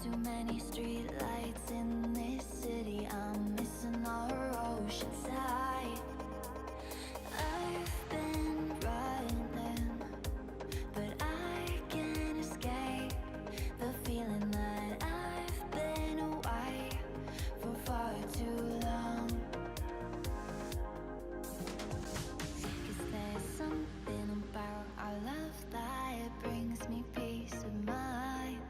too many street lights in this city. I'm missing our ocean side. I've been running, but I can't escape the feeling that I've been away for far too long. 'Cause there's something about our love that brings me peace of mind.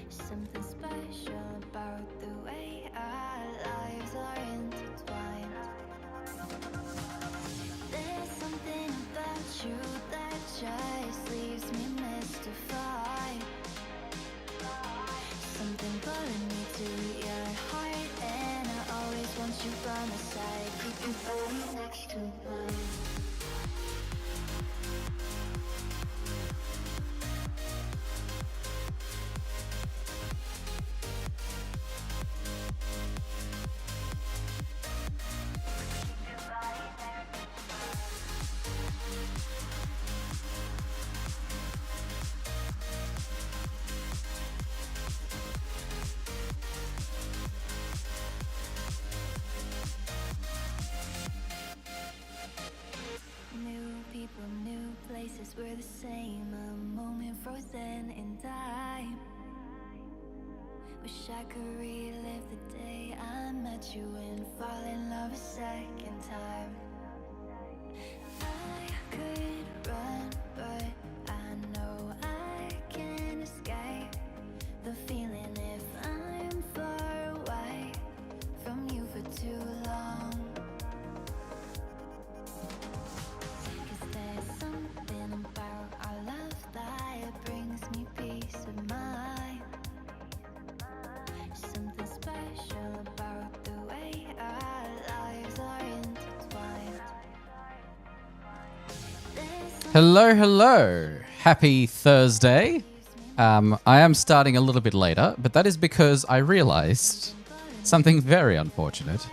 Something special about the way our lives are intertwined. There's something about you that just leaves me mystified. Something pulling me to your heart, and I always want you by my side. Keep your body next to mine. New people, new places, we're the same. A moment frozen in time. Wish I could relive the day I met you and fall in love a second time. I could run, but I know I can't escape the feeling if I'm far away from you for too long. 'Cause there's something about our love that brings me peace of mind. Something special about the way our lives are intertwined. Hello, hello. Happy Thursday. I am starting a little bit later, but that is because I realized something very unfortunate.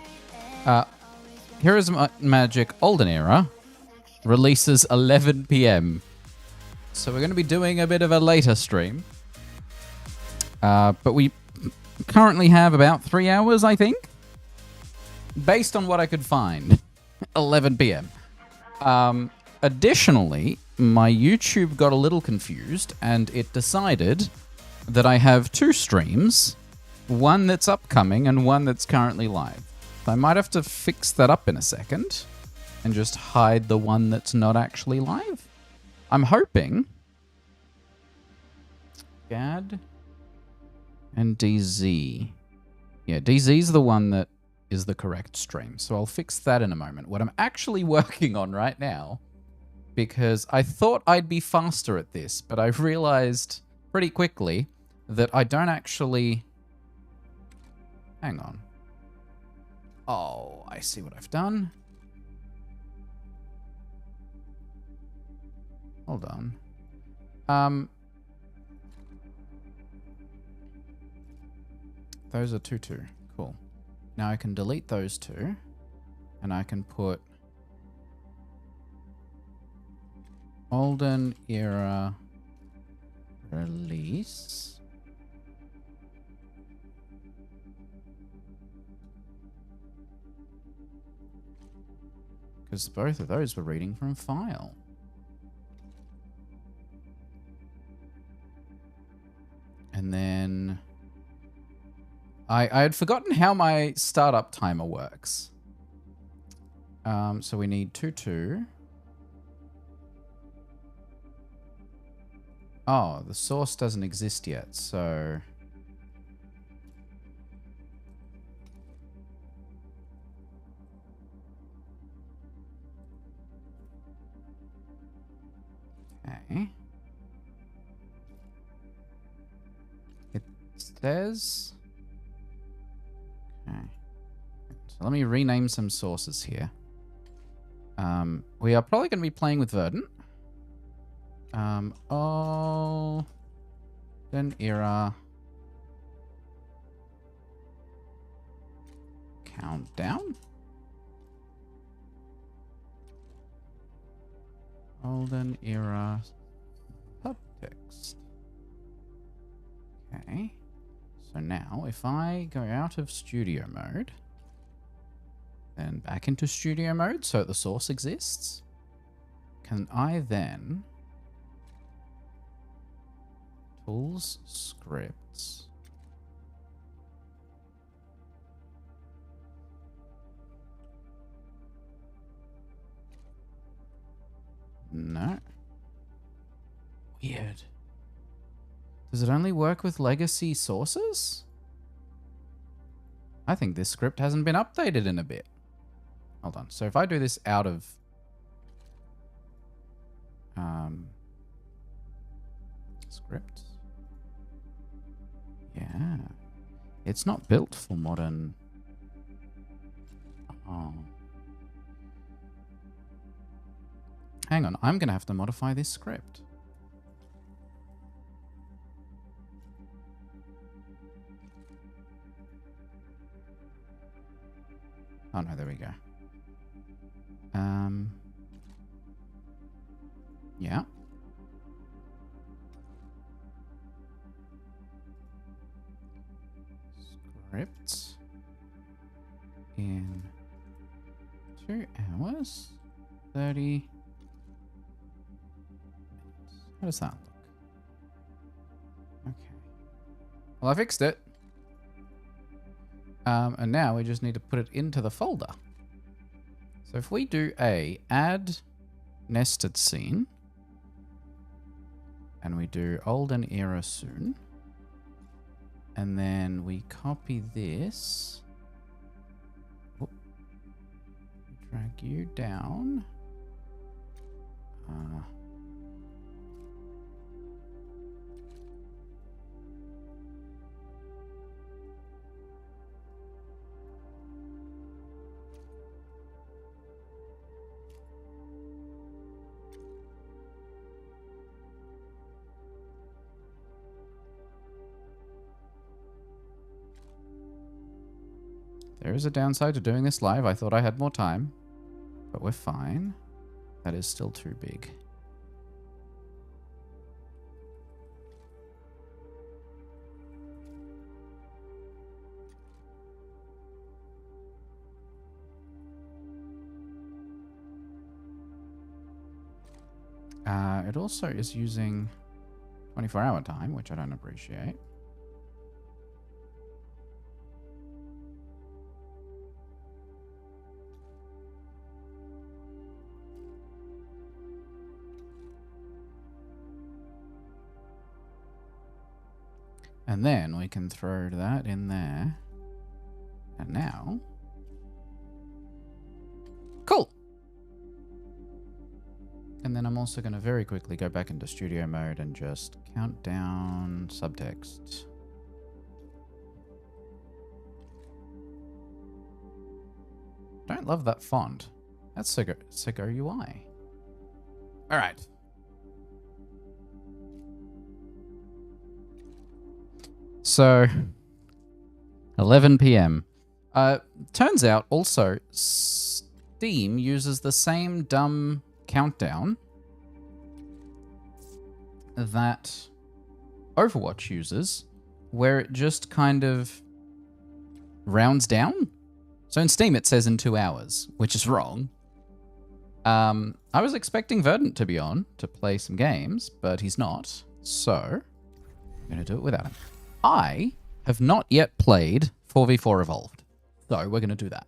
Heroes Magic Olden Era releases 11 p.m. So we're going to be doing a bit of a later stream. But we currently have about 3 hours, I think, based on what I could find. 11 p.m. Additionally, my YouTube got a little confused and it decided that I have 2 streams, one that's upcoming and one that's currently live. I might have to fix that up in a second and just hide the one that's not actually live. I'm hoping Gad and DZ. Yeah, DZ's the one that is the correct stream, so I'll fix that in a moment. What I'm actually working on right now, because I thought I'd be faster at this, but I've realized pretty quickly that I don't actually... Hang on. Oh, I see what I've done. Hold on. Those are 2-2. Cool. Now I can delete those 2, and I can put Olden Era Release. Because both of those were reading from file. And then I had forgotten how my startup timer works. So we need 2-2. Oh, the source doesn't exist yet, so... Okay. It says... Okay. So let me rename some sources here. We are probably going to be playing with Verdant. Olden Era Countdown. Olden Era subtext. Okay. So now, if I go out of studio mode, then back into studio mode so the source exists, can I then... Tools, scripts... No. Weird. Does it only work with legacy sources? I think this script hasn't been updated in a bit. Hold on. So if I do this out of... script. Yeah. It's not built for modern... Oh. Hang on. I'm going to have to modify this script. Oh no, there we go. Yeah. Script in 2 hours, 30. How does that look? Okay. Well, I fixed it. And now we just need to put it into the folder. So if we do a add nested scene, and we do Olden era soon, and then we copy this, drag you down. There is a downside to doing this live. I thought I had more time, but we're fine. That is still too big. It also is using 24-hour time, which I don't appreciate. And then we can throw that in there. And now... Cool! And then I'm also going to very quickly go back into studio mode and just count down subtext. Don't love that font. That's Sego UI. Alright. So, 11 p.m. Turns out also Steam uses the same dumb countdown that Overwatch uses, where it just kind of rounds down. So in Steam it says in 2 hours, which is wrong. I was expecting Verdant to be on to play some games, but he's not. So, I'm going to do it without him. I have not yet played 4v4 Evolved, so we're going to do that.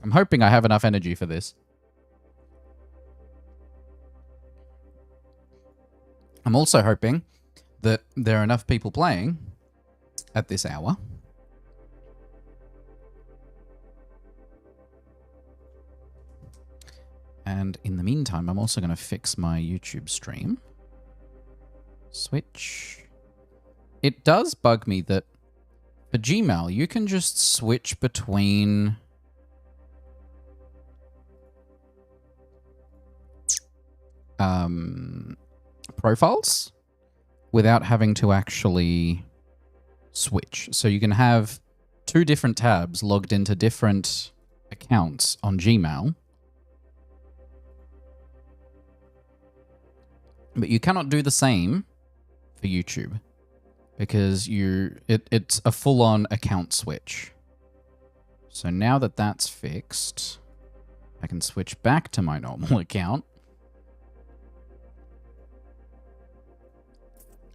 I'm hoping I have enough energy for this. I'm also hoping that there are enough people playing at this hour. And in the meantime, I'm also going to fix my YouTube stream. Switch. It does bug me that for Gmail, you can just switch between profiles without having to actually switch. So you can have 2 different tabs logged into different accounts on Gmail, but you cannot do the same for YouTube because it's a full-on account switch. So now that that's fixed, I can switch back to my normal account.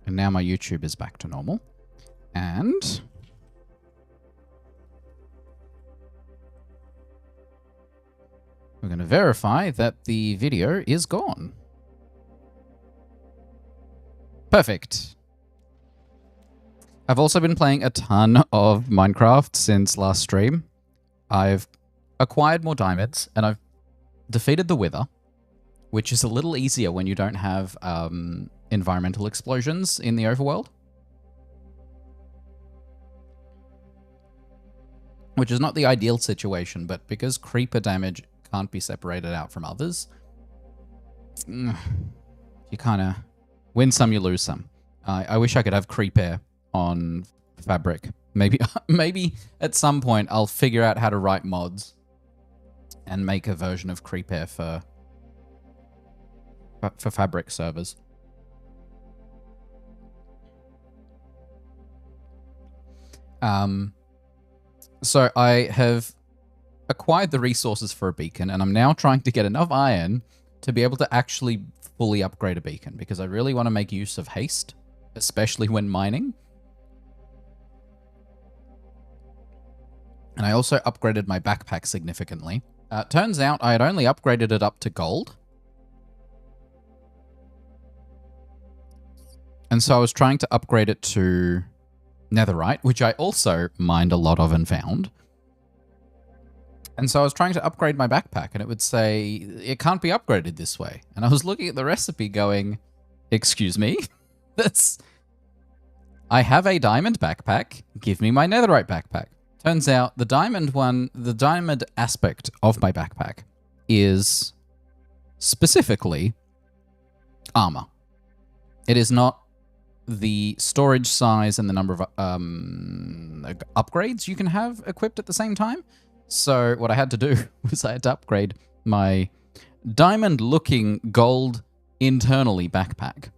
And now my YouTube is back to normal. And we're going to verify that the video is gone. Perfect. I've also been playing a ton of Minecraft since last stream. I've acquired more diamonds, and I've defeated the Wither, which is a little easier when you don't have environmental explosions in the overworld. Which is not the ideal situation, but because creeper damage can't be separated out from others, you kind of win some, you lose some. I wish I could have creep air on Fabric. Maybe at some point I'll figure out how to write mods and make a version of creep air for Fabric servers. So I have acquired the resources for a beacon, and I'm now trying to get enough iron to be able to actually fully upgrade a beacon, because I really want to make use of haste, especially when mining. And I also upgraded my backpack significantly. Turns out I had only upgraded it up to gold. And so I was trying to upgrade it to netherite, which I also mined a lot of and found. And so I was trying to upgrade my backpack, and it would say, it can't be upgraded this way. And I was looking at the recipe going, excuse me? I have a diamond backpack. Give me my netherite backpack. Turns out the diamond aspect of my backpack is specifically armor. It is not the storage size and the number of upgrades you can have equipped at the same time. So what I had to do was I had to upgrade my diamond-looking gold internally backpack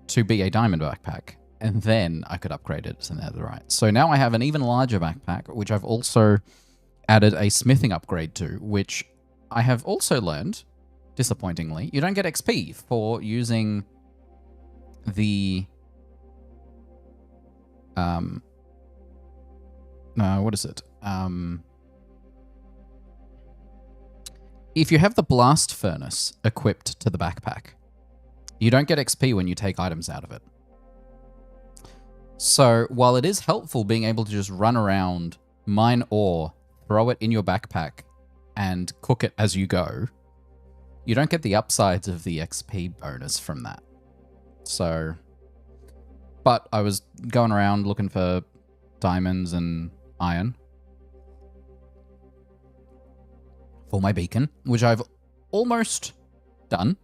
to be a diamond backpack, and then I could upgrade it to netherite. So now I have an even larger backpack, which I've also added a smithing upgrade to, which I have also learned, disappointingly, you don't get XP for using the what is it? If you have the blast furnace equipped to the backpack, you don't get XP when you take items out of it. So while it is helpful being able to just run around, mine ore, throw it in your backpack, and cook it as you go, you don't get the upsides of the XP bonus from that. So, but I was going around looking for diamonds and iron for my beacon, which I've almost done.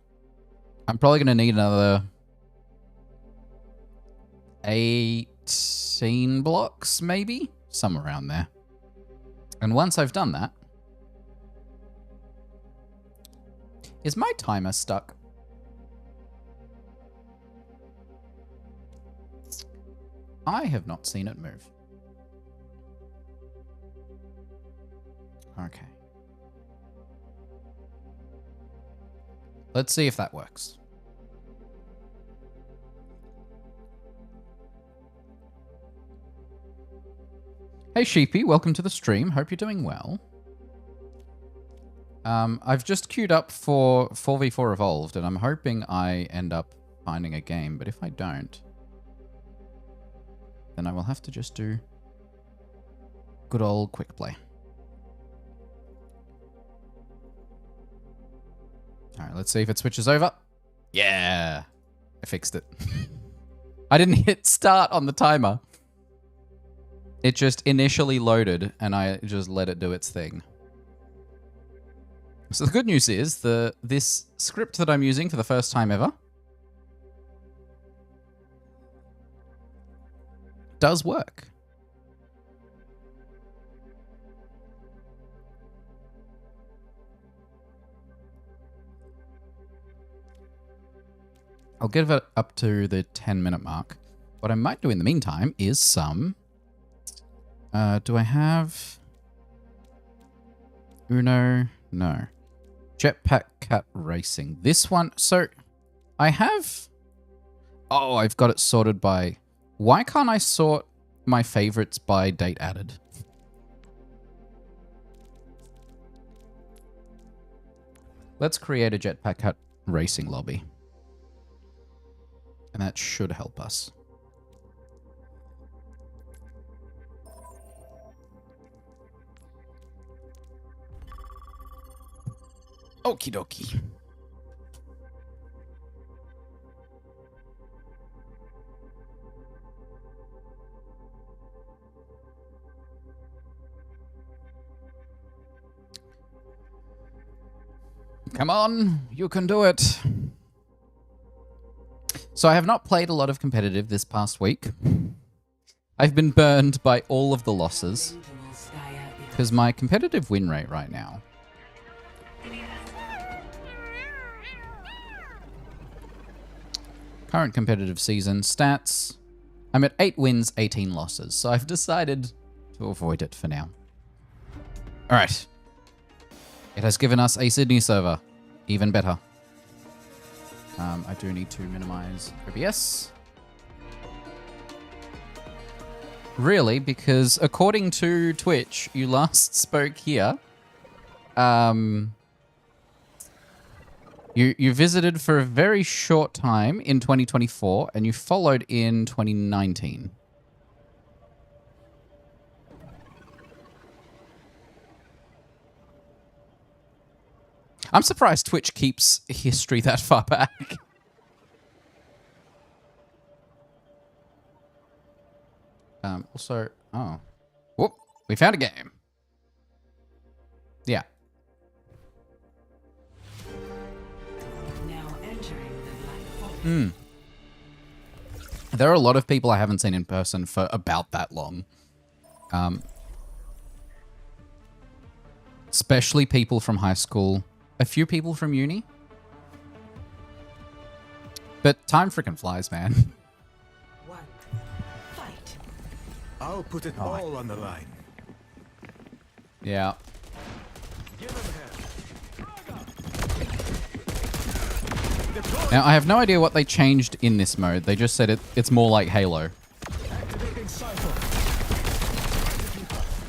I'm probably going to need another 18 blocks, maybe? Somewhere around there. And once I've done that... Is my timer stuck? I have not seen it move. Okay. Let's see if that works. Hey Sheepy, welcome to the stream. Hope you're doing well. I've just queued up for 4v4 Evolved, and I'm hoping I end up finding a game, but if I don't, then I will have to just do good old quick play. Alright, let's see if it switches over. Yeah! I fixed it. I didn't hit start on the timer. It just initially loaded, and I just let it do its thing. So the good news is, this script that I'm using for the first time ever does work. I'll give it up to the 10-minute mark. What I might do in the meantime is some... do I have... Uno? No. Jetpack Cat Racing. This one... So, I have... Oh, I've got it sorted by... Why can't I sort my favorites by date added? Let's create a Jetpack Cat Racing lobby. And that should help us. Okie dokie. Come on, you can do it. So I have not played a lot of competitive this past week. I've been burned by all of the losses. Because my competitive win rate right now... Current competitive season stats. I'm at 8 wins, 18 losses. So I've decided to avoid it for now. Alright. It has given us a Sydney server. Even better. I do need to minimize OBS. Really? Because according to Twitch, you last spoke here. You visited for a very short time in 2024, and you followed in 2019. I'm surprised Twitch keeps history that far back. Also, oh. Whoop, we found a game. Yeah. Now entering the black hole. There are a lot of people I haven't seen in person for about that long. Especially people from high school. A few people from uni. But time freaking flies, man. One. Fight. I'll put it all on the line. Yeah. Now, I have no idea what they changed in this mode. They just said it's more like Halo.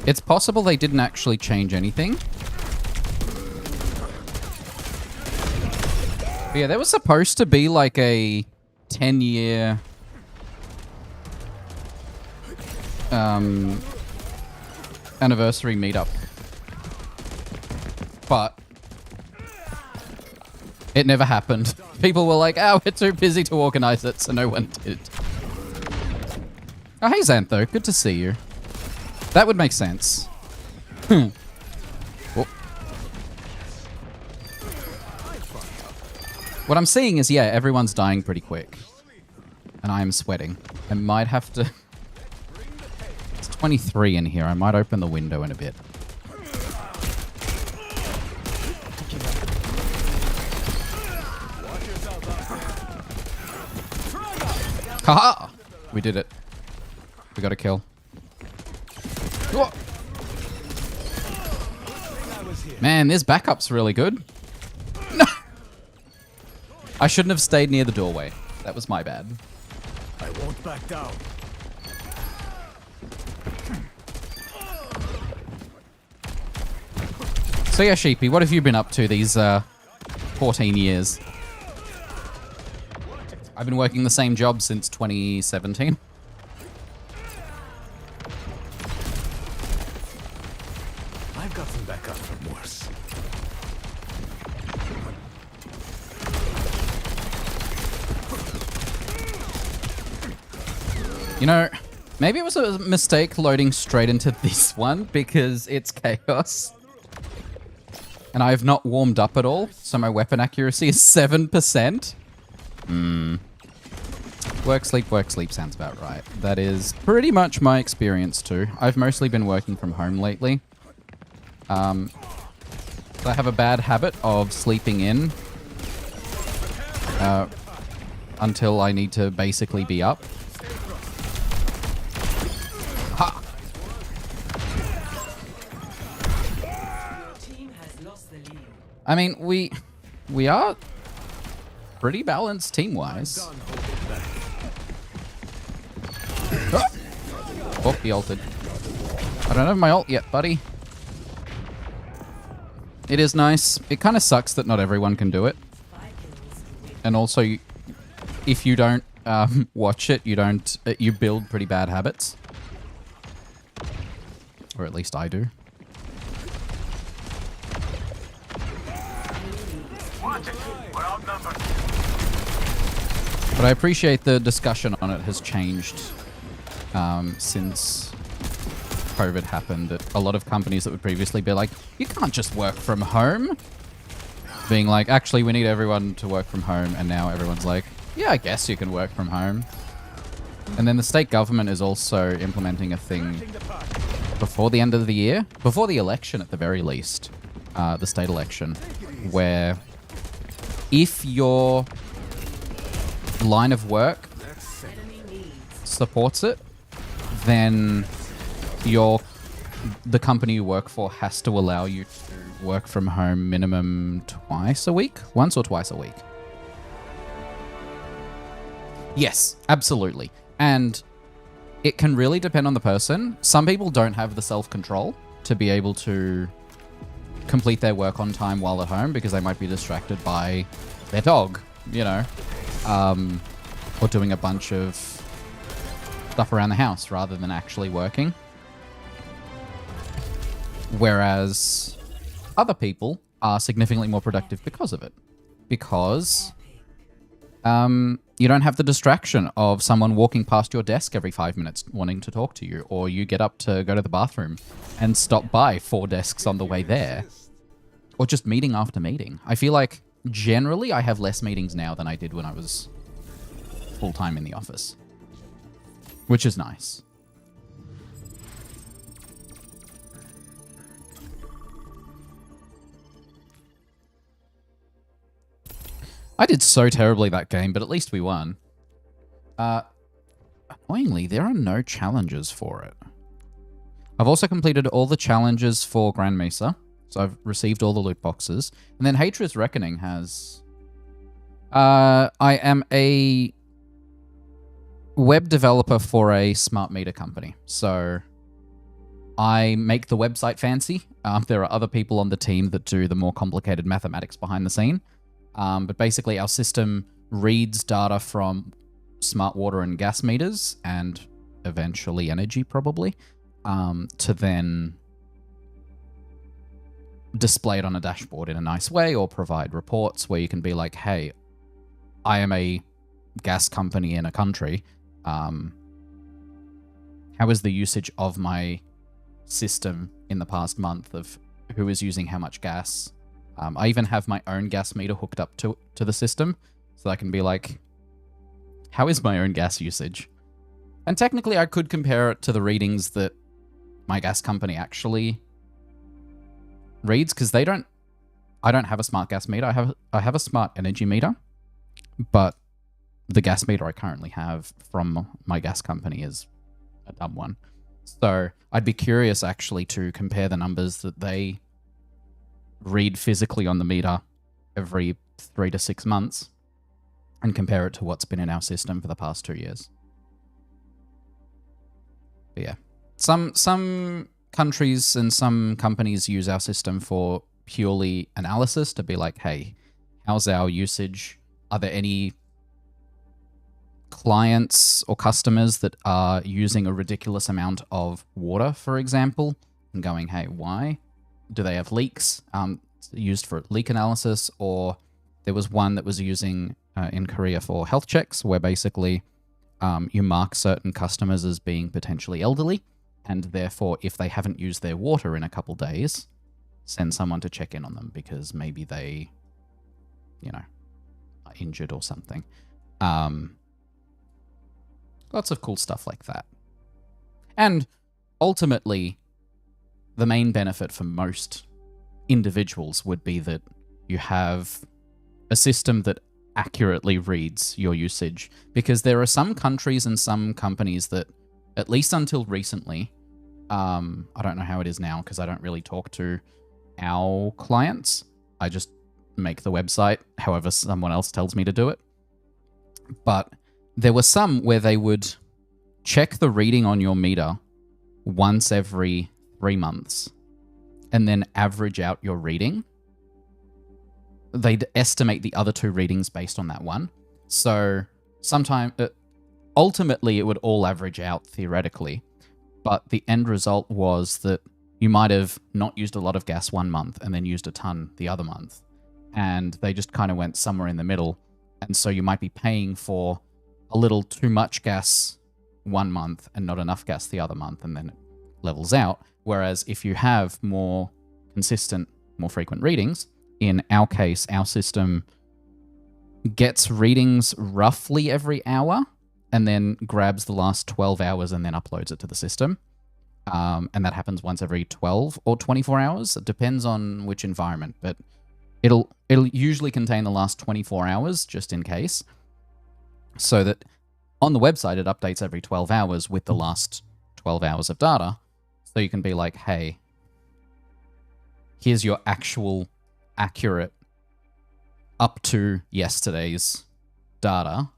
It's possible they didn't actually change anything. But yeah, there was supposed to be like a 10-year anniversary meetup. But it never happened. People were like, oh, we're too busy to organize it, so no one did. Oh, hey, Xantho. Good to see you. That would make sense. Oh. What I'm seeing is, yeah, everyone's dying pretty quick. And I am sweating. I might have to... It's 23 in here. I might open the window in a bit. Haha! We did it. We got a kill. Whoa. Man, this backup's really good. No! I shouldn't have stayed near the doorway. That was my bad. I won't back down. So yeah, Sheepy, what have you been up to these 14 years? I've been working the same job since 2017. I've got some backup from worse. You know, maybe it was a mistake loading straight into this one because it's chaos. And I have not warmed up at all, so my weapon accuracy is 7%. Work, sleep sounds about right. That is pretty much my experience too. I've mostly been working from home lately. I have a bad habit of sleeping in until I need to basically be up. Ha! Your team has lost the lead. I mean, we are pretty balanced team-wise. Oh, he ulted. I don't have my ult yet, buddy. It is nice. It kind of sucks that not everyone can do it. And also, if you don't watch it, you build pretty bad habits. Or at least I do. But I appreciate the discussion on it has changed since COVID happened. That a lot of companies that would previously be like, you can't just work from home. Being like, actually, we need everyone to work from home. And now everyone's like, yeah, I guess you can work from home. And then the state government is also implementing a thing before the end of the year, before the election at the very least, the state election, where if your line of work supports it, then the company you work for has to allow you to work from home minimum twice a week, once or twice a week. Yes, absolutely. And it can really depend on the person. Some people don't have the self-control to be able to complete their work on time while at home because they might be distracted by their dog, you know, or doing a bunch of stuff around the house rather than actually working. Whereas other people are significantly more productive because of it. Because you don't have the distraction of someone walking past your desk every 5 minutes wanting to talk to you, or you get up to go to the bathroom and stop by 4 desks on the way there, or just meeting after meeting. I feel like generally I have less meetings now than I did when I was full-time in the office, which is nice. I did so terribly that game, but at least we won. Annoyingly, there are no challenges for it. I've also completed all the challenges for Grand Mesa, so I've received all the loot boxes. And then Hatred's Reckoning has... I am a web developer for a smart meter company, so I make the website fancy. There are other people on the team that do the more complicated mathematics behind the scene. But basically, our system reads data from smart water and gas meters, and eventually energy, probably, to then display it on a dashboard in a nice way, or provide reports where you can be like, hey, I am a gas company in a country. How is the usage of my system in the past month of who is using how much gas? I even have my own gas meter hooked up to the system, so I can be like, how is my own gas usage? And technically, I could compare it to the readings that my gas company actually reads, because I don't have a smart gas meter. I have a smart energy meter, but the gas meter I currently have from my gas company is a dumb one. So I'd be curious actually to compare the numbers that they read physically on the meter every 3 to 6 months and compare it to what's been in our system for the past 2 years. But yeah, some countries and some companies use our system for purely analysis to be like, hey, how's our usage? Are there any clients or customers that are using a ridiculous amount of water, for example, and going, hey, why? Do they have leaks used for leak analysis? Or there was one that was using in Korea for health checks, where basically you mark certain customers as being potentially elderly, and therefore if they haven't used their water in a couple days, send someone to check in on them because maybe they, you know, are injured or something. Lots of cool stuff like that. And ultimately, the main benefit for most individuals would be that you have a system that accurately reads your usage. Because there are some countries and some companies that, at least until recently, I don't know how it is now because I don't really talk to our clients. I just make the website however someone else tells me to do it. But there were some where they would check the reading on your meter once every 3 months and then average out your reading. They'd estimate the other 2 readings based on that one. So ultimately it would all average out theoretically, but the end result was that you might have not used a lot of gas 1 month and then used a ton the other month. And they just kind of went somewhere in the middle. And so you might be paying for a little too much gas 1 month and not enough gas the other month, and then it levels out. Whereas if you have more consistent, more frequent readings, in our case, our system gets readings roughly every hour and then grabs the last 12 hours and then uploads it to the system. And that happens once every 12 or 24 hours. It depends on which environment, but it'll usually contain the last 24 hours just in case. So that on the website, it updates every 12 hours with the last 12 hours of data. So you can be like, hey, here's your actual accurate up to yesterday's data.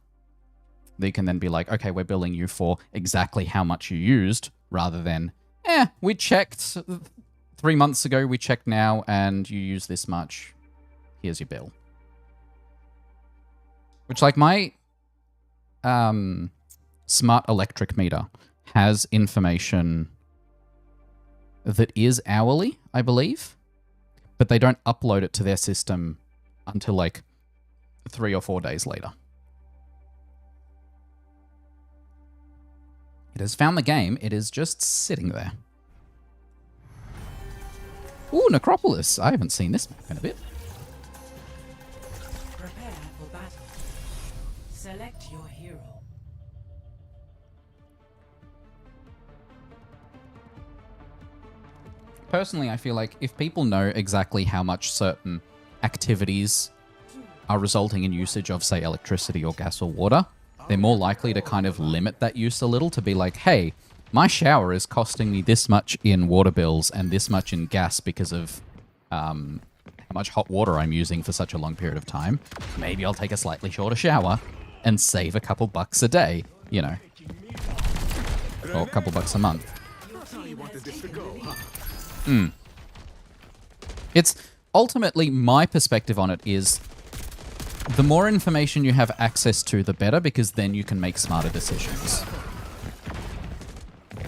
They can then be like, okay, we're billing you for exactly how much you used, rather than, we checked 3 months ago, we checked now, and you use this much. Here's your bill. Which, like, my smart electric meter has information that is hourly, I believe, but they don't upload it to their system until like 3 or 4 days later. It has found the game. It is just sitting there. Ooh, Necropolis. I haven't seen this map in a bit. Prepare for battle. Select your hero. Personally, I feel like if people know exactly how much certain activities are resulting in usage of, say, electricity or gas or water, they're more likely to kind of limit that use a little, to be like, hey, my shower is costing me this much in water bills and this much in gas because of how much hot water I'm using for such a long period of time. Maybe I'll take a slightly shorter shower and save a couple bucks a day, you know, or a couple bucks a month. It's ultimately, my perspective on it is, the more information you have access to, the better, because then you can make smarter decisions.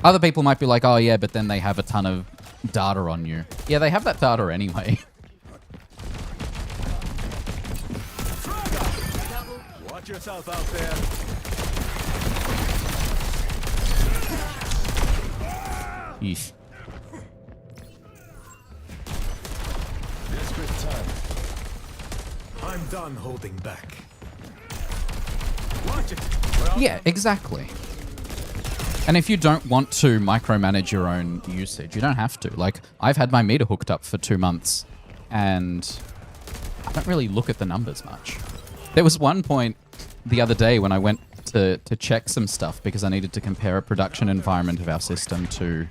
Other people might be like, oh yeah, but then they have a ton of data on you. Yeah, they have that data anyway. Watch yourself out there. Yeesh. Desperate time. I'm done holding back. Watch it. Yeah, exactly. And if you don't want to micromanage your own usage, you don't have to. Like, I've had my meter hooked up for 2 months, and I don't really look at the numbers much. There was one point the other day when I went to check some stuff because I needed to compare a production environment of our system to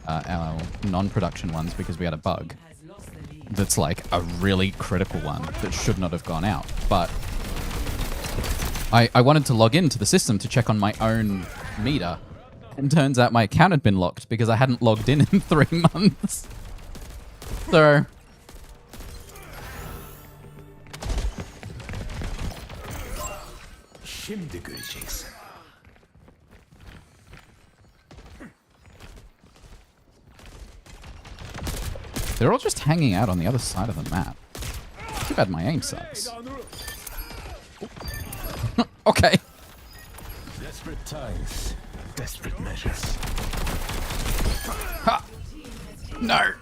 our non-production ones because we had a bug that's like a really critical one that should not have gone out. But I wanted to log into the system to check on my own meter, and turns out my account had been locked because I hadn't logged in 3 months. So Şimdi göreceksin. they're all just hanging out on the other side of the map. Too bad my aim sucks. Okay. Desperate times. Desperate measures. Ha! No.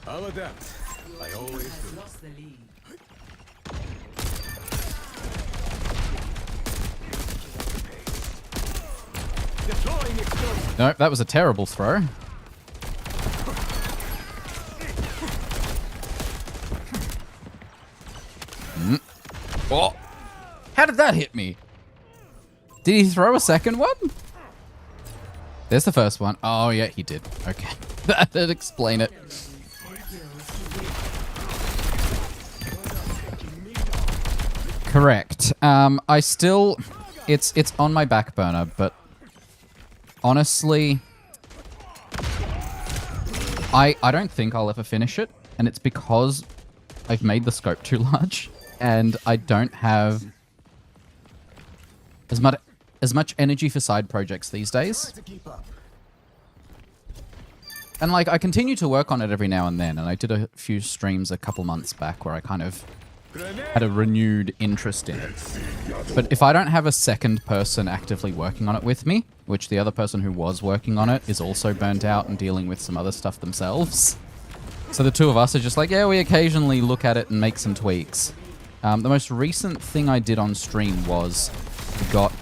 I'll adapt. I always do. Lost the lead. Deploying explosive. Nope, that was a terrible throw. Oh! How did that hit me? Did he throw a second one? There's the first one. Oh, yeah, he did. Okay. That'd explain it. Correct. I still... It's on my back burner, but honestly, I don't think I'll ever finish it, and it's because I've made the scope too large, and I don't have as much energy for side projects these days. And like, I continue to work on it every now and then, and I did a few streams a couple months back where I kind of had a renewed interest in it. But if I don't have a second person actively working on it with me, which the other person who was working on it is also burnt out and dealing with some other stuff themselves. So the two of us are just like, yeah, we occasionally look at it and make some tweaks. The most recent thing I did on stream was we got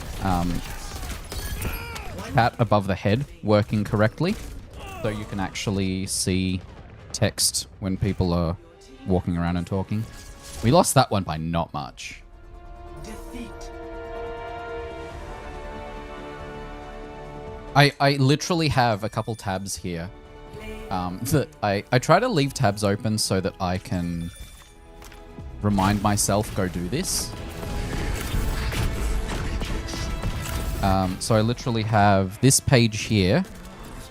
chat above the head working correctly. So you can actually see text when people are walking around and talking. We lost that one by not much. Defeat. I literally have a couple tabs here that I try to leave tabs open so that I can remind myself, go do this. So I literally have this page here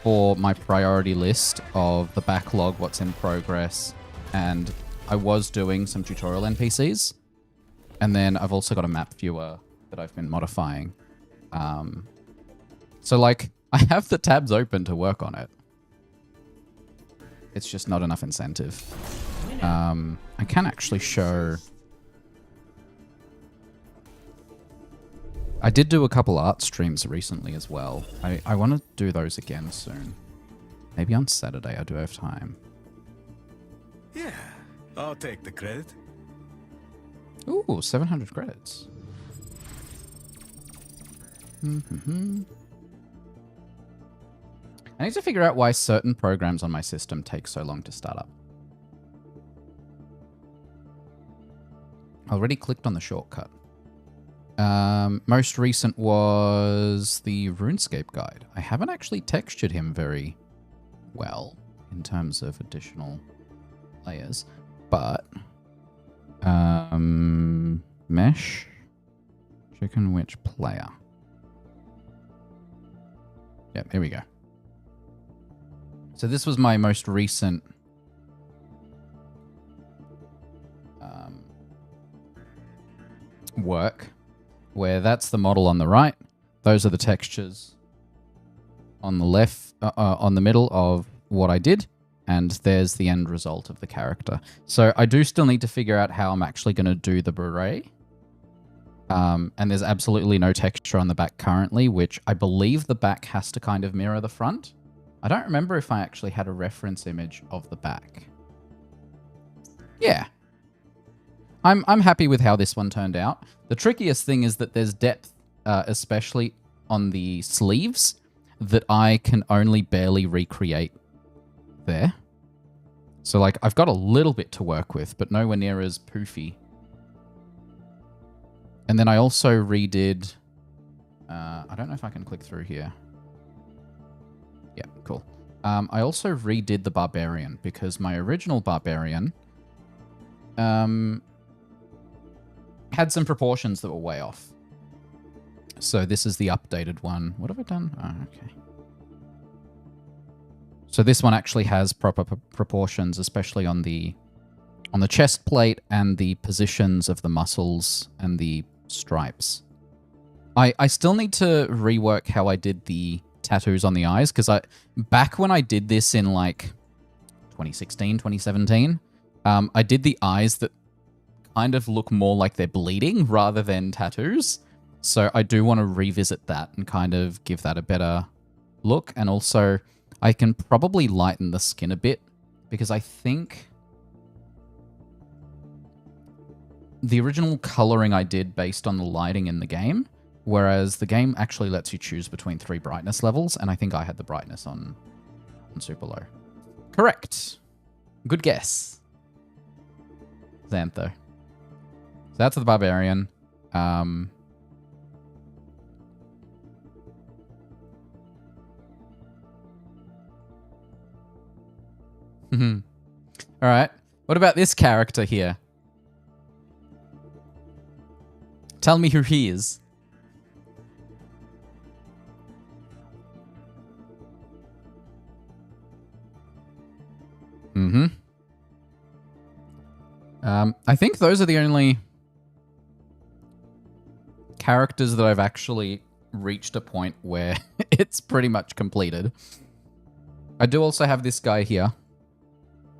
for my priority list of the backlog, what's in progress, and I was doing some tutorial NPCs. And then I've also got a map viewer that I've been modifying. So like, I have the tabs open to work on it. It's just not enough incentive. I can actually show... I did do a couple art streams recently as well. I want to do those again soon. Maybe on Saturday I do have time. Yeah, I'll take the credit. Ooh, 700 credits. I need to figure out why certain programs on my system take so long to start up. I already clicked on the shortcut. Most recent was the RuneScape guide. I haven't actually textured him very well in terms of additional layers, but mesh chicken witch player. Yeah, here we go. So this was my most recent work, where that's the model on the right. Those are the textures on the left, on the middle of what I did. And there's the end result of the character. So I do still need to figure out how I'm actually going to do the beret. And there's absolutely no texture on the back currently, which I believe the back has to kind of mirror the front. I don't remember if I actually had a reference image of the back. Yeah. I'm happy with how this one turned out. The trickiest thing is that there's depth, especially on the sleeves, that I can only barely recreate there. So like, I've got a little bit to work with, but nowhere near as poofy. And then I also redid... I don't know if I can click through here. Yeah, cool. I also redid the Barbarian, because my original Barbarian had some proportions that were way off. So this is the updated one. What have I done? Oh, okay. So this one actually has proper proportions, especially on the chest plate and the positions of the muscles and the stripes. I still need to rework how I did the tattoos on the eyes, because back when I did this in like 2016, 2017, I did the eyes that kind of look more like they're bleeding rather than tattoos. So I do want to revisit that and kind of give that a better look. And also, I can probably lighten the skin a bit, because I think the original coloring I did based on the lighting in the game, whereas the game actually lets you choose between 3 brightness levels, and I think I had the brightness on super low. Correct. Good guess, Xantho. that's the barbarian. All right. What about this character here? Tell me who he is. I think those are the only characters that I've actually reached a point where it's pretty much completed. I do also have this guy here.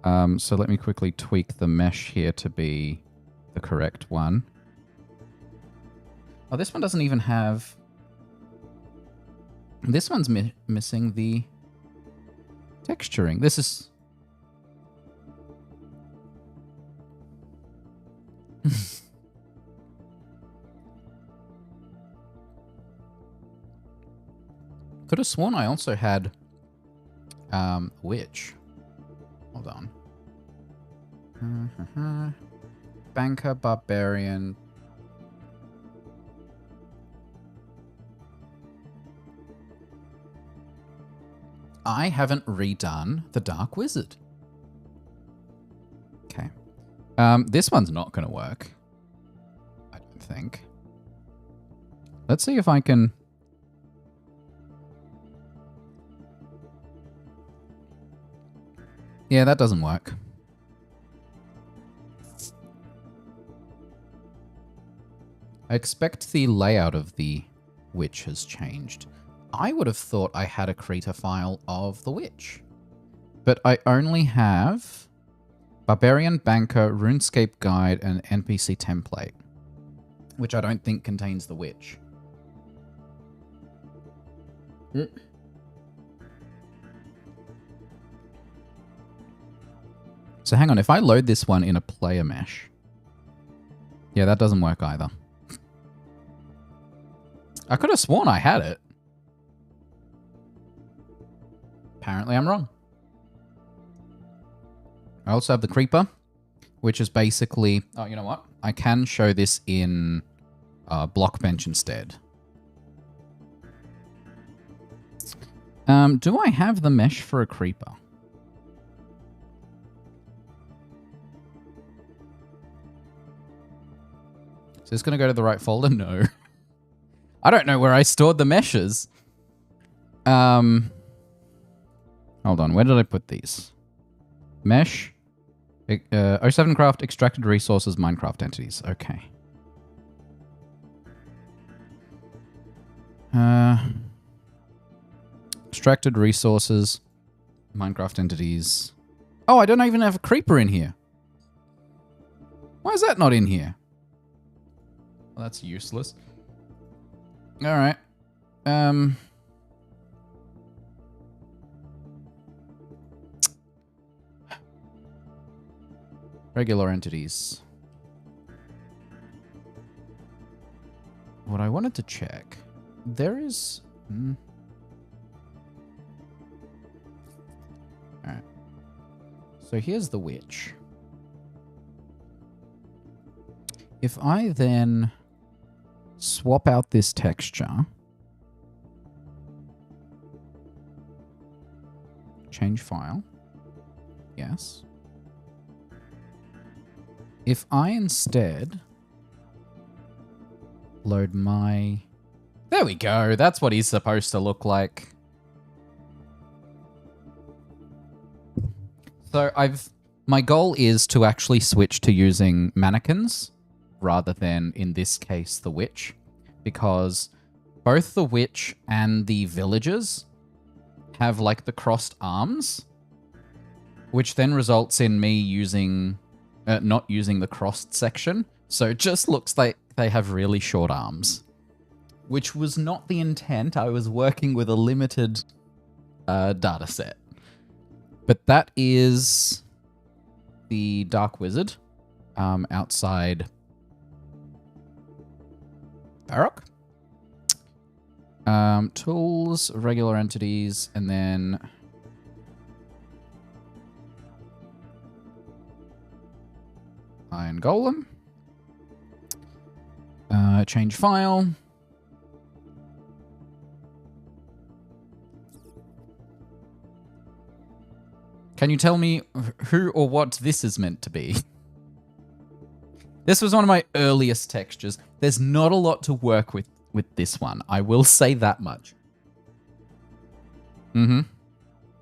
So let me quickly tweak the mesh here to be the correct one. Oh, this one doesn't even have... This one's missing the texturing. This is... Could have sworn I also had Witch. Hold on. Banker, Barbarian. I haven't redone the Dark Wizard. Okay. This one's not going to work. I don't think. Let's see if I can... Yeah, that doesn't work. I expect the layout of the Witch has changed. I would have thought I had a creator file of the Witch. But I only have Barbarian, Banker, RuneScape Guide, and NPC Template, which I don't think contains the Witch. So hang on, if I load this one in a player mesh... Yeah, that doesn't work either. I could have sworn I had it. Apparently I'm wrong. I also have the Creeper, which is basically... Oh, you know what? I can show this in Blockbench instead. Do I have the mesh for a Creeper? Is this going to go to the right folder? No. I don't know where I stored the meshes. Hold on. Where did I put these? Mesh. 07 Craft, extracted resources, Minecraft entities. Okay. Extracted resources, Minecraft entities. Oh, I don't even have a creeper in here. Why is that not in here? Well, that's useless. All right. Regular entities. What I wanted to check, there is... Alright. So here's the witch. If I then swap out this texture, change file, yes. If I instead load my... There we go. That's what he's supposed to look like. So my goal is to actually switch to using mannequins rather than, in this case, the witch, because both the witch and the villagers have like the crossed arms, which then results in me using... not using the crossed section, so it just looks like they have really short arms, which was not the intent. I was working with a limited data set. But that is the Dark Wizard outside Varrock. Tools, regular entities, and then... Iron Golem. Change file. Can you tell me who or what this is meant to be? This was one of my earliest textures. There's not a lot to work with this one. I will say that much.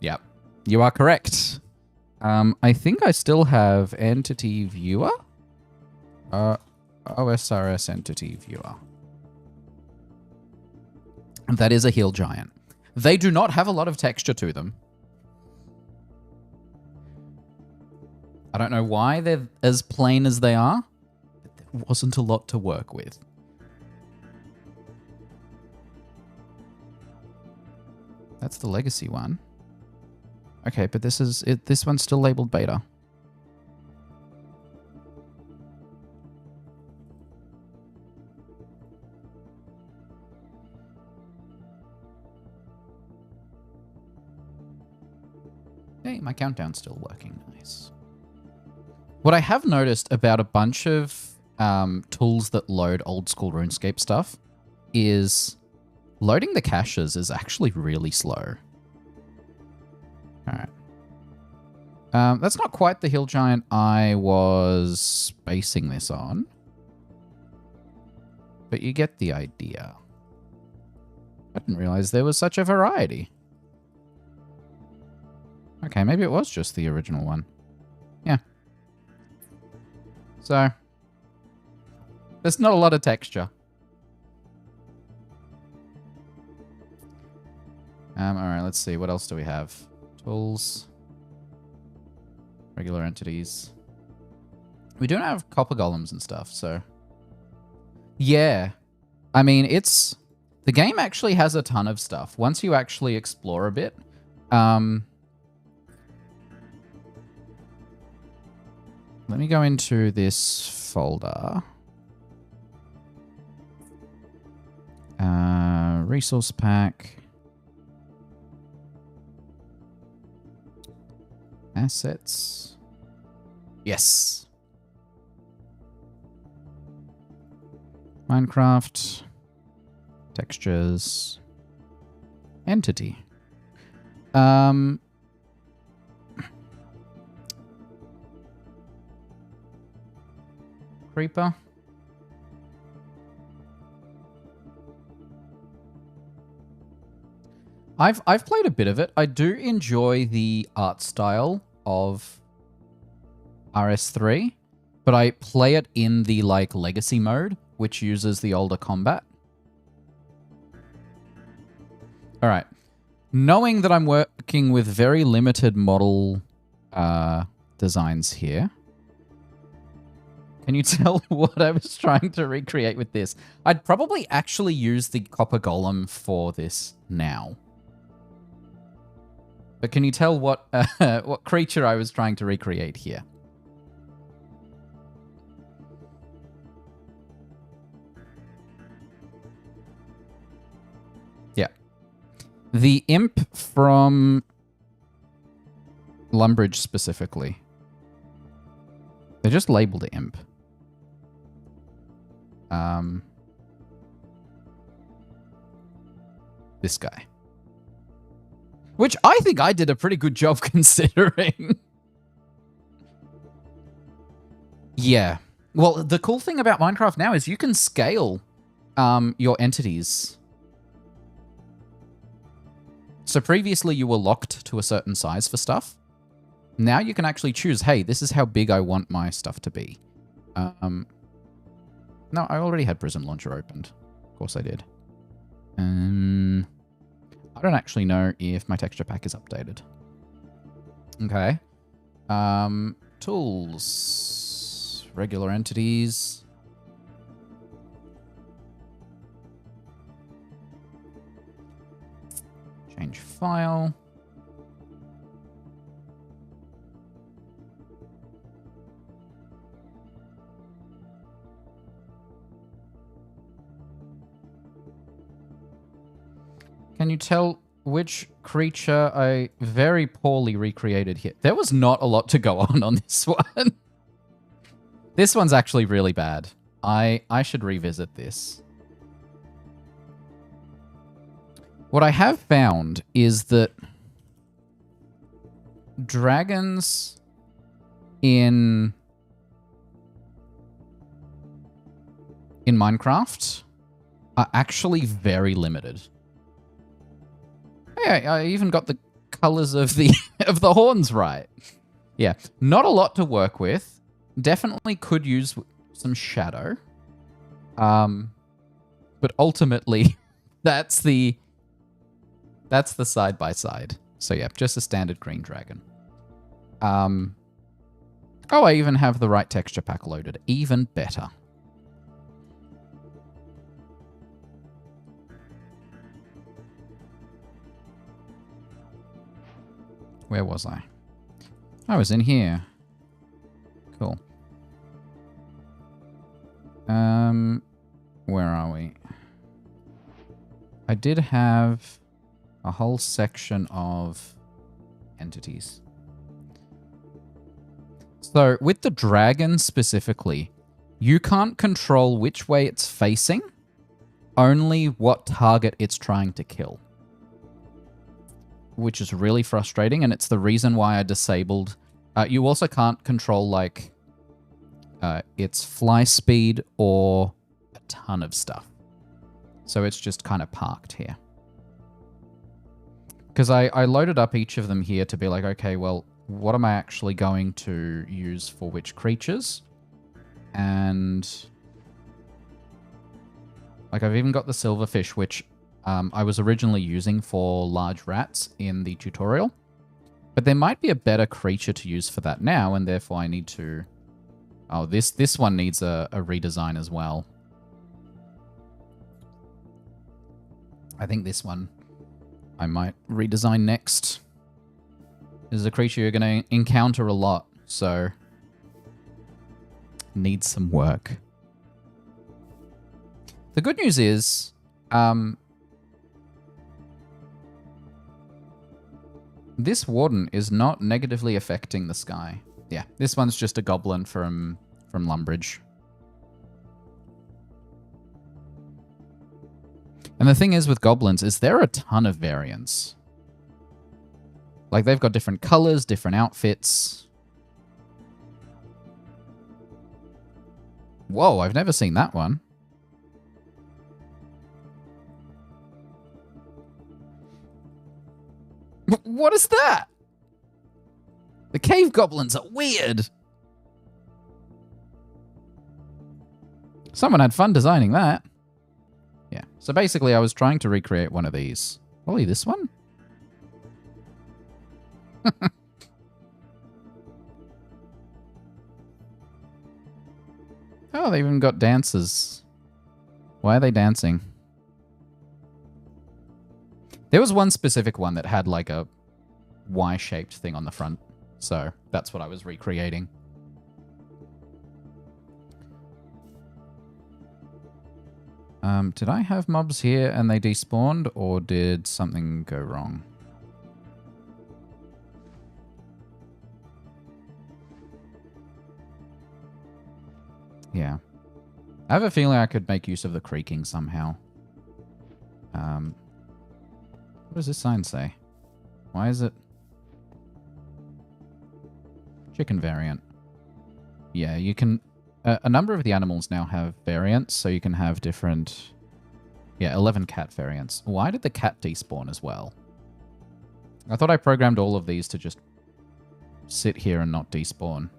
Yep. You are correct. I think I still have Entity Viewer. OSRS Entity Viewer. That is a hill giant. They do not have a lot of texture to them. I don't know why they're as plain as they are, but there wasn't a lot to work with. That's the legacy one. Okay, but this is it. This one's still labeled beta. Hey, my countdown's still working. Nice. What I have noticed about a bunch of tools that load old school RuneScape stuff is loading the caches is actually really slow. All right. That's not quite the hill giant I was basing this on, but you get the idea. I didn't realize there was such a variety. Okay, maybe it was just the original one. Yeah. So, there's not a lot of texture. Alright, let's see. What else do we have? Tools. Regular entities. We don't have copper golems and stuff, so... Yeah. I mean, it's... The game actually has a ton of stuff. Once you actually explore a bit, let me go into this folder. Resource pack. Assets. Yes. Minecraft. Textures. Entity. Creeper. I've played a bit of it. I do enjoy the art style of RS3, but I play it in the like legacy mode, which uses the older combat. All right. Knowing that I'm working with very limited model designs here, can you tell what I was trying to recreate with this? I'd probably actually use the copper golem for this now. But can you tell what what creature I was trying to recreate here? Yeah. The imp from Lumbridge specifically. They just labeled it imp. This guy. Which I think I did a pretty good job considering. Yeah. Well, the cool thing about Minecraft now is you can scale your entities. So previously you were locked to a certain size for stuff. Now you can actually choose, hey, this is how big I want my stuff to be. No, I already had Prism Launcher opened. Of course I did. I don't actually know if my texture pack is updated. Okay. Tools. Regular entities. Change file. Can you tell which creature I very poorly recreated here? There was not a lot to go on this one. This one's actually really bad. I should revisit this. What I have found is that dragons in Minecraft are actually very limited. Hey, I even got the colors of the of the horns right. Yeah, not a lot to work with. Definitely could use some shadow. But ultimately, that's the side by side. So yeah, just a standard green dragon. Oh, I even have the right texture pack loaded. Even better. Where was I? I was in here. Cool. Where are we? I did have a whole section of entities. So with the dragon specifically, you can't control which way it's facing, only what target it's trying to kill. Which is really frustrating, and it's the reason why I disabled... you also can't control, like, its fly speed or a ton of stuff. So it's just kind of parked here. Because I loaded up each of them here to be like, okay, well, what am I actually going to use for which creatures? And... like, I've even got the silverfish, which... I was originally using for large rats in the tutorial. But there might be a better creature to use for that now, and therefore I need to... oh, this one needs a redesign as well. I think this one I might redesign next. This is a creature you're going to encounter a lot, so... needs some work. The good news is... this warden is not negatively affecting the sky. Yeah, this one's just a goblin from Lumbridge. And the thing is with goblins is there are a ton of variants. Like, they've got different colors, different outfits. Whoa, I've never seen that one. What is that? The cave goblins are weird. Someone had fun designing that. Yeah. So basically, I was trying to recreate one of these. Probably this one? Oh, they even got dancers. Why are they dancing? There was one specific one that had like a Y-shaped thing on the front. So that's what I was recreating. Did I have mobs here and they despawned, or did something go wrong? Yeah. I have a feeling I could make use of the creaking somehow. What does this sign say? Why is it... chicken variant. Yeah, you can... a number of the animals now have variants, so you can have different... yeah, 11 cat variants. Why did the cat despawn as well? I thought I programmed all of these to just sit here and not despawn.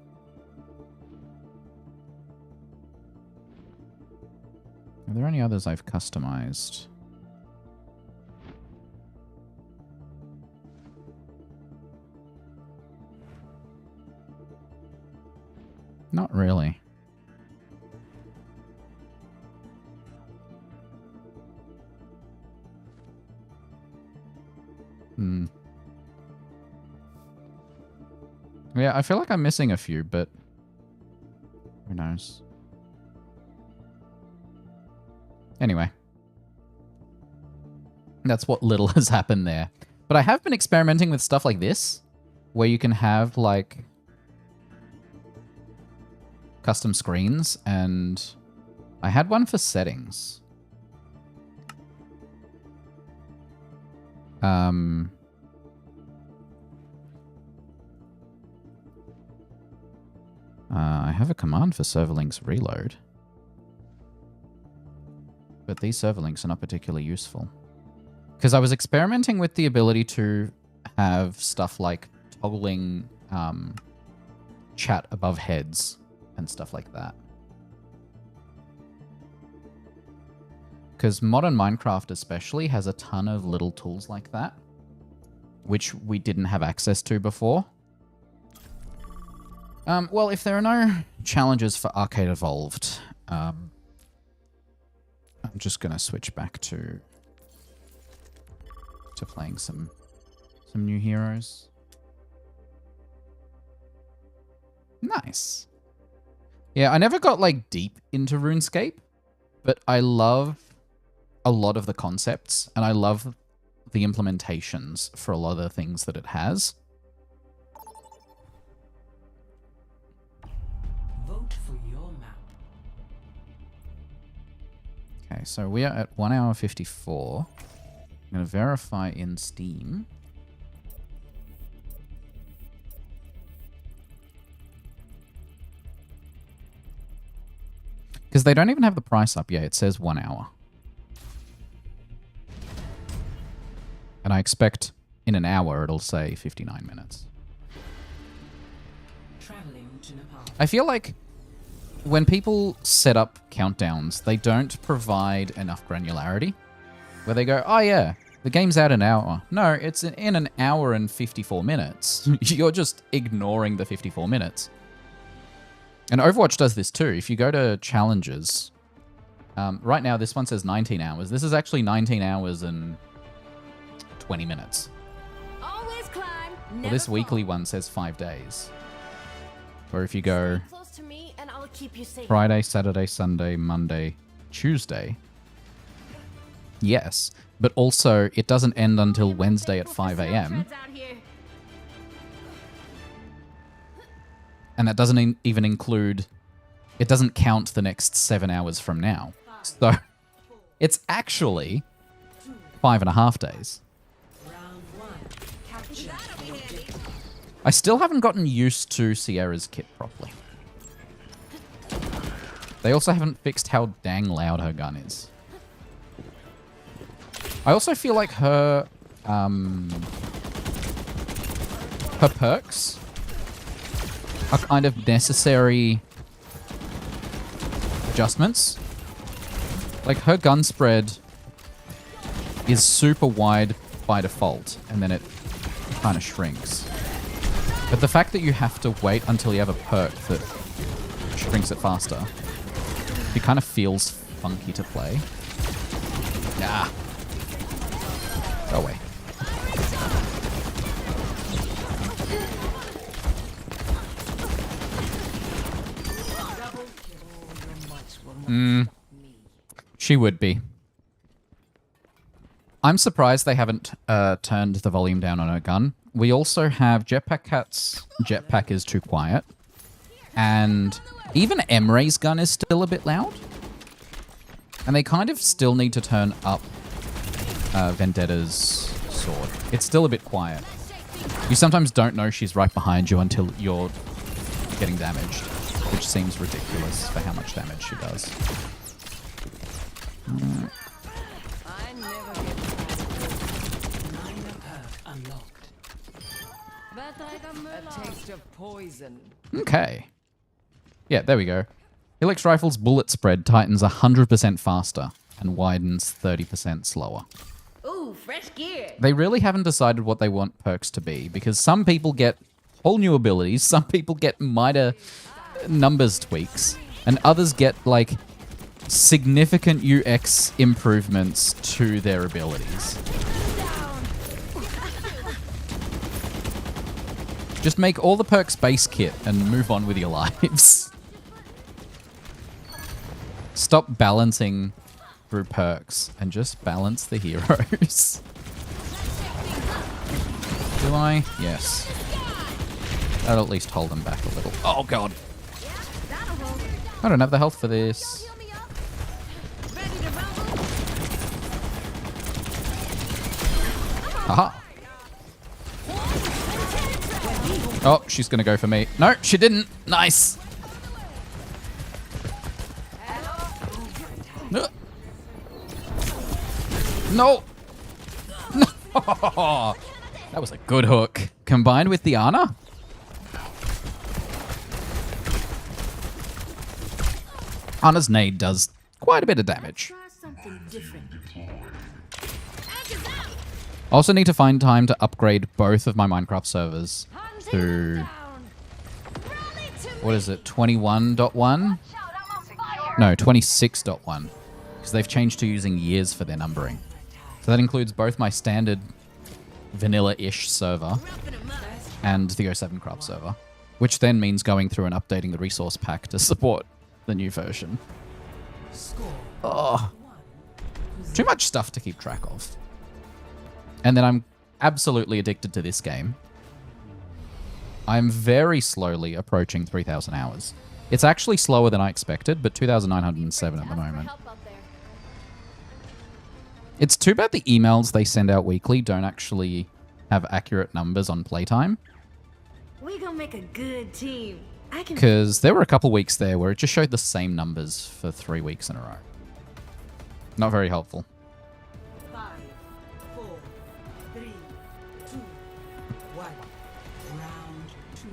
Are there any others I've customized? Not really. Yeah, I feel like I'm missing a few, but who knows? Anyway. That's what little has happened there. But I have been experimenting with stuff like this, where you can have, like, custom screens and I had one for settings. I have a command for server links reload. But these server links are not particularly useful. Because I was experimenting with the ability to have stuff like toggling chat above heads and stuff like that. Because modern Minecraft especially has a ton of little tools like that, which we didn't have access to before. Well, if there are no challenges for Arcade Evolved, I'm just going to switch back to playing some new heroes. Nice. Yeah, I never got like deep into RuneScape, but I love a lot of the concepts and I love the implementations for a lot of the things that it has. Vote for your map. Okay, so we are at 1 hour 54. I'm going to verify in Steam. Because they don't even have the price up yet. It says 1 hour. And I expect in an hour it'll say 59 minutes. Traveling to Nepal. I feel like when people set up countdowns, they don't provide enough granularity. Where they go, oh yeah, the game's out an hour. No, it's in an hour and 54 minutes. You're just ignoring the 54 minutes. And Overwatch does this too. If you go to challenges, right now this one says 19 hours. This is actually 19 hours and 20 minutes. Always climb, Well, this weekly one says 5 days. Or if you go close to me and I'll keep you safe. Friday, Saturday, Sunday, Monday, Tuesday. Yes, but also it doesn't end until Wednesday at 5 a.m. And that doesn't even include, it doesn't count the next 7 hours from now. So it's actually 5.5 days. Round one. Capture. I still haven't gotten used to Sierra's kit properly. They also haven't fixed how dang loud her gun is. I also feel like her perks are kind of necessary adjustments. Like her gun spread is super wide by default, and then it kind of shrinks. But the fact that you have to wait until you have a perk that shrinks it faster, it kind of feels funky to play. Nah. Go away. She would be. I'm surprised they haven't turned the volume down on her gun. We also have Jetpack Cat's jetpack is too quiet. And even Emre's gun is still a bit loud. And they kind of still need to turn up Vendetta's sword. It's still a bit quiet. You sometimes don't know she's right behind you until you're getting damaged, which seems ridiculous for how much damage she does. I never get minor perk unlocked. A taste of poison. Okay. Yeah, there we go. Helix Rifle's bullet spread tightens 100% faster and widens 30% slower. Ooh, fresh gear. They really haven't decided what they want perks to be, because some people get whole new abilities, some people get minor numbers tweaks, and others get, like, significant UX improvements to their abilities. Just make all the perks base kit and move on with your lives. Stop balancing through perks and just balance the heroes. Do I? Yes. That'll at least hold them back a little. Oh god. I don't have the health for this. Haha. Oh, she's going to go for me. No, she didn't. Nice. No. No. No. That was a good hook. Combined with the Ana. Ana's nade does quite a bit of damage. Also need to find time to upgrade both of my Minecraft servers to, what is it, 21.1? No, 26.1. Because they've changed to using years for their numbering. So that includes both my standard vanilla-ish server and the 07 Craft server. Which then means going through and updating the resource pack to support the new version. Oh, too much stuff to keep track of. And then I'm absolutely addicted to this game. I'm very slowly approaching 3,000 hours. It's actually slower than I expected, but 2,907 at the moment. It's too bad the emails they send out weekly don't actually have accurate numbers on playtime. We gonna make a good team. Because there were a couple weeks there where it just showed the same numbers for 3 weeks in a row. Not very helpful. 5, 4, 3, 2, 1. Round 2.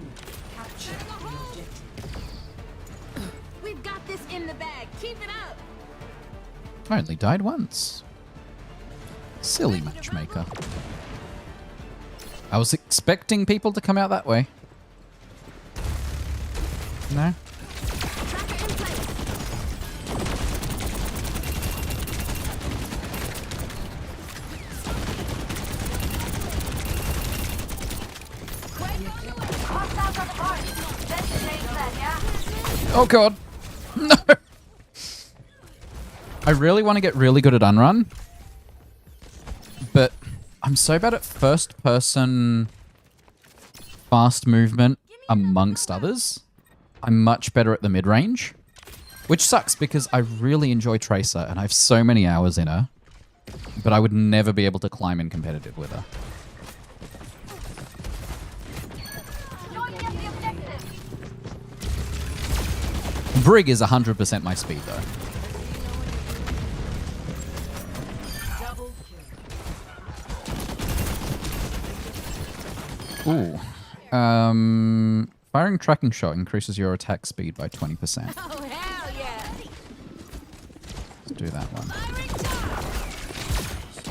Capture the objective. We've got this in the bag. Keep it up. I only died once. Silly matchmaker. I was expecting people to come out that way. No? Oh god. No. I really want to get really good at Unrun. But I'm so bad at first person fast movement amongst others. I'm much better at the mid-range. Which sucks because I really enjoy Tracer and I have so many hours in her. But I would never be able to climb in competitive with her. Brig is 100% my speed though. Ooh. Firing tracking shot increases your attack speed by 20%. Oh, hell yeah. Let's do that one.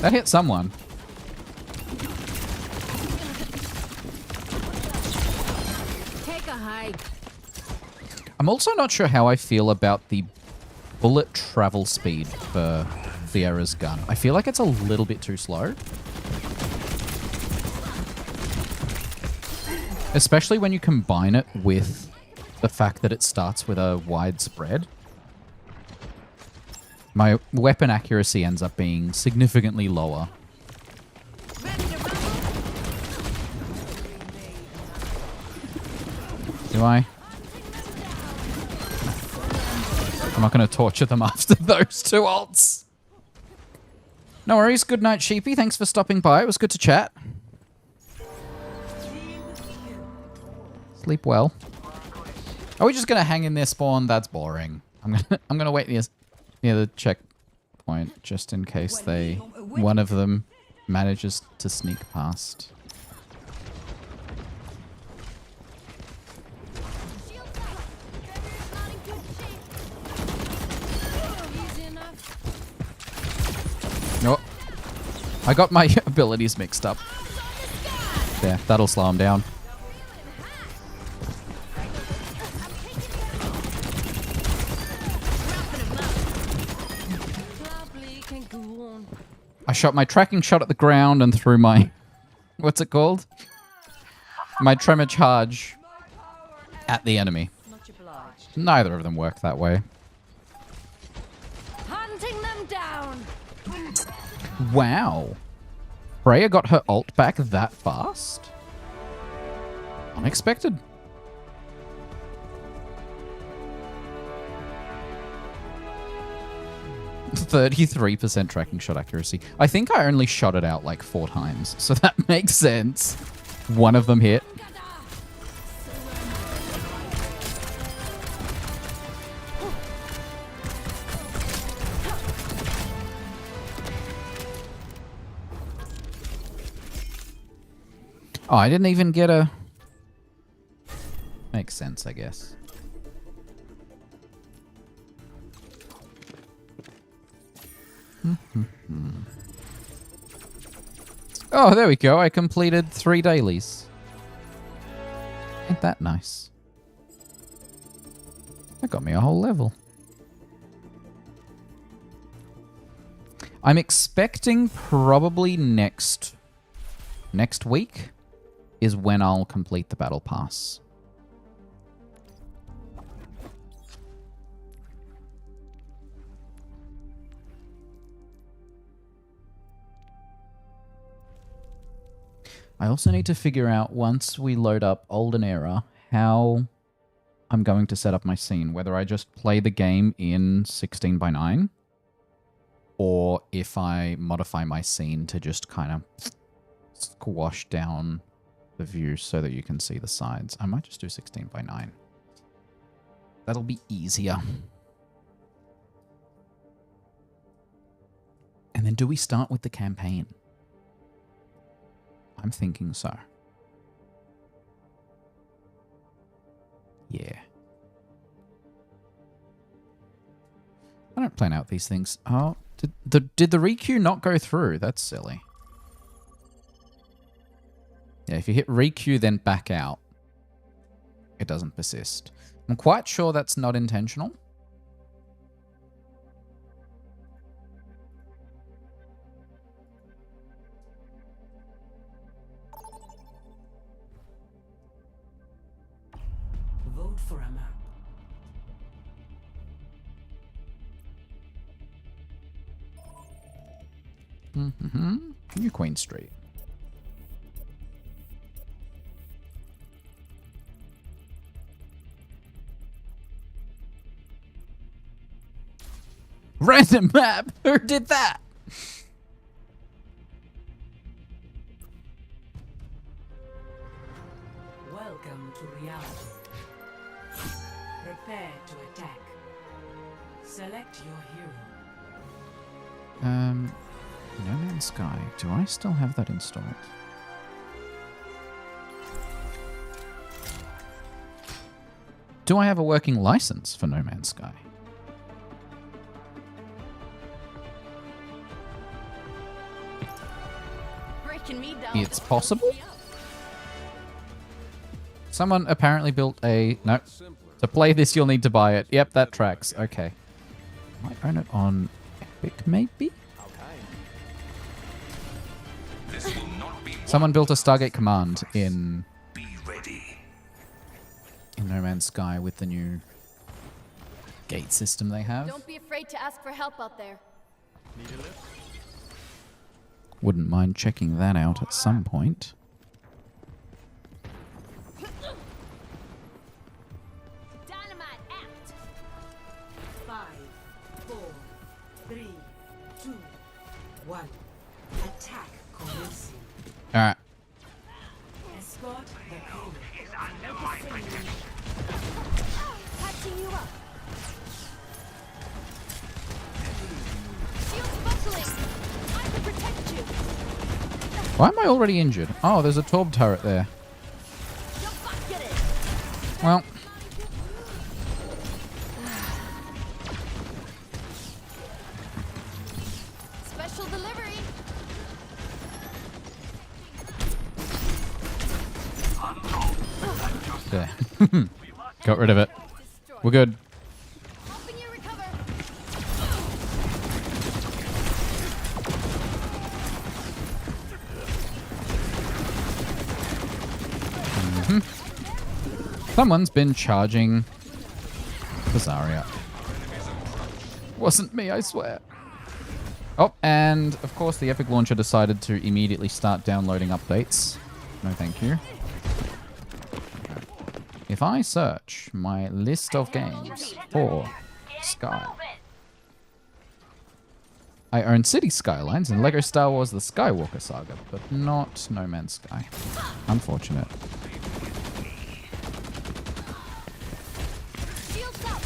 That hit someone. Take a hike. I'm also not sure how I feel about the bullet travel speed for Vieira's gun. I feel like it's a little bit too slow. Especially when you combine it with the fact that it starts with a wide spread. My weapon accuracy ends up being significantly lower. Do I? I'm not going to torture them after those two ults. No worries. Good night, Sheepy. Thanks for stopping by. It was good to chat. Sleep well. Are we just gonna hang in their spawn? That's boring. I'm gonna wait near the checkpoint just in case one of them manages to sneak past. No, I got my abilities mixed up. There, that'll slow him down. I shot my tracking shot at the ground and threw my... What's it called? My tremor charge at the enemy. Neither of them work that way. Hunting them down. Wow. Freya got her ult back that fast? Unexpected. 33% tracking shot accuracy. I think I only shot it out like 4 times, so that makes sense. One of them hit. Oh, I didn't even get a... Makes sense, I guess. Oh, there we go. I completed 3 dailies. Ain't that nice? That got me a whole level. I'm expecting probably next week is when I'll complete the battle pass. I also need to figure out, once we load up Olden Era, how I'm going to set up my scene. Whether I just play the game in 16:9, or if I modify my scene to just kind of squash down the view so that you can see the sides. I might just do 16:9. That'll be easier. And then do we start with the campaign? I'm thinking so. Yeah. I don't plan out these things. Oh, did the requeue not go through? That's silly. Yeah, if you hit requeue then back out, it doesn't persist. I'm quite sure that's not intentional. Vote for a map. New Queen Street. Random map? Who did that? Welcome to reality. Prepare to attack. Select your hero. No Man's Sky. Do I still have that installed? Do I have a working license for No Man's Sky? Breaking me down. It's possible. Someone apparently built a... No. To play this, you'll need to buy it. Yep, that tracks. Okay. Might own it on Epic, maybe? Someone built a Stargate Command in No Man's Sky with the new gate system they have. Don't be afraid to ask for help out there. Wouldn't mind checking that out at some point. Dynamite out. 5, 4, 3, 2, 1. Attack commencing. Alright. Escort the payload. Patching you up. Shield buckling. I can protect you. Why am I already injured? Oh, there's a Torb turret there. Don't fuck get it. Well, Special delivery. there. Got rid of it. We're good. Helping you recover. Someone's been charging the Zarya. Wasn't me, I swear. Oh, and of course the Epic Launcher decided to immediately start downloading updates. No thank you. If I search my list of games for Sky, I own City Skylines and Lego Star Wars The Skywalker Saga, but not No Man's Sky. Unfortunate. Shields up.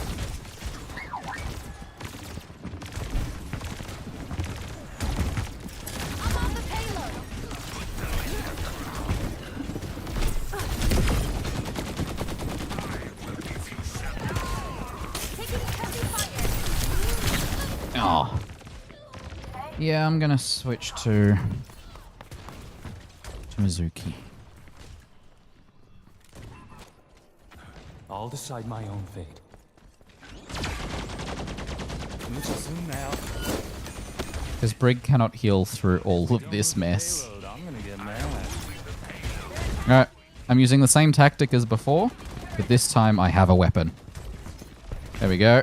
I'm on the payload. Taking heavy fire. Oh. Yeah, I'm gonna switch to Mizuki. I'll decide my own fate. Soon now. Because Brig cannot heal through all of this mess. Payload, I'm gonna get mad. Alright, I'm using the same tactic as before, but this time I have a weapon. There we go.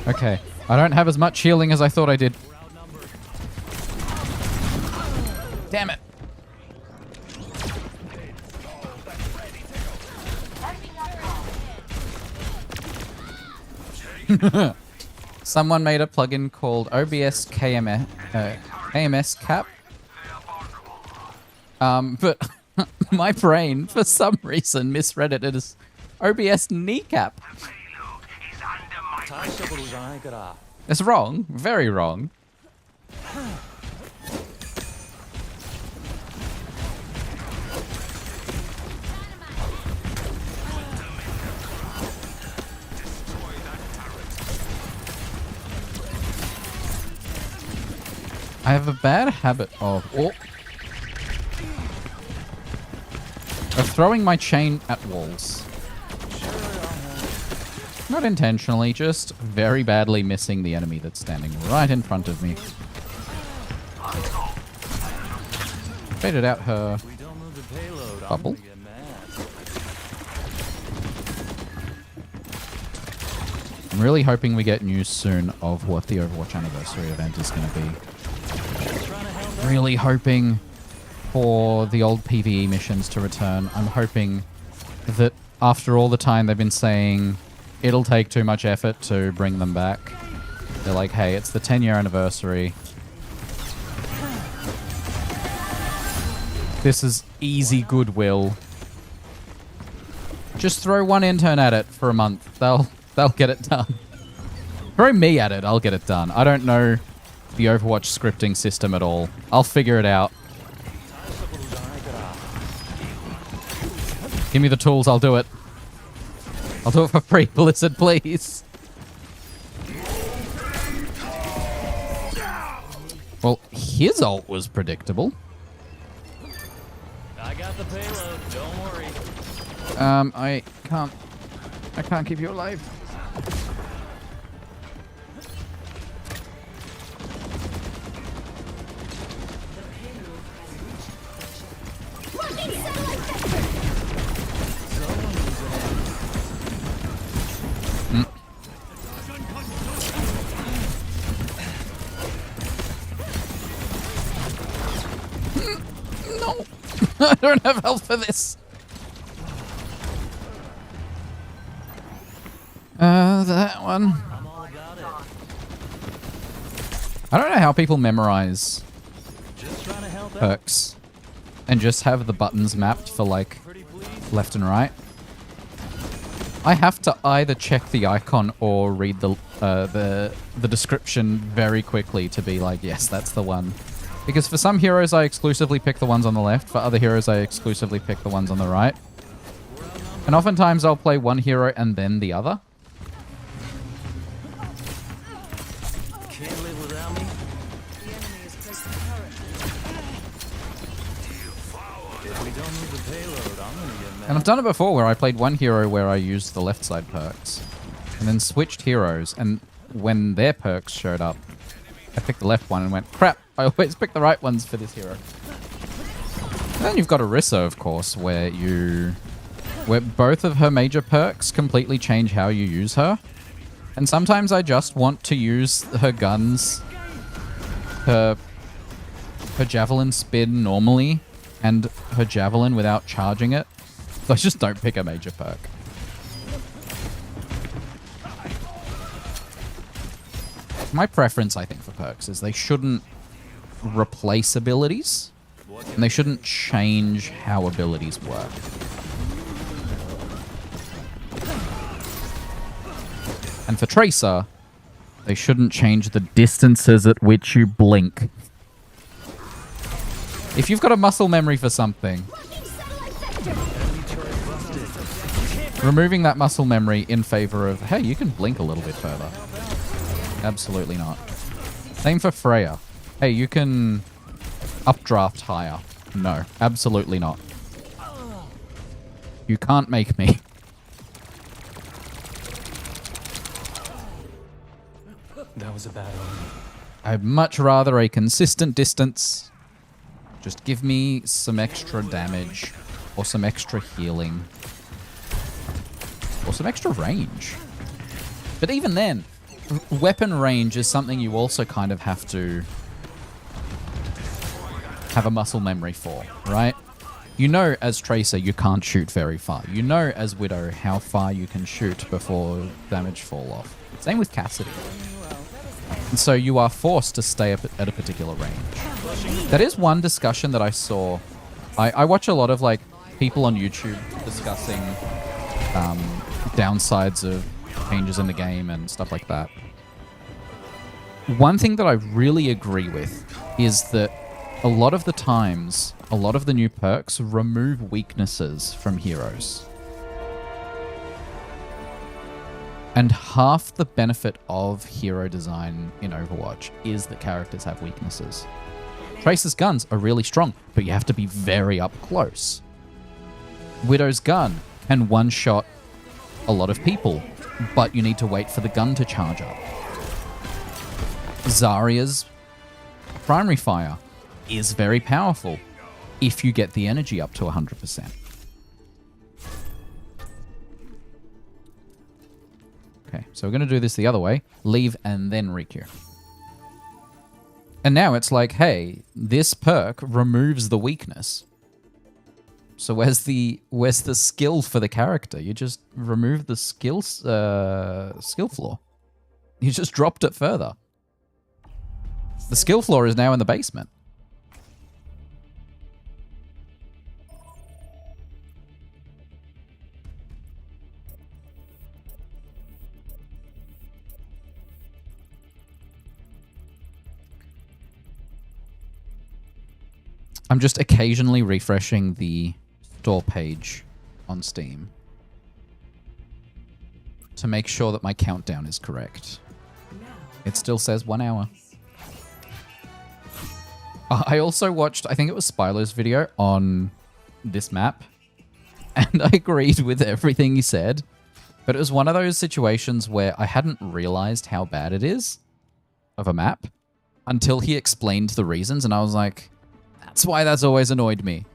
Okay, I don't have as much healing as I thought I did. Damn it. Someone made a plugin called OBS KMS Cap. But my brain, for some reason, misread it as OBS Kneecap. It's wrong. Very wrong. I have a bad habit of throwing my chain at walls. Not intentionally, just very badly missing the enemy that's standing right in front of me. Faded out her bubble. I'm really hoping we get news soon of what the Overwatch anniversary event is going to be. Really hoping for the old PvE missions to return. I'm hoping that after all the time they've been saying it'll take too much effort to bring them back, they're like, hey, it's the 10-year anniversary. This is easy goodwill. Just throw one intern at it for a month. They'll get it done. Throw me at it, I'll get it done. I don't know the Overwatch scripting system at all. I'll figure it out. Give me the tools, I'll do it. I'll do it for free, Blizzard, please. Well, his ult was predictable. I got the payload, don't worry. I can't keep you alive. No, I don't have health for this. That one. I don't know how people memorize perks and just have the buttons mapped for like left and right. I have to either check the icon or read the description very quickly to be like, yes, that's the one. Because for some heroes, I exclusively pick the ones on the left. For other heroes, I exclusively pick the ones on the right. And oftentimes, I'll play one hero and then the other. Can't live without me. If we don't move the payload, I'm gonna get mad. And I've done it before where I played one hero where I used the left side perks. And then switched heroes. And when their perks showed up, I picked the left one and went, crap, I always pick the right ones for this hero. And then you've got Orisa, of course, where both of her major perks completely change how you use her. And sometimes I just want to use her guns, her javelin spin normally, and her javelin without charging it. So I just don't pick a major perk. My preference, I think, for perks is they shouldn't replace abilities, and they shouldn't change how abilities work. And for Tracer, they shouldn't change the distances at which you blink. If you've got a muscle memory for something, removing that muscle memory in favor of, hey, you can blink a little bit further. Absolutely not. Same for Freya. Hey, you can updraft higher. No, absolutely not. You can't make me. That was a bad one. I'd much rather a consistent distance. Just give me some extra damage, or some extra healing, or some extra range. But even then, weapon range is something you also kind of have to have a muscle memory for, right? You know as Tracer you can't shoot very far. You know as Widow how far you can shoot before damage fall off. Same with Cassidy. And so you are forced to stay up at a particular range. That is one discussion that I saw. I watch a lot of like people on YouTube discussing downsides of changes in the game and stuff like that. One thing that I really agree with is that a lot of the times, a lot of the new perks remove weaknesses from heroes. And half the benefit of hero design in Overwatch is that characters have weaknesses. Tracer's guns are really strong, but you have to be very up close. Widow's gun can one-shot a lot of people, but you need to wait for the gun to charge up. Zarya's primary fire is very powerful if you get the energy up to 100%. Okay, so we're going to do this the other way. Leave and then requeue. And now it's like, hey, this perk removes the weakness. So where's the skill for the character? You just remove the skill floor. You just dropped it further. The skill floor is now in the basement. I'm just occasionally refreshing the store page on Steam to make sure that my countdown is correct. It still says 1 hour. I also watched, I think it was Spylo's video on this map, and I agreed with everything he said, but it was one of those situations where I hadn't realized how bad it is of a map until he explained the reasons, and I was like, that's why that's always annoyed me.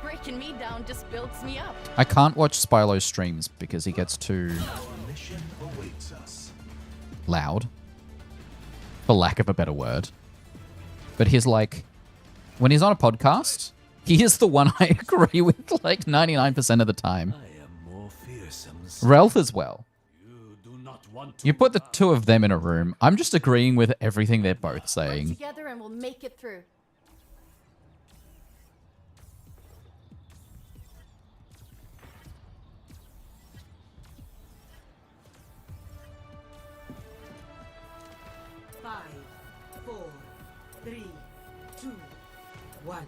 Breaking me down just builds me up. I can't watch Spylo's streams because he gets too loud, for lack of a better word. But he's like, when he's on a podcast, he is the one I agree with like 99% of the time. I am more fearsome. Ralph as well. You do not want to. You put the two of them in a room, I'm just agreeing with everything they're both Work saying. together and we'll make it through. Five, four, three, two, one.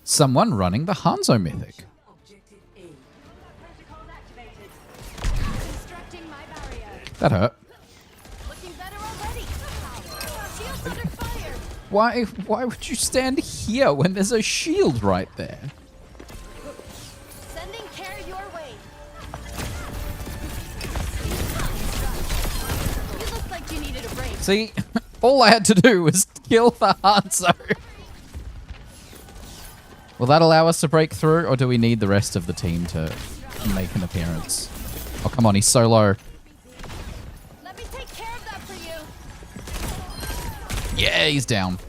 Someone running the Hanzo Mythic. Objective A. Constructing my barrier. That hurt. Looking better already. Shields under fire. Why would you stand here when there's a shield right there? Sending care your way. You look like you needed a break. See, all I had to do was kill the Hanzo. Will that allow us to break through, or do we need the rest of the team to make an appearance? Oh, come on, he's so low. Let me take care of that for you. Yeah, he's down.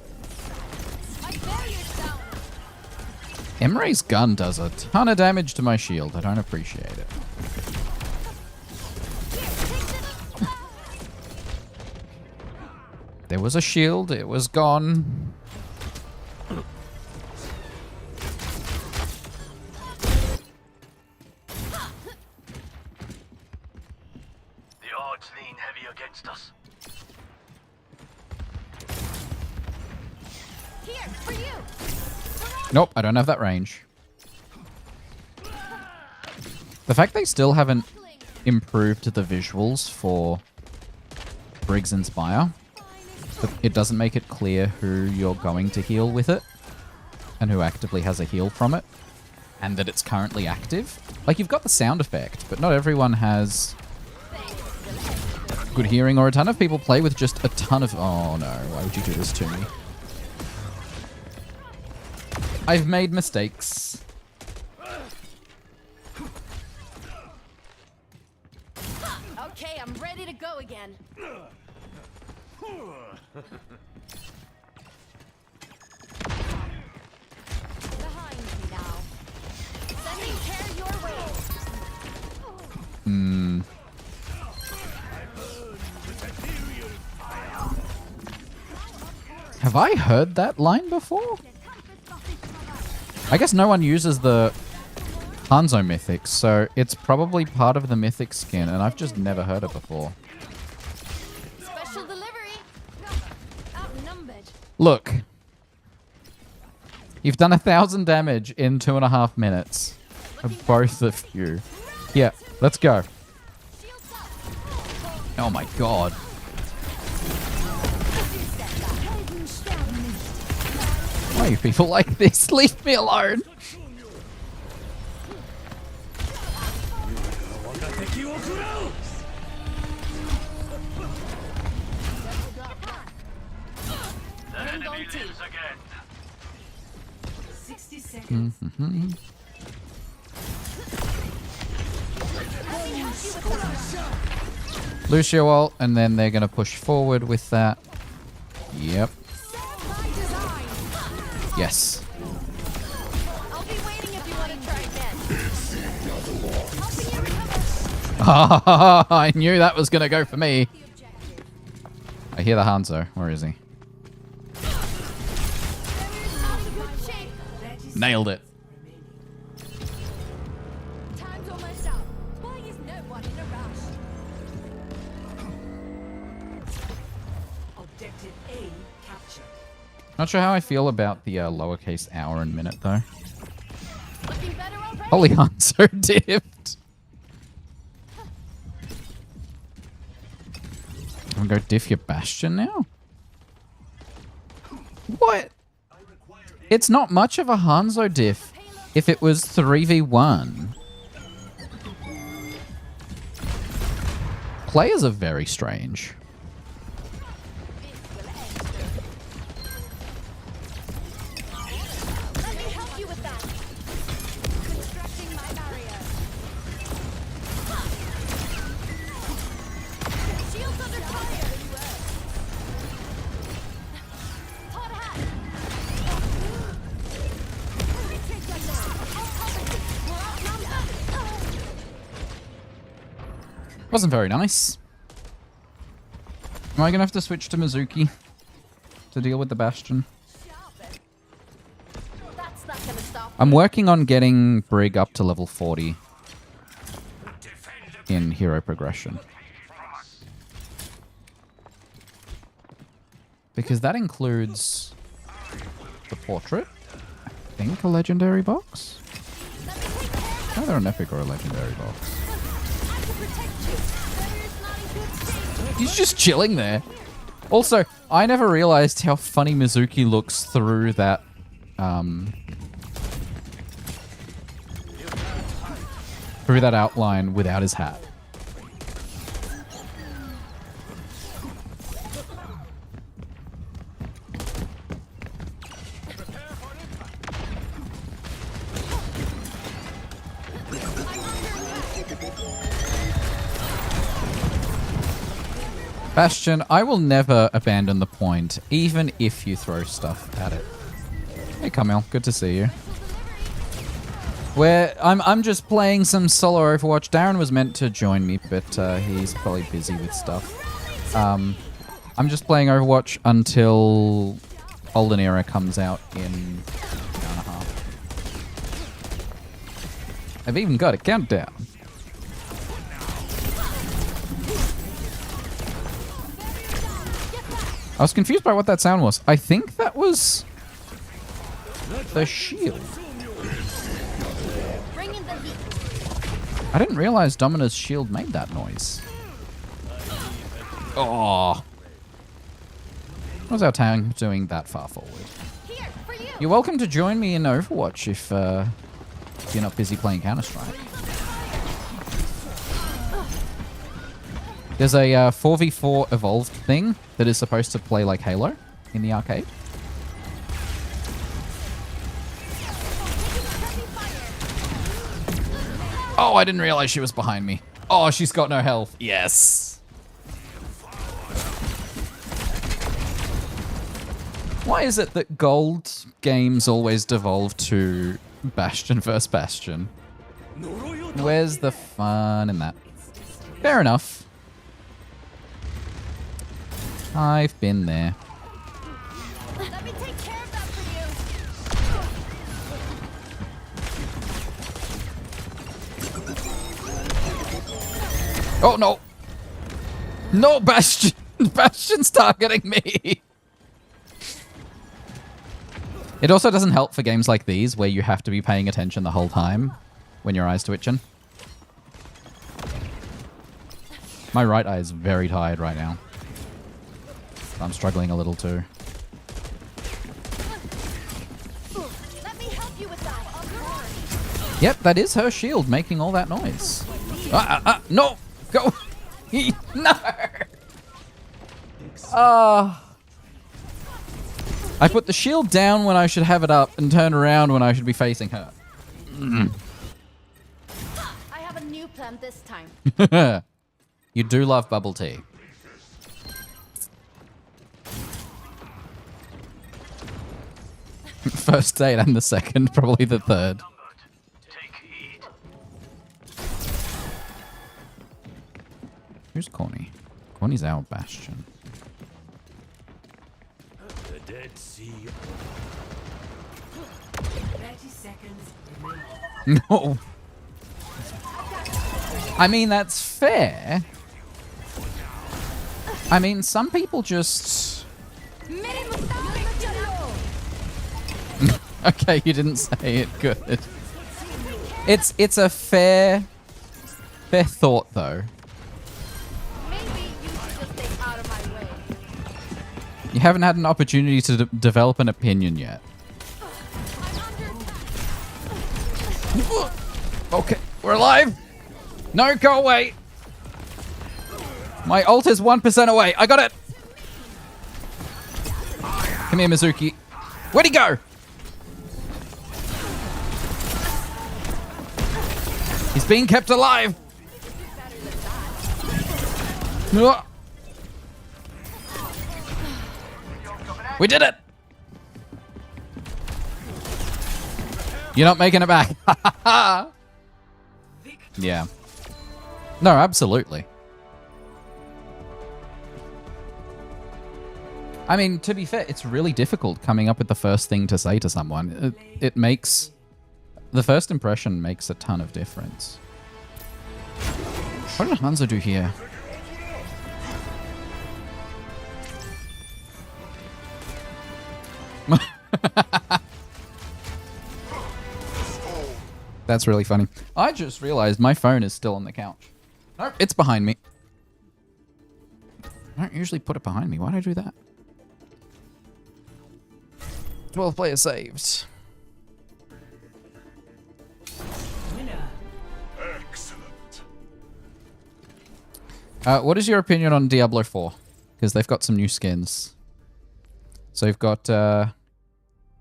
My barrier's down. Emre's gun does a ton of damage to my shield. I don't appreciate it. There was a shield. It was gone. The odds lean heavy against us. Here, for you. Nope, I don't have that range. The fact they still haven't improved the visuals for Briggs Inspire, it doesn't make it clear who you're going to heal with it and who actively has a heal from it, and that it's currently active. Like, you've got the sound effect, but not everyone has good hearing, or a ton of people play with just a ton of... Oh no, why would you do this to me? I've made mistakes. Okay, I'm ready to go again. Behind me now. Sending care your way. Have I heard that line before? I guess no one uses the Hanzo Mythic, so it's probably part of the Mythic skin, and I've just never heard it before. Special delivery. Outnumbered. Look. You've done 1,000 damage in 2.5 minutes. Both of you. Yeah, let's go. Shields up. Oh my god. Why are you people like this? Leave me alone. The enemy lives again. 60 seconds. Lucio ult, and then they're going to push forward with that. Yep. Yes. I'll be waiting if you want to try again. I knew that was going to go for me. I hear the Hanzo. Where is he? Nailed it. Time's almost up. Why is no one in a rush? Objective A captured. Not sure how I feel about the lowercase hour and minute, though. Looking better already. Holy Hanzo dipped. I'm going to go diff your Bastion now? What? It's not much of a Hanzo diff if it was 3v1. Players are very strange. Let me help you with that. Constructing my barrier. Shields under fire. Hot hat. Retreat like this. We're outnumbered. Wasn't very nice. Am I going to have to switch to Mizuki to deal with the Bastion? That's not gonna stop. I'm working on getting Brig up to level 40 in hero progression. Because that includes the portrait, I think a legendary box? Either an epic or a legendary box. I can protect you. Barrier's not in good state. He's just chilling there. Also, I never realized how funny Mizuki looks through that outline without his hat. Bastion, I will never abandon the point, even if you throw stuff at it. Hey, Camille, good to see you. I'm just playing some solo Overwatch. Darren was meant to join me, but he's probably busy with stuff. I'm just playing Overwatch until Olden Era comes out in an hour and a half. I've even got a countdown. I was confused by what that sound was. I think that was the shield. Bring in the heat. I didn't realize Domina's shield made that noise. Oh. What was our tank doing that far forward? Here, for you. You're welcome to join me in Overwatch if you're not busy playing Counter-Strike. There's a 4v4 evolved thing that is supposed to play like Halo in the arcade. Oh, I didn't realize she was behind me. Oh, she's got no health. Yes. Why is it that gold games always devolve to Bastion versus Bastion? Where's the fun in that? Fair enough. I've been there. Let me take care of that for you. Oh, no. No, Bastion. Bastion's targeting me. It also doesn't help for games like these where you have to be paying attention the whole time when your eye's twitching. My right eye is very tired right now. I'm struggling a little too. Let me help you with that. Yep, that is her shield making all that noise. No! Go! No! I put the shield down when I should have it up and turn around when I should be facing her. I have a new plan this time. You do love bubble tea. First date and the second, probably the third. Who's Corny? Corny's our Bastion. The Dead Sea. 30 seconds remaining. No. I mean, that's fair. I mean, some people just... Okay, you didn't say it good. It's a fair thought, though. Maybe you should just stay out of my way. You haven't had an opportunity to develop an opinion yet. Okay, we're alive. No, go away. My ult is 1% away. I got it. Come here, Mizuki. Where'd he go? He's being kept alive. We did it. You're not making it back. Yeah. No, absolutely. I mean, to be fair, it's really difficult coming up with the first thing to say to someone. It makes... The first impression makes a ton of difference. What did Hanzo do here? That's really funny. I just realized my phone is still on the couch. Nope, it's behind me. I don't usually put it behind me. Why'd I do that? 12 players saved. Winner. Excellent. What is your opinion on Diablo 4? Because they've got some new skins. So you've got... oh,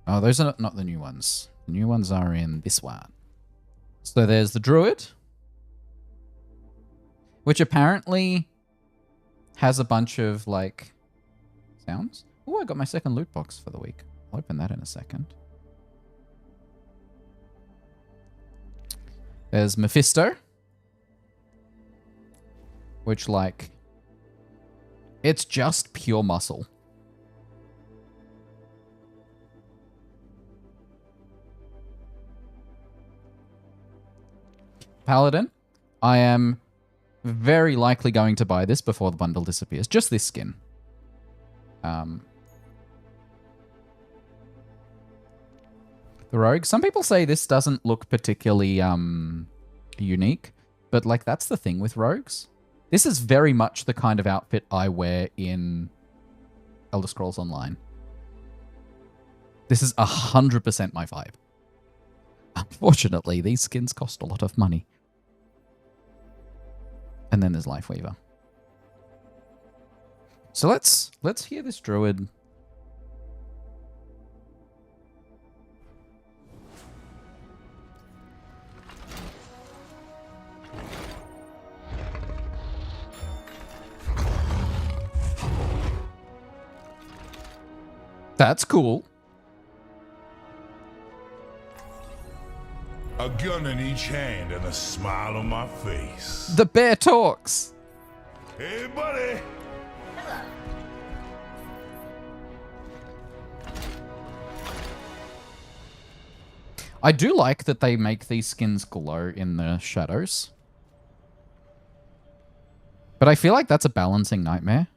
those are not the new ones. The new ones are in this one. So there's the Druid. which apparently has a bunch of, like, sounds. Oh, I got my second loot box for the week. I'll open that in a second. There's Mephisto, which, like, it's just pure muscle. Paladin, I am very likely going to buy this before the bundle disappears. Just this skin. The Rogue. Some people say this doesn't look particularly unique, but like that's the thing with Rogues. This is very much the kind of outfit I wear in Elder Scrolls Online. This is 100% my vibe. Unfortunately, these skins cost a lot of money. And then there's Lifeweaver. So let's hear this druid. That's cool. A gun in each hand and a smile on my face. The bear talks. Hey, buddy. I do like that they make these skins glow in the shadows. But I feel like that's a balancing nightmare.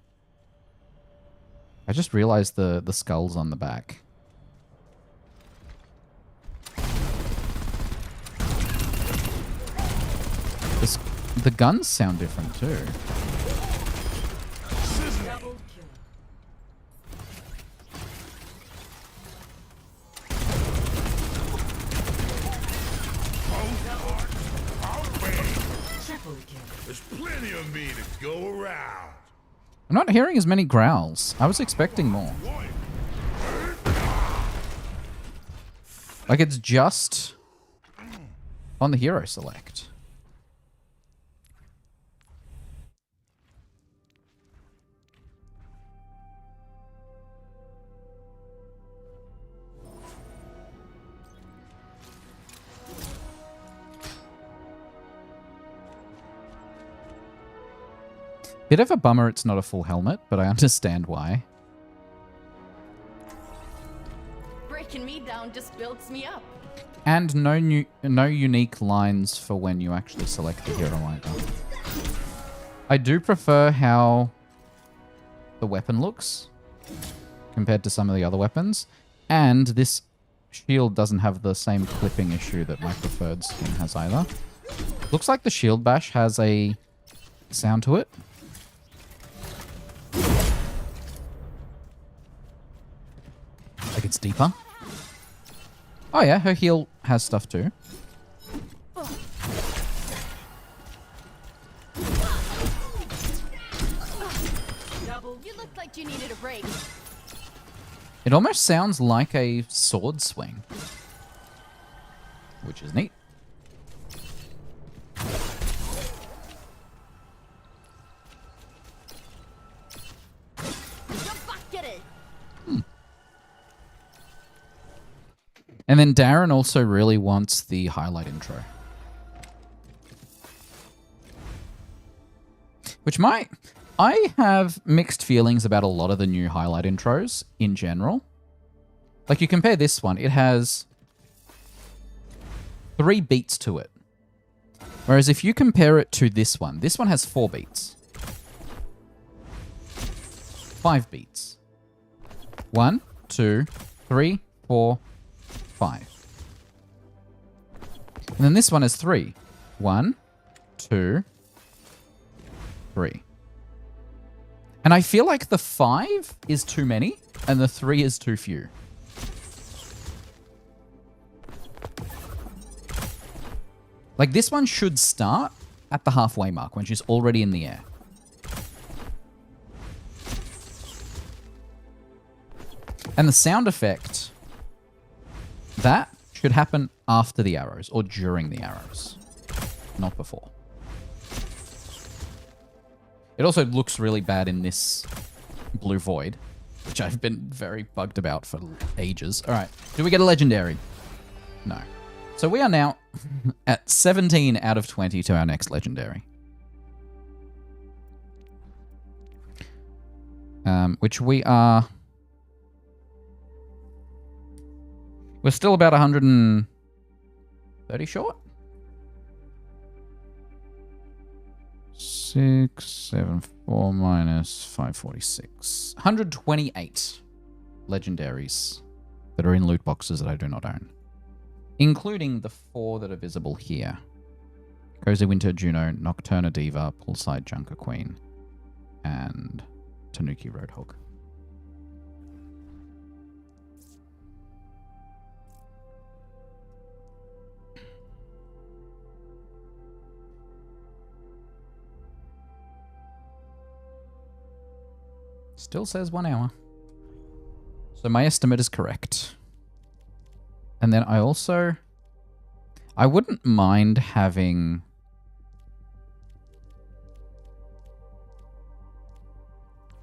I just realized the skulls on the back. The guns sound different too. Double kill. Triple kill. There's plenty of me to go around. I'm not hearing as many growls. I was expecting more. Like it's just on the hero select. Bit of a bummer it's not a full helmet, but I understand why. Breaking me down just builds me up. And no unique lines for when you actually select the hero either. I do prefer how the weapon looks compared to some of the other weapons. And this shield doesn't have the same clipping issue that my preferred skin has either. Looks like the shield bash has a sound to it. Like it's deeper. Oh yeah, her heal has stuff too. You looked like you needed a break. It almost sounds like a sword swing, which is neat. And then Darren also really wants the highlight intro. Which I have mixed feelings about a lot of the new highlight intros in general. Like you compare this one, it has 3 beats to it. Whereas if you compare it to this one has 4 beats. 5 beats. 1, 2, 3, 4, 5. And then this one is 3. 1, 2, 3. And I feel like the 5 is too many and the 3 is too few. Like this one should start at the halfway mark when she's already in the air. And the sound effect, that should happen after the arrows or during the arrows, not before. It also looks really bad in this blue void, which I've been very bugged about for ages. All right, do we get a legendary? No. So we are now at 17 out of 20 to our next legendary. Which we are... We're still about 130 short. 674 minus 546. 128 legendaries that are in loot boxes that I do not own. Including the 4 that are visible here. Cozy Winter, Juno, Nocturna Diva, Poolside Junker Queen, and Tanuki Roadhog. Still says 1 hour. So my estimate is correct. And then I also... I wouldn't mind having...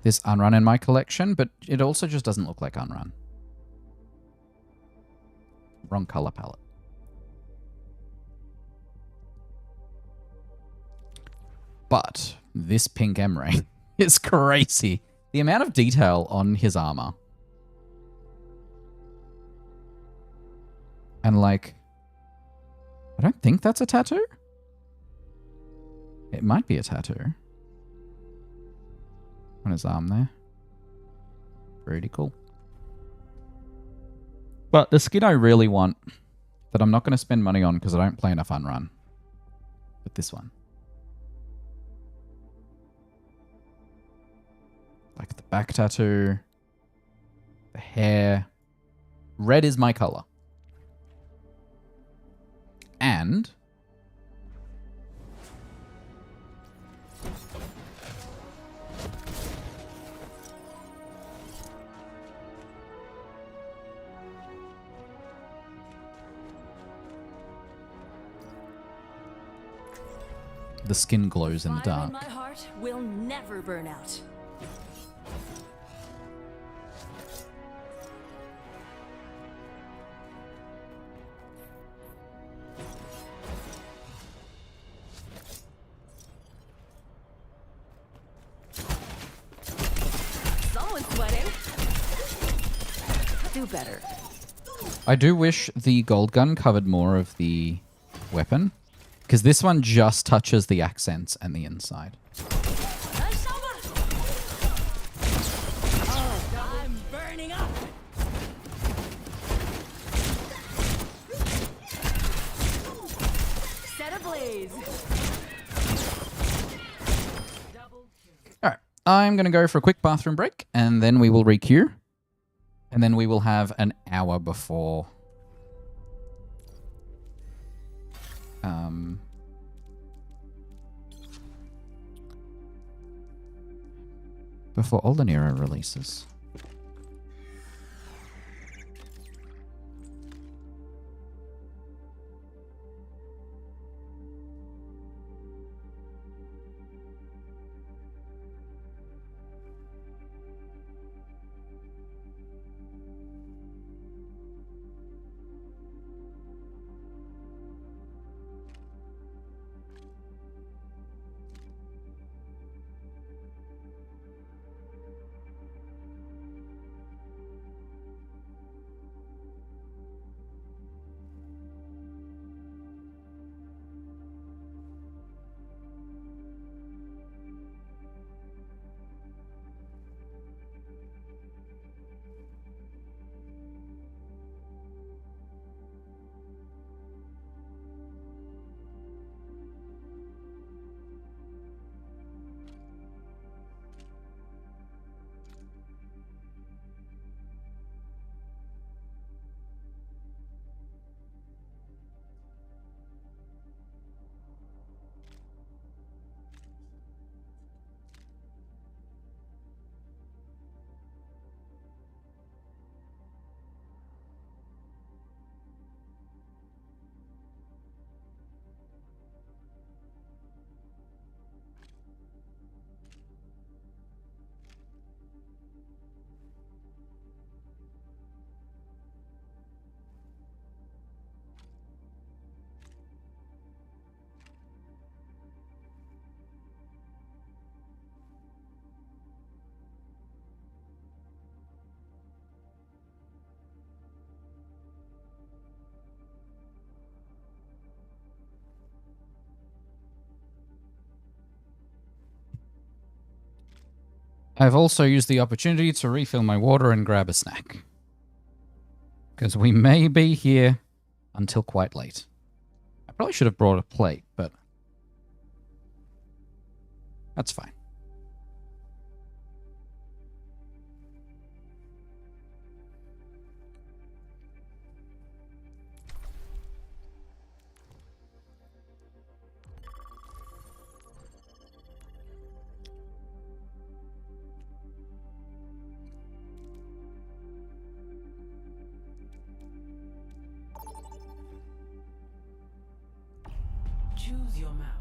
this Unrun in my collection, but it also just doesn't look like Unrun. Wrong color palette. But this pink Emray is crazy. The amount of detail on his armor. And like... I don't think that's a tattoo. It might be a tattoo. On his arm there. Pretty cool. But the skin I really want, that I'm not going to spend money on because I don't play enough Unrun. But this one. Like the back tattoo. The hair. Red is my color. And... the skin glows in the Fire dark. in my heart will never burn out. Someone's sweating. Do better. I do wish the gold gun covered more of the weapon. Because this one just touches the accents and the inside. Oh, I'm burning up. Set ablaze. Alright, I'm going to go for a quick bathroom break, and then we will re-queue. And then we will have an hour before... before Olden Era releases. I've also used the opportunity to refill my water and grab a snack. Because we may be here until quite late. I probably should have brought a plate, but that's fine. Choose your map.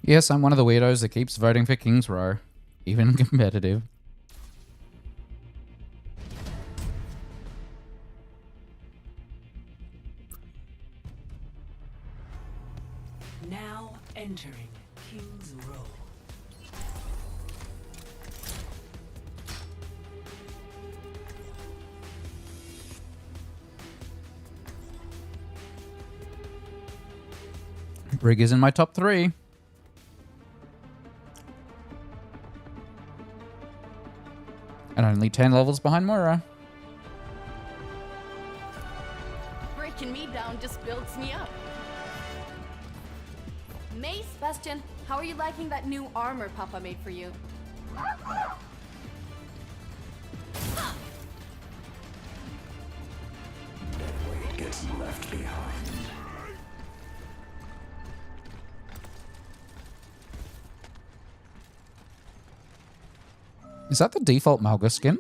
Yes, I'm one of the weirdos that keeps voting for King's Row, even competitive. Now entering King's Row. Brig is in my top 3. And only 10 levels behind Moira. Breaking me down just builds me up. Mace, Bastion, how are you liking that new armor Papa made for you? Weight gets left behind. Is that the default Malga skin?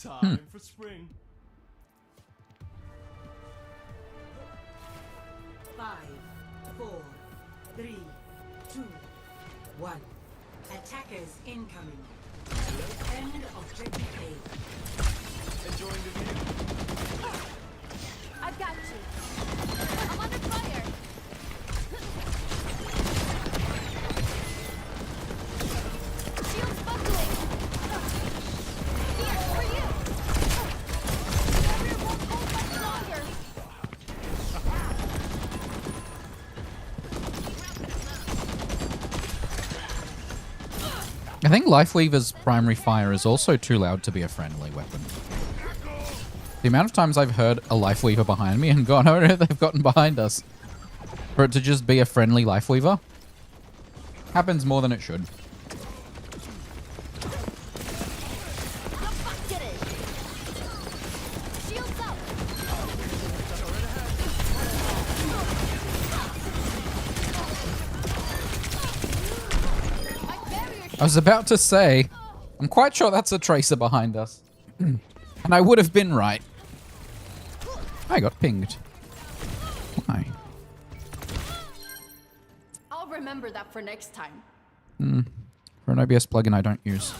Time for spring. 5, 4, 3, 2, 1. Attackers incoming. End objective A. Enjoying the view? I've got you. I'm under fire. Shield's buckling. Here, for you. Barrier won't hold much longer. I think Lifeweaver's primary fire is also too loud to be a friendly weapon. The amount of times I've heard a Lifeweaver behind me and gone, oh no, they've gotten behind us. For it to just be a friendly Lifeweaver happens more than it should. Get it. Shields up. My barrier I was about to say, I'm quite sure that's a Tracer behind us. And I would have been right. I got pinged. Why? I'll remember that for next time. For an OBS plugin I don't use.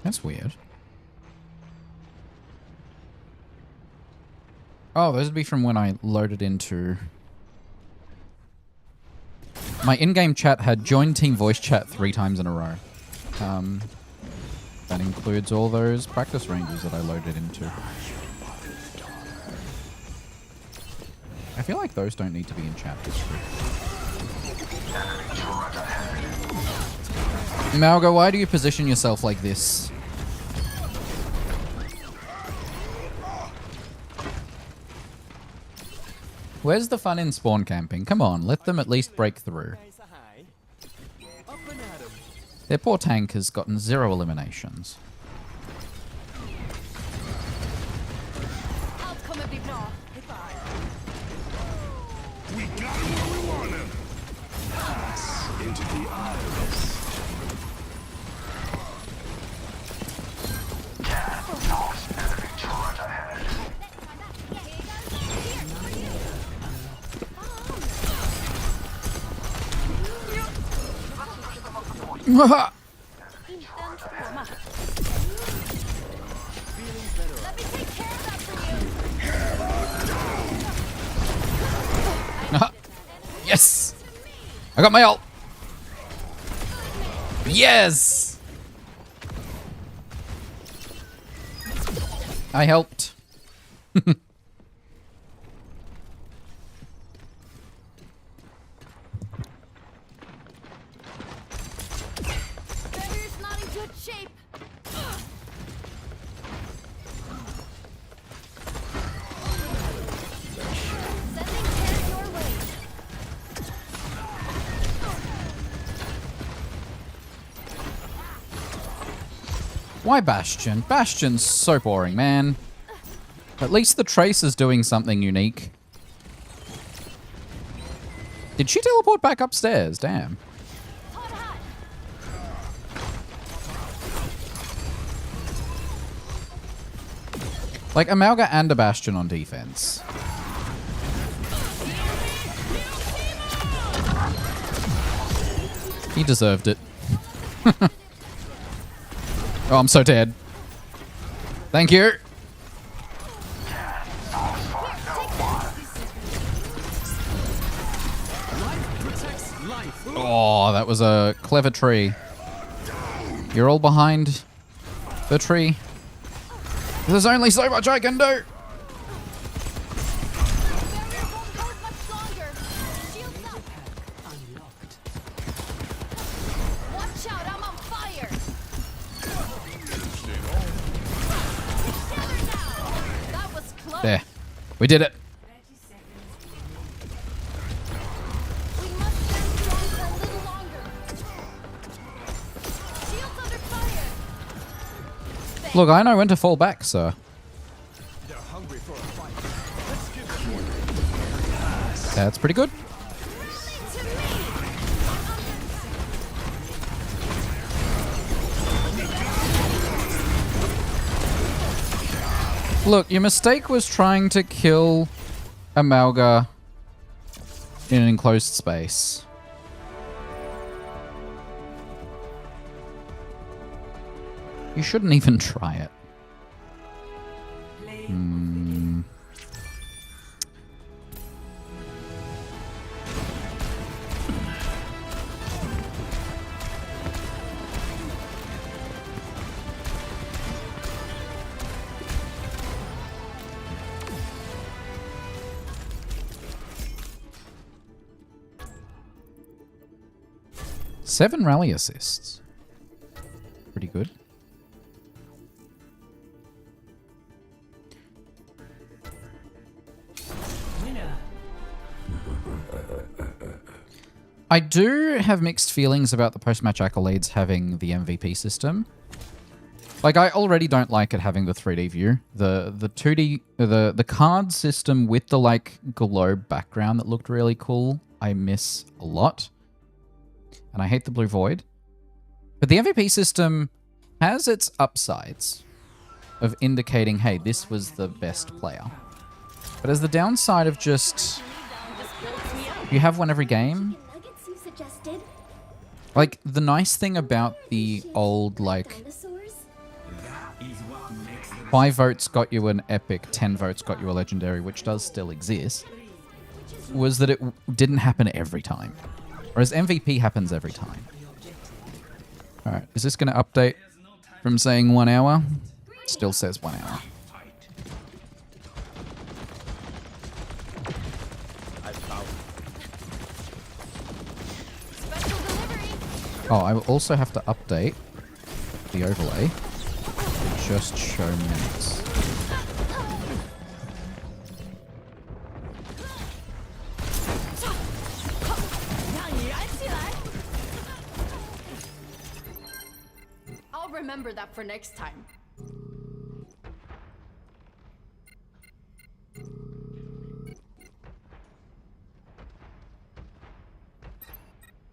That's weird. Oh, those would be from when I loaded into... My in-game chat had joined team voice chat 3 times in a row. That includes all those practice ranges that I loaded into. I feel like those don't need to be in chat history. Malga, why do you position yourself like this? Where's the fun in spawn camping? Come on, let them at least break through. Their poor tank has gotten 0 eliminations. I'll come a bit more. We got him where we want him. Pass into the iris. Let's Yes! I got my ult! Yes! I helped. Barrier's not in good shape. Sending care your way. Why Bastion? Bastion's so boring, man. At least the Trace is doing something unique. Did she teleport back upstairs? Damn. Hot hot. Like, Amalga and a Bastion on defense. He deserved it. Oh, I'm so dead. Thank you. Oh, that was a clever tree. You're all behind the tree. There's only so much I can do. Barrier won't hold much longer. Shields up. Watch out, I'm on fire. Shattered now. That was close. There. We did it. We must stand strong for a little longer. Shields under fire. Look, I know when to fall back, sir. They're hungry for a fight. That's pretty good. To me. Look, your mistake was trying to kill Amalga in an enclosed space. You shouldn't even try it. Hmm. Seven rally assists. Pretty good. I do have mixed feelings about the post-match accolades having the MVP system. Like, I already don't like it having the 3D view. The 2D, the card system with the, like, globe background that looked really cool, I miss a lot. And I hate the blue void. But the MVP system has its upsides of indicating, hey, this was the best player. But as the downside of just... you have one every game. Nuggets you suggested. Like, the nice thing about the old, like, Dinosaurs? 5 votes got you an epic, 10 votes got you a legendary, which does still exist, was that it didn't happen every time. Whereas MVP happens every time. Alright, is this going to update from saying 1 hour? It still says 1 hour. Special delivery. Oh, I will also have to update the overlay to just show minutes. I see that. I'll remember that for next time.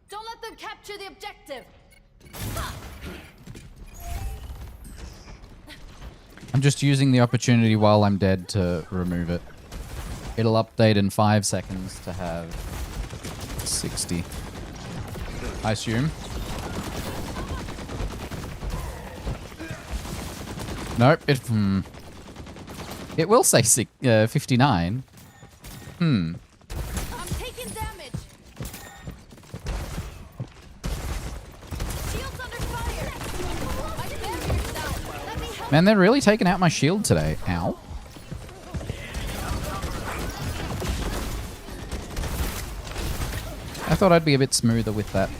Don't let them capture the objective. I'm just using the opportunity while I'm dead to remove it. It'll update in 5 seconds to have 60. I assume. Nope. It will say 59. I'm taking damage. Man, they're really taking out my shield today. Ow. I thought I'd be a bit smoother with that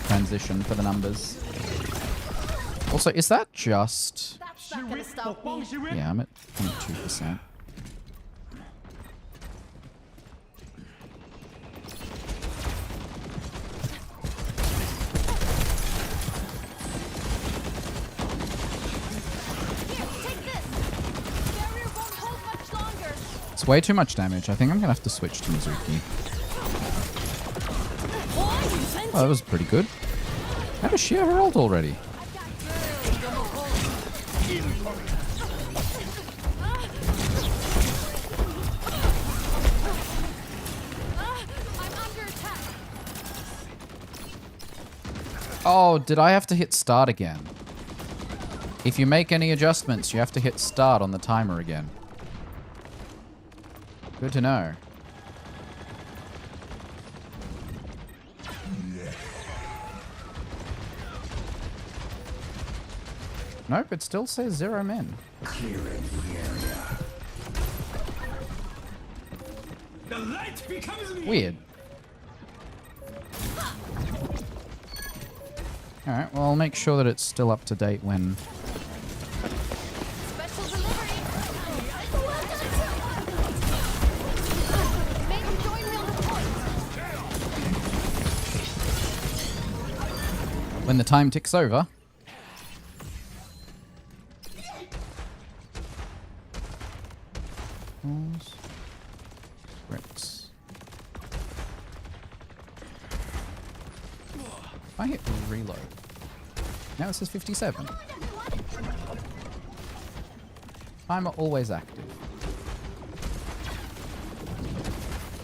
transition for the numbers. Also, is that just... That's not gonna stop me. Yeah, I'm at 22%. Here, take this. Barrier won't hold much longer. It's way too much damage. I think I'm going to have to switch to Mizuki. Oh, that was pretty good. How does she have her ult already? I'm under attack. Oh, did I have to hit start again? If you make any adjustments, you have to hit start on the timer again. Good to know. Nope, it still says 0 men. Clearing the area. The light becomes me. Weird. Alright, well, I'll make sure that it's still up to date when... Special delivery. Make him join me on the point. when the time ticks over. Scripts. If I hit reload. Now it says 57. Timer always active.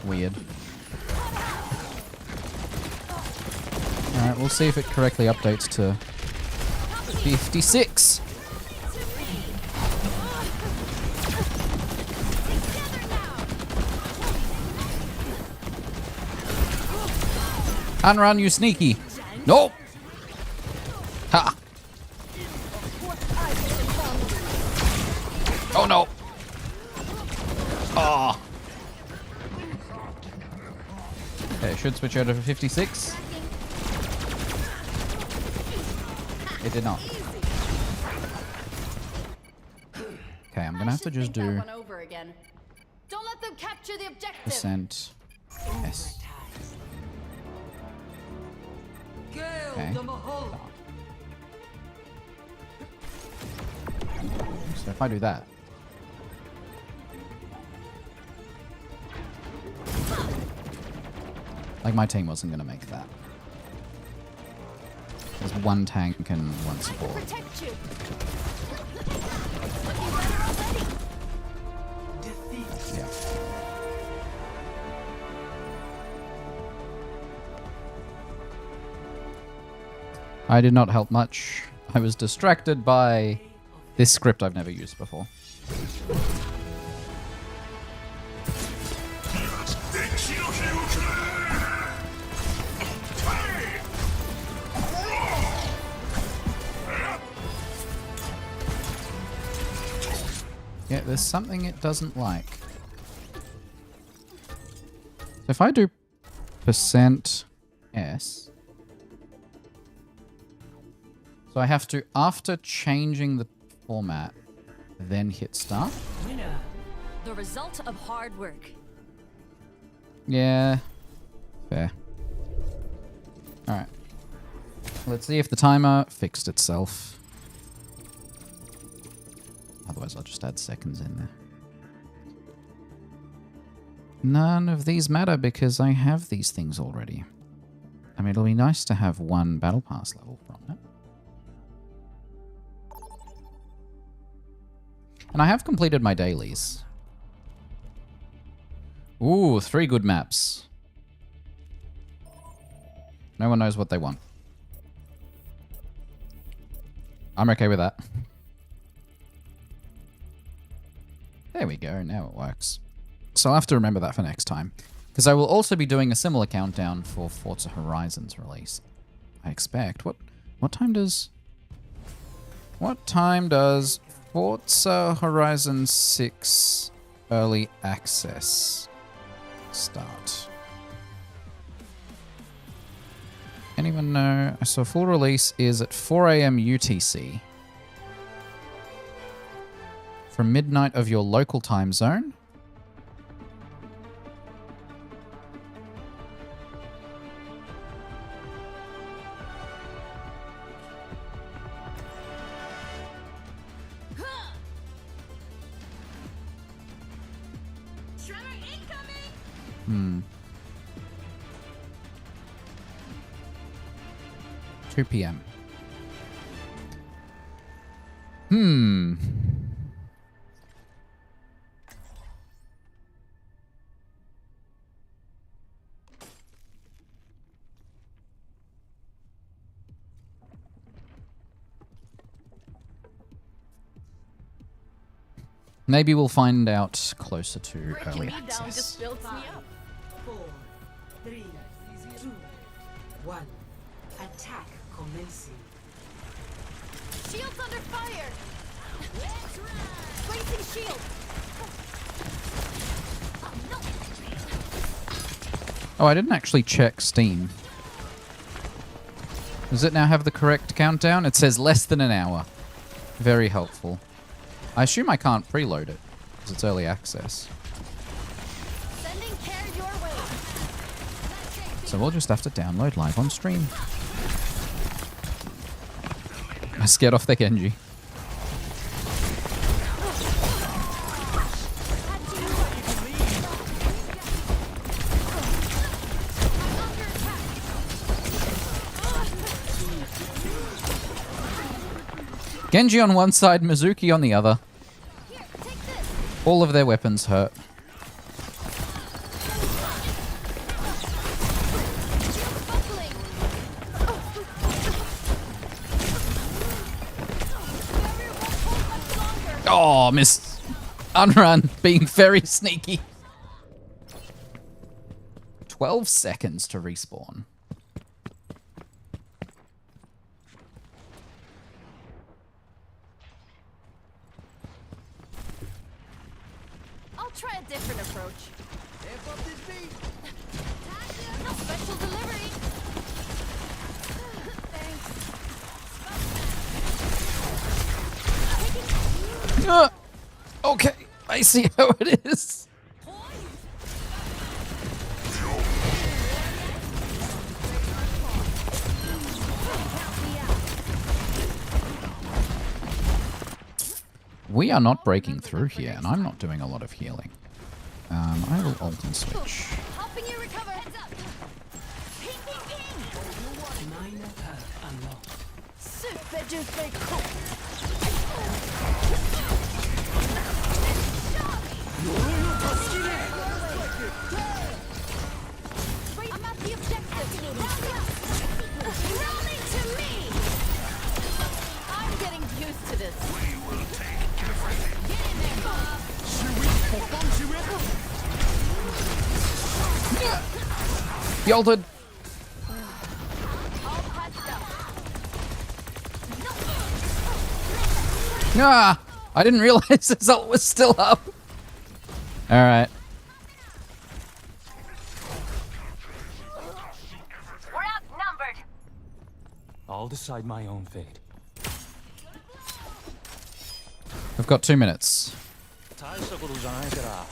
Weird. Alright, we'll see if it correctly updates to 56. Unrun, you sneaky. Nope. Ha. Oh no. Oh. Okay, should switch over for 56. It did not. Okay, I'm gonna have to just do One over again. Don't let them capture the objective. percent S. Okay. So if I do that. Like my team wasn't gonna make that. There's one tank and one support. Protect you. Looking better already. Yeah. I did not help much. I was distracted by this script I've never used before. Yeah, there's something it doesn't like. So if I do percent %S, so I have to, after changing the format, then hit start? Winner. The result of hard work. Yeah, fair. Alright. Let's see if the timer fixed itself. Otherwise, I'll just add seconds in there. None of these matter because I have these things already. I mean, it'll be nice to have one battle pass level from it. And I have completed my dailies. Ooh, 3 good maps. No one knows what they want. I'm okay with that. There we go, now it works. So I'll have to remember that for next time. Because I will also be doing a similar countdown for Forza Horizon's release. I expect. What time does What time does Forza Horizon 6 early access start? Anyone know? So full release is at 4 a.m. UTC. From midnight of your local time zone. Tremor incoming! 2 p.m. Maybe we'll find out closer to Breaking early me down access. just builds me up. 4, 3, 2, 1. Attack commencing. Shields under fire! Placing shield! Oh, I didn't actually check Steam. Does it now have the correct countdown? It says less than an hour. Very helpful. I assume I can't preload it, because it's early access. Sending care your way. So we'll just have to download live on stream. I scared off the Genji. Genji on one side, Mizuki on the other. Here, take this. All of their weapons hurt. Shield buckling. Barrier won't hold much longer. Oh, missed. Unrun, being very sneaky. 12 seconds to respawn. I'll try a different approach. No special delivery. Thanks. Okay, I see how it is. We are not breaking through here, and I'm not doing a lot of healing. I will Olden switch. Helping you recover. Heads up. Peeking in. Minor perk unlocked. Super duper cool. I'm at the objective. Rolling to me. I'm getting used to this. Get in there, Bob. Yolted. All patched up. Ah, I didn't realize this ult was still up. All right. We're outnumbered. I'll decide my own fate. We've got 2 minutes. 大したことじゃないから。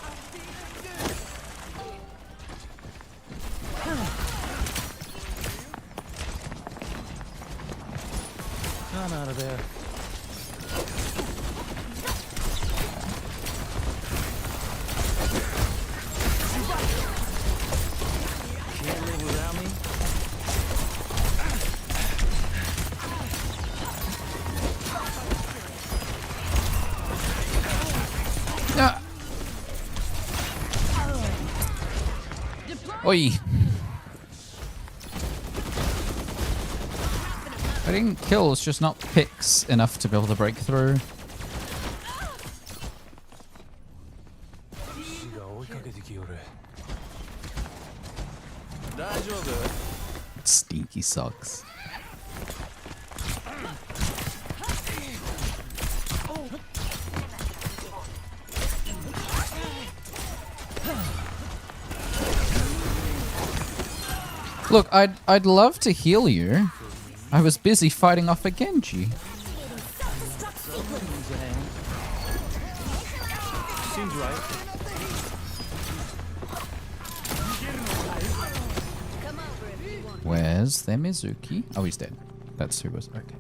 Come out of there. Can't live without me. Ah. Oi. I didn't kill, it's just not picks enough to be able to break through. 死が追いかけてきよる。大丈夫？ Stinky socks. Look, I'd love to heal you. I was busy fighting off a Genji. Seems right. Where's their Mizuki? Oh, he's dead. That's who was... Okay.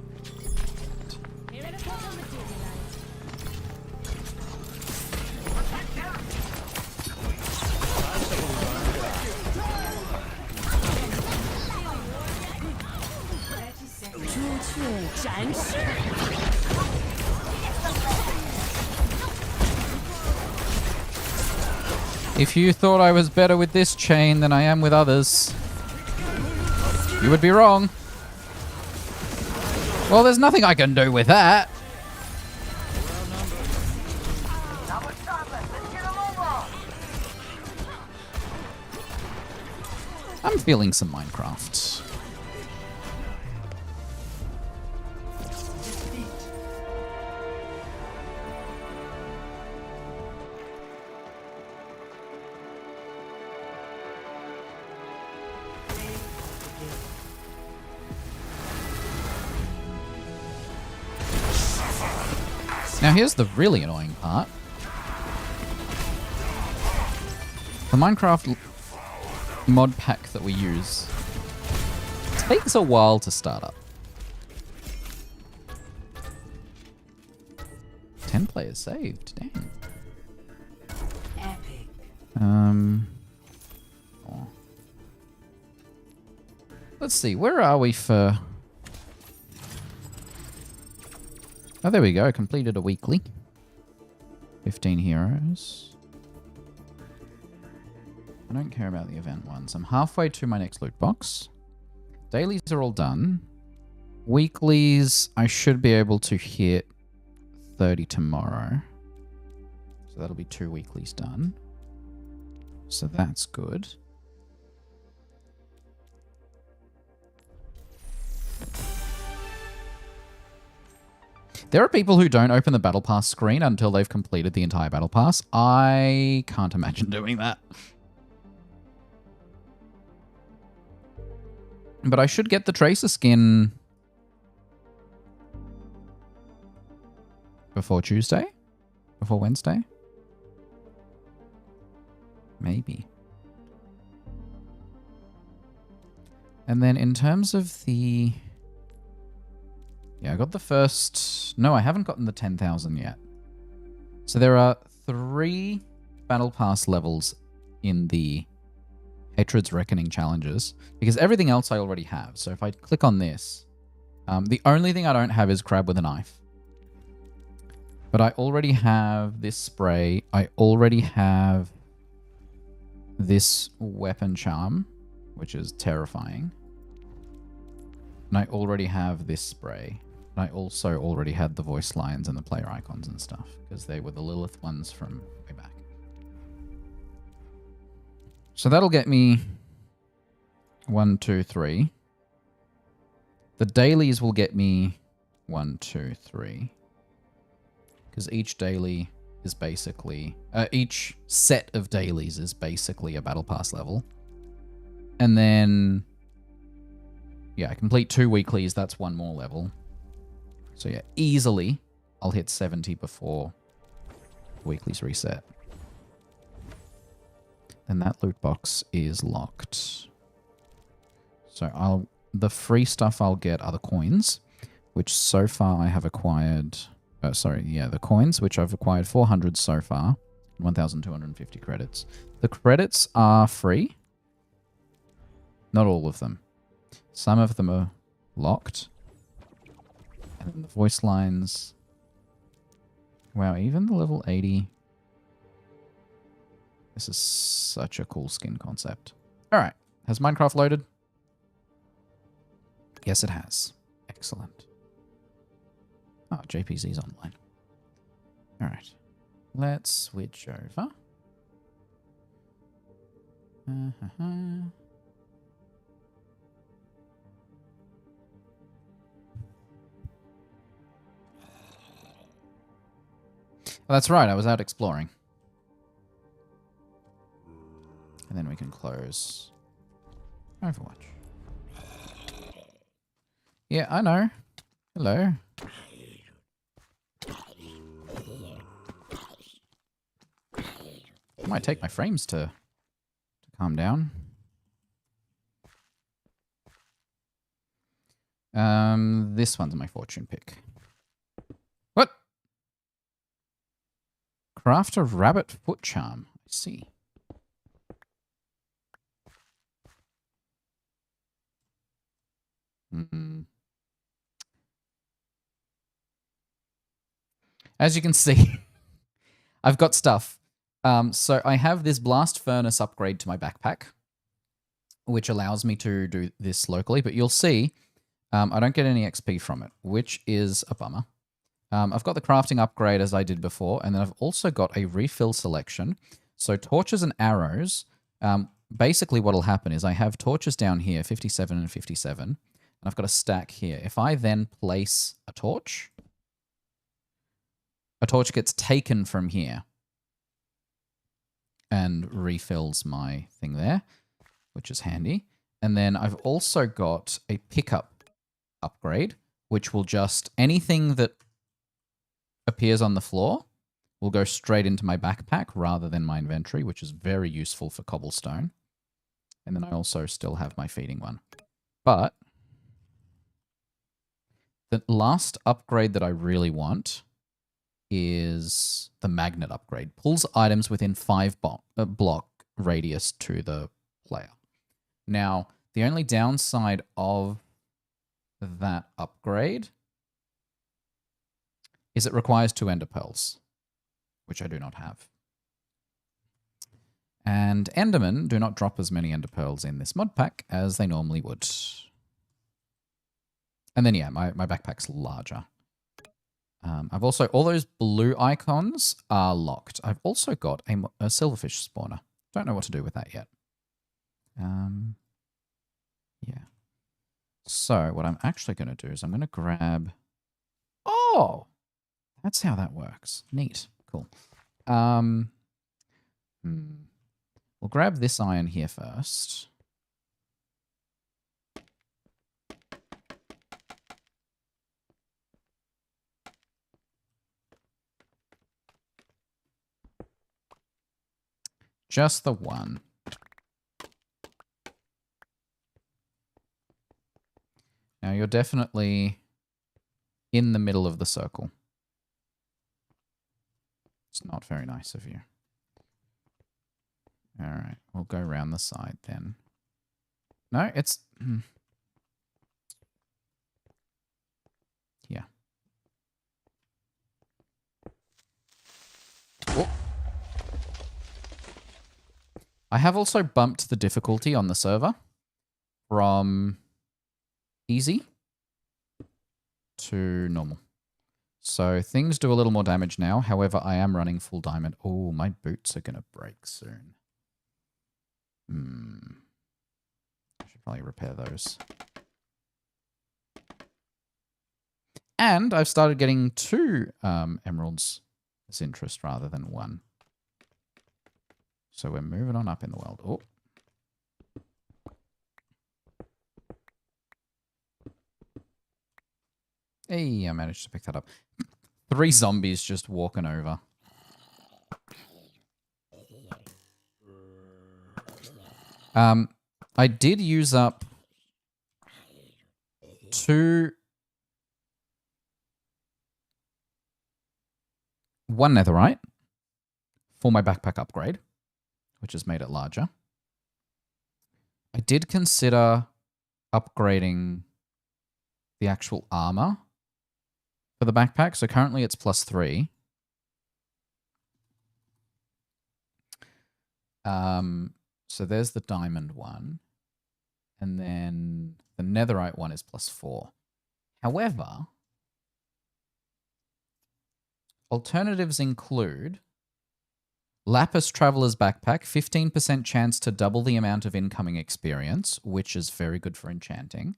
If you thought I was better with this chain than I am with others, you would be wrong. Well, there's nothing I can do with that. I'm feeling some Minecraft. Now here's the really annoying part. The Minecraft mod pack that we use takes a while to start up. 10 players saved, dang. Epic. Oh. Let's see, where are we for... Oh, there we go. Completed a weekly. 15 heroes. I don't care about the event ones. I'm halfway to my next loot box. Dailies are all done. Weeklies, I should be able to hit 30 tomorrow. So that'll be 2 weeklies done. So that's good. There are people who don't open the Battle Pass screen until they've completed the entire Battle Pass. I can't imagine doing that. But I should get the Tracer skin before Tuesday? Before Wednesday? Maybe. And then in terms of the... Yeah, I got the first... No, I haven't gotten the 10,000 yet. So there are 3 Battle Pass levels in the Hatred's Reckoning challenges, because everything else I already have. So if I click on this, the only thing I don't have is Crab with a Knife. But I already have this spray. I already have this weapon charm, which is terrifying. And I already have this spray. And I also already had the voice lines and the player icons and stuff, because they were the Lilith ones from way back. So that'll get me 1, 2, 3. The dailies will get me 1, 2, 3. Because each daily is basically... each set of dailies is basically a Battle Pass level. And then... Yeah, I complete 2 weeklies, that's 1 more level. So yeah, easily I'll hit 70 before weeklies reset. Then that loot box is locked. So the free stuff I'll get are the coins, which so far I have acquired... the coins, which I've acquired 400 so far. 1,250 credits. The credits are free. Not all of them. Some of them are locked. And then the voice lines. Wow, even the level 80. This is such a cool skin concept. Alright, has Minecraft loaded? Yes, it has. Excellent. Oh, JPZ's online. Alright. Let's switch over. Well, that's right, I was out exploring. And then we can close Overwatch. Yeah, I know. Hello. I might take my frames to calm down. This one's my fortune pick. What? Craft a rabbit foot charm. I see. As you can see, I've got stuff. So I have this blast furnace upgrade to my backpack, which allows me to do this locally. But you'll see I don't get any XP from it, which is a bummer. I've got the crafting upgrade as I did before, and then I've also got a refill selection. So torches and arrows, basically what will happen is I have torches down here, 57 and 57, and I've got a stack here. If I then place a torch gets taken from here and refills my thing there, which is handy. And then I've also got a pickup upgrade, which will just, anything that appears on the floor will go straight into my backpack rather than my inventory, which is very useful for cobblestone. And then I also still have my feeding one. But the last upgrade that I really want is the magnet upgrade. Pulls items within 5 block radius to the player. Now, the only downside of that upgrade is it requires 2 ender pearls, which I do not have. And Endermen do not drop as many ender pearls in this mod pack as they normally would. And then, yeah, my backpack's larger. I've also, all those blue icons are locked. I've also got a silverfish spawner. Don't know what to do with that yet. Yeah. So what I'm actually going to do is I'm going to grab... Oh! That's how that works. Neat. Cool. We'll grab this iron here first. Just the one. Now you're definitely in the middle of the circle. It's not very nice of you. All right, we'll go around the side then. No, it's... Yeah. Oh. I have also bumped the difficulty on the server from easy to normal. So things do a little more damage now. However, I am running full diamond. Oh, my boots are going to break soon. I should probably repair those. And I've started getting 2 emeralds as interest rather than 1. So we're moving on up in the world. Oh. Hey, I managed to pick that up. 3 zombies just walking over. I did use up 1 netherite for my backpack upgrade, which has made it larger. I did consider upgrading the actual armor for the backpack. So currently it's +3. So there's the diamond one. And then the netherite one is +4. However, alternatives include Lapis Traveler's Backpack, 15% chance to double the amount of incoming experience, which is very good for enchanting.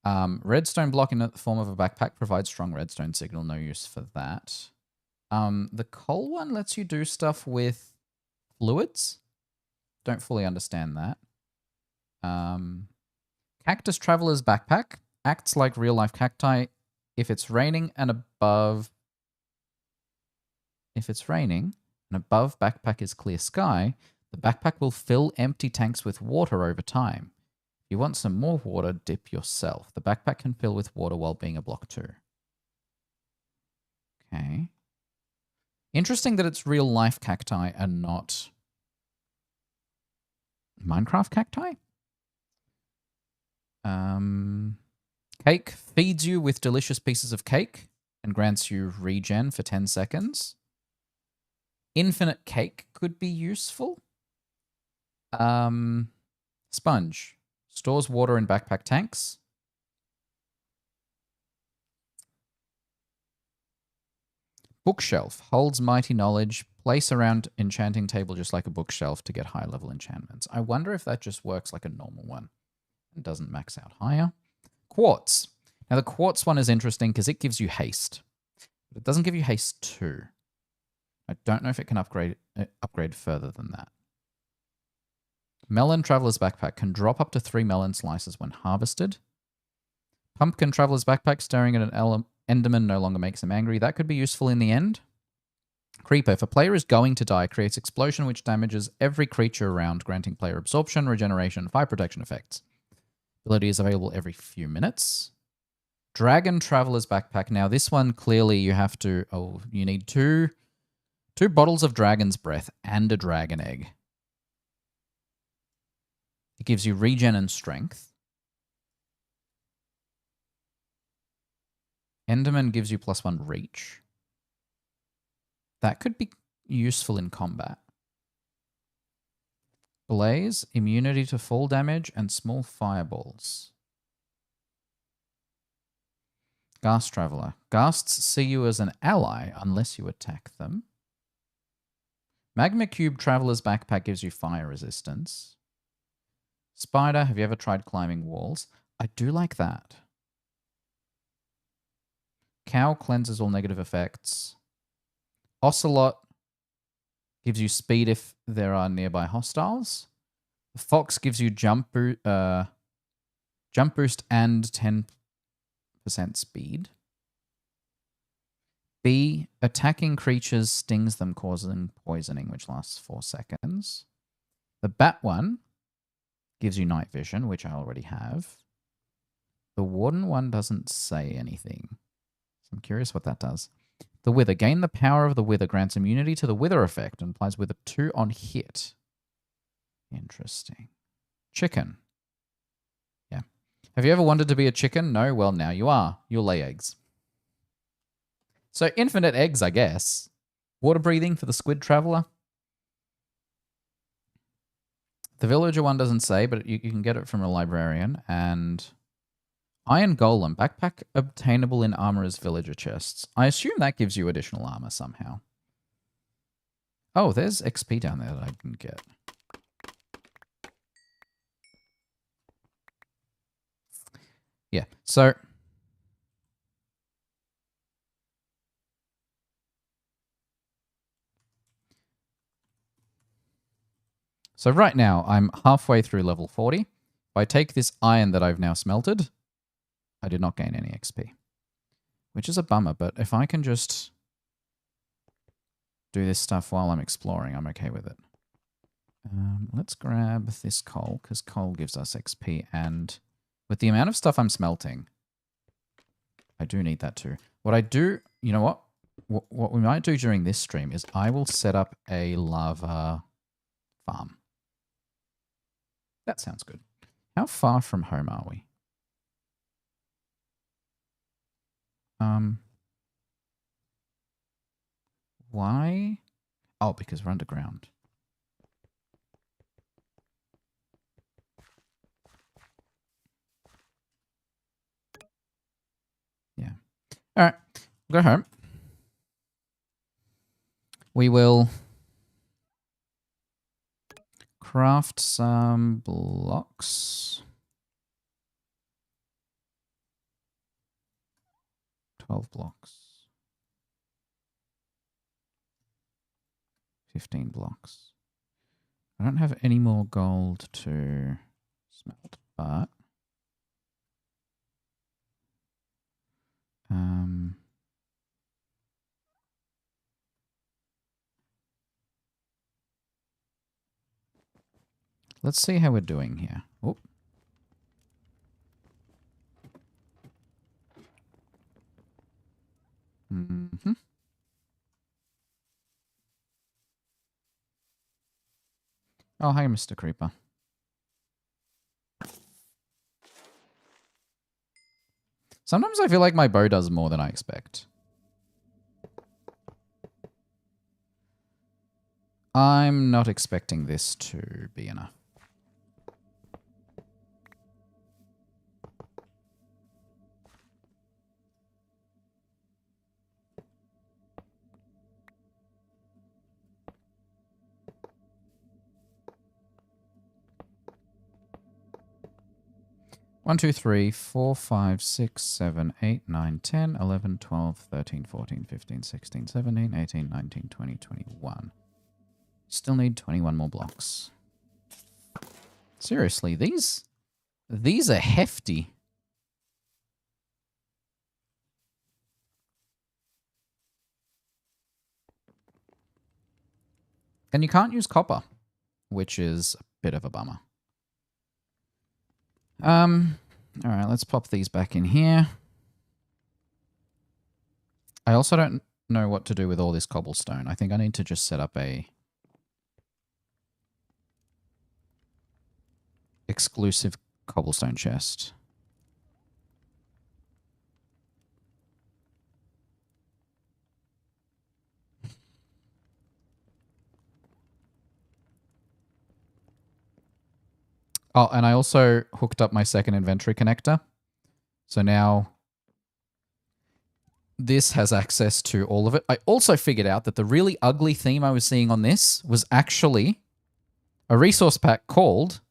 Redstone block in the form of a backpack provides strong redstone signal. No use for that. The coal one lets you do stuff with fluids. Don't fully understand that. Cactus Traveler's Backpack. acts like real-life cacti if it's raining and above... If it's raining and above backpack is clear sky, the backpack will fill empty tanks with water over time. If you want some more water, dip yourself. The backpack can fill with water while being a block too. Okay. Interesting that it's real-life cacti and not Minecraft cacti. Cake feeds you with delicious pieces of cake and grants you regen for 10 seconds. Infinite cake could be useful. Sponge stores water in backpack tanks. Bookshelf holds mighty knowledge. Place around enchanting table just like a bookshelf to get high level enchantments. I wonder if that just works like a normal one and doesn't max out higher. Quartz. Now the quartz one is interesting because it gives you haste, but it doesn't give you haste 2. I don't know if it can upgrade further than that. Melon Traveler's Backpack can drop up to 3 melon slices when harvested. Pumpkin Traveler's Backpack, staring at an Enderman no longer makes him angry. That could be useful in the end. Creeper. If a player is going to die, creates explosion which damages every creature around, granting player absorption, regeneration, and fire protection effects. Ability is available every few minutes. Dragon Traveler's Backpack. Now this one, clearly you have to... Oh, you need two bottles of Dragon's Breath and a Dragon Egg. It gives you regen and strength. Enderman gives you +1 reach. That could be useful in combat. Blaze, immunity to fall damage, and small fireballs. Ghast Traveler. Ghasts see you as an ally unless you attack them. Magma Cube Traveler's Backpack gives you fire resistance. Spider, have you ever tried climbing walls? I do like that. Cow cleanses all negative effects. Ocelot gives you speed if there are nearby hostiles. The Fox gives you jump boost and 10% speed. B, attacking creatures stings them, causing poisoning, which lasts 4 seconds. The Bat one gives you night vision, which I already have. The Warden one doesn't say anything. So I'm curious what that does. The Wither. Gain the power of the Wither. Grants immunity to the Wither effect and applies Wither 2 on hit. Interesting. Chicken. Yeah. Have you ever wanted to be a chicken? No? Well, now you are. You'll lay eggs. So infinite eggs, I guess. Water breathing for the Squid Traveler. The Villager one doesn't say, but you can get it from a librarian. And Iron Golem. Backpack obtainable in Armorer's Villager chests. I assume that gives you additional armor somehow. Oh, there's XP down there that I can get. Yeah, so... So right now, I'm halfway through level 40. If I take this iron that I've now smelted, I did not gain any XP. Which is a bummer, but if I can just do this stuff while I'm exploring, I'm okay with it. Let's grab this coal, because coal gives us XP, and with the amount of stuff I'm smelting, I do need that too. What I do, you know what? What we might do during this stream is I will set up a lava farm. That sounds good. How far from home are we? Why? Oh, because we're underground. Yeah. All right. Go home. We will craft some blocks. 12 blocks. 15 blocks. I don't have any more gold to smelt, but Let's see how we're doing here. Oh. Mm-hmm. Oh, hey, Mr. Creeper. Sometimes I feel like my bow does more than I expect. I'm not expecting this to be enough. One, 2, 3, 4, 5, 6, 7, 8, 9, 10, 11, 12, 13, 14, 15, 16, 17, 18, 19, 20, 21. Still need 21 more blocks. Seriously, these are hefty. And you can't use copper, which is a bit of a bummer. All right, let's pop these back in here. I also don't know what to do with all this cobblestone. I think I need to just set up a exclusive cobblestone chest. Oh, and I also hooked up my second inventory connector. So now this has access to all of it. I also figured out that the really ugly theme I was seeing on this was actually a resource pack called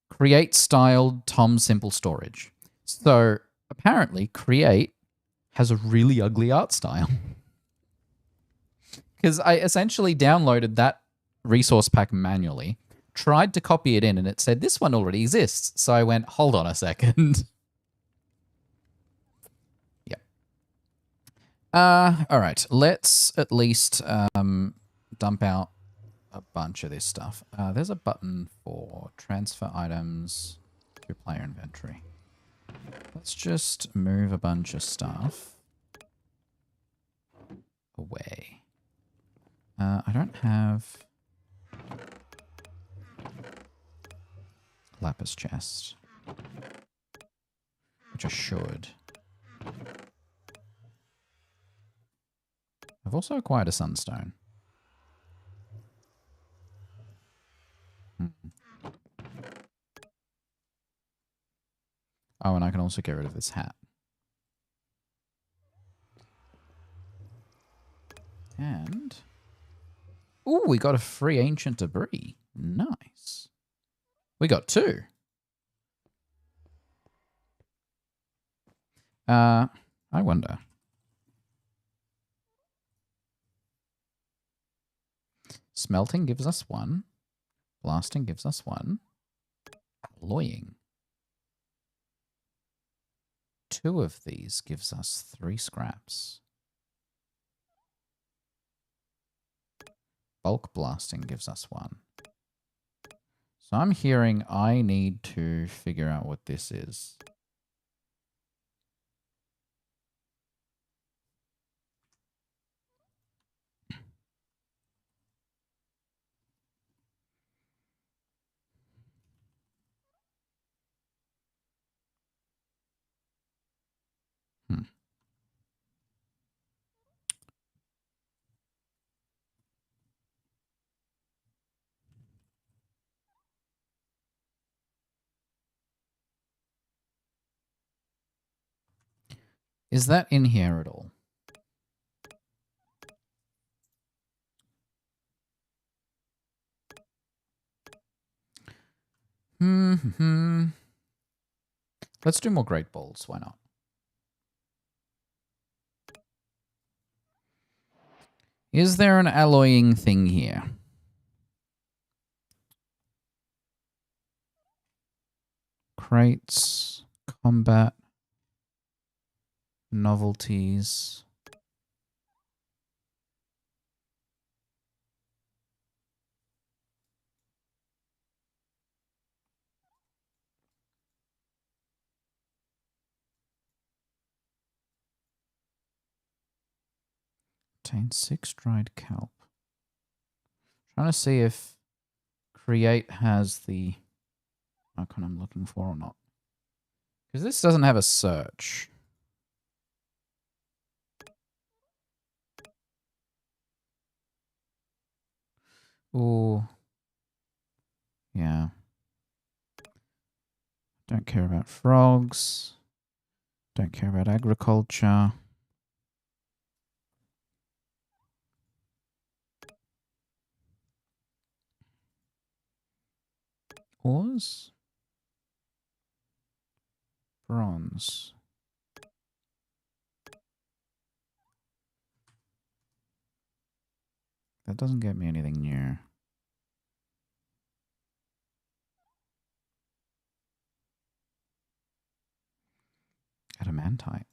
Create Styled Tom Simple Storage. So apparently Create has a really ugly art style. Because I essentially downloaded that resource pack manually, tried to copy it in, and it said, this one already exists. So I went, hold on a second. Yep. All right. Let's at least dump out a bunch of this stuff. There's a button for transfer items to player inventory. Let's just move a bunch of stuff away. I don't have lapis chest, which I should. I've also acquired a sunstone. Oh, and I can also get rid of this hat. And... ooh, we got a free ancient debris. Nice. We got 2. I wonder. Smelting gives us 1. Blasting gives us 1. Alloying. 2 of these gives us 3 scraps. Bulk blasting gives us 1. So I'm hearing I need to figure out what this is. Is that in here at all? Let's do more great balls. Why not? Is there an alloying thing here? Crates, combat, novelties. Contains 6 dried kelp. Trying to see if create has the icon I'm looking for or not. Because this doesn't have a search. Ooh. Yeah. Don't care about frogs. Don't care about agriculture. Ores? Bronze. That doesn't get me anything new. Adamantite.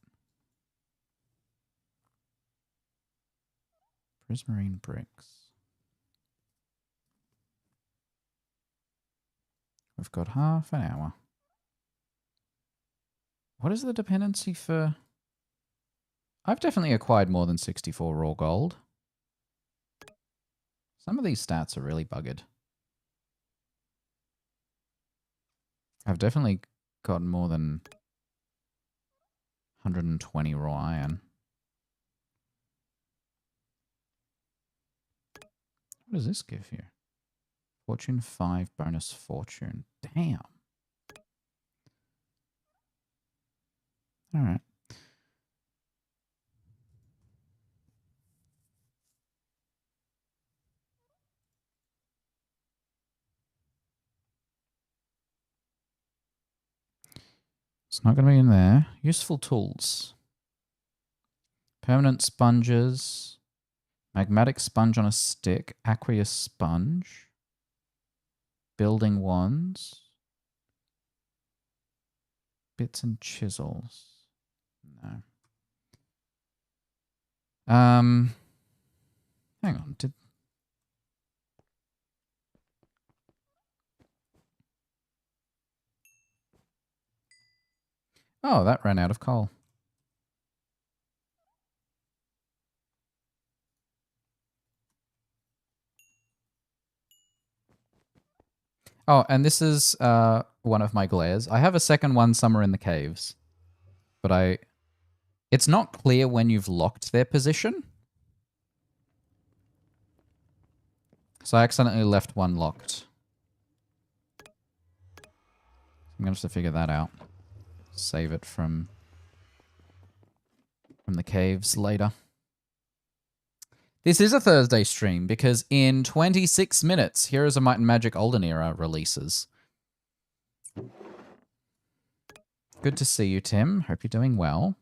Prismarine bricks. We've got half an hour. What is the dependency for... I've definitely acquired more than 64 raw gold. Some of these stats are really buggered. I've definitely gotten more than 120 raw iron. What does this give you? Fortune 5 bonus fortune. Damn. All right. It's not going to be in there. Useful tools. Permanent sponges. Magmatic sponge on a stick. Aqueous sponge. Building wands. Bits and chisels. No. Hang on. Oh, that ran out of coal. Oh, and this is one of my glares. I have a second one somewhere in the caves. But it's not clear when you've locked their position. So I accidentally left one locked. I'm going to have to figure that out. Save it from the caves later. This is a Thursday stream because in 26 minutes, Heroes of Might and Magic Olden Era releases. Good to see you, Tim. Hope you're doing well.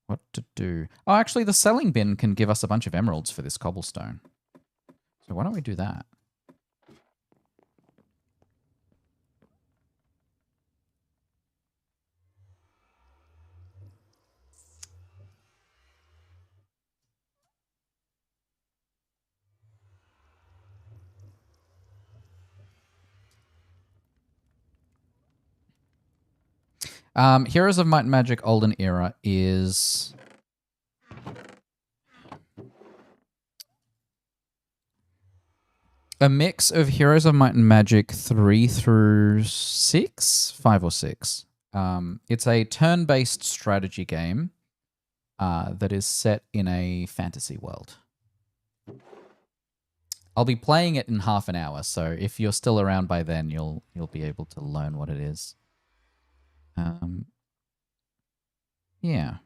What to do? Oh, actually, the selling bin can give us a bunch of emeralds for this cobblestone. So why don't we do that? Heroes of Might and Magic Olden Era is... a mix of Heroes of Might and Magic 3 through 6? 5 or 6. It's a turn-based strategy game that is set in a fantasy world. I'll be playing it in half an hour, so if you're still around by then, you'll be able to learn what it is. Yeah.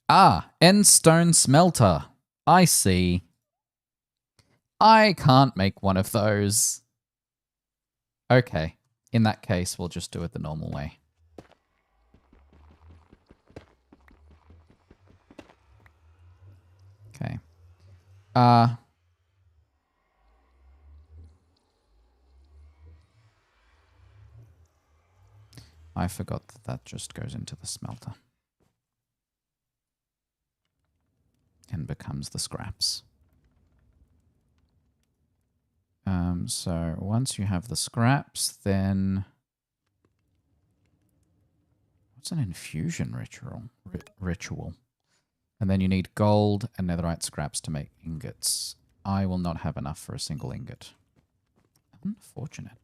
Ah, end stone smelter. I see. I can't make one of those. Okay. In that case, we'll just do it the normal way. Okay. I forgot that that just goes into the smelter. And becomes the scraps. So once you have the scraps, then... What's an infusion ritual? And then you need gold and netherite scraps to make ingots. I will not have enough for a single ingot. Unfortunate.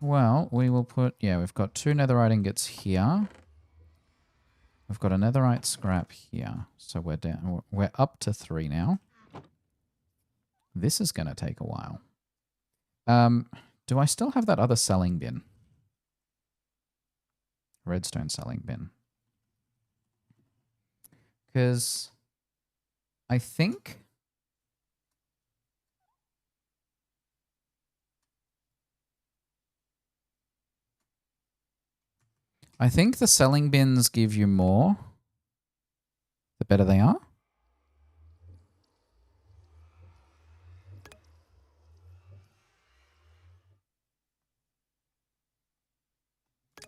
Well, we will put... Yeah, we've got 2 netherite ingots here. We've got a netherite scrap here. So we're down. We're up to 3 now. This is going to take a while. Do I still have that other selling bin? Redstone selling bin. Because I think... I think the selling bins give you more the better they are.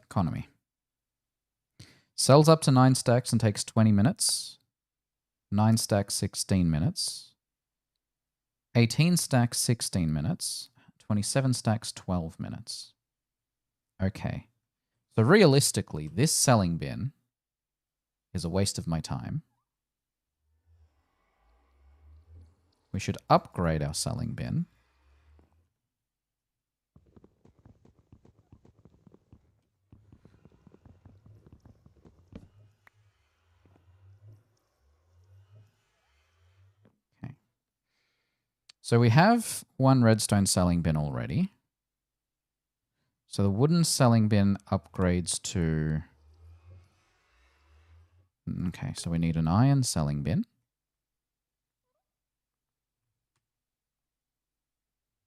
Economy. Sells up to 9 stacks and takes 20 minutes. 9 stacks, 16 minutes. 18 stacks, 16 minutes. 27 stacks, 12 minutes. Okay. So realistically, this selling bin is a waste of my time. We should upgrade our selling bin. Okay. So we have 1 redstone selling bin already. So the wooden selling bin upgrades to... Okay, so we need an iron selling bin.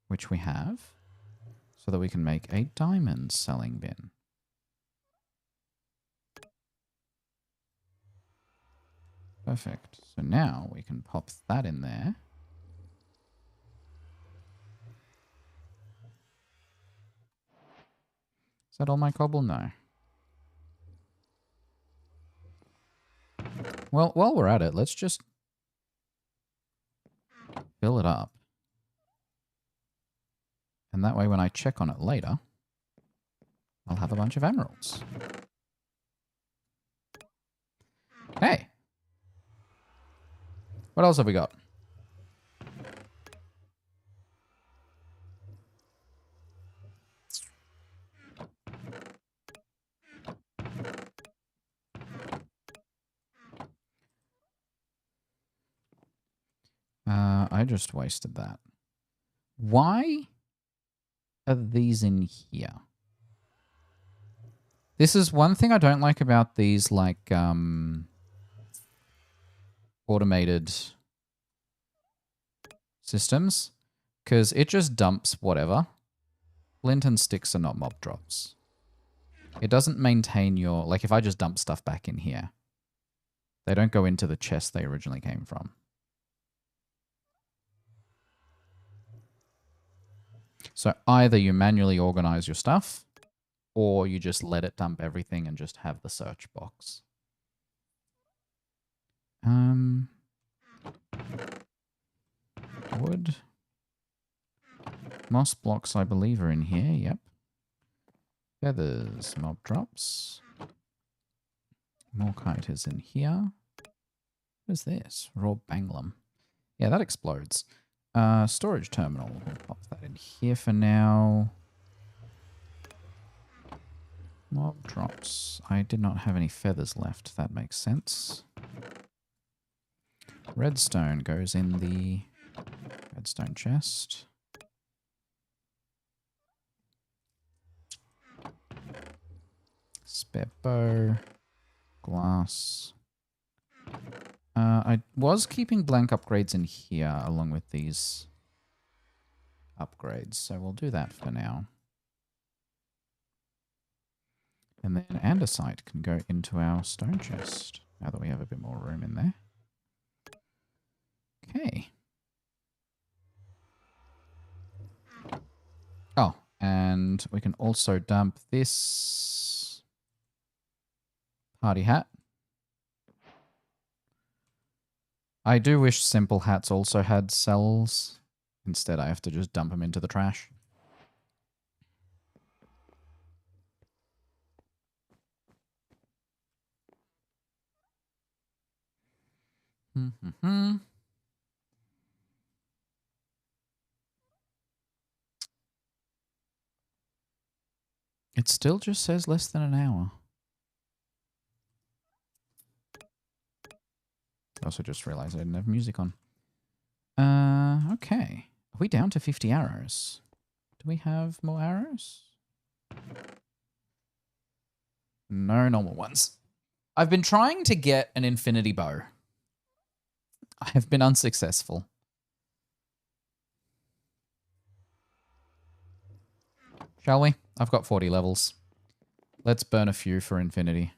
Which we have. So that we can make a diamond selling bin. Perfect. So now we can pop that in there. Is that all my cobble? No. Well, while we're at it, let's just fill it up. And that way when I check on it later, I'll have a bunch of emeralds. Hey! What else have we got? I just wasted that. Why are these in here? This is one thing I don't like about these, like, automated systems, because it just dumps whatever. Flint and sticks are not mob drops. It doesn't maintain your... Like, if I just dump stuff back in here, they don't go into the chest they originally came from. So either you manually organize your stuff, or you just let it dump everything and just have the search box. Wood. Moss blocks, I believe, are in here. Yep. Feathers, mob drops. Morkite is in here. What is this? Raw banglum. Yeah, that explodes. Storage terminal. We'll pop that in here for now. Mob drops. I did not have any feathers left. That makes sense. Redstone goes in the redstone chest. Spare bow. Glass. I was keeping blank upgrades in here along with these upgrades, so we'll do that for now. And then andesite can go into our stone chest, now that we have a bit more room in there. Okay. Oh, and And we can also dump this party hat. I do wish simple hats also had cells. Instead, I have to just dump them into the trash. It still just says less than an hour. I also just realized I didn't have music on. Okay. Are we down to 50 arrows? Do we have more arrows? No normal ones. I've been trying to get an infinity bow. I have been unsuccessful. Shall we? I've got 40 levels. Let's burn a few for infinity.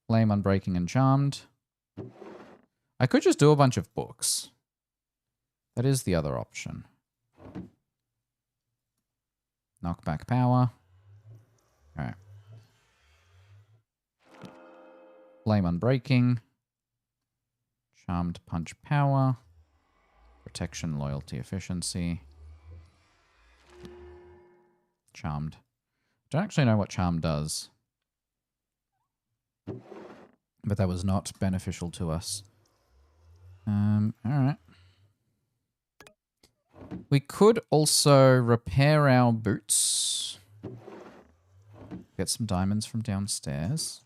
Flame, Unbreaking, and Charmed. I could just do a bunch of books. That is the other option. Knockback Power. Alright. Flame, Unbreaking. Charmed Punch Power. Protection, Loyalty, Efficiency. Charmed. Don't actually know what Charm does. But that was not beneficial to us. Alright. We could also repair our boots. Get some diamonds from downstairs.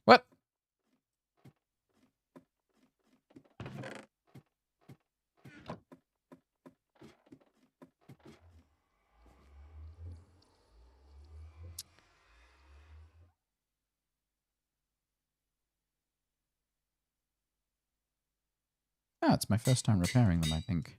What? Ah, it's my first time repairing them, I think.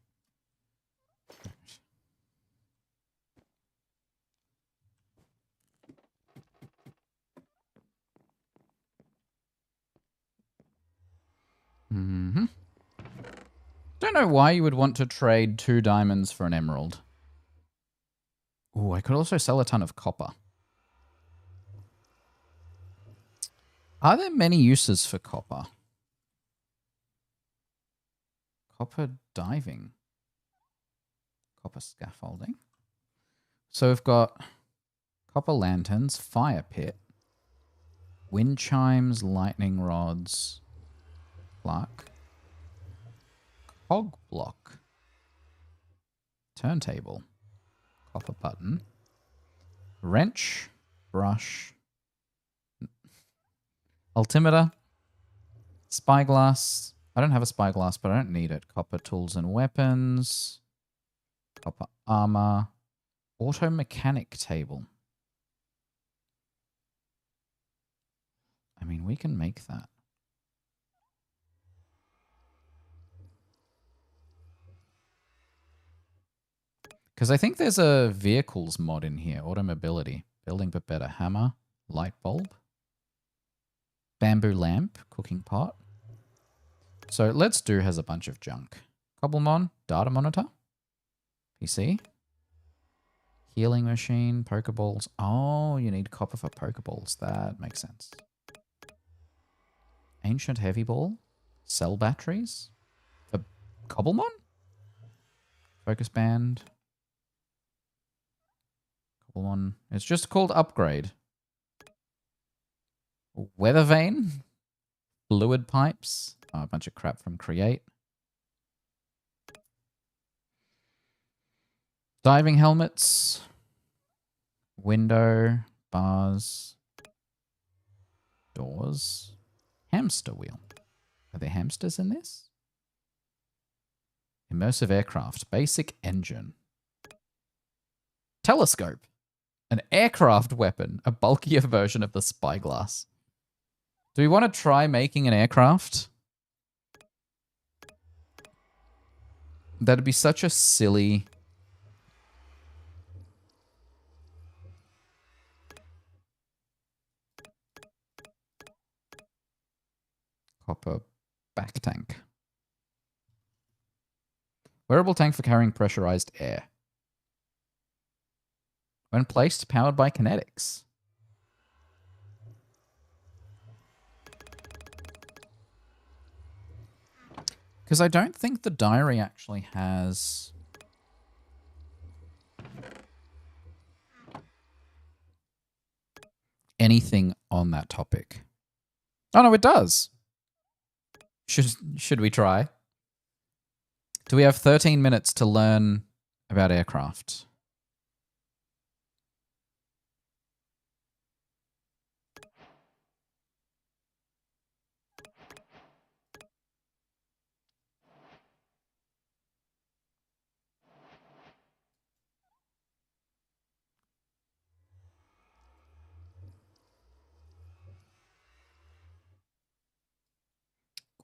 Don't know why you would want to trade 2 diamonds for an emerald. Oh, I could also sell a ton of copper. Are there many uses for copper? Copper diving. Copper scaffolding. So we've got copper lanterns, fire pit, wind chimes, lightning rods, plaque, cog block, turntable, copper button, wrench, brush, altimeter, spyglass. I don't have a spyglass, but I don't need it. Copper tools and weapons, copper armor, auto mechanic table. I mean, we can make that. Because I think there's a vehicles mod in here. Automobility. Building but better. Hammer. Light bulb. Bamboo lamp. Cooking pot. So Let's Do has a bunch of junk. Cobblemon. Data monitor. PC. Healing machine. Pokeballs. Oh, you need copper for Pokeballs. That makes sense. Ancient heavy ball. Cell batteries. For Cobblemon? Focus band. One. It's just called upgrade. Weather vane. Fluid pipes. Oh, a bunch of crap from Create. Diving helmets. Window. Bars. Doors. Hamster wheel. Are there hamsters in this? Immersive aircraft. Basic engine. Telescope. An aircraft weapon, a bulkier version of the spyglass. Do we want to try making an aircraft? That'd be such a silly... Copper back tank. Wearable tank for carrying pressurized air. When placed, powered by kinetics. Because I don't think the diary actually has... anything on that topic. Oh, no, it does. Should we try? Do we have 13 minutes to learn about aircraft?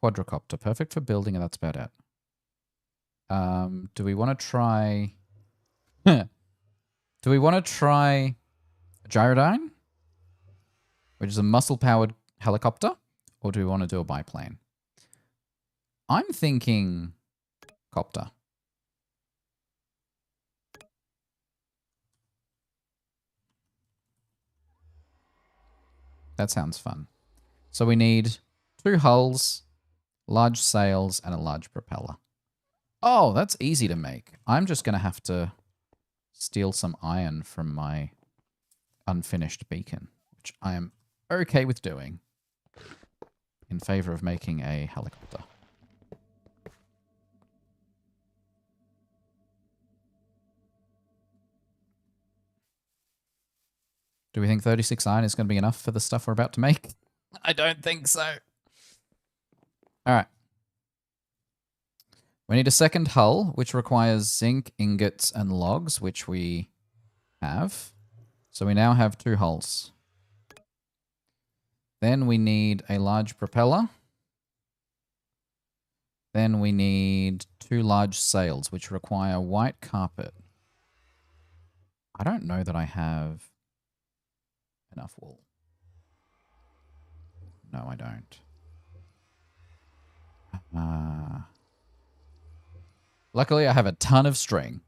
Quadricopter, perfect for building, and that's about it. Do we want to try... Do we want to try a Gyrodyne? Which is a muscle-powered helicopter? Or do we want to do a biplane? I'm thinking... copter. That sounds fun. So we need 2 hulls, large sails, and a large propeller. Oh, that's easy to make. I'm just going to have to steal some iron from my unfinished beacon, which I am okay with doing in favor of making a helicopter. Do we think 36 iron is going to be enough for the stuff we're about to make? I don't think so. All right. We need a second hull, which requires zinc, ingots, and logs, which we have. So we now have 2 hulls. Then we need a large propeller. Then we need 2 large sails, which require white carpet. I don't know that I have enough wool. No, I don't. Luckily, I have a ton of string.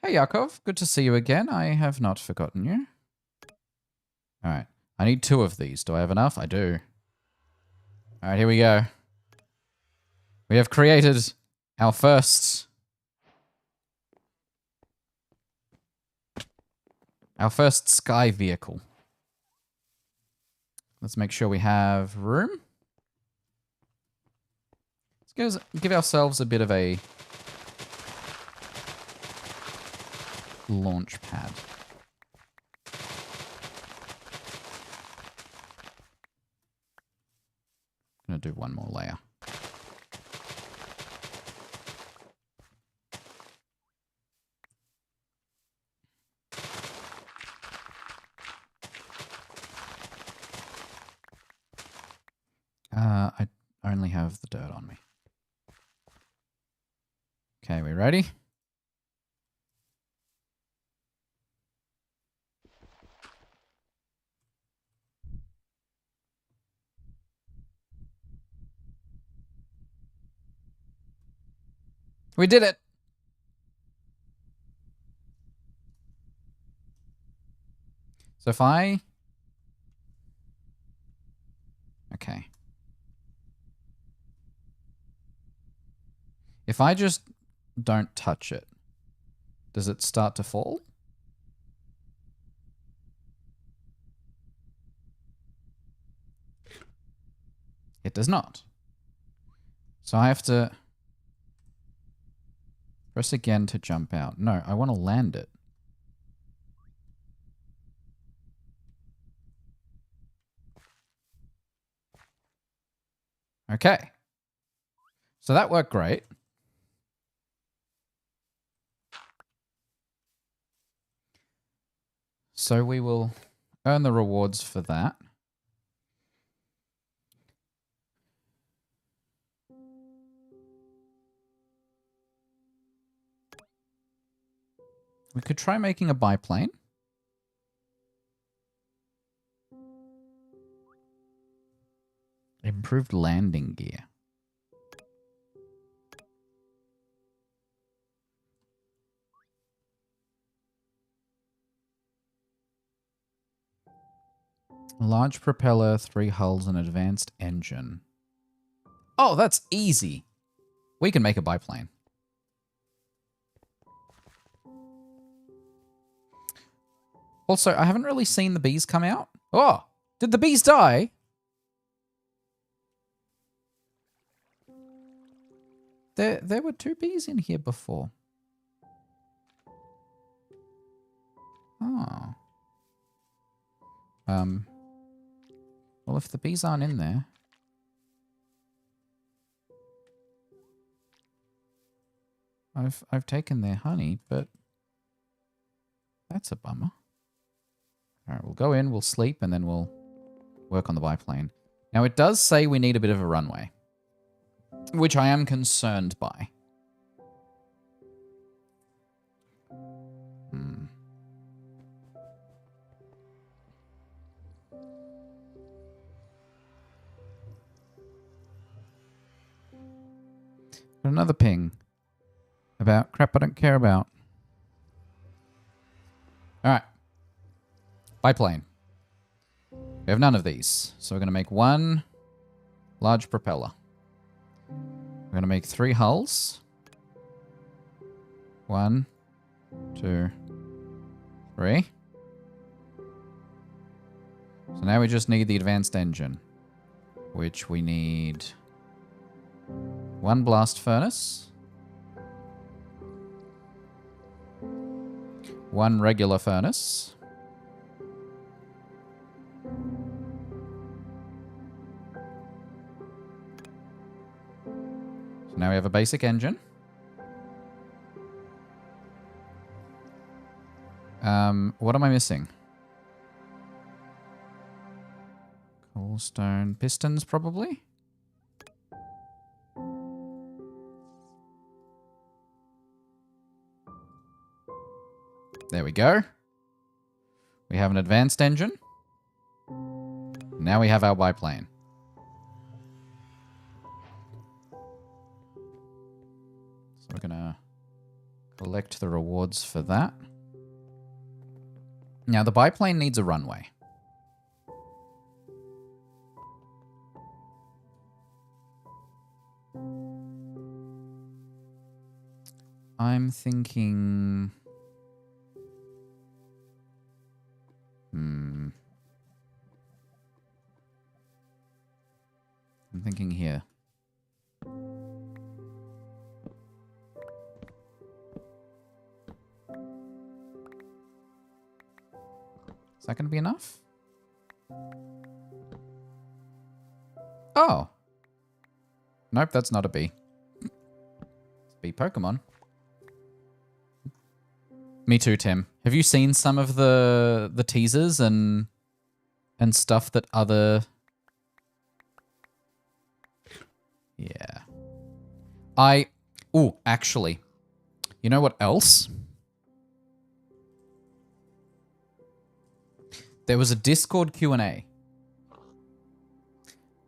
Hey, Yakov. Good to see you again. I have not forgotten you. All right. I need 2 of these. Do I have enough? I do. All right, here we go. We have created our first sky vehicle. Let's make sure we have room. Let's give ourselves a bit of a launch pad. I'm going to do one more layer. I only have the dirt on me. Okay, we ready? We did it! So if I... Okay. If I just don't touch it, does it start to fall? It does not. So I have to press again to jump out. No, I want to land it. Okay. So that worked great. So we will earn the rewards for that. We could try making a biplane. Improved landing gear. Large propeller, 3 hulls, and advanced engine. Oh, that's easy. We can make a biplane. Also, I haven't really seen the bees come out. Oh, did the bees die? There were 2 bees in here before. Oh. Well, if the bees aren't in there... I've taken their honey, but... That's a bummer. Alright, we'll go in, we'll sleep, and then we'll work on the biplane. Now, it does say we need a bit of a runway, which I am concerned by. Got another ping about crap I don't care about. Alright. Biplane. We have none of these. So we're going to make 1 large propeller. We're going to make 3 hulls. 1, 2, 3. So now we just need the advanced engine, which we need 1 blast furnace, 1 regular furnace, so now we have a basic engine. What am I missing? Coalstone pistons, probably? There we go. We have an advanced engine. Now we have our biplane. So we're going to collect the rewards for that. Now the biplane needs a runway. I'm thinking... I'm thinking here. Is that going to be enough? Oh. Nope, that's not a bee. It's a bee Pokemon. Me too, Tim. Have you seen some of the teasers and stuff that other... Yeah. Oh, actually. You know what else? There was a Discord Q&A.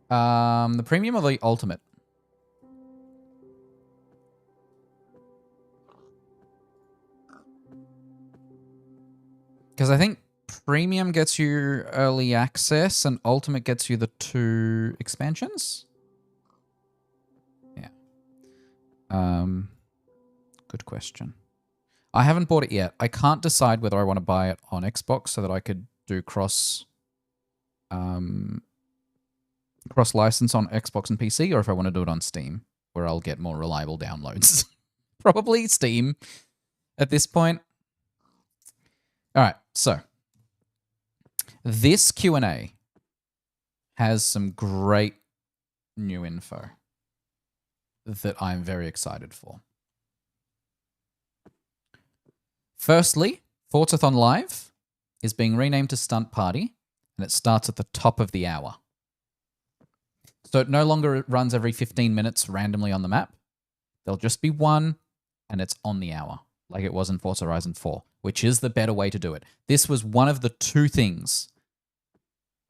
The premium or the ultimate? Because I think premium gets you early access and ultimate gets you the 2 expansions. Yeah. Good question. I haven't bought it yet. I can't decide whether I want to buy it on Xbox so that I could do cross license on Xbox and PC, or if I want to do it on Steam, where I'll get more reliable downloads. Probably Steam at this point. All right, so this Q&A has some great new info. that I'm very excited for. Firstly, Forzathon Live is being renamed to Stunt Party, and it starts at the top of the hour. So it no longer runs every 15 minutes randomly on the map. There'll just be one, and it's on the hour, like it was in Forza Horizon 4, which is the better way to do it. This was one of the two things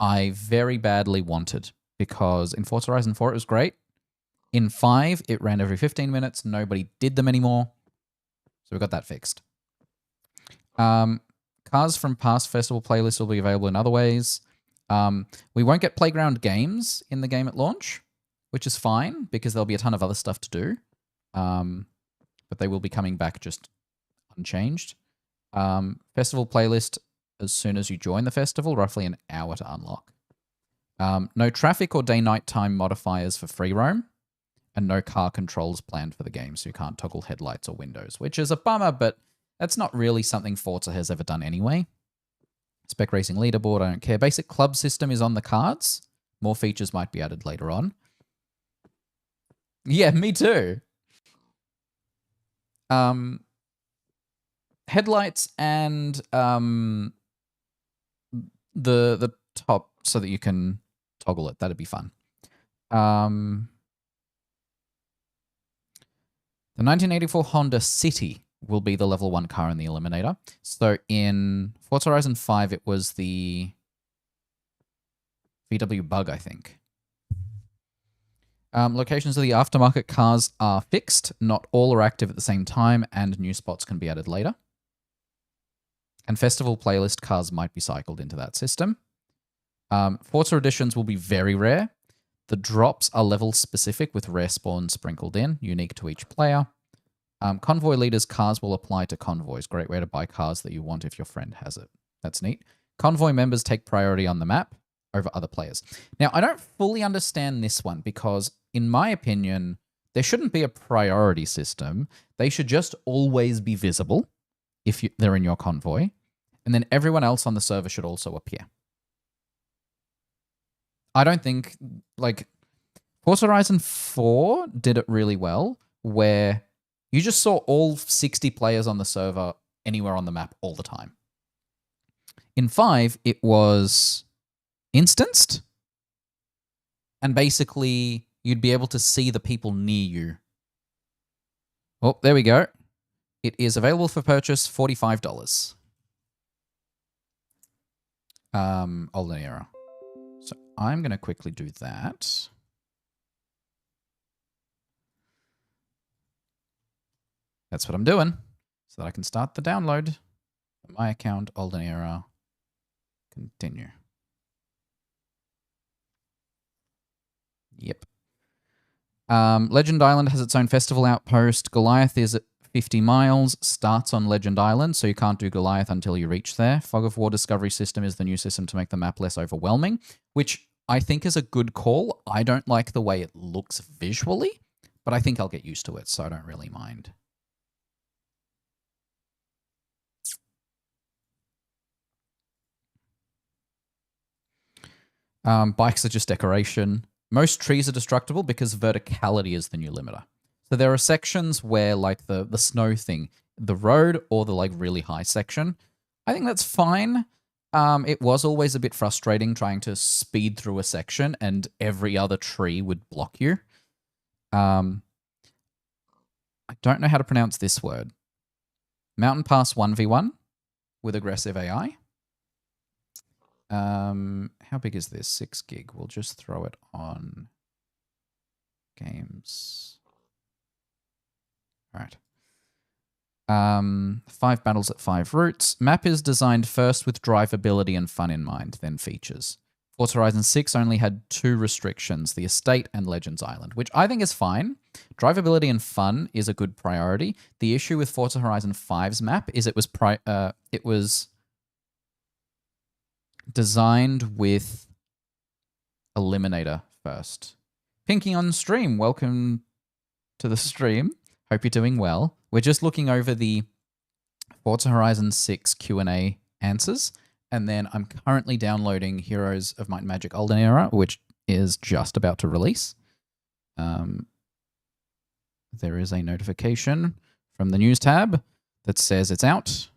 I very badly wanted, because in Forza Horizon 4 it was great. In 5, it ran every 15 minutes. Nobody did them anymore. So we got that fixed. Cars from past festival playlists will be available in other ways. We won't get playground games in the game at launch, which is fine because there'll be a ton of other stuff to do. But they will be coming back just unchanged. Festival playlist as soon as you join the festival, roughly an hour to unlock. No traffic or day-night time modifiers for free roam, and no car controls planned for the game, so you can't toggle headlights or windows, which is a bummer, but that's not really something Forza has ever done anyway. Spec Racing leaderboard, I don't care. Basic club system is on the cards. More features might be added later on. Yeah, me too. Headlights and the top so that you can toggle it. That'd be fun. The 1984 Honda City will be the level 1 car in the Eliminator. So in Forza Horizon 5, it was the VW Bug, I think. Locations of the aftermarket cars are fixed. Not all are active at the same time, and new spots can be added later. And festival playlist cars might be cycled into that system. Forza editions will be very rare. The drops are level specific with rare spawns sprinkled in, unique to each player. Convoy leaders' cars will apply to convoys. Great way to buy cars that you want if your friend has it. That's neat. Convoy members take priority on the map over other players. Now, I don't fully understand this one because, in my opinion, there shouldn't be a priority system. They should just always be visible if they're in your convoy, and then everyone else on the server should also appear. I don't think, like, Forza Horizon 4 did it really well, where you just saw all 60 players on the server anywhere on the map all the time. In 5, it was instanced, and basically you'd be able to see the people near you. Oh, there we go. It is available for purchase, $45. Olden era. So I'm going to quickly do that. That's what I'm doing, so that I can start the download. My account, Olden era, continue. Yep. Legend Island has its own festival outpost. Goliath is at 50 miles, starts on Legend Island, so you can't do Goliath until you reach there. Fog of War Discovery System is the new system to make the map less overwhelming, which I think is a good call. I don't like the way it looks visually, but I think I'll get used to it, so I don't really mind. Bikes are just decoration. Most trees are destructible because verticality is the new limiter. So there are sections where, like the snow thing, the road or the like really high section, I think that's fine. It was always a bit frustrating trying to speed through a section and every other tree would block you. I don't know how to pronounce this word. Mountain Pass 1v1 with aggressive AI. How big is this? 6 gig. We'll just throw it on games. All right. 5 battles at 5 routes. Map is designed first with drivability and fun in mind, then features. Forza Horizon 6 only had 2 restrictions, the Estate and Legends Island, which I think is fine. Drivability and fun is a good priority. The issue with Forza Horizon 5's map is it was designed with Eliminator first. Pinky on stream, welcome to the stream. Hope you're doing well. We're just looking over the Forza Horizon 6 Q&A answers, and then I'm currently downloading Heroes of Might and Magic Olden Era, which is just about to release. there is a notification from the news tab that says it's out.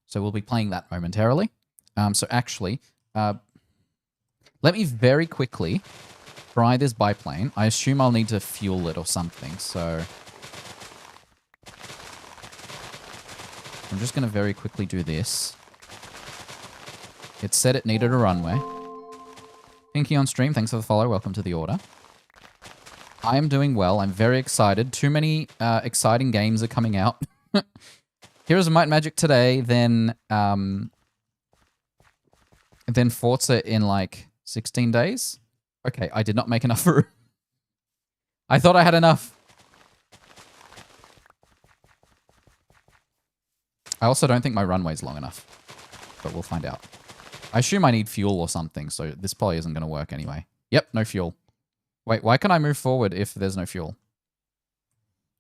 So we'll be playing that momentarily. So actually, let me very quickly try this biplane. I assume I'll need to fuel it or something, so I'm just going to very quickly do this. It said it needed a runway. Pinky on stream, thanks for the follow. Welcome to the order. I am doing well. I'm very excited. Too many exciting games are coming out. Heroes of Might and Magic today, then Forza in like 16 days. Okay, I did not make enough room. I thought I had enough. I also don't think my runway's long enough, but we'll find out. I assume I need fuel or something, so this probably isn't going to work anyway. Yep, no fuel. Wait, why can I move forward if there's no fuel?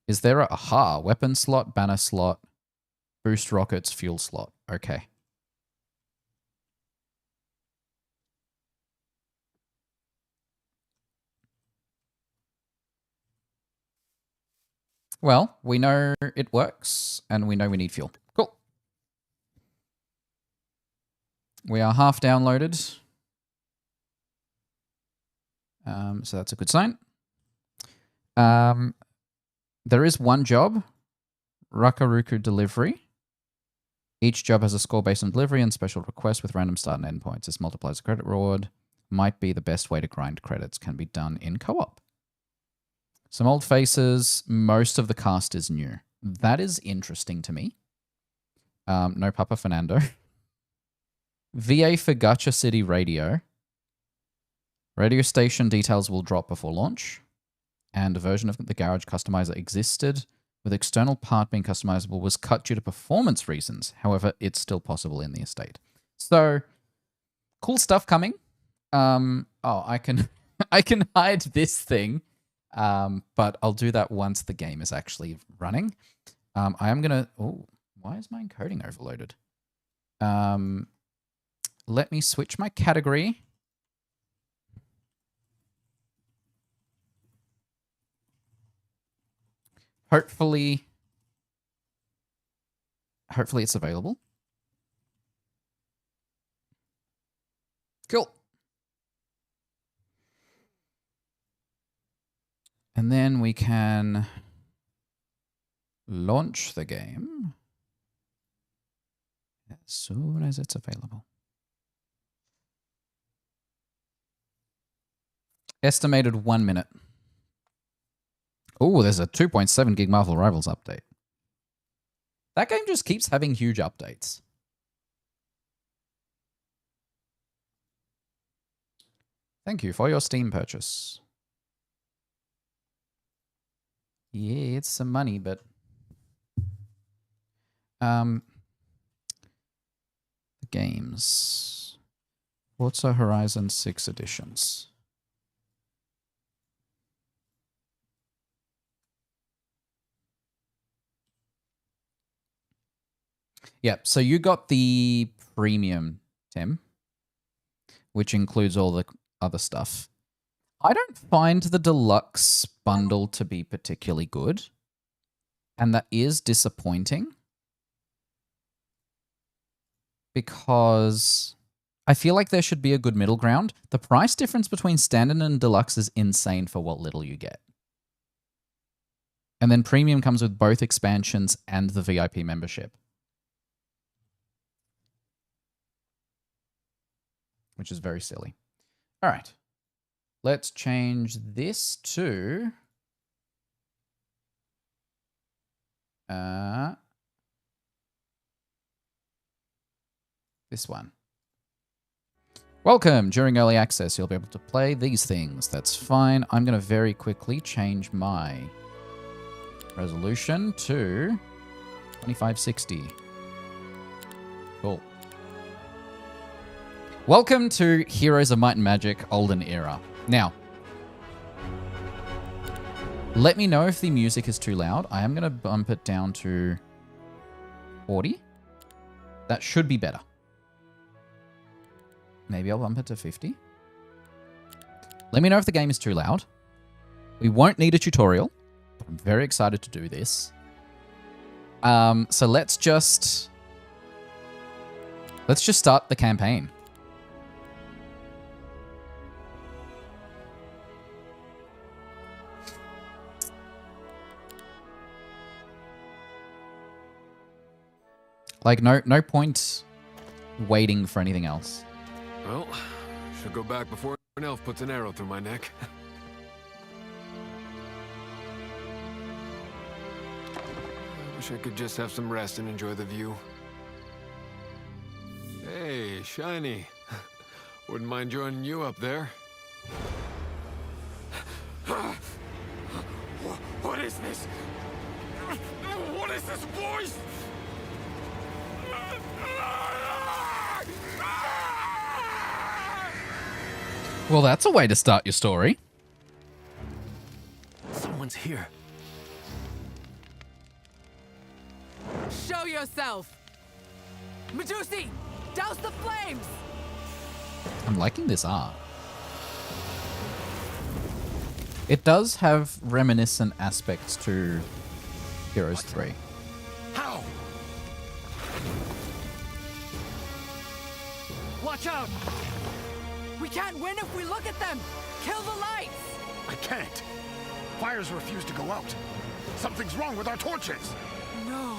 Is there a... Aha, weapon slot, banner slot, boost rockets, fuel slot. Okay. Well, we know it works, and we know we need fuel. Cool. We are half downloaded. So that's a good sign. There is one job, Rakaruku delivery. Each job has a score based on delivery and special requests with random start and end points. This multiplies the credit reward. Might be the best way to grind credits. Can be done in co-op. Some old faces. Most of the cast is new. That is interesting to me. No Papa Fernando. VA for Gacha City Radio. Radio station details will drop before launch. And a version of the garage customizer existed, with external part being customizable, was cut due to performance reasons. However, it's still possible in the estate. So, cool stuff coming. Oh, I can I can hide this thing, but I'll do that once the game is actually running. I am gonna. Oh, why is my encoding overloaded? Let me switch my category. Hopefully it's available. Cool. And then we can launch the game as soon as it's available. Estimated 1 minute. Oh, there's a 2.7 gig Marvel Rivals update. That game just keeps having huge updates. Thank you for your Steam purchase. Yeah, it's some money, but... The games. Forza Horizon 6 editions. Yeah, so you got the premium, Tim, which includes all the other stuff. I don't find the deluxe bundle to be particularly good, and that is disappointing because I feel like there should be a good middle ground. The price difference between standard and deluxe is insane for what little you get. And then premium comes with both expansions and the VIP membership, which is very silly. All right. Let's change this to... this one. Welcome. During early access, you'll be able to play these things. That's fine. I'm going to very quickly change my resolution to 2560. Cool. Welcome to Heroes of Might and Magic Olden Era. Now, let me know if the music is too loud. I am going to bump it down to 40. That should be better. Maybe I'll bump it to 50. Let me know if the game is too loud. We won't need a tutorial, but I'm very excited to do this. So let's just start the campaign. Like, no point waiting for anything else. Well, should go back before an elf puts an arrow through my neck. I wish I could just have some rest and enjoy the view. Hey, Shiny. Wouldn't mind joining you up there. What is this? What is this voice? Well, that's a way to start your story. Someone's here. Show yourself! Medusi, douse the flames! I'm liking this art. It does have reminiscent aspects to Heroes 3. How? Watch out! We can't win if we look at them! Kill the lights! I can't. Fires refuse to go out. Something's wrong with our torches. No,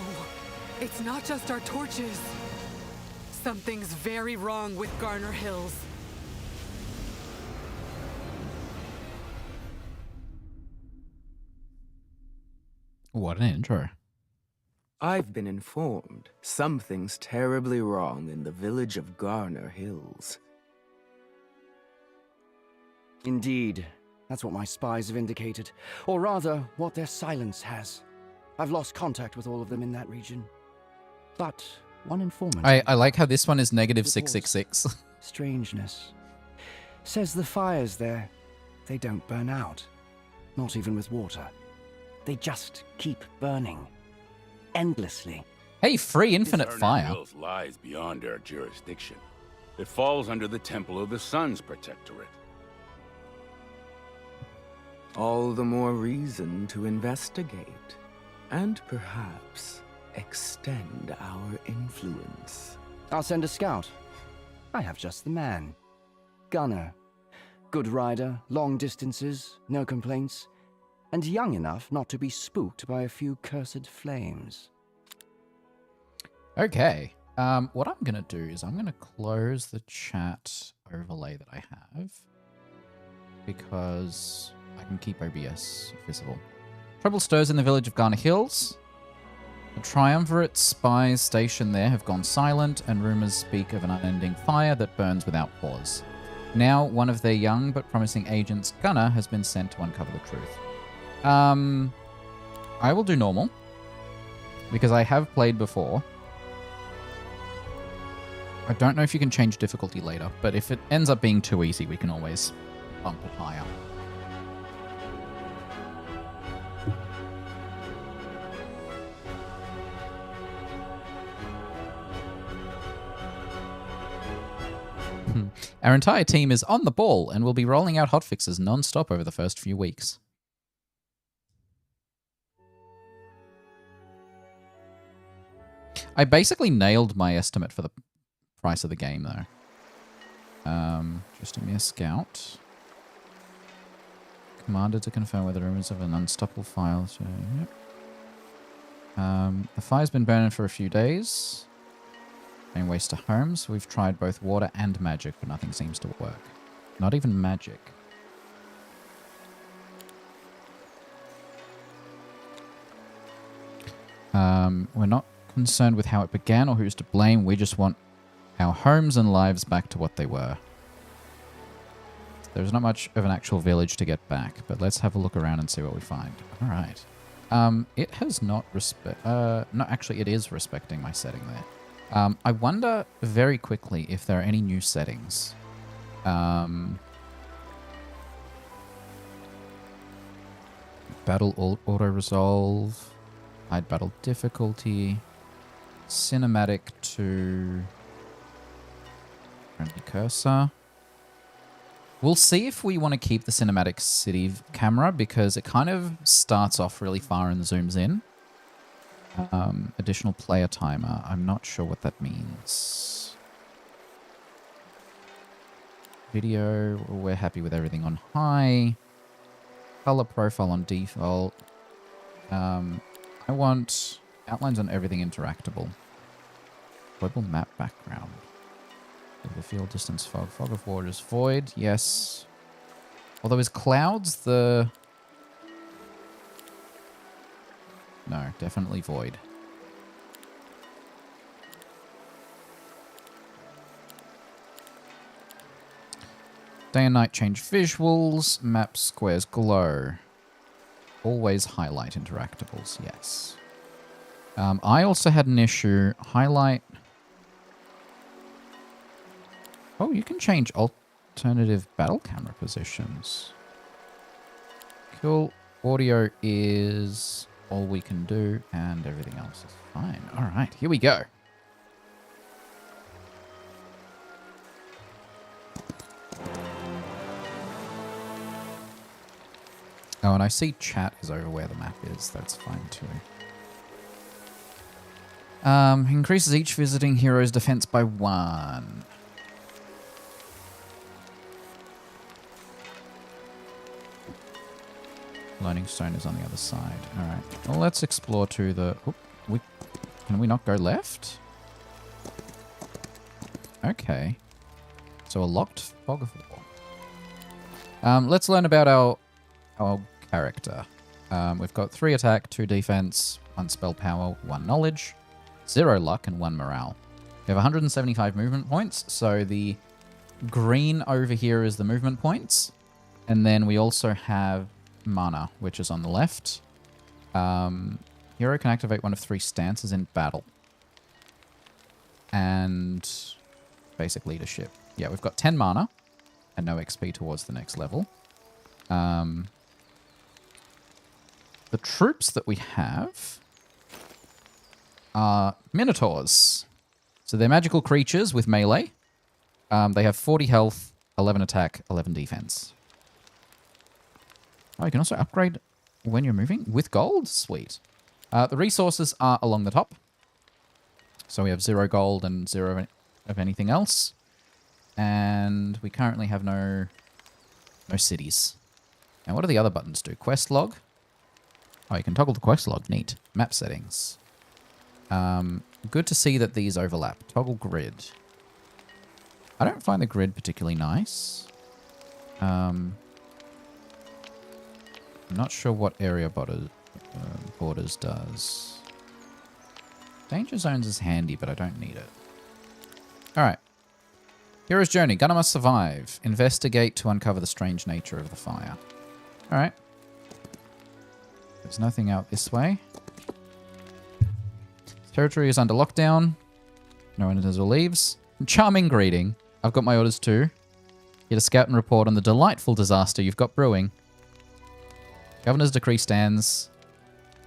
it's not just our torches. Something's very wrong with Garner Hills. What an intro. I've been informed something's terribly wrong in the village of Garner Hills. Indeed. That's what my spies have indicated. Or rather, what their silence has. I've lost contact with all of them in that region. But one informant... I like how this one is negative 666. Strangeness. Says the fires there, they don't burn out. Not even with water. They just keep burning. Endlessly. Hey, free infinite Garner fire. Hills lies beyond our jurisdiction. It falls under the Temple of the Sun's protectorate. All the more reason to investigate, and perhaps extend our influence. I'll send a scout. I have just the man. Gunner. Good rider, long distances, no complaints, and young enough not to be spooked by a few cursed flames. Okay. What I'm going to do is I'm going to close the chat overlay that I have because I can keep OBS visible. Trouble stirs in the village of Garner Hills. The triumvirate spies stationed there have gone silent, and rumors speak of an unending fire that burns without pause. Now, one of their young but promising agents, Gunner, has been sent to uncover the truth. I will do normal, because I have played before. I don't know if you can change difficulty later, but if it ends up being too easy, we can always bump it higher. Our entire team is on the ball and will be rolling out hotfixes non-stop over the first few weeks. I basically nailed my estimate for the price of the game, though. Just a mere scout. Commanded to confirm whether rumors of an unstoppable fire. So, yep. The fire's been burning for a few days. Laying waste to homes. We've tried both water and magic, but nothing seems to work. Not even magic. We're not concerned with how it began or who's to blame. We just want our homes and lives back to what they were. There's not much of an actual village to get back, but let's have a look around and see what we find. All right. It has not no, actually, it is respecting my setting there. I wonder very quickly if there are any new settings. Battle auto-resolve, hide battle difficulty, cinematic to friendly cursor. We'll see if we want to keep the cinematic city camera because it kind of starts off really far and zooms in. Additional player timer. I'm not sure what that means. Video, we're happy with everything on high. Color profile on default. I want outlines on everything interactable. Global map background. The field distance fog. Fog of waters. Void. Yes. Although is clouds the... No, definitely void. Day and night change visuals. Map squares glow. Always highlight interactables. Yes. I also had an issue. Highlight... Oh, you can change alternative battle camera positions. Cool. Audio is all we can do, and everything else is fine. All right, here we go. Oh, and I see chat is over where the map is. That's fine too. Increases each visiting hero's defense by 1. Learning stone is on the other side. Alright. Well, let's explore to the... Can we not go left? Okay. So a locked fog of war. Let's learn about our character. We've got 3 attack, 2 defense, 1 spell power, 1 knowledge, 0 luck, and 1 morale. We have 175 movement points, so the green over here is the movement points. And then we also have mana, which is on the left. Hero can activate one of 3 stances in battle. And basic leadership. Yeah, we've got 10 mana and no XP towards the next level. The troops that we have are Minotaurs. So they're magical creatures with melee. They have 40 health, 11 attack, 11 defense. Oh, you can also upgrade when you're moving with gold? Sweet. The resources are along the top. So we have 0 gold and 0 of anything else. And we currently have no cities. Now, what do the other buttons do? Quest log. Oh, you can toggle the quest log. Neat. Map settings. Good to see that these overlap. Toggle grid. I don't find the grid particularly nice. I'm not sure what area borders does. Danger zones is handy, but I don't need it. Alright. Hero's journey. Gunner must survive. Investigate to uncover the strange nature of the fire. Alright. There's nothing out this way. Territory is under lockdown. No one enters or leaves. Charming greeting. I've got my orders too. Here to scout and report on the delightful disaster you've got brewing. Governor's decree stands.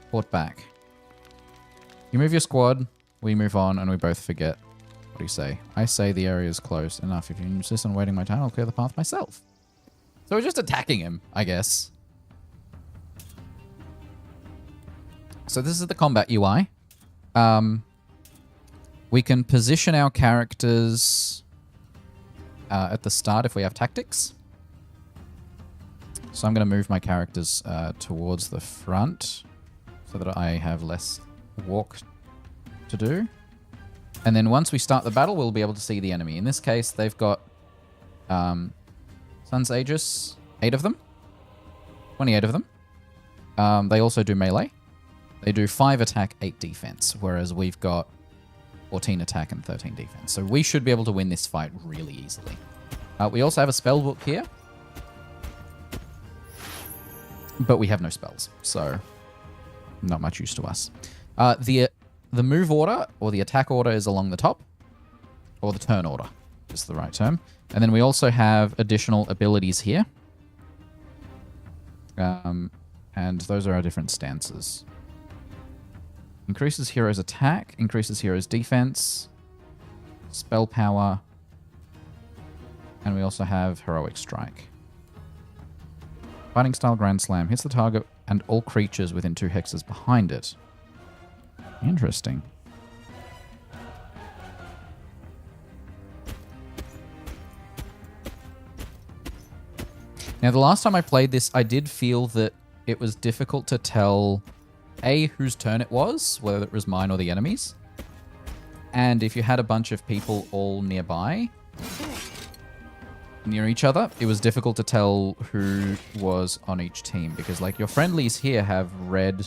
Report back. You move your squad, we move on, and we both forget. What do you say? I say the area is closed. Enough. If you insist on waiting my turn, I'll clear the path myself. So we're just attacking him, I guess. So this is the combat UI. We can position our characters at the start if we have tactics. So I'm going to move my characters towards the front so that I have less walk to do. And then once we start the battle, we'll be able to see the enemy. In this case, they've got Sun's Aegis, 8 of them. 28 of them. They also do melee. They do 5 attack, 8 defense, whereas we've got 14 attack and 13 defense. So we should be able to win this fight really easily. We also have a spell book here. But we have no spells, so not much use to us. The move order, or the attack order, is along the top. Or the turn order, is the right term. And then we also have additional abilities here. And those are our different stances. Increases hero's attack, increases hero's defense, spell power, And we also have Heroic Strike. Fighting Style Grand Slam. Hits the target and all creatures within 2 hexes behind it. Interesting. Now, the last time I played this, I did feel that it was difficult to tell, A, whose turn it was, whether it was mine or the enemy's. And if you had a bunch of people all nearby, near each other, it was difficult to tell who was on each team. Because, like, your friendlies here have red,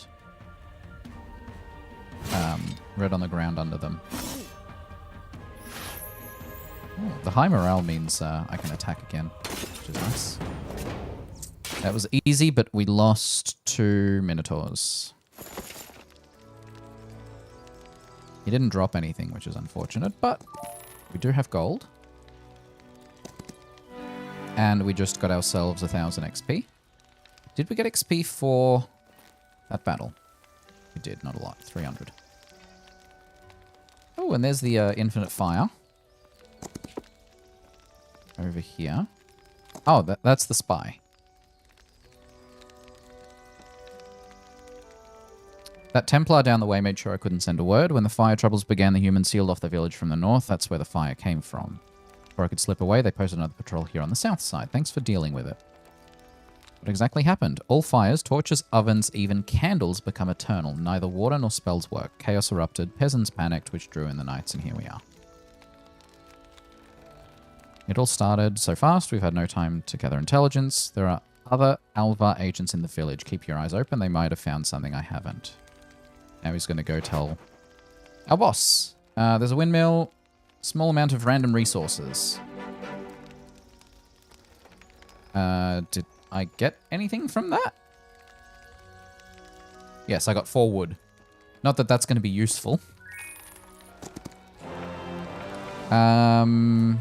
red on the ground under them. Oh, the high morale means I can attack again, which is nice. That was easy, but we lost 2 Minotaurs. He didn't drop anything, which is unfortunate, but we do have gold. And we just got ourselves 1,000 XP. Did we get XP for that battle? We did, not a lot. 300. Oh, and there's the infinite fire. Over here. Oh, that's the spy. That Templar down the way made sure I couldn't send a word. When the fire troubles began, the humans sealed off the village from the north. That's where the fire came from. Before I could slip away, they posted another patrol here on the south side. Thanks for dealing with it. What exactly happened? All fires, torches, ovens, even candles become eternal. Neither water nor spells work. Chaos erupted. Peasants panicked, which drew in the knights, and here we are. It all started so fast, we've had no time to gather intelligence. There are other Alvar agents in the village. Keep your eyes open. They might have found something I haven't. Now he's going to go tell our boss. There's a windmill. Small amount of random resources. Did I get anything from that? Yes, I got 4 wood. Not that that's going to be useful. Do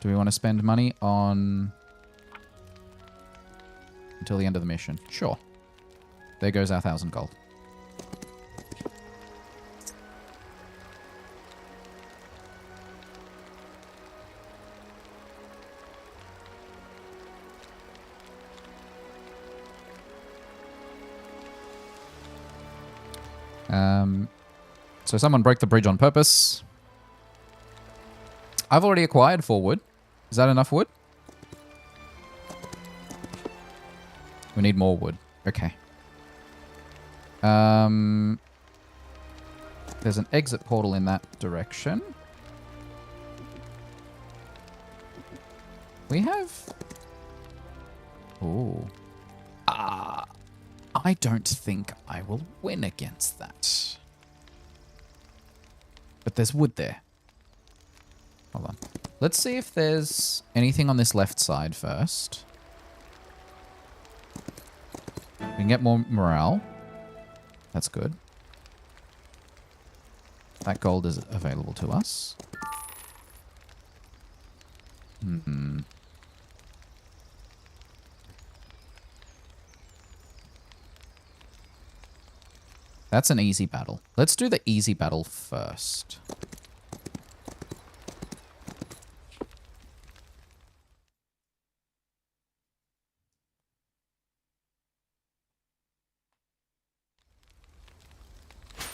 we want to spend money on... until the end of the mission? Sure. There goes our 1,000 gold. So someone broke the bridge on purpose. I've already acquired 4 wood. Is that enough wood? We need more wood. Okay. There's an exit portal in that direction. We have... Ooh. I don't think I will win against that. But there's wood there. Hold on. Let's see if there's anything on this left side first. We can get more morale. That's good. That gold is available to us. Mm-hmm. That's an easy battle. Let's do the easy battle first.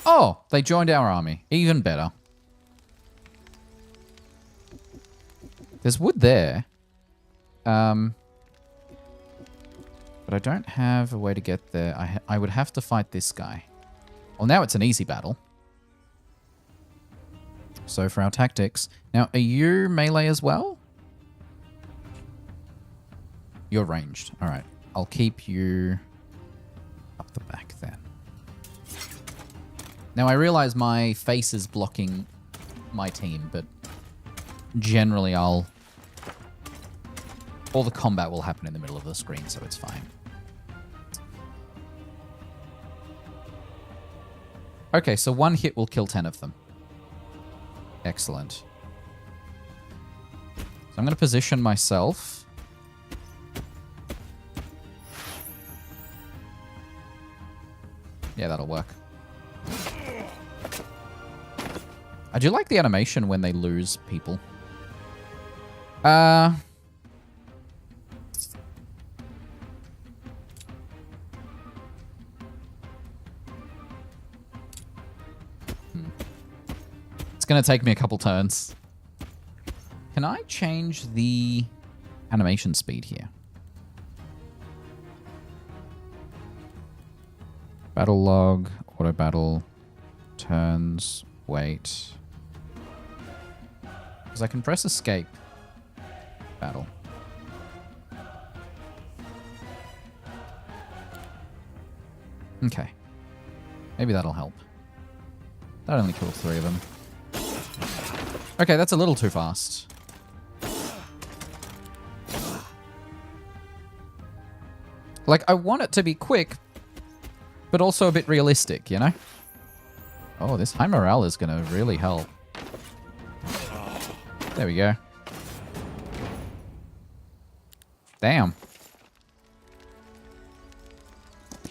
Oh, they joined our army. Even better. There's wood there. But I don't have a way to get there. I would have to fight this guy. Well, now it's an easy battle. So for our tactics... Now, are you melee as well? You're ranged. All right. I'll keep you up the back then. Now, I realize my face is blocking my team, but generally all the combat will happen in the middle of the screen, so it's fine. Okay, so 1 hit will kill 10 of them. Excellent. So I'm going to position myself. Yeah, that'll work. I do like the animation when they lose people. going to take me a couple turns. Can I change the animation speed here? Battle log, auto battle, turns, wait. Because I can press escape. Battle. Okay. Maybe that'll help. That only killed 3 of them. Okay, that's a little too fast. Like, I want it to be quick, but also a bit realistic, you know? Oh, this high morale is going to really help. There we go. Damn.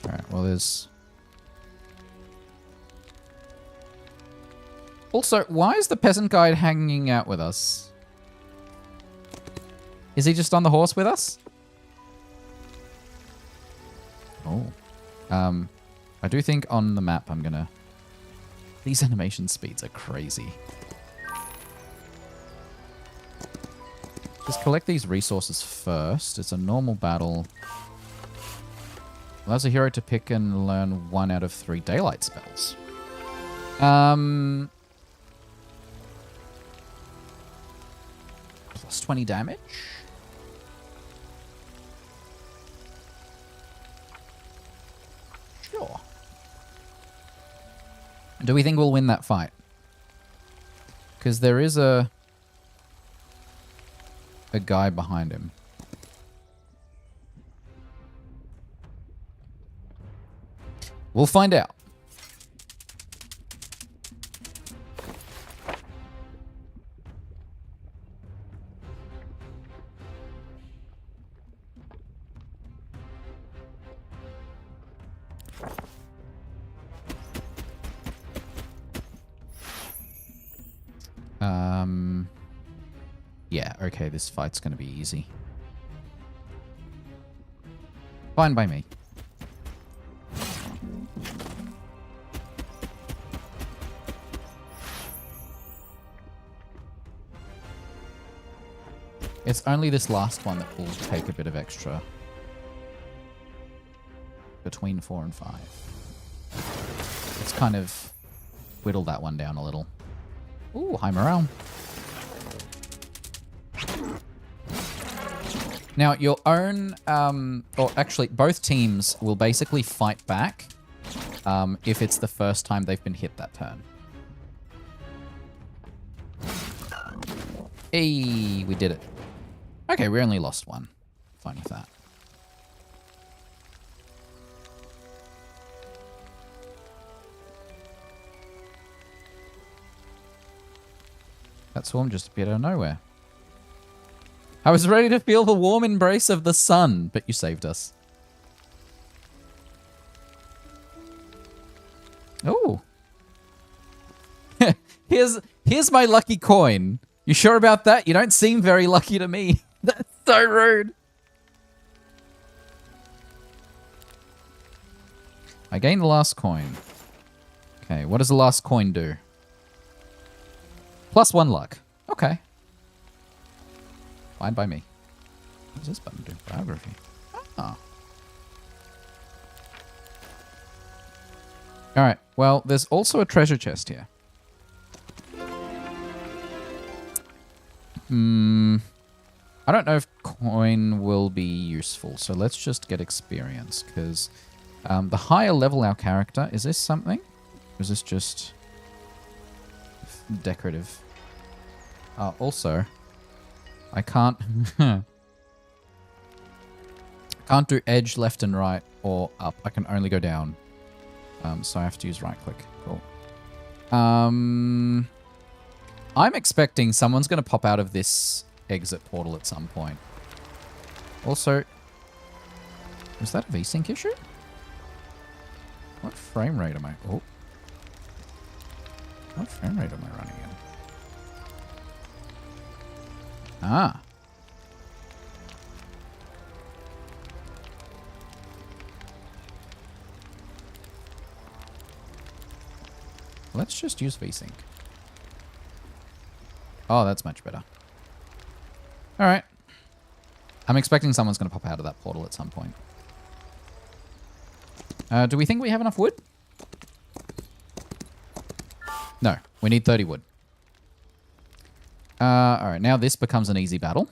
Alright, well, there's... Also, why is the peasant guide hanging out with us? Is he just on the horse with us? Oh. I do think on the map I'm gonna... These animation speeds are crazy. Just collect these resources first. It's a normal battle. Allows a hero to pick and learn 1 out of 3 daylight spells. Plus 20 damage? Sure. Do we think we'll win that fight? Because there is a guy behind him. We'll find out. Yeah, okay, this fight's gonna be easy. Fine by me. It's only this last one that will take a bit of extra. Between 4 and 5. Let's kind of whittle that one down a little. Ooh, high morale. Now, your own, or actually, both teams will basically fight back if it's the first time they've been hit that turn. Hey, we did it. Okay, we only lost 1. Fine with that. That swarm just appeared out of nowhere. I was ready to feel the warm embrace of the sun, but you saved us. Oh. Here's my lucky coin. You sure about that? You don't seem very lucky to me. That's so rude. I gained the last coin. Okay, what does the last coin do? +1 luck. Okay. Fine by me. What does this button do? Biography. Ah. Alright, well, there's also a treasure chest here. I don't know if coin will be useful, so let's just get experience, because the higher level our character... Is this something? Or is this just decorative? Also, I can't... can't do edge left and right or up. I can only go down. So I have to use right click. Cool. I'm expecting someone's going to pop out of this exit portal at some point. Also, is that a VSync issue? What frame rate am I... Oh. What frame rate am I running in? Ah. Let's just use VSync. Oh, that's much better. All right. I'm expecting someone's going to pop out of that portal at some point. Do we think we have enough wood? No, we need 30 wood. All right, now this becomes an easy battle.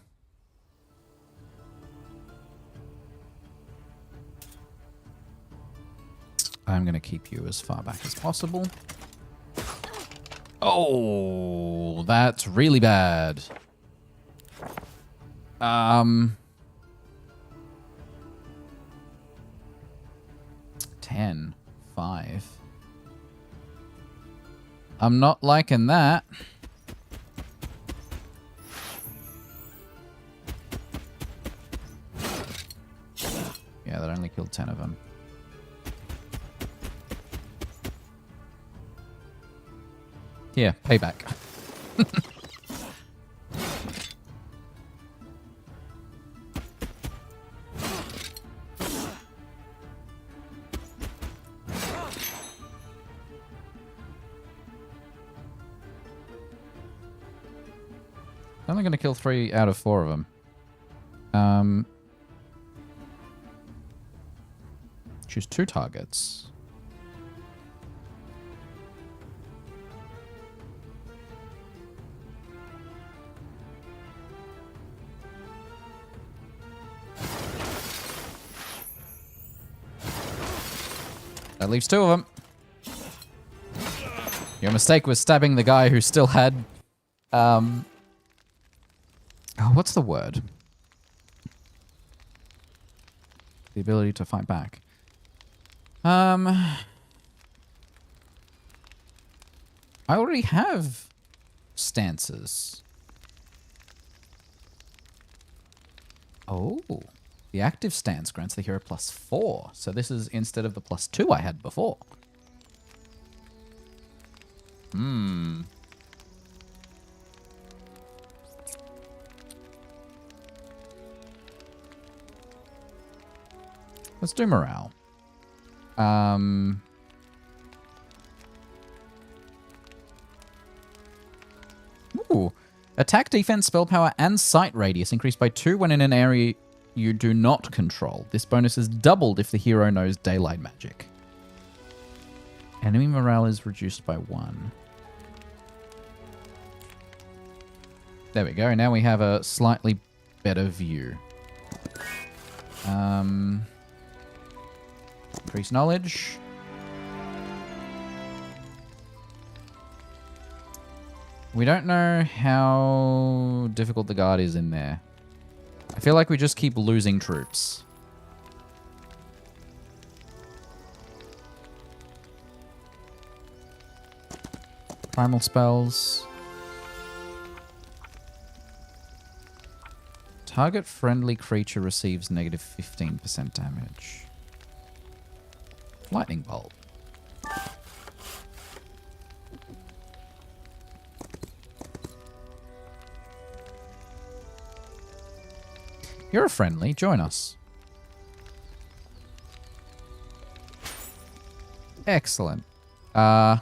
I'm going to keep you as far back as possible. Oh, that's really bad. 10, 5. I'm not liking that. Yeah, that only killed 10 of them. Yeah, payback. Only going to kill 3 out of 4 of them. Choose 2 targets. That leaves 2 of them. Your mistake was stabbing the guy who still had... Oh, what's the word? The ability to fight back. I already have stances. Oh. The active stance grants the hero +4. So this is instead of the +2 I had before. Let's do morale. Ooh. Attack, defense, spell power, and sight radius increased by 2 when in an area you do not control. This bonus is doubled if the hero knows daylight magic. Enemy morale is reduced by 1. There we go. Now we have a slightly better view. Increase knowledge. We don't know how difficult the guard is in there. I feel like we just keep losing troops. Primal spells. Target friendly creature receives negative 15% damage. Lightning bolt. You're a friendly. Join us. Excellent. I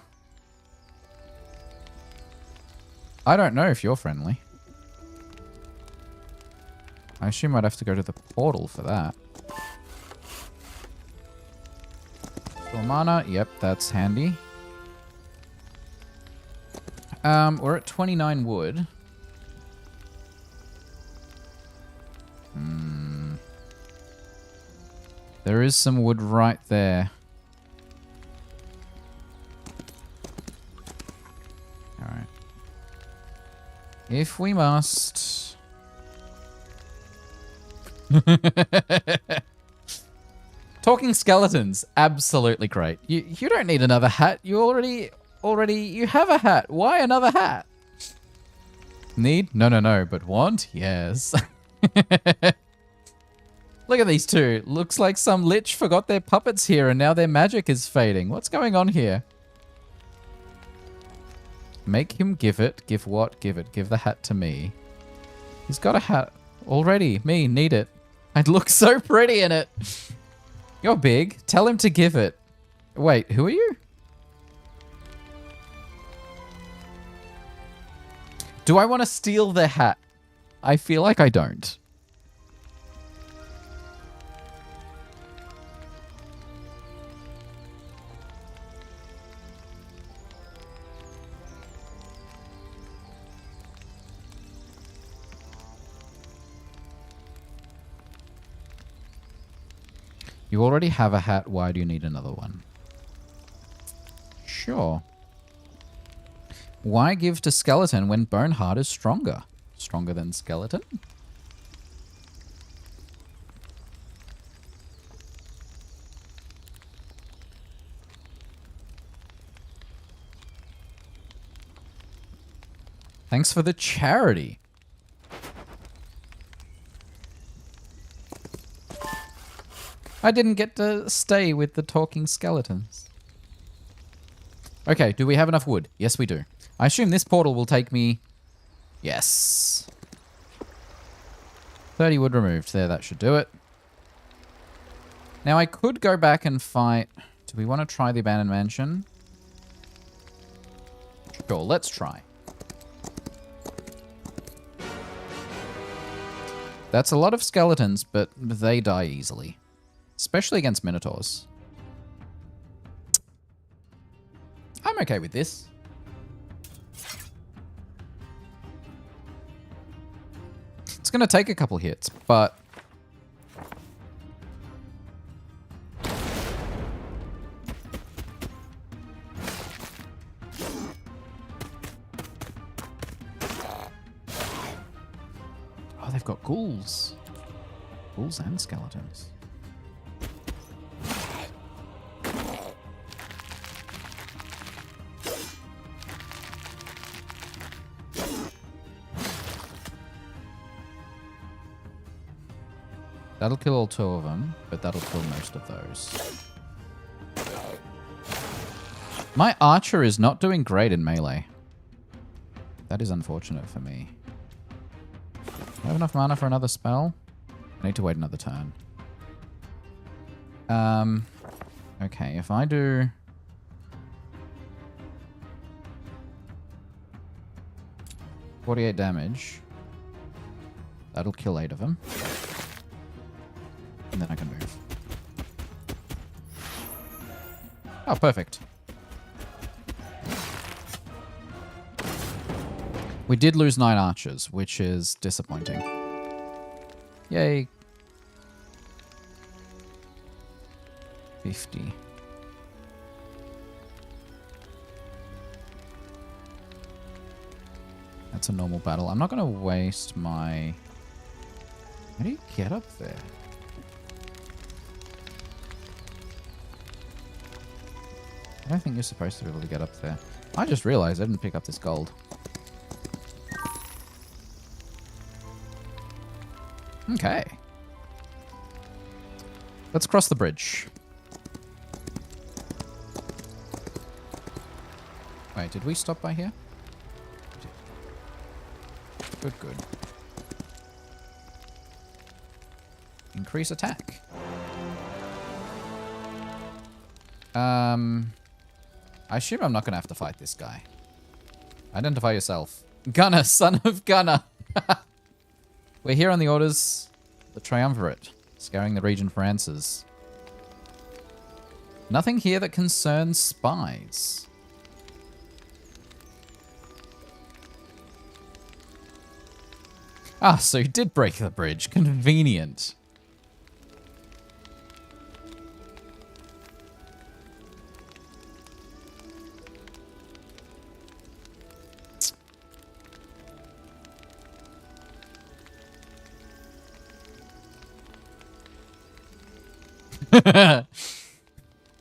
don't know if you're friendly. I assume I'd have to go to the portal for that. Full mana. Yep, that's handy. We're at 29 wood. There is some wood right there. Alright. If we must... Talking skeletons. Absolutely great. You don't need another hat. You already you have a hat. Why another hat? Need? No. But want? Yes. Look at these two. Looks like some lich forgot their puppets here and now their magic is fading. What's going on here? Make him give it. Give what? Give it. Give the hat to me. He's got a hat already. Me, need it. I'd look so pretty in it. You're big. Tell him to give it. Wait, who are you? Do I want to steal their hat? I feel like I don't. You already have a hat. Why do you need another one? Sure. Why give to Skeleton when Boneheart is stronger? Stronger than Skeleton? Thanks for the charity. I didn't get to stay with the talking skeletons. Okay, do we have enough wood? Yes, we do. I assume this portal will take me... Yes. 30 wood removed. There, that should do it. Now, I could go back and fight... Do we want to try the abandoned mansion? Sure, let's try. That's a lot of skeletons, but they die easily. Especially against minotaurs. I'm okay with this. It's going to take a couple hits, but... Oh, they've got ghouls. Ghouls and skeletons. That'll kill all 2 of them, but that'll kill most of those. My archer is not doing great in melee. That is unfortunate for me. Do I have enough mana for another spell? I need to wait another turn. Okay, if I do... $48 damage. That'll kill 8 of them. And then I can move. Oh, perfect. We did lose 9 archers, which is disappointing. Yay. 50. That's a normal battle. I'm not going to waste my... How do you get up there? I don't think you're supposed to be able to get up there. I just realized I didn't pick up this gold. Okay. Let's cross the bridge. Wait, did we stop by here? Good, good. Increase attack. I assume I'm not going to have to fight this guy. Identify yourself. Gunner, son of Gunner. We're here on the orders of the Triumvirate, scouring the region for answers. Nothing here that concerns spies. Ah, so you did break the bridge. Convenient.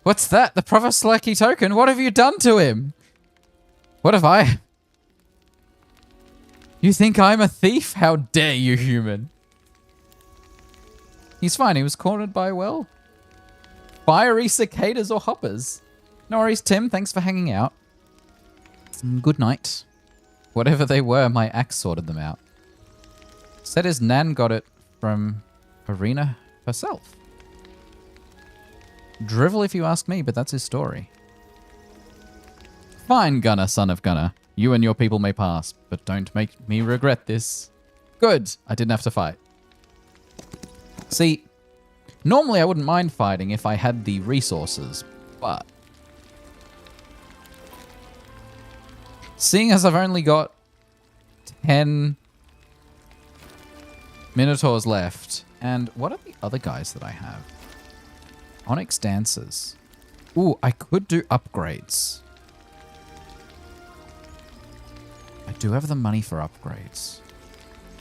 What's that? The Provost Lucky token? What have you done to him? What have I... You think I'm a thief? How dare you, human? He's fine. He was cornered by, well, fiery cicadas or hoppers. No worries, Tim. Thanks for hanging out. Good night. Whatever they were, my axe sorted them out. Said his nan got it from Arena herself. Drivel if you ask me, but that's his story. Fine, Gunner, son of Gunner. You and your people may pass, but don't make me regret this. Good. I didn't have to fight. See, normally I wouldn't mind fighting if I had the resources, but seeing as I've only got 10 Minotaurs left, and what are the other guys that I have? Onyx Dancers. Ooh, I could do upgrades. I do have the money for upgrades.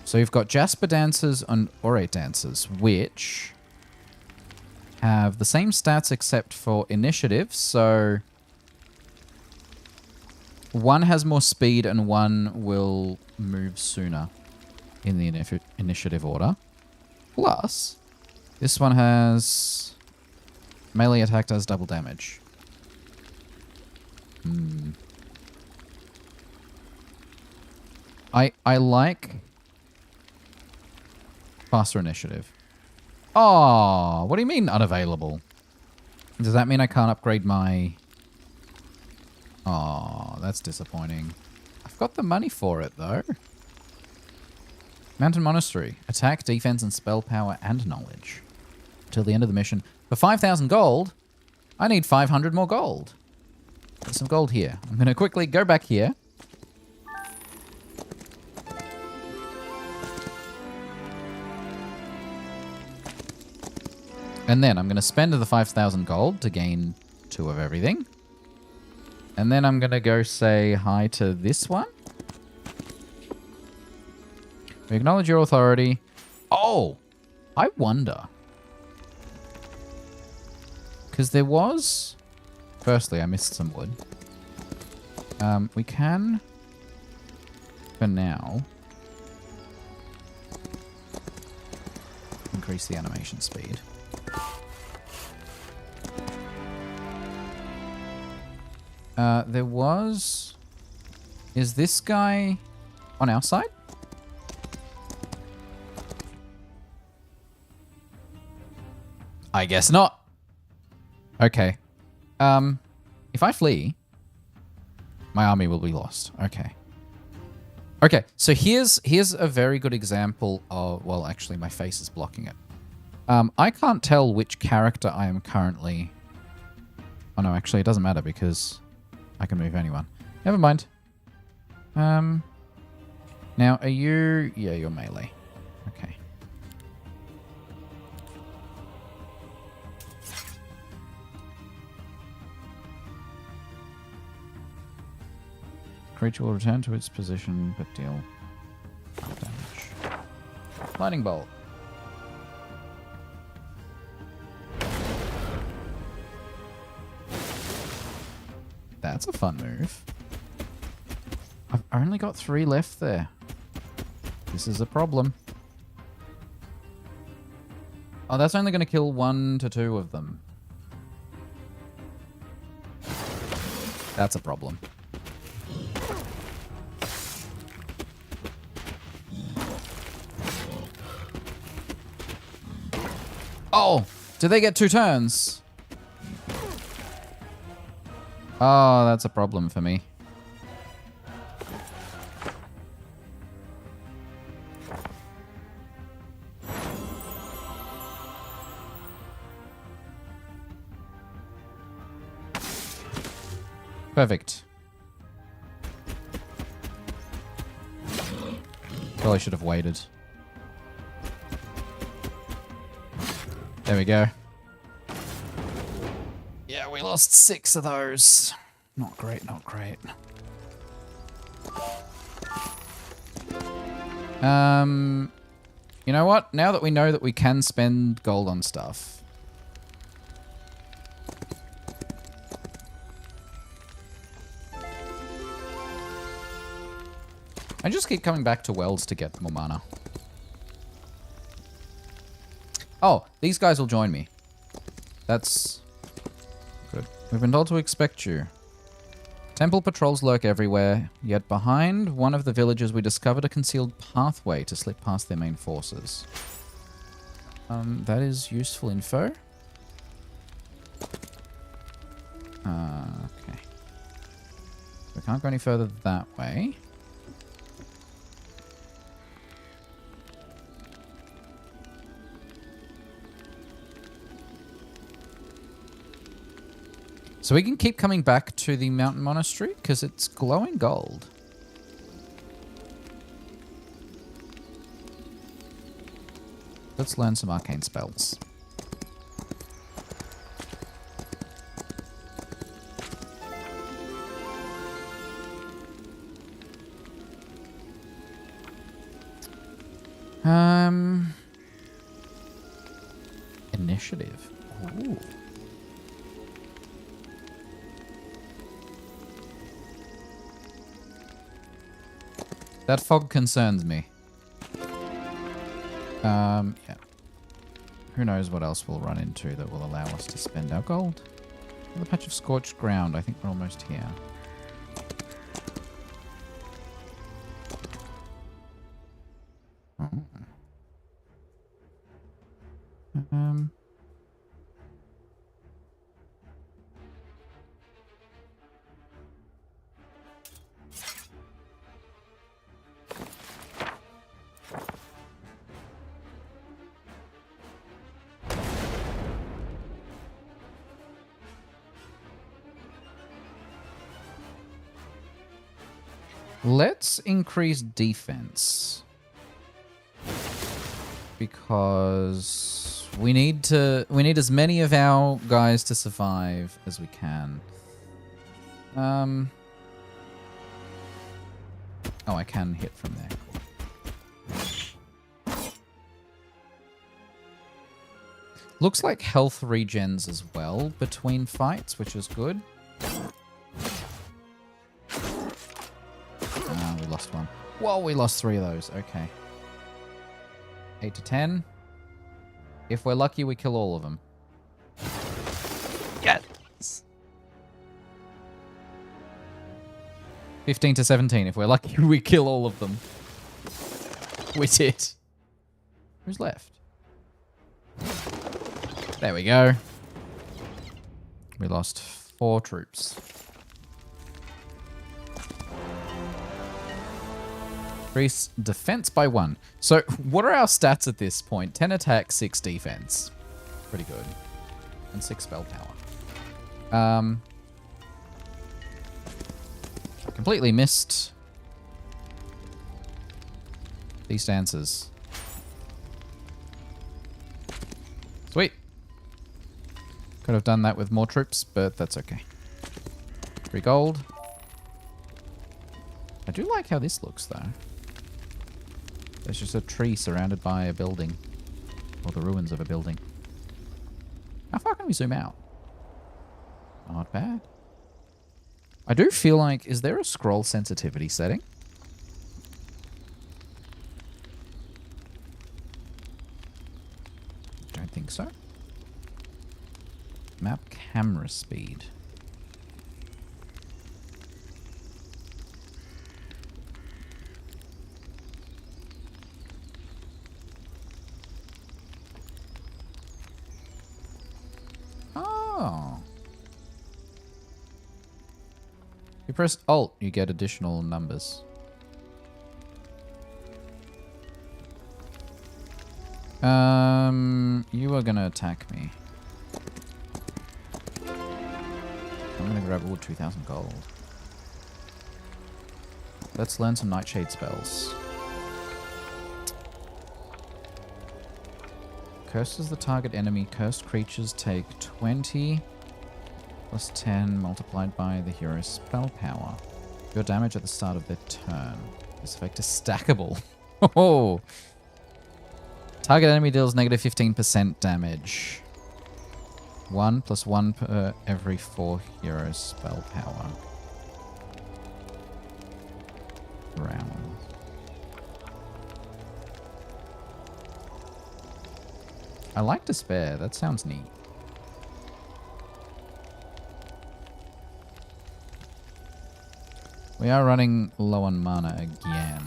So you've got Jasper Dancers and Orate Dancers, which have the same stats except for initiative. So one has more speed and one will move sooner in the initiative order. Plus, this one has melee attack does double damage. I like faster initiative. Oh, what do you mean unavailable? Does that mean I can't upgrade my... Oh, that's disappointing. I've got the money for it, though. Mountain Monastery. Attack, defense, and spell power and knowledge. Until the end of the mission. For 5,000 gold, I need 500 more gold. There's some gold here. I'm going to quickly go back here. And then I'm going to spend the 5,000 gold to gain 2 of everything. And then I'm going to go say hi to this one. We acknowledge your authority. Oh, I wonder. Because there was... Firstly, I missed some wood. We can, for now, increase the animation speed. There was... Is this guy on our side? I guess not. Okay. If I flee, my army will be lost. Okay. Okay, so here's a very good example of... Well, actually, my face is blocking it. I can't tell which character I am currently... Oh, no, actually, it doesn't matter because I can move anyone. Never mind. Now, are you... Yeah, you're melee. Okay. Creature will return to its position, but deal damage. Lightning bolt. That's a fun move. I've only got 3 left there. This is a problem. Oh, that's only going to kill 1 to 2 of them. That's a problem. Oh, do they get 2 turns? Oh, that's a problem for me. Perfect. Probably should have waited. There we go. Yeah, we lost 6 of those. Not great, not great. You know what? Now that we know that we can spend gold on stuff. I just keep coming back to wells to get more mana. Oh, these guys will join me. That's good. We've been told to expect you. Temple patrols lurk everywhere, yet behind one of the villages we discovered a concealed pathway to slip past their main forces. That is useful info. Okay. We can't go any further that way. So we can keep coming back to the mountain monastery because it's glowing gold. Let's learn some arcane spells. Initiative. Ooh. That fog concerns me. Yeah. Who knows what else we'll run into that will allow us to spend our gold. Another patch of scorched ground. I think we're almost here. Oh. Let's increase defense. Because we need as many of our guys to survive as we can. Oh, I can hit from there. Cool. Looks like health regens as well between fights, which is good. We lost one. Whoa, we lost 3 of those. Okay. 8 to 10. If we're lucky, we kill all of them. Yes. 15 to 17. If we're lucky, we kill all of them. We did. Who's left? There we go. We lost 4 troops. Increase defense by 1. So, what are our stats at this point? 10 attack, 6 defense. Pretty good. And 6 spell power. Completely missed these dances. Sweet. Could have done that with more troops, but that's okay. 3 gold. I do like how this looks, though. There's just a tree surrounded by a building. Or the ruins of a building. How far can we zoom out? Not bad. I do feel like... Is there a scroll sensitivity setting? Don't think so. Map camera speed. Oh. You press Alt, you get additional numbers. You are gonna attack me. I'm gonna grab all 2,000 gold. Let's learn some Nightshade spells. Curses the target enemy. Cursed creatures take 20 plus 10 multiplied by the hero's spell power. Your damage at the start of their turn. This effect is stackable. Oh! Target enemy deals negative 15% damage. 1 plus 1 per every 4 heroes spell power. Round. I like Despair. That sounds neat. We are running low on mana again.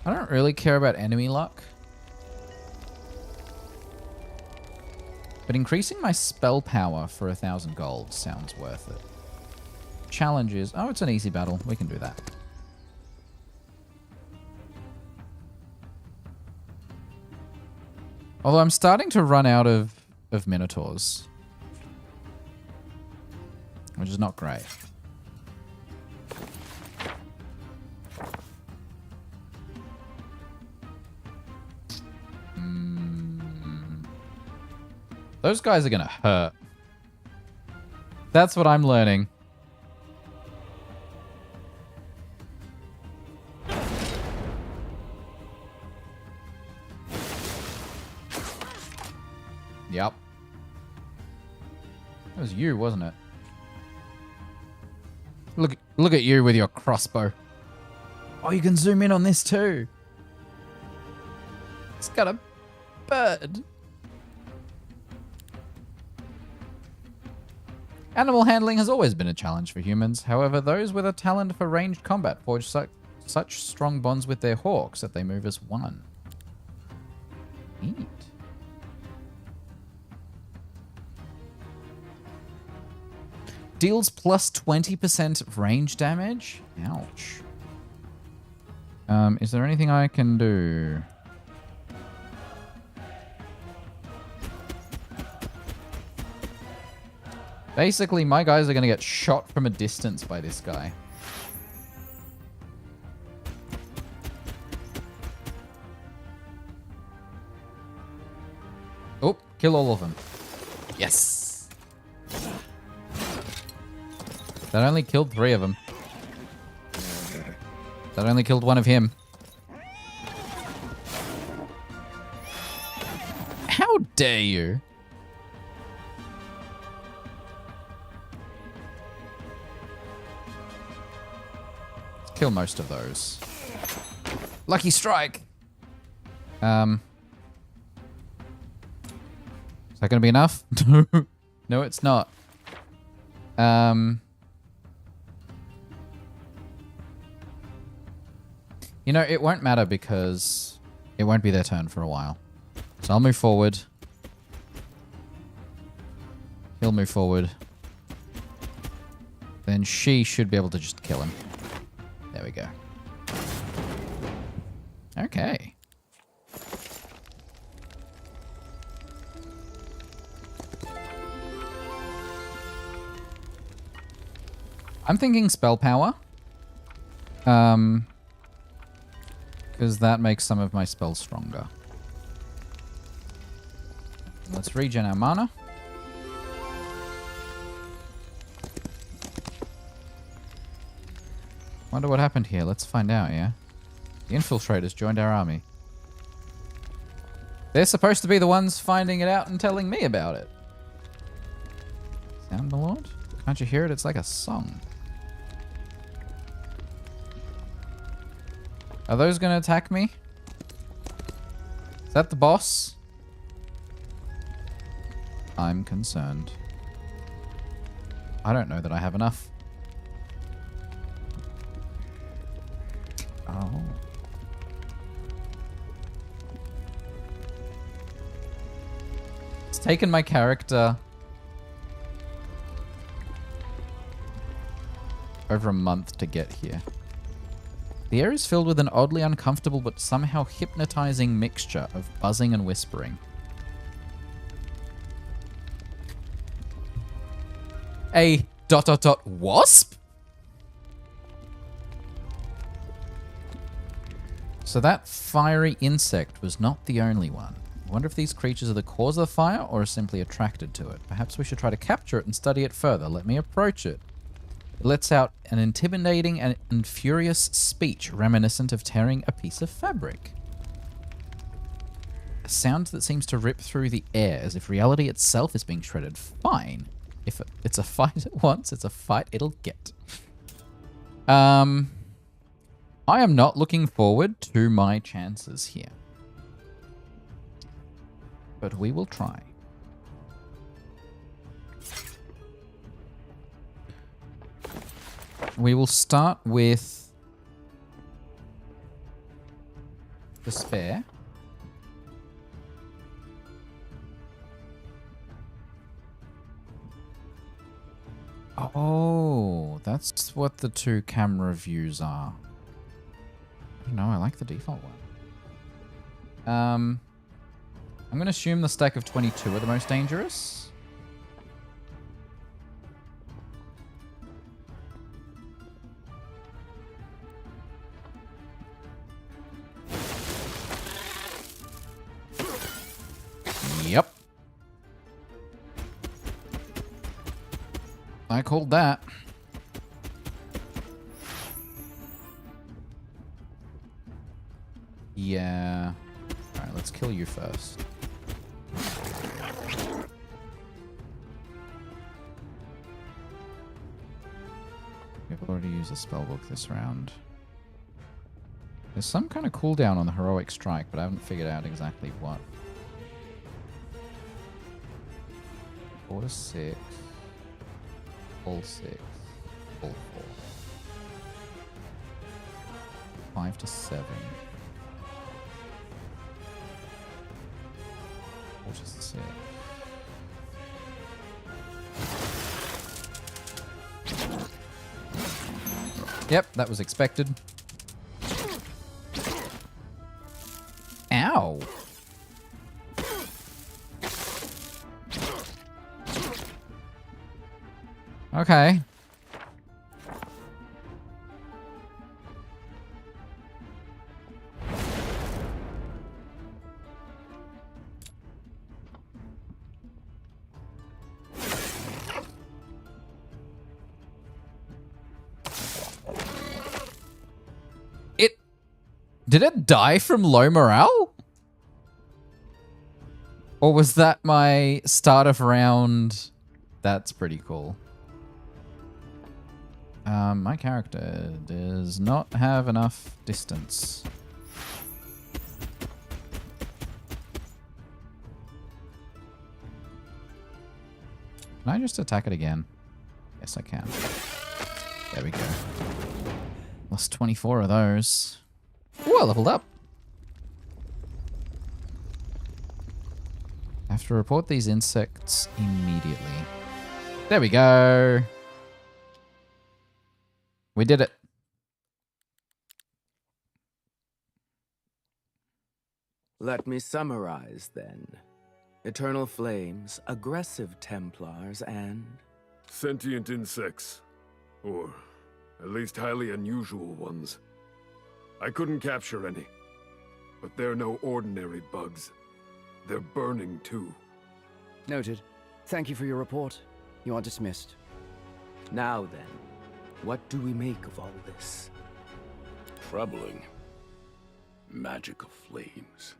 I don't really care about enemy luck. But increasing my spell power for 1,000 gold sounds worth it. Challenge is... Oh, it's an easy battle. We can do that. Although I'm starting to run out of Minotaurs. Which is not great. Those guys are gonna hurt. That's what I'm learning. Yep. That was you, wasn't it? Look at you with your crossbow. Oh, you can zoom in on this too. It's got a bird. Animal handling has always been a challenge for humans. However, those with a talent for ranged combat forge such strong bonds with their hawks that they move as one. Neat. Deals plus 20% range damage? Ouch. Is there anything I can do? Basically, my guys are going to get shot from a distance by this guy. Oh, kill all of them. Yes. That only killed 3 of them. That only killed 1 of him. How dare you? Kill most of those. Lucky strike. Is that going to be enough? No, it's not. You know, it won't matter because it won't be their turn for a while. So I'll move forward. He'll move forward. Then she should be able to just kill him. There we go. Okay. I'm thinking spell power. Because that makes some of my spells stronger. Let's regen our mana. Wonder what happened here. Let's find out, yeah? The infiltrators joined our army. They're supposed to be the ones finding it out and telling me about it. Sound, my lord? Can't you hear it? It's like a song. Are those going to attack me? Is that the boss? I'm concerned. I don't know that I have enough. Oh. It's taken my character over a month to get here. The air is filled with an oddly uncomfortable but somehow hypnotizing mixture of buzzing and whispering. A ... wasp? So that fiery insect was not the only one. I wonder if these creatures are the cause of the fire or are simply attracted to it. Perhaps we should try to capture it and study it further. Let me approach it. It lets out an intimidating and furious speech reminiscent of tearing a piece of fabric. A sound that seems to rip through the air as if reality itself is being shredded. Fine. If it's a fight it wants, it's a fight it'll get. I am not looking forward to my chances here. But we will try. We will start with to spare. Oh, that's what the two camera views are. No, I like the default one. I'm going to assume the stack of 22 are the most dangerous. Yep. I called that. Yeah. Alright, let's kill you first. We've already used a spellbook this round. There's some kind of cooldown on the heroic strike, but I haven't figured out exactly what. 4 to 6. All 6. All 4. 5 to 7. 4 to 6. Yep, that was expected. Ow! Okay. Did it die from low morale? Or was that my start of round? That's pretty cool. My character does not have enough distance. Can I just attack it again? Yes, I can. There we go. Lost 24 of those. Ooh, I leveled up. I have to report these insects immediately. There we go. We did it. Let me summarize then. Eternal flames, aggressive Templars, and... Sentient insects. Or at least highly unusual ones. I couldn't capture any. But they're no ordinary bugs. They're burning too. Noted. Thank you for your report. You are dismissed. Now then, what do we make of all this? Troubling. Magical flames.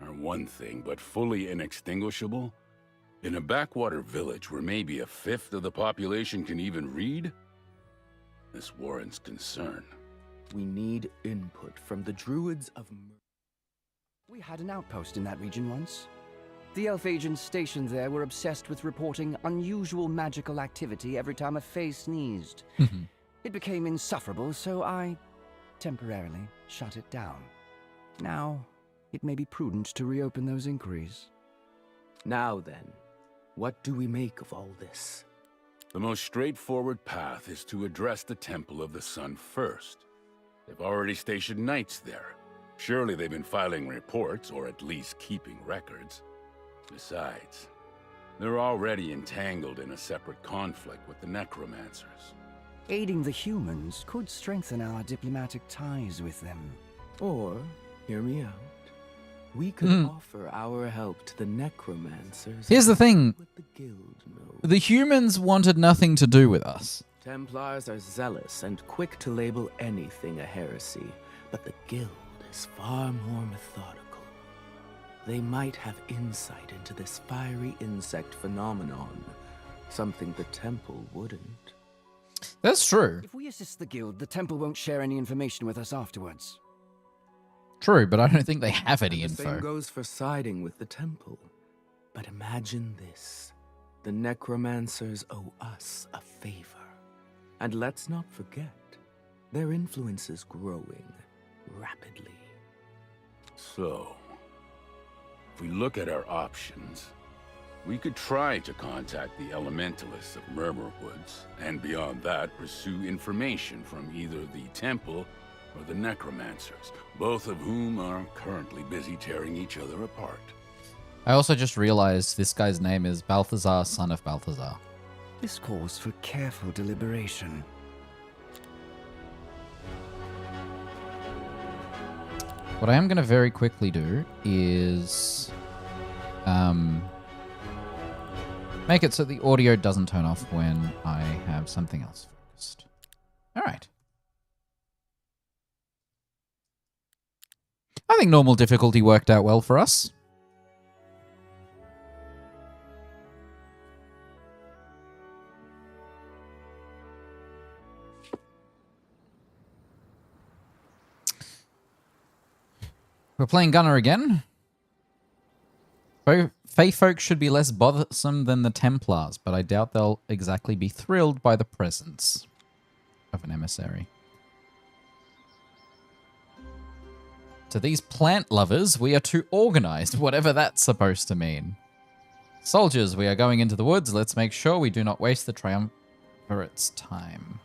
Are one thing, but fully inextinguishable? In a backwater village where maybe 1/5 of the population can even read? This warrants concern. We need input from the druids of... We had an outpost in that region once. The elf agents stationed there were obsessed with reporting unusual magical activity every time a fae sneezed. It became insufferable, so I temporarily shut it down. Now, it may be prudent to reopen those inquiries. Now then, what do we make of all this? The most straightforward path is to address the Temple of the Sun first. They've already stationed knights there. Surely they've been filing reports, or at least keeping records. Besides, they're already entangled in a separate conflict with the necromancers. Aiding the humans could strengthen our diplomatic ties with them. Or, hear me out, we could offer our help to the necromancers. Here's the thing. Let the guild know. The humans wanted nothing to do with us. Templars are zealous and quick to label anything a heresy, but the guild is far more methodical. They might have insight into this fiery insect phenomenon, something the temple wouldn't. That's true. If we assist the guild, the temple won't share any information with us afterwards. True, but I don't think they have any The same info. goes for siding with the temple. But imagine this. The necromancers owe us a favor. And let's not forget, their influence is growing rapidly. So, if we look at our options, we could try to contact the elementalists of Murmur Woods, and beyond that, pursue information from either the temple or the necromancers, both of whom are currently busy tearing each other apart. I also just realized this guy's name is Balthazar, son of Balthazar. This calls for careful deliberation. What I am going to very quickly do is make it so the audio doesn't turn off when I have something else focused. All right. I think normal difficulty worked out well for us. We're playing Gunner again. Fae folk should be less bothersome than the Templars, but I doubt they'll exactly be thrilled by the presence of an emissary. To these plant lovers, we are too organized, whatever that's supposed to mean. Soldiers, we are going into the woods. Let's make sure we do not waste the triumvirate's time.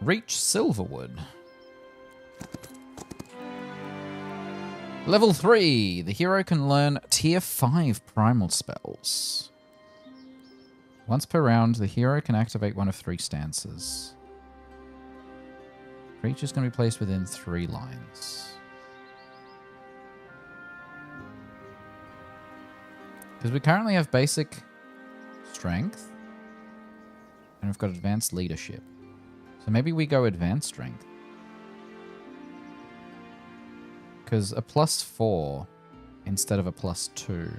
Reach Silverwood. Level 3. The hero can learn tier 5 primal spells. Once per round, the hero can activate one of 3 stances. Creature's going to be placed within 3 lines. Because we currently have basic strength. And we've got advanced leadership. So maybe we go advanced strength. Because a +4 instead of a +2.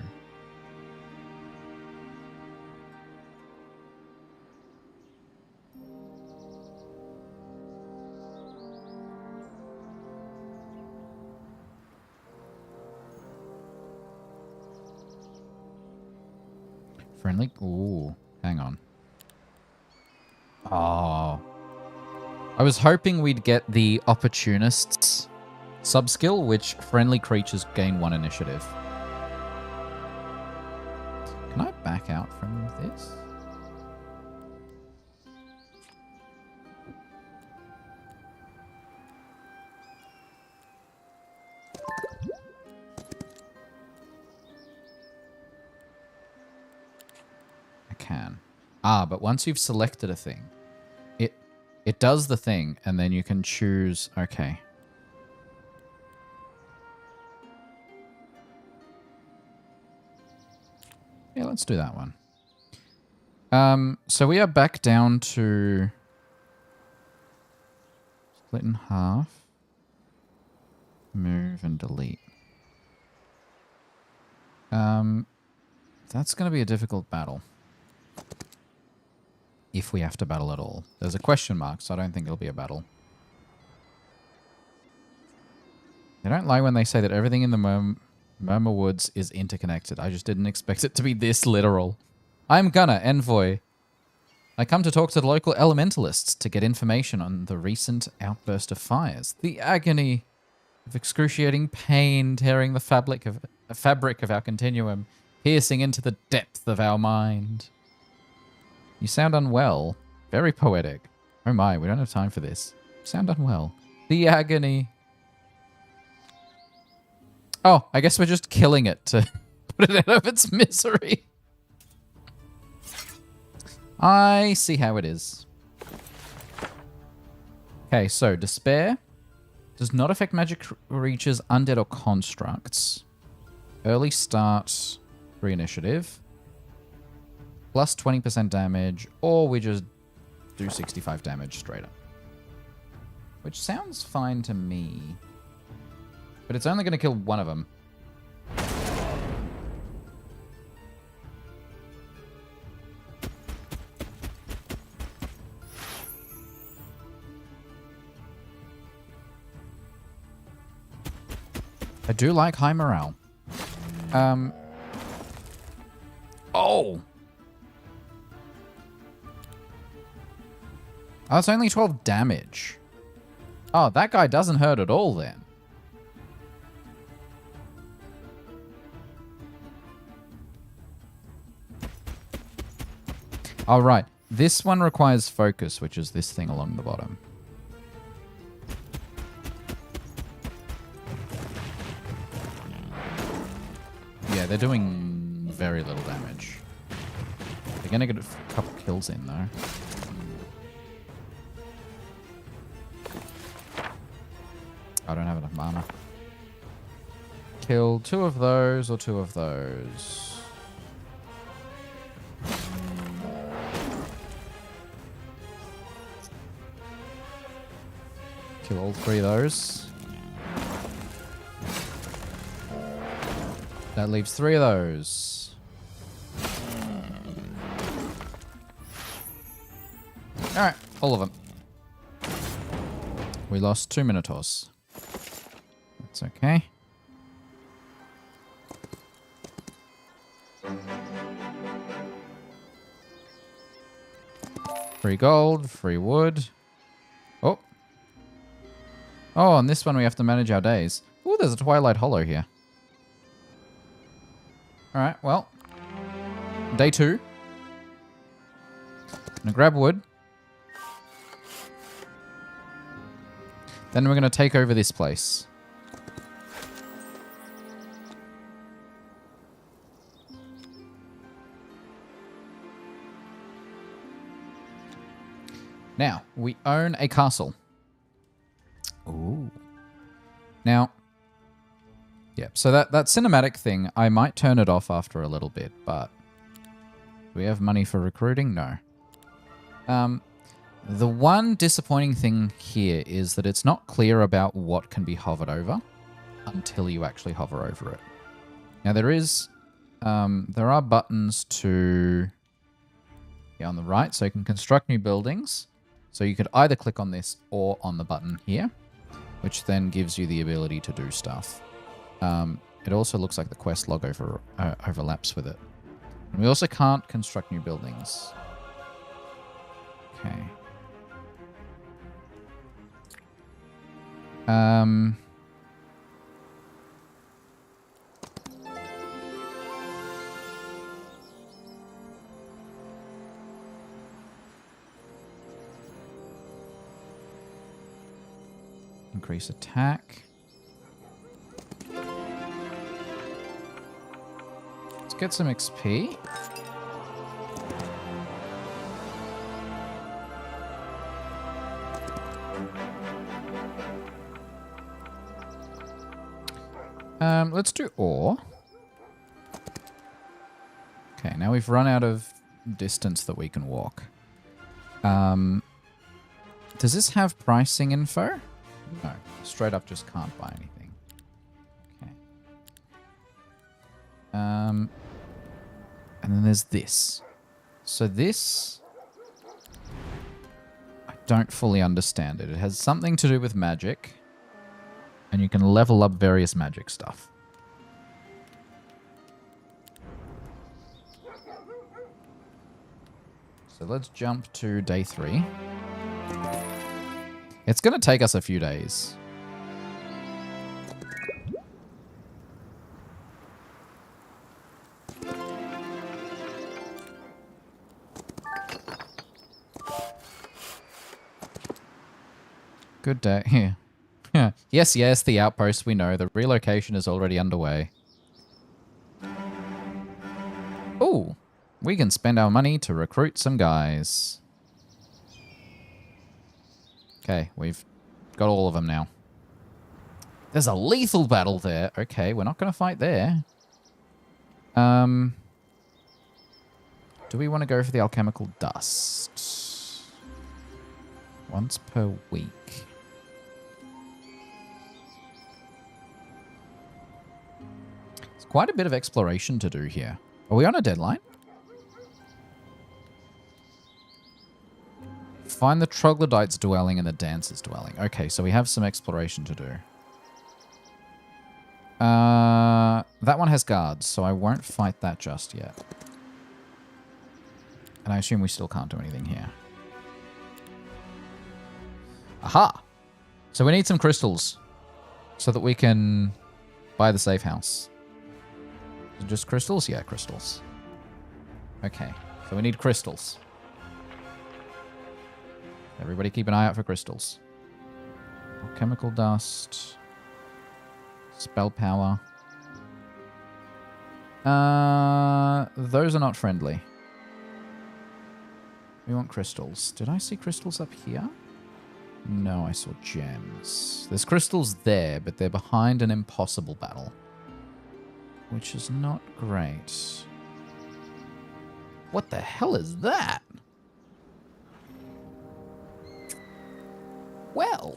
Friendly? Ooh, hang on. Oh. I was hoping we'd get the Opportunists sub-skill, which friendly creatures gain 1 initiative. Can I back out from this? I can. Ah, but once you've selected a thing, it does the thing, and then you can choose... Okay. Yeah, let's do that one. So we are back down to... Split in half. Move and delete. That's going to be a difficult battle. If we have to battle at all. There's a question mark, so I don't think it'll be a battle. They don't lie when they say that everything in the Murmur Woods is interconnected. I just didn't expect it to be this literal. I'm Gunner, envoy. I come to talk to the local elementalists to get information on the recent outburst of fires. The agony of excruciating pain tearing the fabric of our continuum, piercing into the depth of our mind. You sound unwell. Very poetic. Oh my, we don't have time for this. You sound unwell. The agony. Oh, I guess we're just killing it to put it out of its misery. I see how it is. Okay, so Despair does not affect magic creatures, undead, or constructs. Early start, 3 initiative. Plus 20% damage, or we just do 65 damage straight up. Which sounds fine to me. But it's only going to kill one of them. I do like high morale. Oh! Oh, it's only 12 damage. Oh, that guy doesn't hurt at all then. Oh, right. This one requires focus, which is this thing along the bottom. Yeah, they're doing very little damage. They're going to get a couple kills in, though. I don't have enough mana. Kill 2 of those or 2 of those. Kill all 3 of those. That leaves 3 of those. Alright, all of them. We lost 2 Minotaurs. That's okay. Free gold, free wood. Oh. Oh, on this one we have to manage our days. Oh, there's a Twilight Hollow here. Alright, well. Day 2. Gonna grab wood. Then we're gonna take over this place. Now, we own a castle. Ooh. Now, yeah, so that cinematic thing, I might turn it off after a little bit, but do we have money for recruiting? No. The one disappointing thing here is that it's not clear about what can be hovered over until you actually hover over it. Now, there are buttons to, yeah, on the right, so you can construct new buildings. So you could either click on this or on the button here, which then gives you the ability to do stuff. It also looks like the quest log overlaps with it. And we also can't construct new buildings. Okay. Increase attack. Let's get some XP. Let's do ore. Okay, now we've run out of distance that we can walk. Does this have pricing info? No, straight up just can't buy anything. Okay. And then there's this. So this, I don't fully understand it. It has something to do with magic. And you can level up various magic stuff. So let's jump to day 3. It's going to take us a few days. Good day. Here. Yes, yes, the outpost, we know. The relocation is already underway. Ooh, we can spend our money to recruit some guys. Okay, we've got all of them now. There's a lethal battle there. Okay, we're not going to fight there. Do we want to go for the alchemical dust? Once per week. It's quite a bit of exploration to do here. Are we on a deadline? Find the troglodytes dwelling and the dancers dwelling. Okay, so we have some exploration to do. That one has guards, so I won't fight that just yet. And I assume we still can't do anything here. Aha! So we need some crystals so that we can buy the safe house. Just crystals? Yeah, crystals. Okay, so we need crystals. Everybody keep an eye out for crystals. Chemical dust. Spell power. Those are not friendly. We want crystals. Did I see crystals up here? No, I saw gems. There's crystals there, but they're behind an impossible battle. Which is not great. What the hell is that? Well.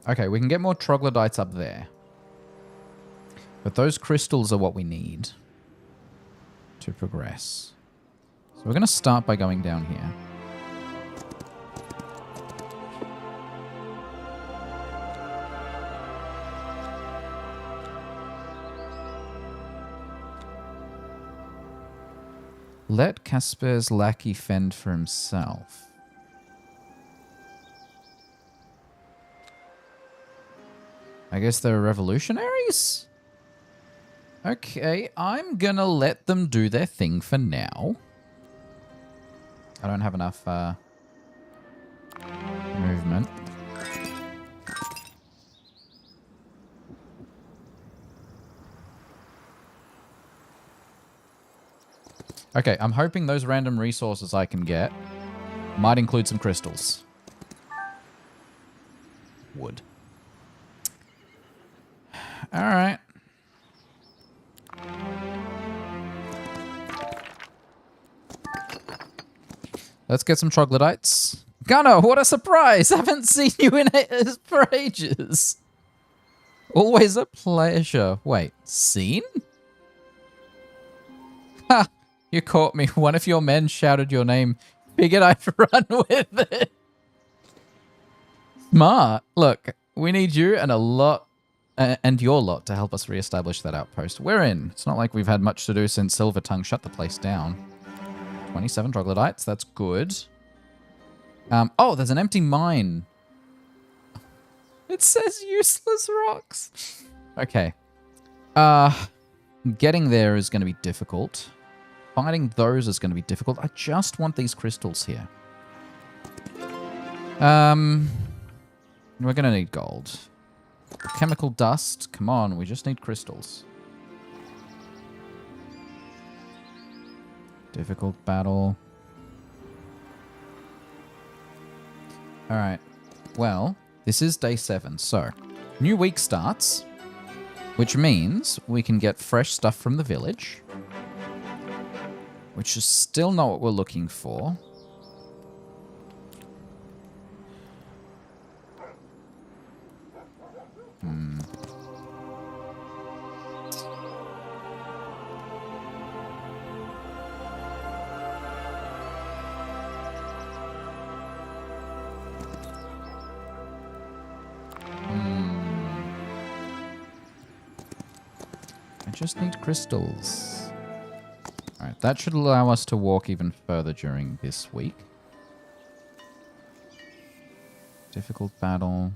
Okay, we can get more troglodytes up there. But those crystals are what we need to progress. So we're going to start by going down here. Let Casper's lackey fend for himself. I guess they're revolutionaries? Okay, I'm gonna let them do their thing for now. I don't have enough movement. Okay, I'm hoping those random resources I can get might include some crystals. Wood. Alright. Let's get some troglodytes. Gunnar, what a surprise! Haven't seen you in for ages. Always a pleasure. Wait, seen? Ha! You caught me. One of your men shouted your name. Figured I'd run with it. Smart. Look, we need you and your lot to help us reestablish that outpost. We're in. It's not like we've had much to do since Silvertongue shut the place down. 27 troglodytes. That's good. Oh, there's an empty mine. It says useless rocks. Okay. Getting there is going to be difficult. Finding those is going to be difficult. I just want these crystals here. We're going to need gold. Chemical dust. Come on, we just need crystals. Difficult battle. Alright. Well, this is day 7, so new week starts, which means we can get fresh stuff from the village, which is still not what we're looking for. Just need crystals. Alright, that should allow us to walk even further during this week. Difficult battle.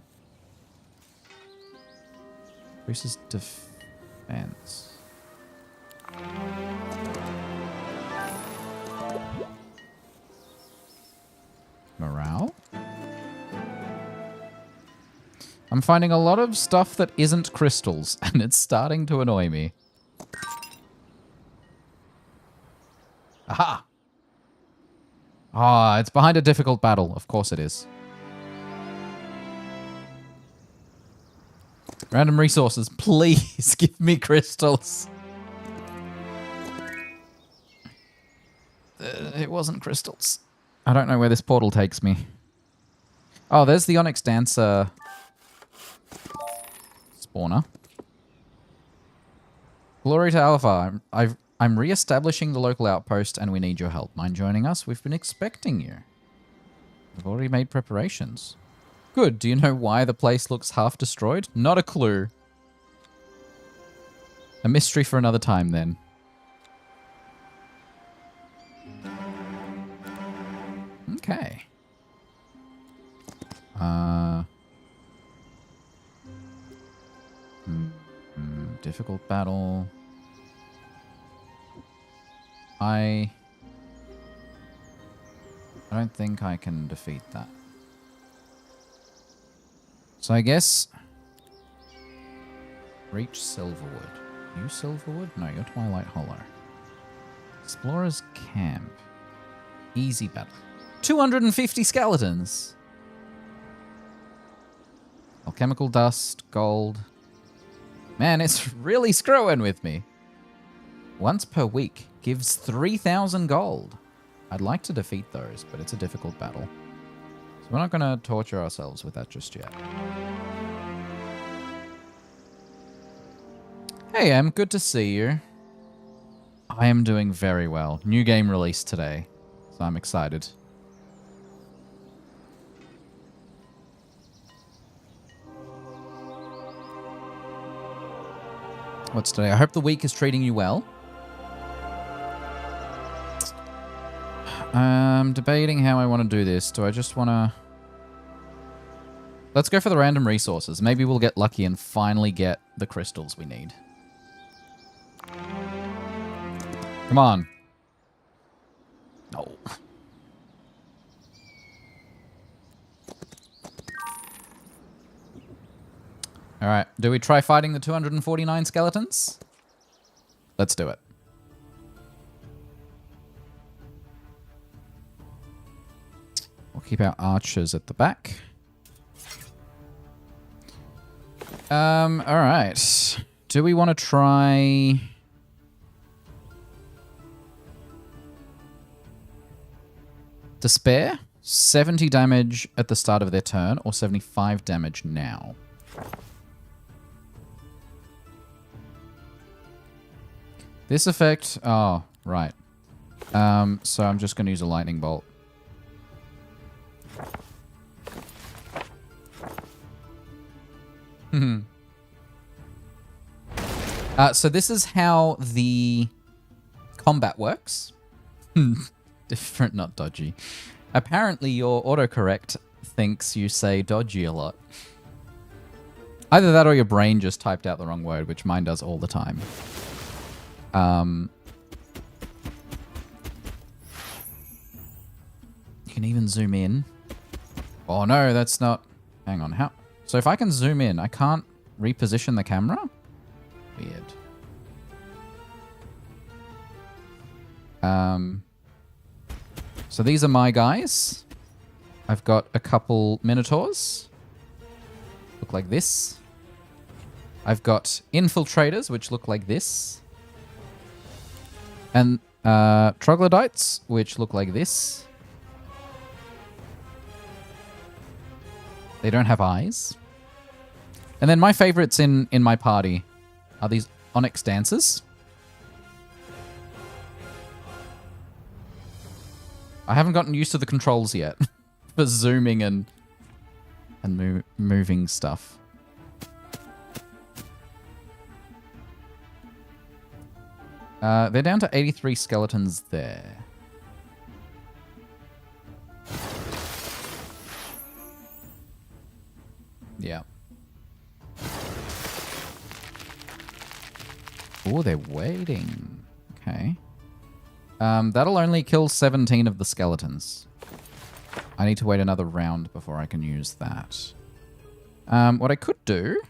Increases defense. Morale? I'm finding a lot of stuff that isn't crystals, and it's starting to annoy me. Aha! Ah, it's behind a difficult battle. Of course it is. Random resources, please give me crystals. It wasn't crystals. I don't know where this portal takes me. Oh, there's the Onyx Dancer spawner. Glory to Alpha. I'm re-establishing the local outpost and we need your help. Mind joining us? We've been expecting you. We've already made preparations. Good. Do you know why the place looks half destroyed? Not a clue. A mystery for another time then. Okay. Difficult battle. I don't think I can defeat that. So I guess... Reach Silverwood. You Silverwood? No, you're Twilight Hollow. Explorer's Camp. Easy battle. 250 skeletons! Alchemical dust, gold. Man, it's really screwing with me. Once per week gives 3,000 gold. I'd like to defeat those, but it's a difficult battle. So we're not going to torture ourselves with that just yet. Hey, Em, good to see you. I am doing very well. New game released today, so I'm excited. What's today? I hope the week is treating you well. I'm debating how I want to do this. Do I just want to... Let's go for the random resources. Maybe we'll get lucky and finally get the crystals we need. Come on. No. Alright, do we try fighting the 249 skeletons? Let's do it. We'll keep our archers at the back. Alright. Do we want to try... Despair? 70 damage at the start of their turn, or 75 damage now. This effect... Oh, right. So I'm just going to use a lightning bolt. So this is how the combat works. Different, not dodgy. Apparently your autocorrect thinks you say dodgy a lot. Either that or your brain just typed out the wrong word, which mine does all the time. You can even zoom in. Oh no, that's not... Hang on, how... So if I can zoom in, I can't reposition the camera? Weird. So these are my guys. I've got a couple Minotaurs. Look like this. I've got Infiltrators, which look like this. And Troglodytes, which look like this. They don't have eyes. And then my favorites in my party are these Onyx Dancers. I haven't gotten used to the controls yet for zooming and moving stuff. They're down to 83 skeletons there. Yeah. Oh, they're waiting. Okay. That'll only kill 17 of the skeletons. I need to wait another round before I can use that. What I could do...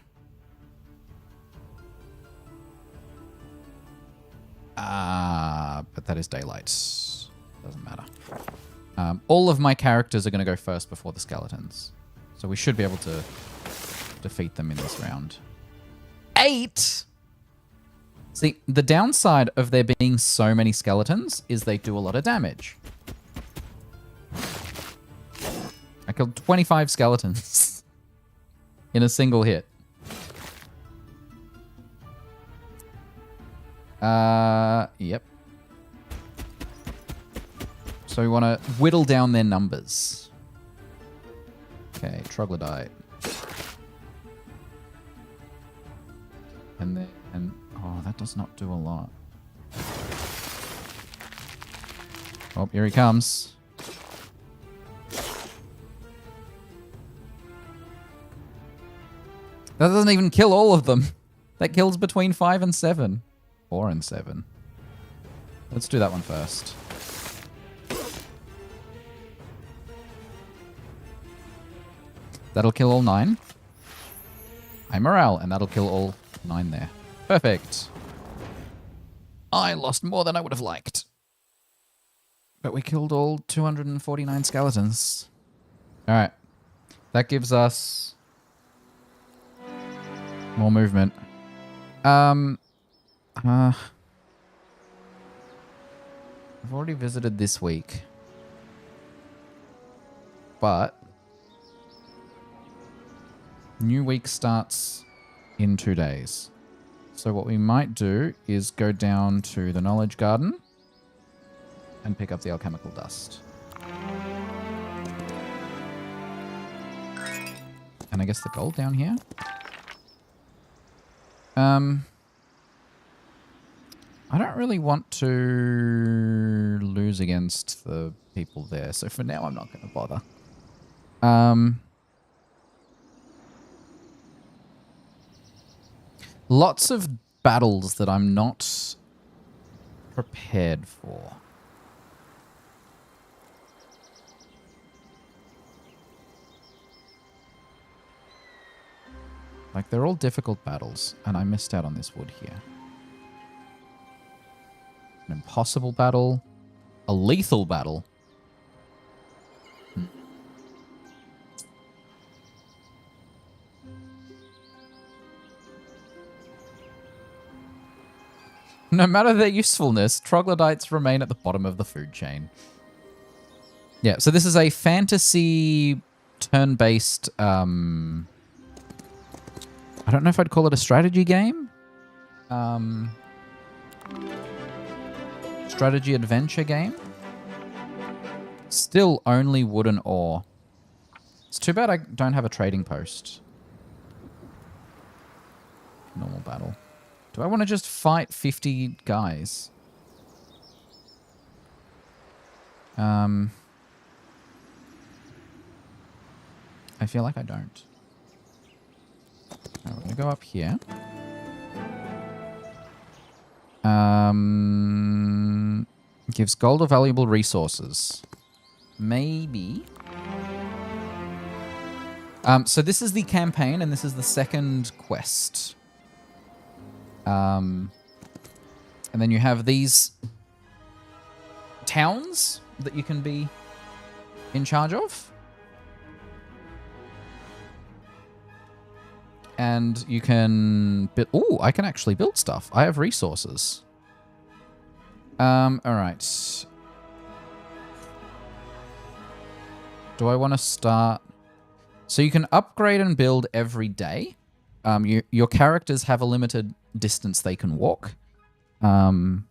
but that is daylight. Doesn't matter. All of my characters are going to go first before the skeletons. So we should be able to defeat them in this round. 8! See, the downside of there being so many skeletons is they do a lot of damage. I killed 25 skeletons in a single hit. Yep. So we want to whittle down their numbers. Okay, Troglodyte. And then... Oh, that does not do a lot. Oh, here he comes. That doesn't even kill all of them. That kills between 5 and 7. 4 and 7. Let's do that one first. That'll kill all 9. High morale, and that'll kill all 9 there. Perfect. I lost more than I would have liked. But we killed all 249 skeletons. Alright. That gives us more movement. I've already visited this week. But new week starts in 2 days. So what we might do is go down to the Knowledge Garden and pick up the alchemical dust. And I guess the gold down here. I don't really want to lose against the people there, so for now I'm not going to bother. Lots of battles that I'm not prepared for. Like, they're all difficult battles, and I missed out on this wood here. An impossible battle. A lethal battle. No matter their usefulness, troglodytes remain at the bottom of the food chain. Yeah, so this is a fantasy turn-based... I don't know if I'd call it a strategy game. Strategy adventure game. Still only wood and ore. It's too bad I don't have a trading post. Normal battle. Do I want to just fight 50 guys? I feel like I don't. Right, we're going to go up here. Gives gold or valuable resources. Maybe. So this is the campaign, and this is the second quest. And then you have these towns that you can be in charge of. And you can build... Ooh, I can actually build stuff. I have resources. Alright. Do I want to start... So you can upgrade and build every day. Your characters have a limited distance they can walk. It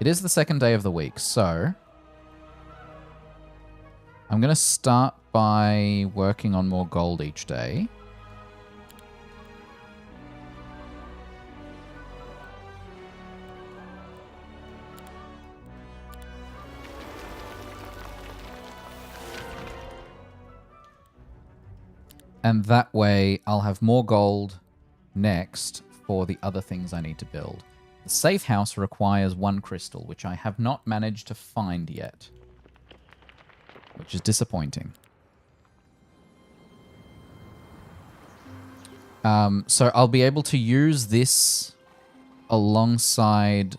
is the second day of the week, so... I'm going to start by working on more gold each day. And that way, I'll have more gold next for the other things I need to build. The safe house requires 1 crystal, which I have not managed to find yet. Which is disappointing. So I'll be able to use this alongside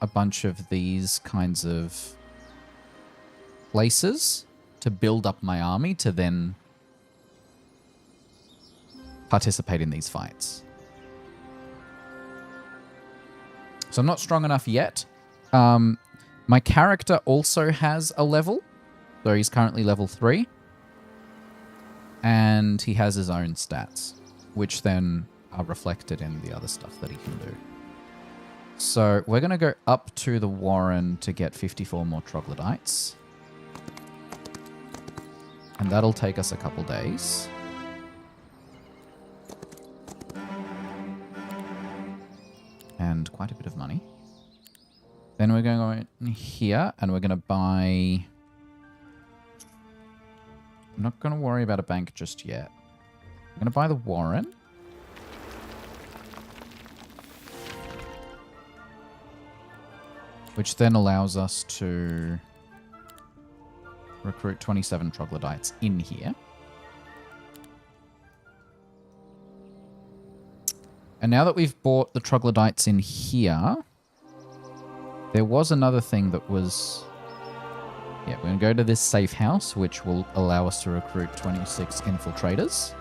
a bunch of these kinds of places to build up my army to then participate in these fights. So I'm not strong enough yet. My character also has a level. So he's currently level 3. And he has his own stats, which then are reflected in the other stuff that he can do. So we're going to go up to the Warren to get 54 more troglodytes. And that'll take us a couple days. And quite a bit of money. Then we're going to go in here and we're going to buy... I'm not going to worry about a bank just yet. I'm going to buy the Warren. Which then allows us to recruit 27 troglodytes in here. And now that we've bought the troglodytes in here, there was another thing that was... Yeah, we're going to go to this safe house, which will allow us to recruit 26 infiltrators.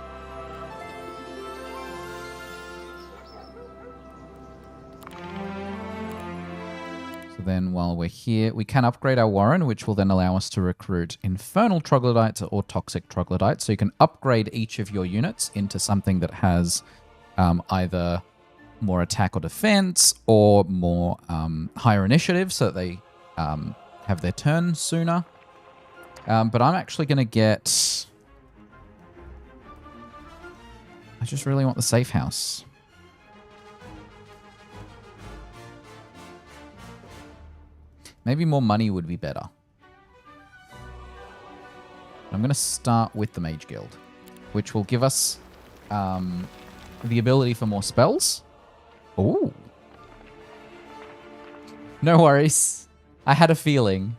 So then while we're here, we can upgrade our Warren, which will then allow us to recruit infernal troglodytes or toxic troglodytes. So you can upgrade each of your units into something that has either more attack or defense or more higher initiative so that they have their turn sooner. But I'm actually going to get... I just really want the safe house. Maybe more money would be better. I'm going to start with the Mage Guild, which will give us the ability for more spells. Ooh. No worries. I had a feeling.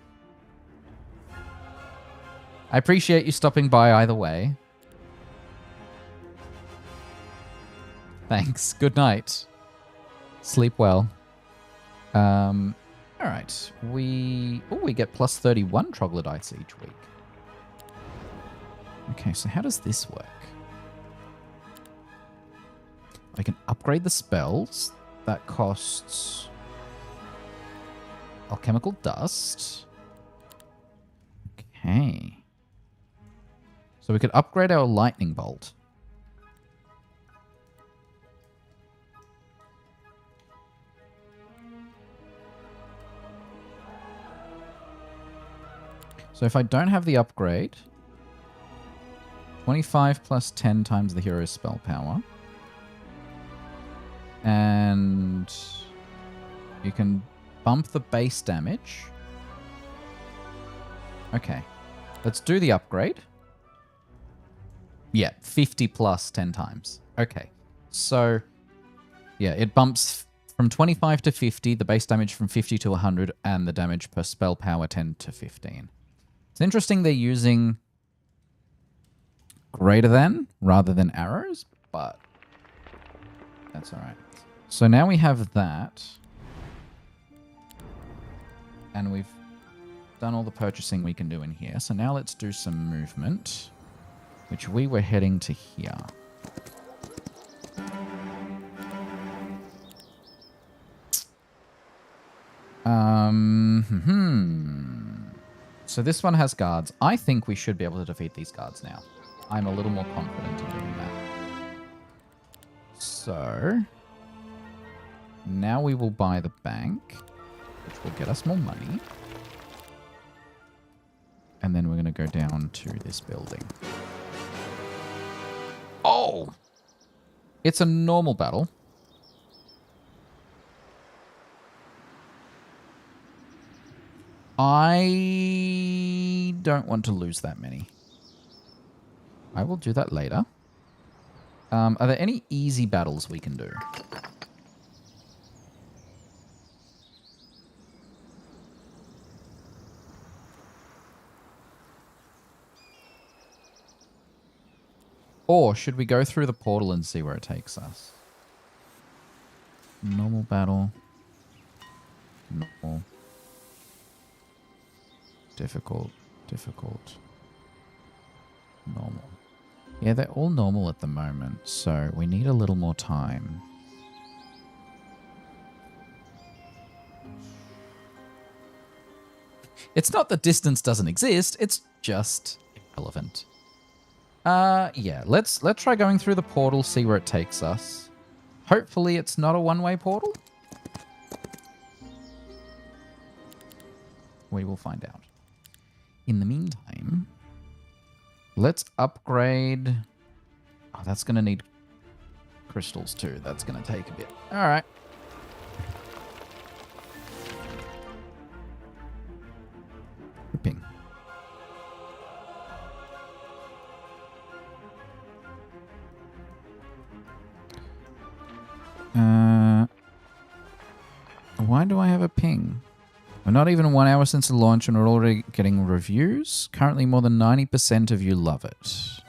I appreciate you stopping by either way. Thanks. Good night. Sleep well. Alright. We get plus 31 troglodytes each week. Okay, so how does this work? I can upgrade the spells. That costs alchemical dust. Okay. So we could upgrade our lightning bolt. So if I don't have the upgrade, 25 plus 10 times the hero's spell power. And you can bump the base damage. Okay. Let's do the upgrade. Yeah, 50 plus 10 times. Okay. So, yeah, it bumps from 25 to 50, the base damage from 50 to 100, and the damage per spell power 10 to 15. It's interesting they're using greater than rather than arrows, but that's all right. So now we have that. And we've done all the purchasing we can do in here. So now let's do some movement, which we were heading to here. So this one has guards. I think we should be able to defeat these guards now. I'm a little more confident in doing that. So now we will buy the bank, which will get us more money. And then we're going to go down to this building. Oh! It's a normal battle. I don't want to lose that many. I will do that later. Are there any easy battles we can do? Or should we go through the portal and see where it takes us? Normal battle. Normal. Difficult. Difficult. Normal. Yeah, they're all normal at the moment, so we need a little more time. It's not that distance doesn't exist, it's just irrelevant. Yeah, let's try going through the portal, see where it takes us. Hopefully it's not a one-way portal. We will find out. In the meantime, let's upgrade. Oh, that's going to need crystals too. That's going to take a bit. All right. Ripping. Why do I have a ping? We're not even 1 hour since the launch and we're already getting reviews. Currently more than 90% of you love it.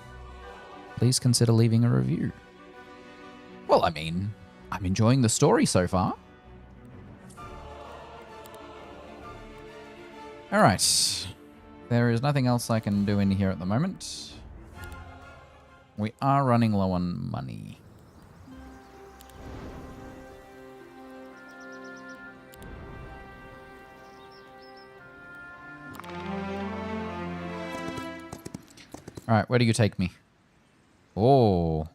Please consider leaving a review. Well, I mean, I'm enjoying the story so far. Alright. There is nothing else I can do in here at the moment. We are running low on money. Alright, where do you take me? Oh.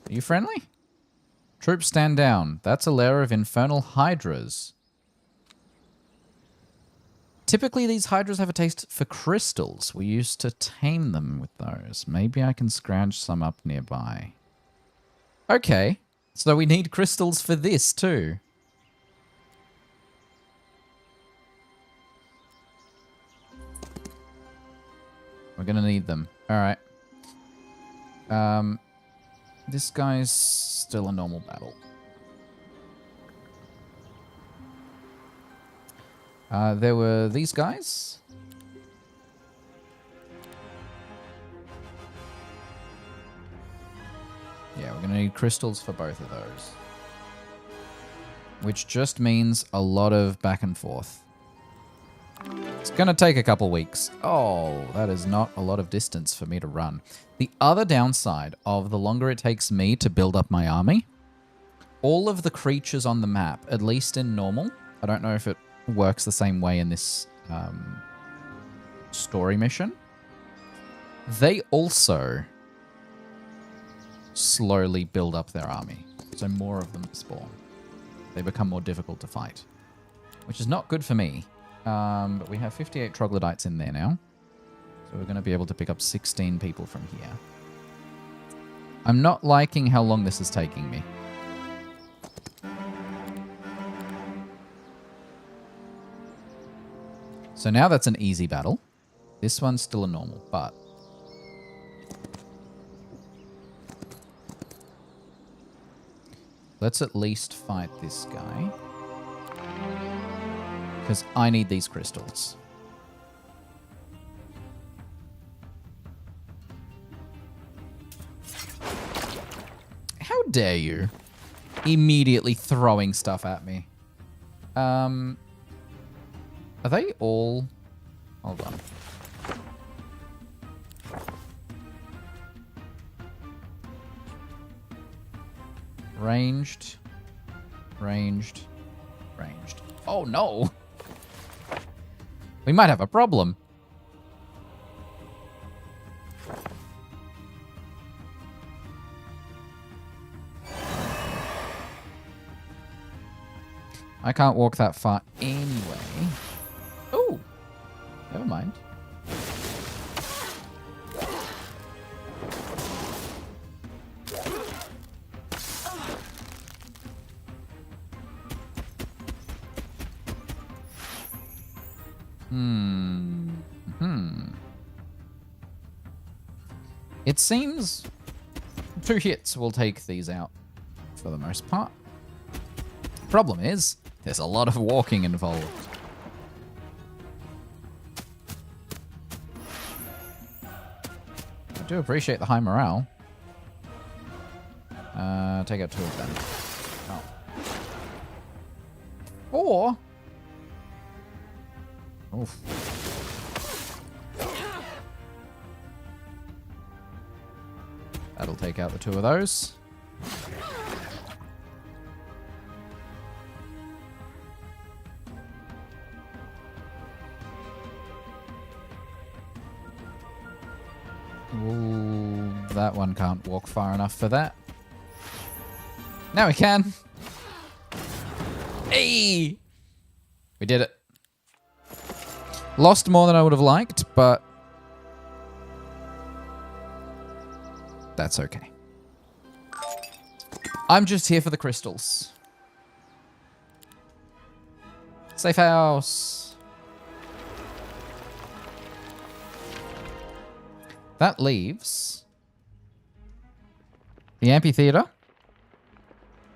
Are you friendly? Troops stand down. That's a lair of infernal hydras. Typically, these hydras have a taste for crystals. We used to tame them with those. Maybe I can scrounge some up nearby. Okay. So we need crystals for this, too. We're gonna need them. Alright. This guy's still a normal battle. There were these guys. Yeah, we're gonna need crystals for both of those. Which just means a lot of back and forth. It's gonna take a couple weeks. Oh, that is not a lot of distance for me to run. The other downside of the longer it takes me to build up my army, all of the creatures on the map, at least in normal, I don't know if it works the same way in this story mission, they also slowly build up their army. So more of them spawn. They become more difficult to fight, which is not good for me. But we have 58 troglodytes in there now. So we're going to be able to pick up 16 people from here. I'm not liking how long this is taking me. So now that's an easy battle. This one's still a normal, but... let's at least fight this guy. Because I need these crystals. How dare you? Immediately throwing stuff at me. Are they all... hold on. Ranged. Ranged. Ranged. Oh no! We might have a problem. I can't walk that far anyway. Oh, never mind. It seems 2 hits will take these out for the most part. Problem is, there's a lot of walking involved. I do appreciate the high morale. Take out 2 of them. Oh. Or... oof. That'll take out the 2 of those. Ooh, that one can't walk far enough for that. Now we can. Hey! We did it. Lost more than I would have liked, but that's okay. I'm just here for the crystals. Safe house. That leaves The amphitheater,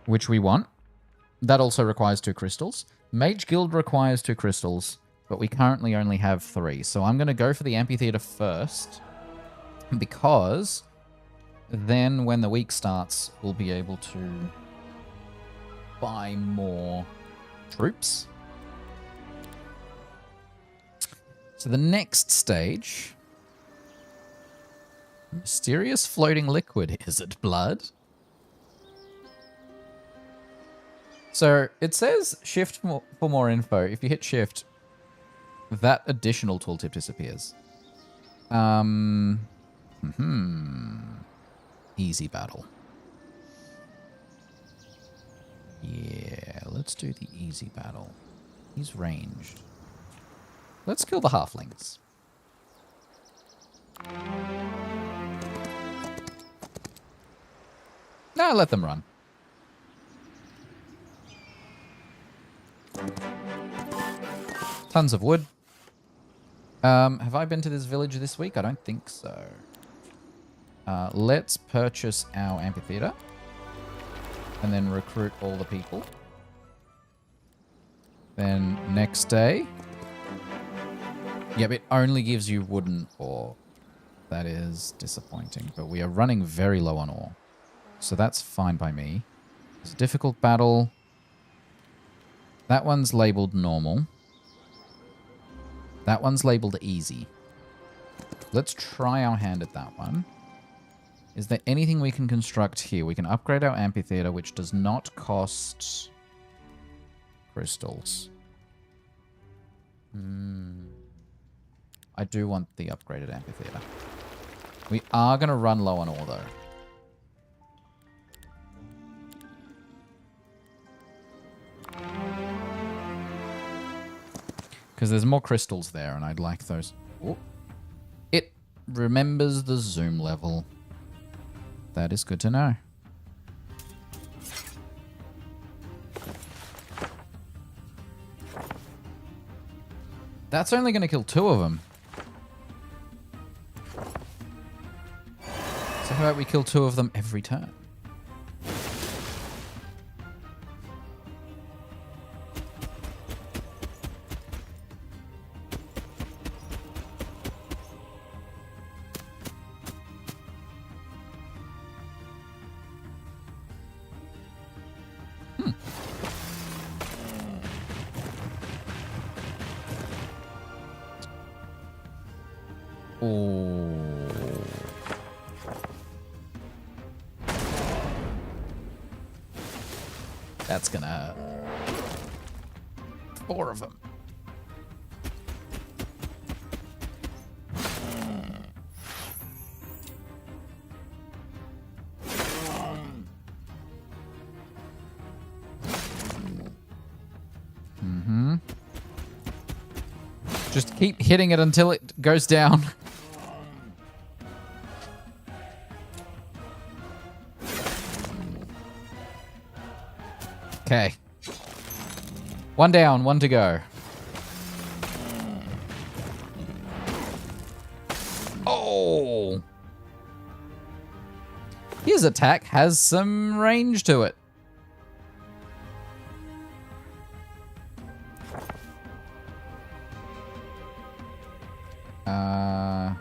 which we want. That also requires 2 crystals. Mage Guild requires 2 crystals, but we currently only have 3. So I'm going to go for the amphitheater first, because then when the week starts, we'll be able to buy more troops. So the next stage... Mysterious floating liquid. Is it blood? So it says shift for more info. If you hit shift, that additional tooltip disappears. Easy battle. Yeah, let's do the easy battle. He's ranged. Let's kill the halflings. No, let them run. Tons of wood. Have I been to this village this week? I don't think so. Let's purchase our amphitheater. And then recruit all the people. Then next day. Yep, it only gives you wooden ore. That is disappointing. But we are running very low on ore. So that's fine by me. It's a difficult battle. That one's labeled normal. That one's labeled easy. Let's try our hand at that one. Is there anything we can construct here? We can upgrade our amphitheater, which does not cost crystals. I do want the upgraded amphitheater. We are going to run low on ore, though. Because there's more crystals there, and I'd like those. Oh. It remembers the zoom level. That is good to know. That's only going to kill 2 of them. So how about we kill 2 of them every turn? That's gonna hurt. 4 of them. Just keep hitting it until it goes down. Okay. 1 down, 1 to go. Oh! His attack has some range to it. Yeah.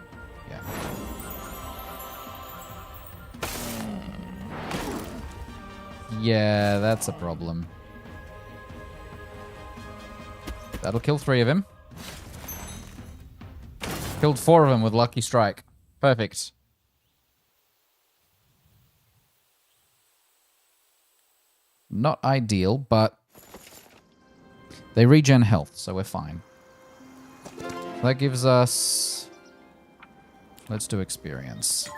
Yeah, that's a problem. That'll kill 3 of him. Killed 4 of them with Lucky Strike. Perfect. Not ideal, but they regen health, so we're fine. That gives us... Let's do experience.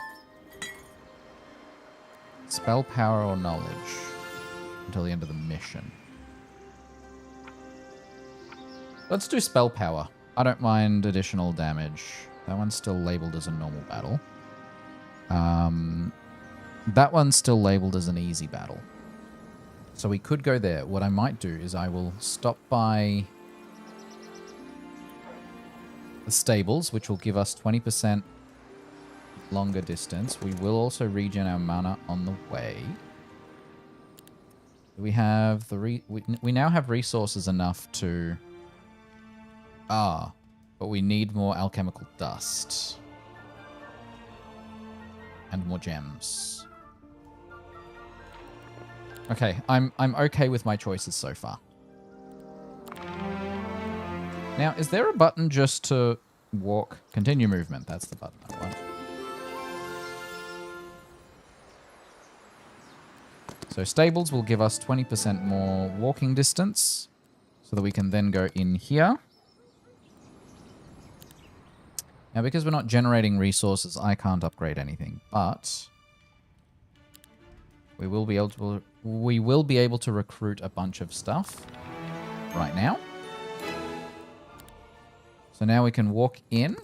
Spell power or knowledge until the end of the mission. Let's do spell power. I don't mind additional damage. That one's still labeled as a normal battle. That one's still labeled as an easy battle. So we could go there. What I might do is I will stop by the stables, which will give us 20% longer distance. We will also regen our mana on the way. We have the we now have resources enough to... but we need more alchemical dust. And more gems. Okay, I'm okay with my choices so far. Now, is there a button just to walk? Continue movement. That's the button I want. So stables will give us 20% more walking distance so that we can then go in here. Now, because we're not generating resources, I can't upgrade anything, but we will be able to recruit a bunch of stuff right now. So now we can walk in,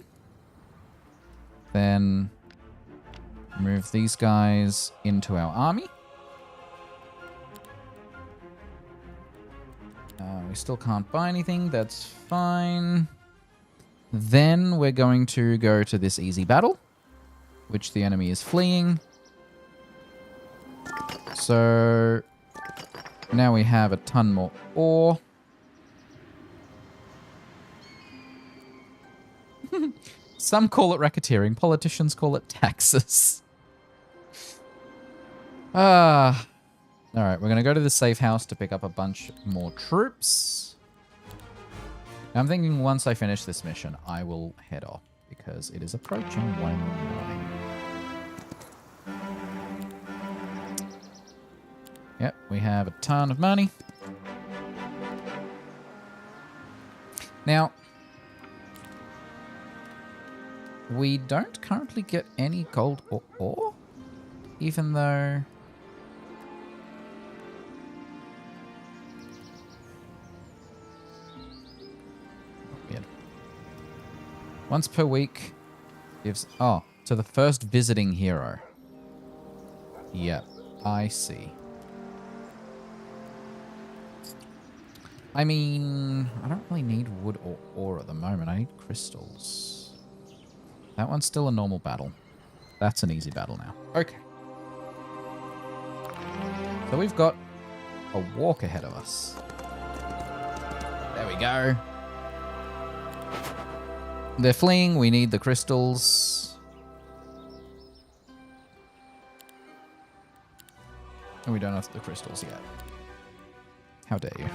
then move these guys into our army. We still can't buy anything, that's fine. Then we're going to go to this easy battle, which the enemy is fleeing. So now we have a ton more ore. Some call it racketeering, politicians call it taxes. Alright, we're going to go to the safe house to pick up a bunch more troops. I'm thinking once I finish this mission, I will head off, because it is approaching 1 in the morning. Yep, we have a ton of money. Now, we don't currently get any gold or ore, even though... Once per week gives... Oh, to the first visiting hero. Yep, I see. I mean, I don't really need wood or ore at the moment. I need crystals. That one's still a normal battle. That's an easy battle now. Okay. So we've got a walk ahead of us. There we go. They're fleeing. We need the crystals. And we don't have the crystals yet. How dare you.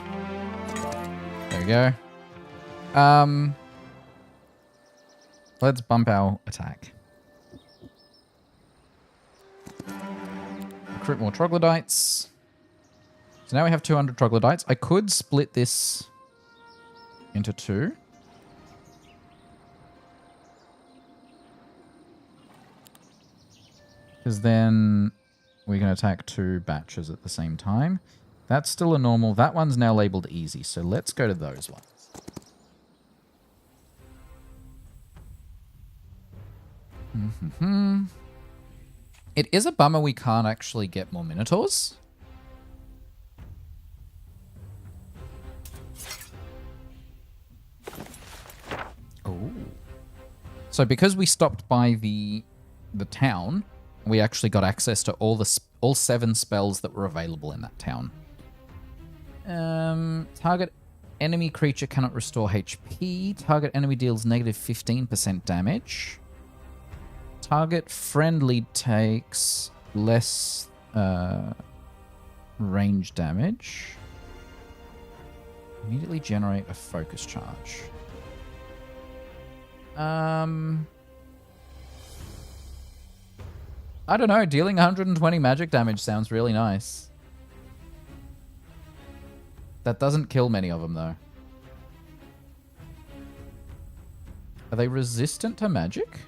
There we go. Let's bump our attack. Recruit more troglodytes. So now we have 200 troglodytes. I could split this into 2. Because then we can attack 2 batches at the same time. That's still a normal. That one's now labeled easy. So let's go to those ones. It is a bummer we can't actually get more Minotaurs. Oh. So because we stopped by the town, we actually got access to all 7 spells that were available in that town. Target enemy creature cannot restore HP. Target enemy deals negative 15% damage. Target friendly takes less range damage. Immediately generate a focus charge. I don't know, dealing 120 magic damage sounds really nice. That doesn't kill many of them, though. Are they resistant to magic?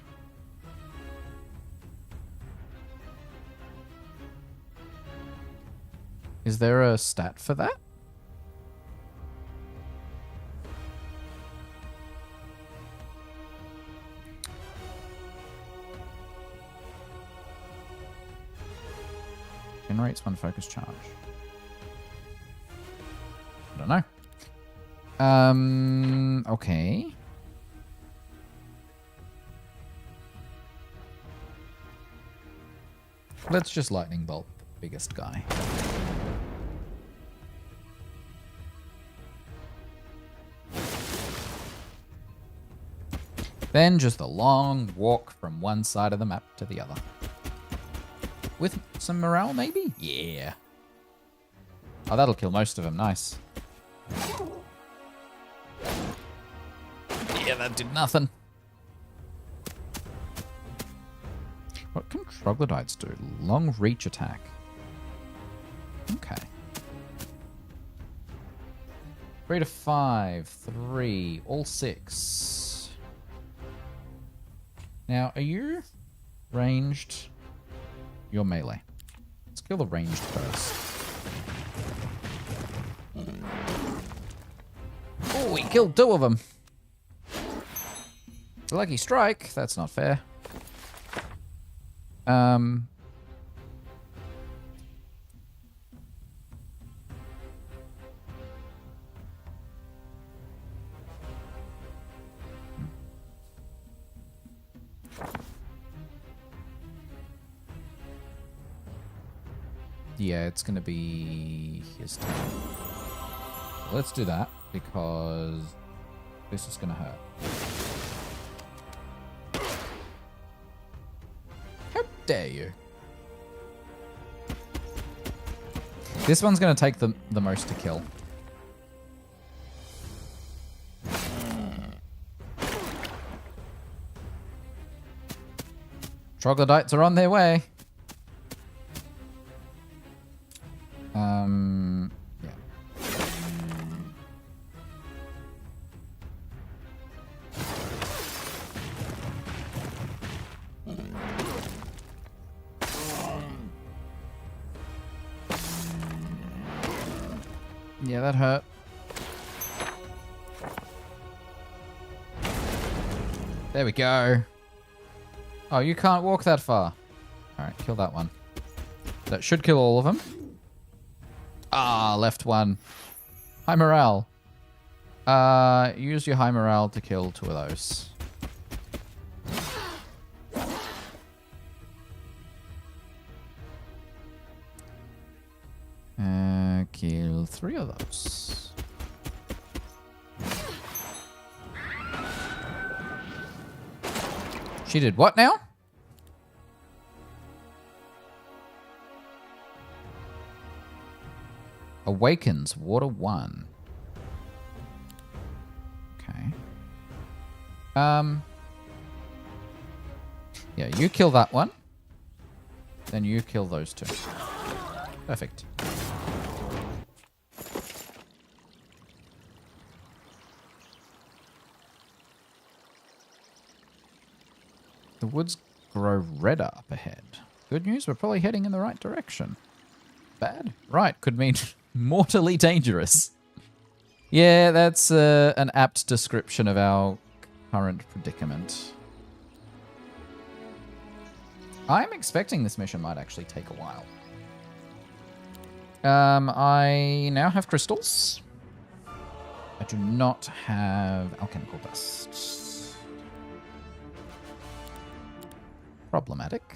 Is there a stat for that? Generates 1 focus charge. I don't know. Okay. Let's just lightning bolt the biggest guy. Then just a long walk from one side of the map to the other. With some morale, maybe? Yeah. Oh, that'll kill most of them. Nice. Yeah, that did nothing. What can troglodytes do? Long reach attack. Okay. 3 to 5. 3. All 6. Now, are you ranged? You're melee. Let's kill the ranged first. Oh, we killed 2 of them. Lucky strike. That's not fair. Yeah, it's gonna be his turn. Let's do that because this is gonna hurt. How dare you? This one's gonna take the most to kill. Troglodytes are on their way. Yeah. Yeah, that hurt. There we go. Oh, you can't walk that far. Alright, kill that one. That should kill all of them. Ah, left one. High morale. Use your high morale to kill 2 of those. Kill 3 of those. She did what now? Awakens, water 1. Okay. Yeah, you kill that one. Then you kill those 2. Perfect. The woods grow redder up ahead. Good news, we're probably heading in the right direction. Bad? Right, could mean mortally dangerous. Yeah, that's an apt description of our current predicament. I'm expecting this mission might actually take a while. I now have crystals. I do not have alchemical dust. Problematic.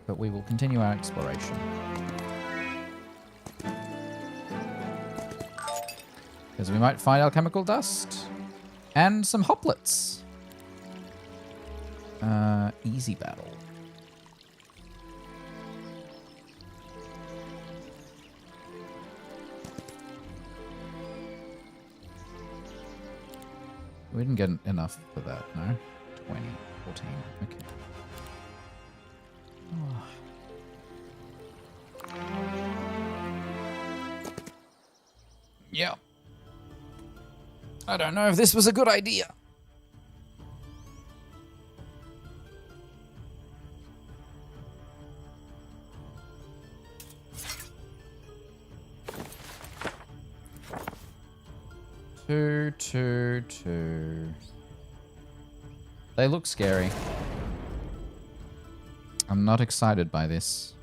But we will continue our exploration. Because we might find alchemical dust. And some hoplets. Easy battle. We didn't get enough for that, no? 20, 14, okay. Oh. Yeah. I don't know if this was a good idea. Two. They look scary. I'm not excited by this.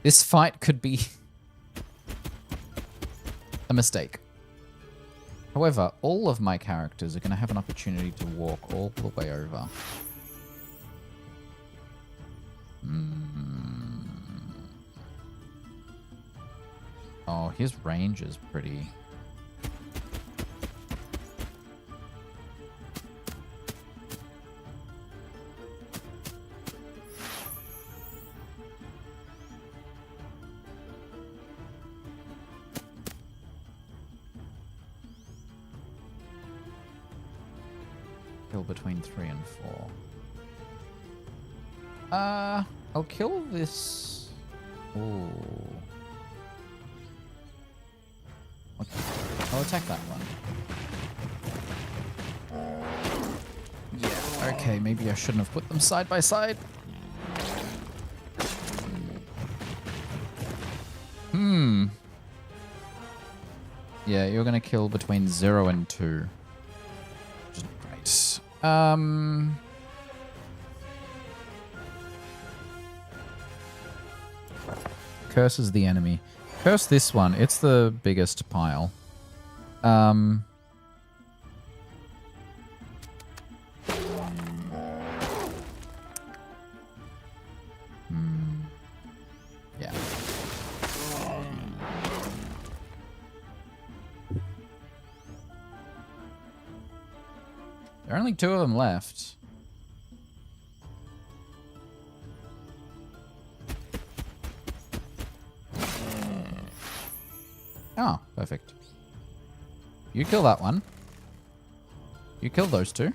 This fight could be a mistake. However, all of my characters are going to have an opportunity to walk all the way over. Oh, his range is pretty... Kill between 3 and 4. I'll kill this... Ooh. Okay. I'll attack that one. Yeah, okay, maybe I shouldn't have put them side by side. Yeah, you're gonna kill between 0 and 2. Which is great. Curse is the enemy. Curse this one. It's the biggest pile. Yeah. There are only 2 of them left. Oh, perfect. You kill that one. You kill those 2.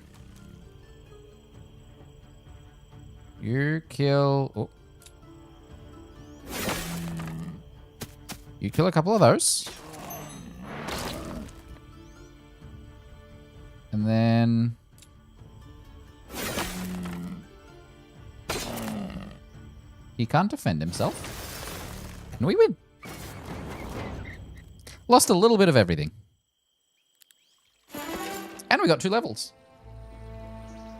You kill... Oh. You kill a couple of those. And then... He can't defend himself. And we win. Lost a little bit of everything. And we got 2 levels.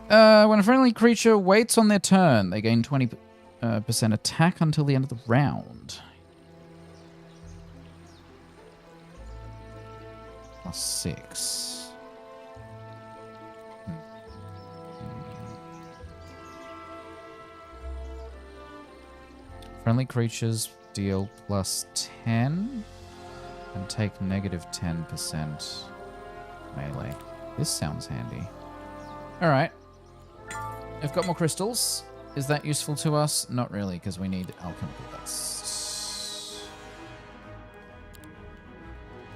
When a friendly creature waits on their turn, they gain 20% attack until the end of the round. +6. Friendly creatures deal +10 and take -10% melee. This sounds handy. Alright. I've got more crystals. Is that useful to us? Not really, because we need alchemical dust.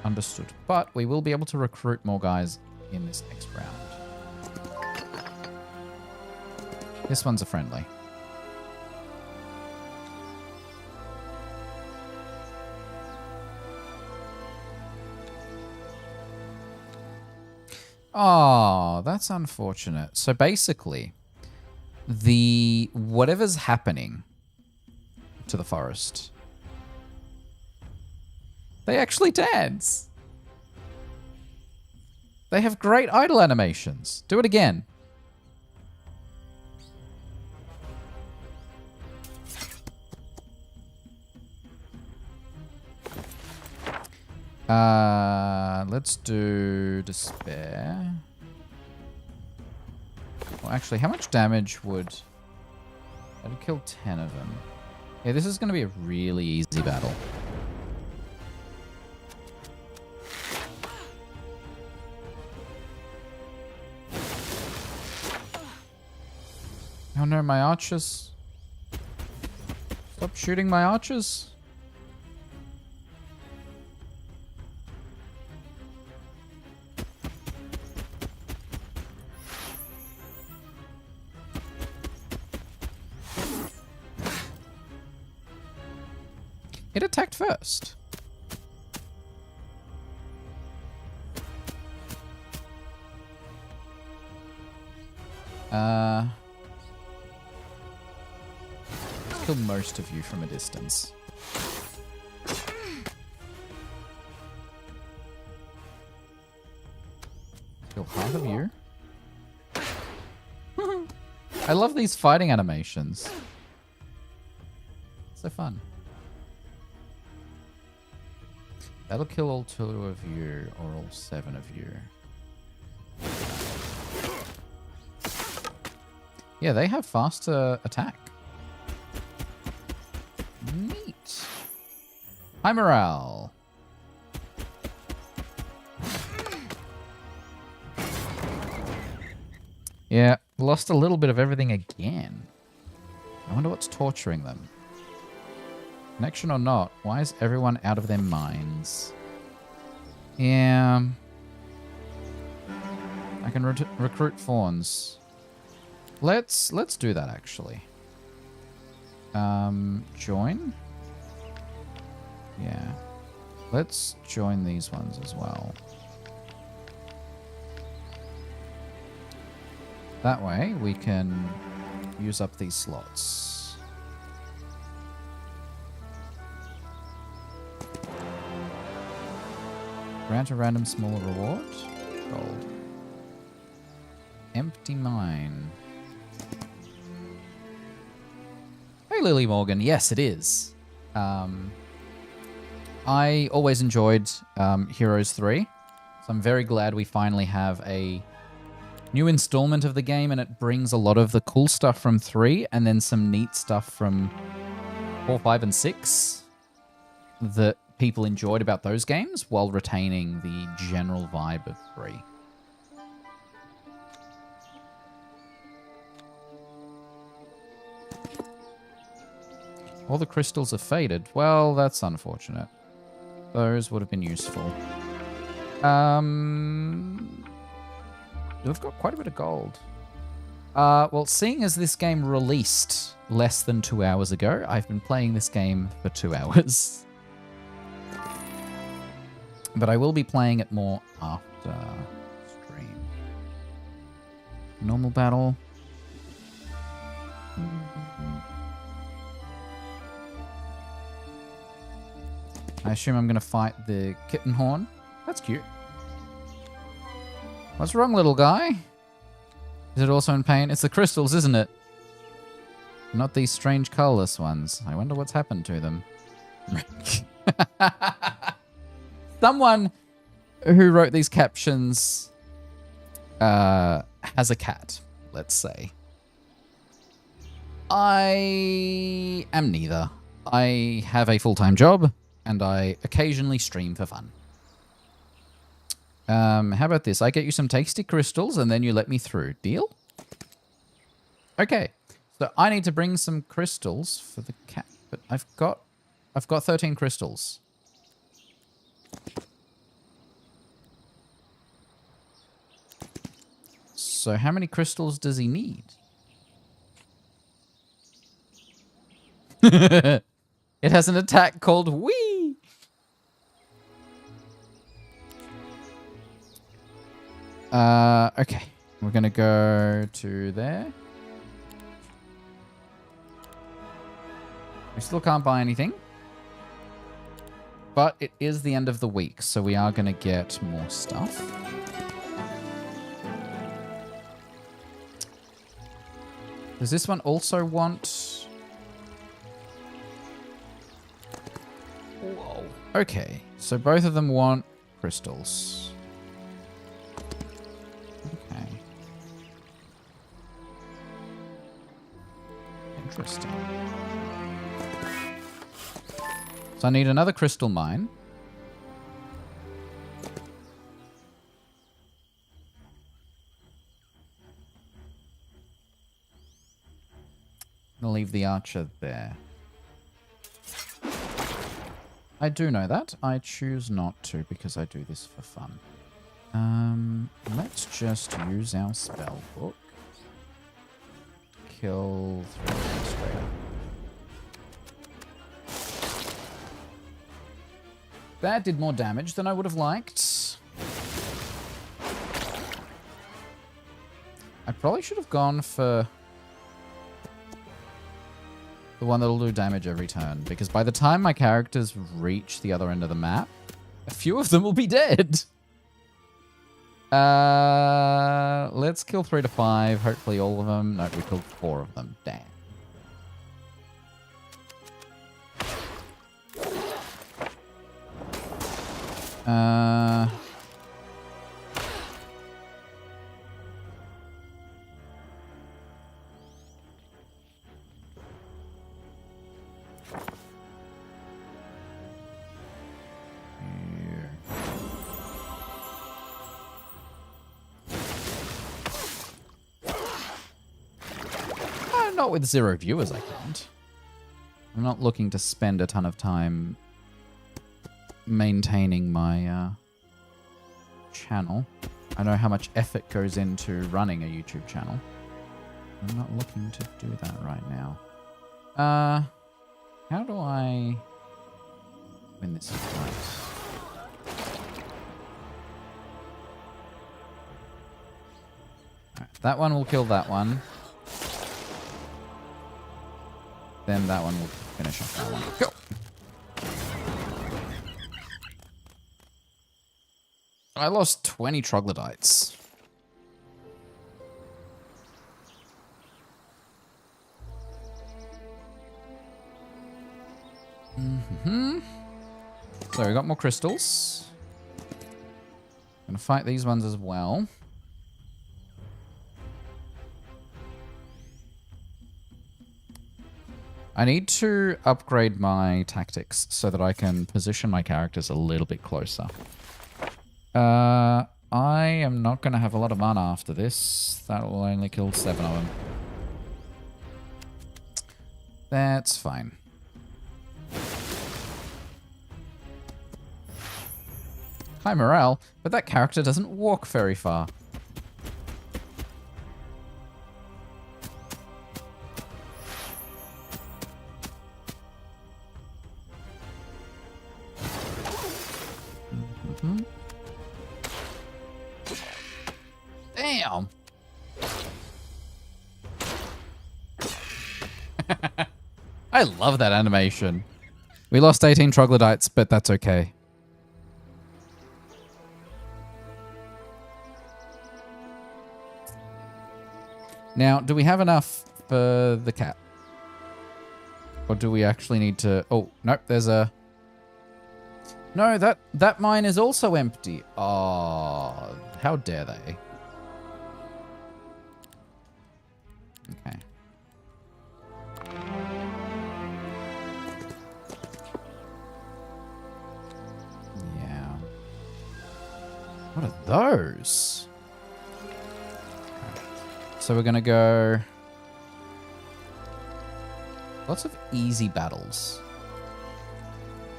Understood. But we will be able to recruit more guys in this next round. This one's a friendly. Oh, that's unfortunate. So basically, whatever's happening to the forest, they actually dance. They have great idle animations. Do it again. Let's do despair. Well, actually, how much damage would... That'd kill 10 of them. Yeah, this is going to be a really easy battle. Oh no, my archers. Stop shooting my archers. It attacked first. Kill most of you from a distance. Kill half of you. I love these fighting animations. So fun. That'll kill all 2 of you, or all 7 of you. Yeah, they have faster attack. Neat. High morale. Yeah, lost a little bit of everything again. I wonder what's torturing them. Connection or not, why is everyone out of their minds? Yeah. I can recruit fawns. Let's do that actually. Join? Yeah. Let's join these ones as well. That way we can use up these slots. Grant a random small reward. Gold. Empty mine. Hey, Lily Morgan. Yes, it is. I always enjoyed Heroes 3. So I'm very glad we finally have a new installment of the game, and it brings a lot of the cool stuff from 3 and then some neat stuff from 4, 5, and 6 that people enjoyed about those games while retaining the general vibe of 3. All the crystals are faded. Well, that's unfortunate. Those would have been useful. We've got quite a bit of gold. Well, seeing as this game released less than 2 hours ago, I've been playing this game for 2 hours. But I will be playing it more after stream. Normal battle. I assume I'm going to fight the kitten horn. That's cute. What's wrong, little guy? Is it also in pain? It's the crystals, isn't it? Not these strange colorless ones. I wonder what's happened to them. Someone who wrote these captions has a cat, let's say. I am neither. I have a full-time job, and I occasionally stream for fun. How about this? I get you some tasty crystals, and then you let me through. Deal? Okay. So I need to bring some crystals for the cat, but I've got 13 crystals. So how many crystals does he need? It has an attack called Wee. Okay. We're going to go to there. We still can't buy anything. But it is the end of the week, so we are going to get more stuff. Does this one also want... Whoa. Okay, so both of them want crystals. Okay. Interesting. So I need another crystal mine. I'll leave the archer there. I do know that. I choose not to because I do this for fun. Let's just use our spell book. Kill 3 straight up. That did more damage than I would have liked. I probably should have gone for the one that'll do damage every turn, because by the time my characters reach the other end of the map, a few of them will be dead. Let's kill 3 to 5. Hopefully all of them. No, we killed 4 of them. Damn. Not with 0 viewers, I can't. I'm not looking to spend a ton of time maintaining my channel. I know how much effort goes into running a YouTube channel. I'm not looking to do that right now. How do I win this fight? Right, that one will kill that one. Then that one will finish off that one. Go! I lost 20 troglodytes. So we got more crystals. Gonna fight these ones as well. I need to upgrade my tactics so that I can position my characters a little bit closer. I am not going to have a lot of mana after this. That will only kill 7 of them. That's fine. High morale, but that character doesn't walk very far. Damn. I love that animation. We lost 18 troglodytes, but that's okay. Now, do we have enough for the cat? Or do we actually need to... Oh, nope, there's a... No, that mine is also empty. Oh, how dare they? Okay. Yeah. What are those? Okay. So we're gonna go... Lots of easy battles.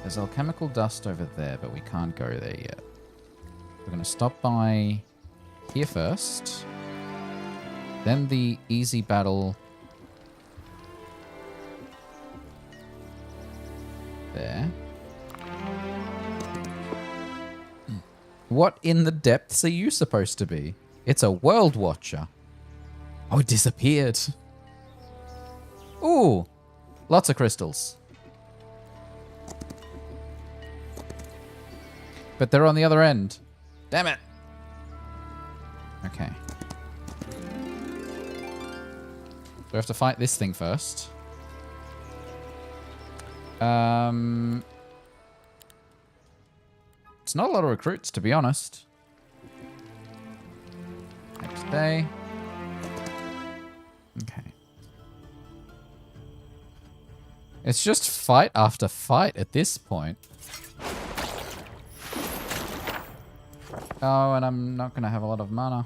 There's alchemical dust over there, but we can't go there yet. We're gonna stop by here first. Then the easy battle there. What in the depths are you supposed to be? It's a world watcher. Oh, it disappeared. Ooh, lots of crystals. But they're on the other end. Damn it. Okay. Do I have to fight this thing first? It's not a lot of recruits, to be honest. Next day. Okay. It's just fight after fight at this point. Oh, and I'm not going to have a lot of mana.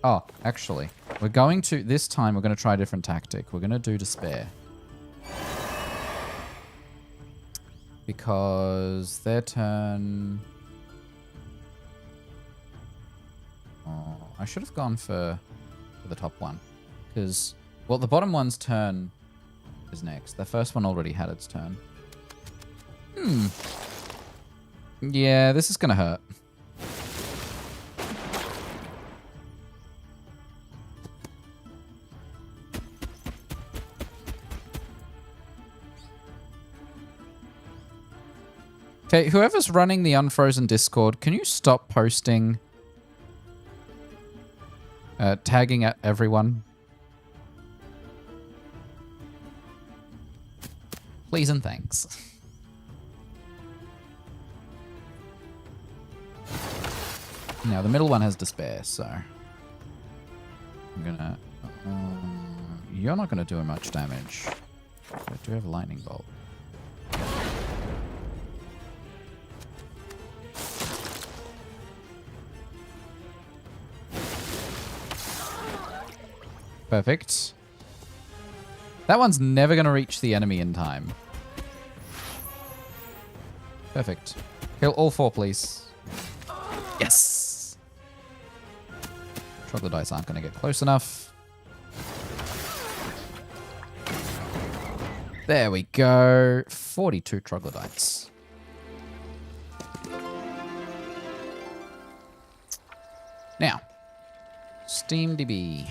Oh, actually, we're going to... This time, we're going to try a different tactic. We're going to do Despair. Because their turn... Oh, I should have gone for the top one. Because, well, the bottom one's turn is next. The first one already had its turn. Yeah, this is going to hurt. Okay, whoever's running the Unfrozen Discord, can you stop posting tagging at everyone? Please and thanks. Now, the middle one has despair, so... I'm gonna... you're not gonna do much damage. I do have a lightning bolt. Perfect. That one's never gonna reach the enemy in time. Perfect. Kill all 4, please. Yes! Troglodytes aren't gonna get close enough. There we go. 42 troglodytes. Now, SteamDB.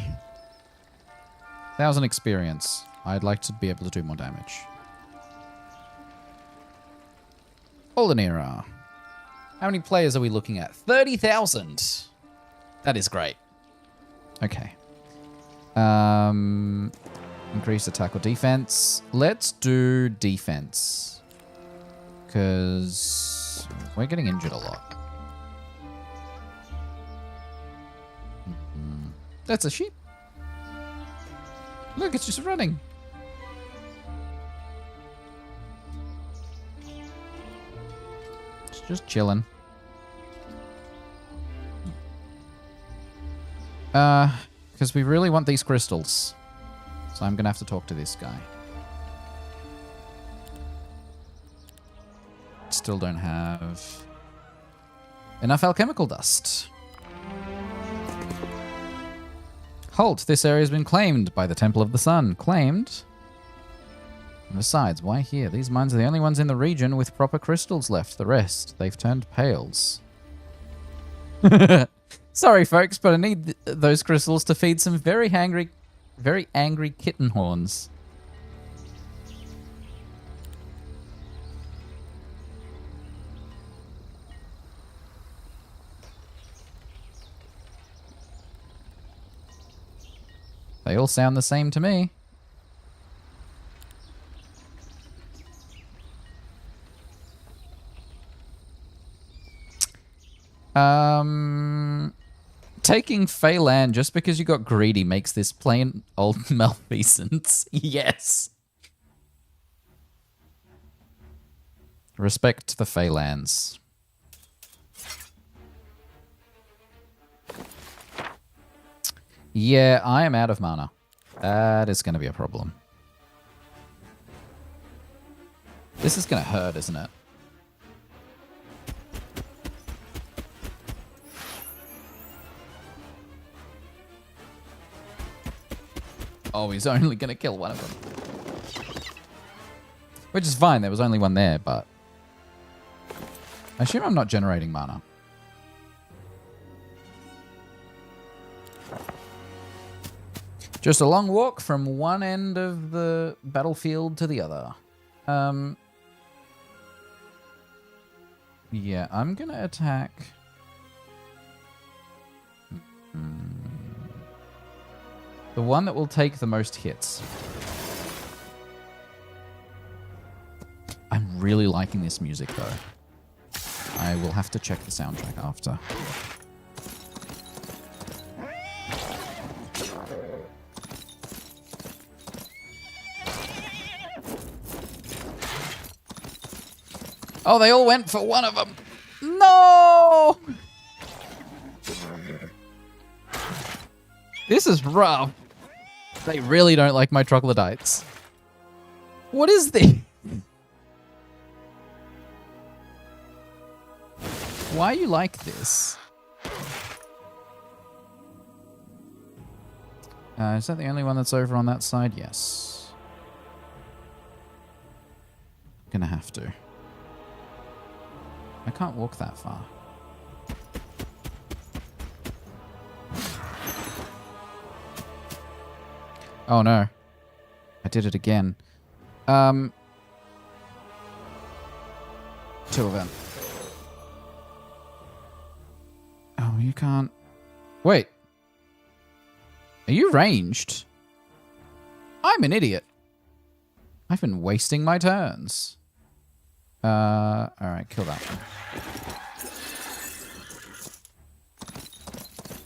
1,000 experience. I'd like to be able to do more damage. Olden era. How many players are we looking at? 30,000. That is great. Okay. Increase attack or defense. Let's do defense. Because we're getting injured a lot. That's a sheep. Look, it's just running. It's just chilling. Because we really want these crystals. So I'm going to have to talk to this guy. Still don't have enough alchemical dust. Halt, this area has been claimed by the Temple of the Sun. Claimed? And besides, why here? These mines are the only ones in the region with proper crystals left. The rest, they've turned pails. Sorry, folks, but I need those crystals to feed some very angry kitten horns. They all sound the same to me. Taking Phelan just because you got greedy makes this plain old malfeasance. Yes. Respect the Phelans. Yeah, I am out of mana. That is going to be a problem. This is going to hurt, isn't it? Oh, he's only going to kill one of them. Which is fine, there was only one there, but... I assume I'm not generating mana. Just a long walk from one end of the battlefield to the other. Yeah, I'm going to attack... the one that will take the most hits. I'm really liking this music, though. I will have to check the soundtrack after. Oh, they all went for one of them. No! This is rough. They really don't like my troglodytes. What is this? Why are you like this? Is that the only one that's over on that side? Yes. Gonna have to. I can't walk that far. Oh no. I did it again. 2 of them. Oh, you can't... Wait. Are you ranged? I'm an idiot. I've been wasting my turns. Alright, kill that one.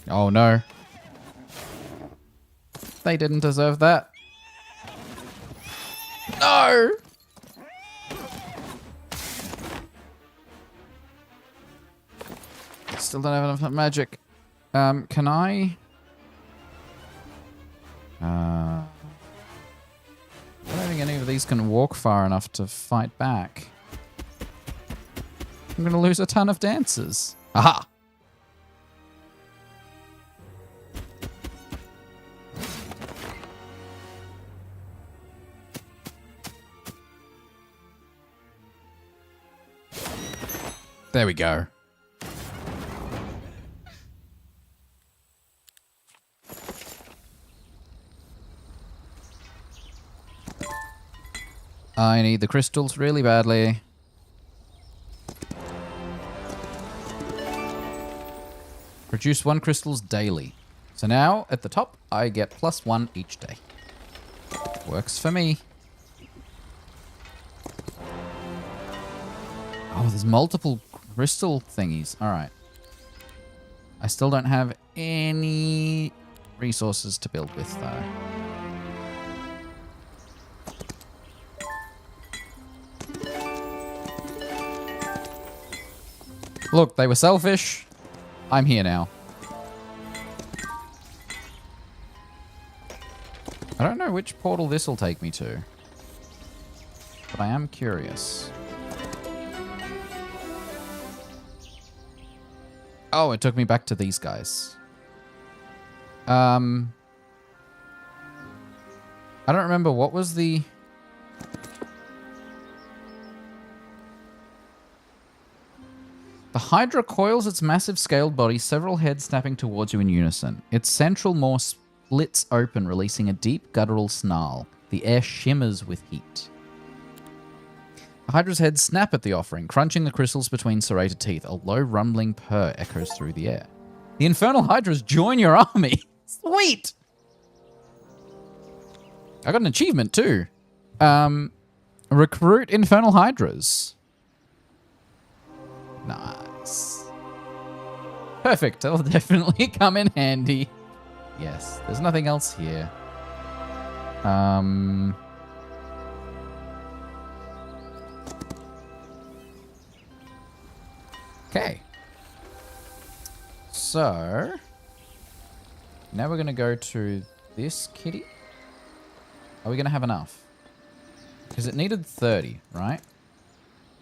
Oh no. They didn't deserve that. No! Still don't have enough magic. Can I... I don't think any of these can walk far enough to fight back. I'm gonna lose a ton of dancers. Aha! There we go. I need the crystals really badly. Produce 1 crystals daily. So now, at the top, I get +1 each day. Works for me. Oh, there's multiple crystal thingies. Alright. I still don't have any resources to build with, though. Look, they were selfish. I'm here now. I don't know which portal this will take me to, but I am curious. Oh, it took me back to these guys. I don't remember what was the... The Hydra coils its massive scaled body, several heads snapping towards you in unison. Its central maw splits open, releasing a deep guttural snarl. The air shimmers with heat. The Hydra's heads snap at the offering, crunching the crystals between serrated teeth. A low rumbling purr echoes through the air. The Infernal Hydras join your army! Sweet! I got an achievement too. Recruit Infernal Hydras. Nice. Perfect. That'll definitely come in handy. Yes. There's nothing else here. Okay. So now we're going to go to this kitty. Are we going to have enough? Because it needed 30, right?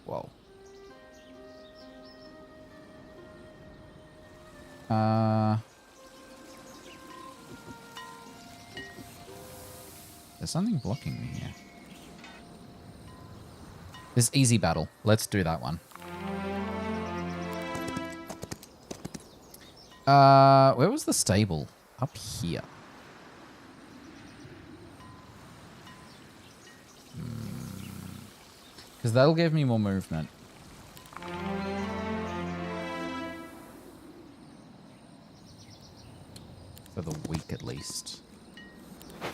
Whoa. There's something blocking me here. This easy battle. Let's do that one. Where was the stable? Up here. Because that'll give me more movement. For the week at least.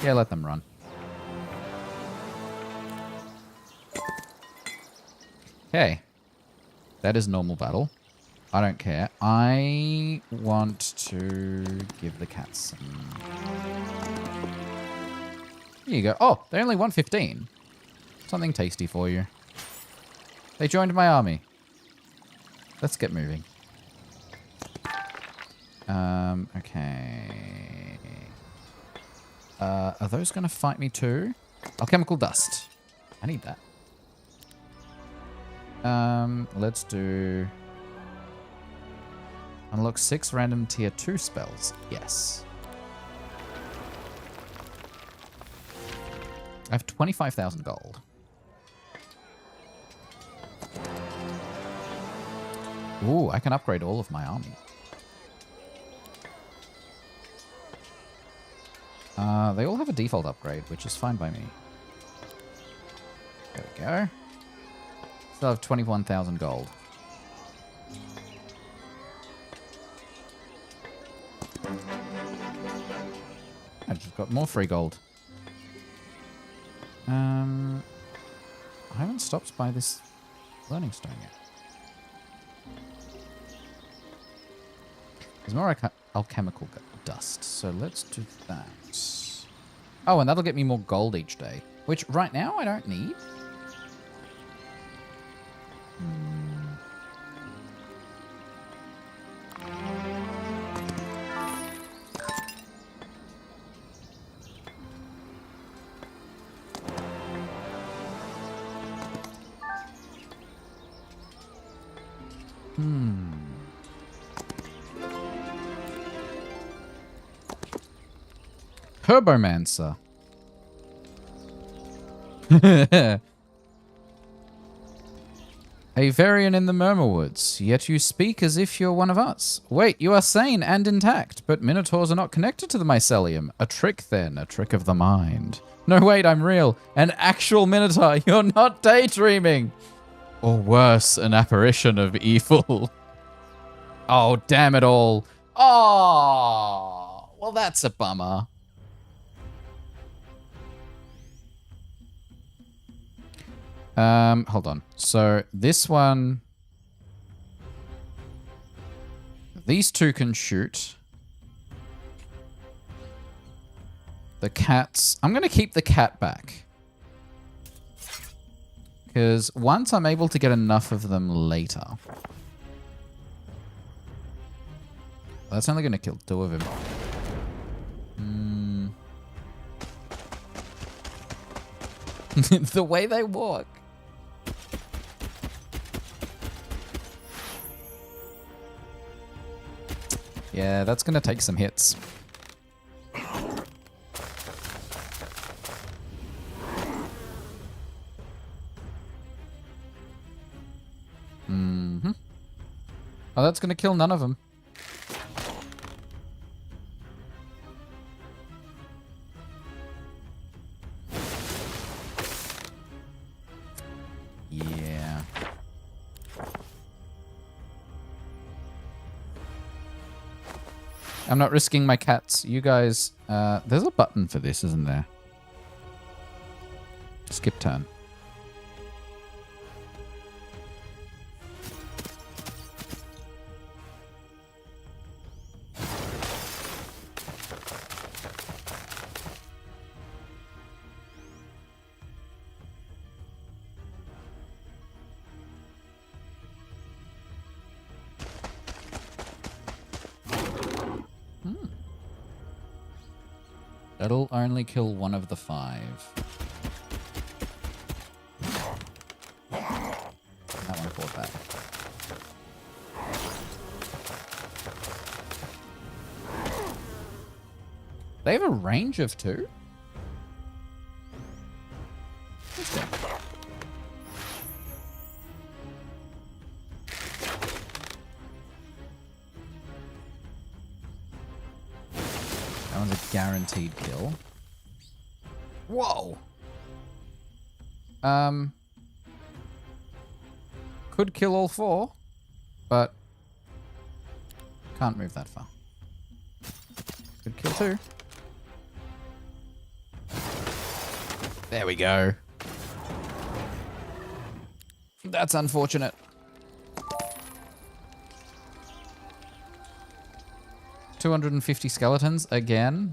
Yeah, let them run. Okay. That is normal battle. I don't care. I want to give the cats some... Here you go. Oh, they're only 115. Something tasty for you. They joined my army. Let's get moving. Okay. Are those going to fight me too? Alchemical dust. I need that. Let's do... Unlock 6 random tier 2 spells. Yes. I have 25,000 gold. Ooh, I can upgrade all of my army. They all have a default upgrade, which is fine by me. There we go. Still have 21,000 gold. I just got more free gold. I haven't stopped by this learning stone yet. There's more alchemical dust, so let's do that. Oh, and that'll get me more gold each day, which right now I don't need. Herbomancer. A variant in the Murmurwoods, yet you speak as if you're one of us. Wait, you are sane and intact, but minotaurs are not connected to the mycelium. A trick then, a trick of the mind. No, wait, I'm real. An actual minotaur, you're not daydreaming. Or worse, an apparition of evil. Oh, damn it all. Oh, well, that's a bummer. Hold on. So this one, these two can shoot. The cats, I'm going to keep the cat back. Because once I'm able to get enough of them later. That's only going to kill 2 of him. The way they walk. Yeah, that's going to take some hits. Oh, that's going to kill none of them. Yeah. I'm not risking my cats. You guys, there's a button for this, isn't there? Skip turn. That'll only kill 1 of the 5. That one fought back. They have a range of 2? Interesting. That one's a guaranteed kill. Whoa! Could kill all 4, but can't move that far. Could kill 2. There we go. That's unfortunate. $250 skeletons again.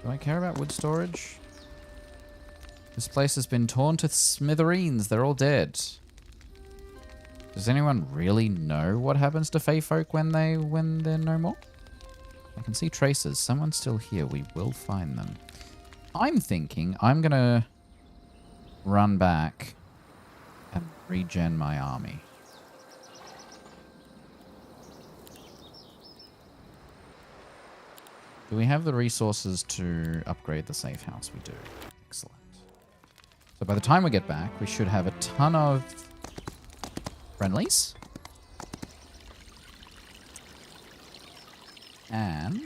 Do I care about wood storage? This place has been torn to smithereens. They're all dead. Does anyone really know what happens to Fey folk when they're no more? I can see traces. Someone's still here. We will find them. I'm thinking I'm gonna run back and regen my army. Do we have the resources to upgrade the safe house? We do. Excellent. So by the time we get back, we should have a ton of friendlies. And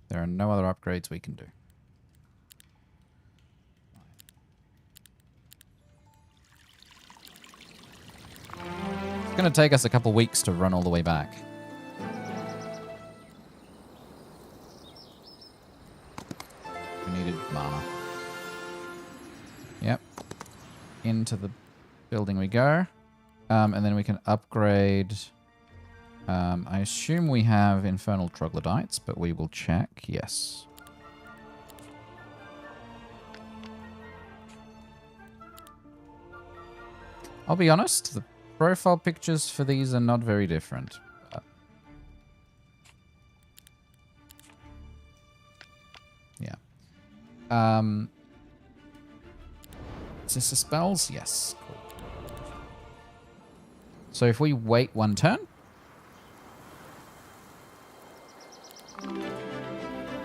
there are no other upgrades we can do. It's going to take us a couple weeks to run all the way back. We needed mana. Yep. Into the building we go. And then we can upgrade. I assume we have infernal troglodytes, but we will check. Yes. I'll be honest, the profile pictures for these are not very different. Yeah. Is this the spells? Yes. Cool. So if we wait one turn,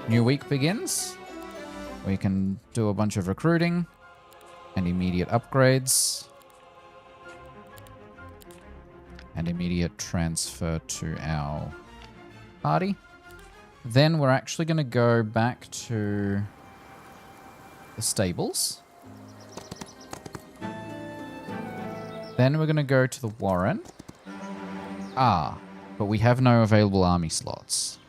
new week begins. We can do a bunch of recruiting and immediate upgrades. And immediate transfer to our party. Then we're actually going to go back to the stables. Then we're going to go to the Warren. But we have no available army slots.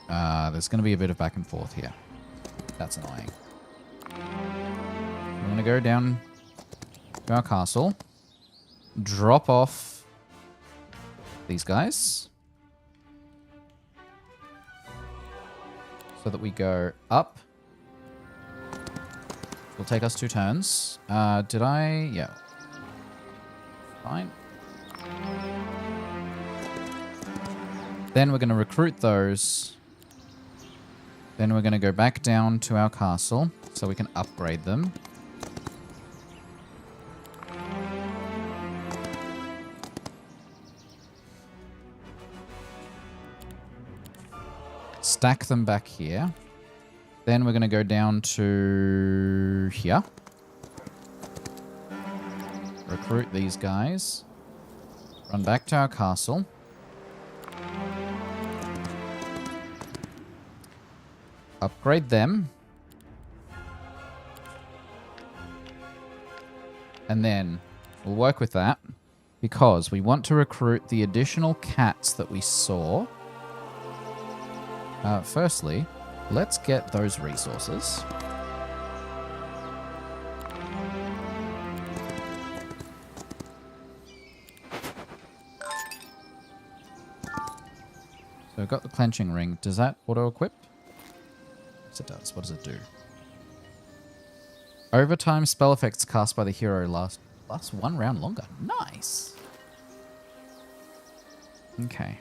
There's going to be a bit of back and forth here. That's annoying. I'm going to go down to our castle. Drop off these guys. So that we go up. It'll take us 2 turns. Did I? Yeah. Fine. Then we're going to recruit those. Then we're going to go back down to our castle so we can upgrade them. Stack them back here. Then we're going to go down to here. Recruit these guys. Run back to our castle. Upgrade them. And then we'll work with that because we want to recruit the additional cats that we saw. Firstly, let's get those resources. So I've got the clenching ring. Does that auto-equip? Yes, it does. What does it do? Overtime spell effects cast by the hero last 1 round longer. Nice. Okay.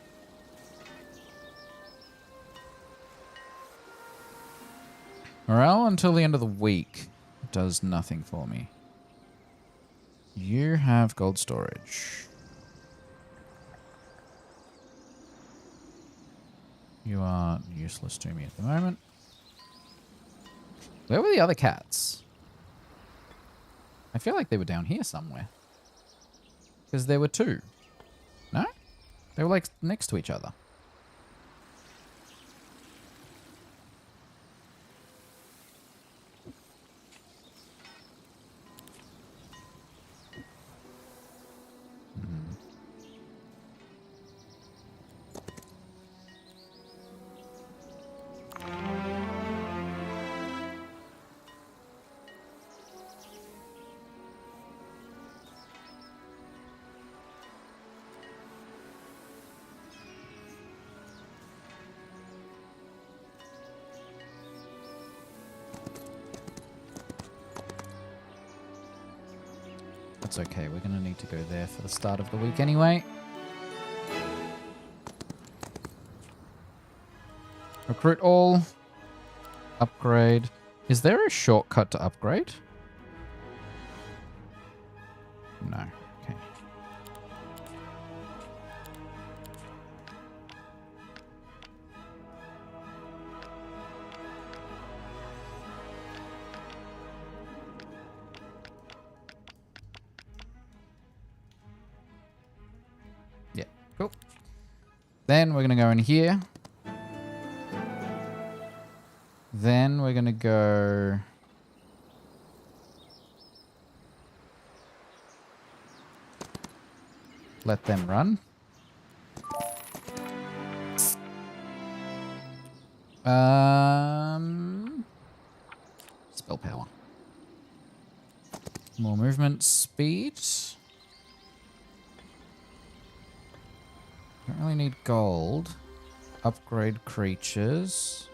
Morale until the end of the week does nothing for me. You have gold storage. You are useless to me at the moment. Where were the other cats? I feel like they were down here somewhere. Because there were 2. No? They were like next to each other. That's okay, we're going to need to go there for the start of the week anyway. Recruit all. Upgrade. Is there a shortcut to upgrade? No. Okay. Yeah, cool. Then we're going to go in here. Then we're going to go... let them run. Spell power. More movement speed. Don't really need gold. Upgrade creatures.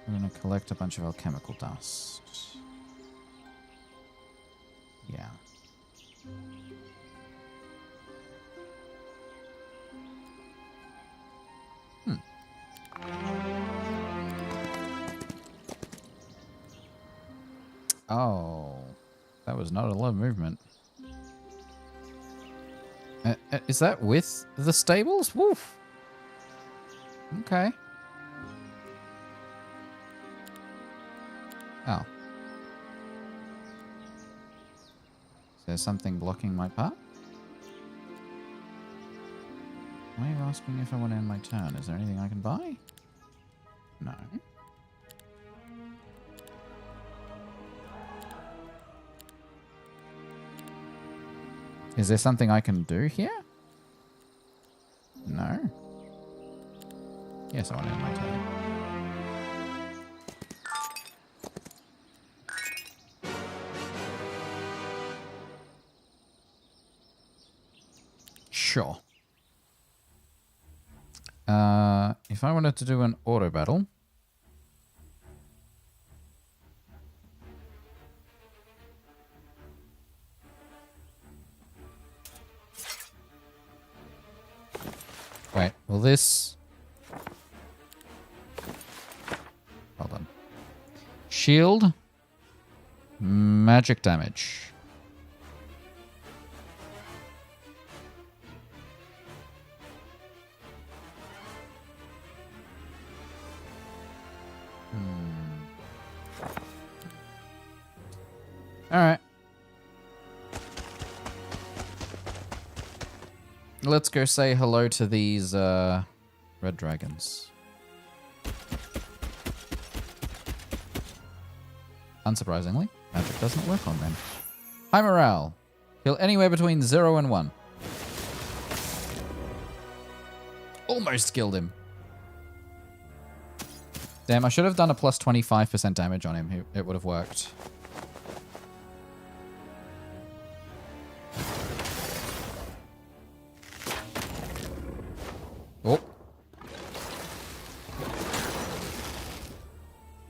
I'm gonna collect a bunch of alchemical dust. Yeah. Oh, that was not a lot of movement. Is that with the stables? Woof. Okay. Oh. Is there something blocking my path? Why are you asking if I want to end my turn? Is there anything I can buy? No. Is there something I can do here? No. Yes, I want to end my turn. Sure. If I wanted to do an auto battle, wait, will this... Hold on. Shield. Magic damage. Alright. Let's go say hello to these red dragons. Unsurprisingly, magic doesn't work on them. High morale. Heal anywhere between 0 and 1. Almost killed him. Damn, I should have done a plus 25% damage on him. It would have worked. Oh.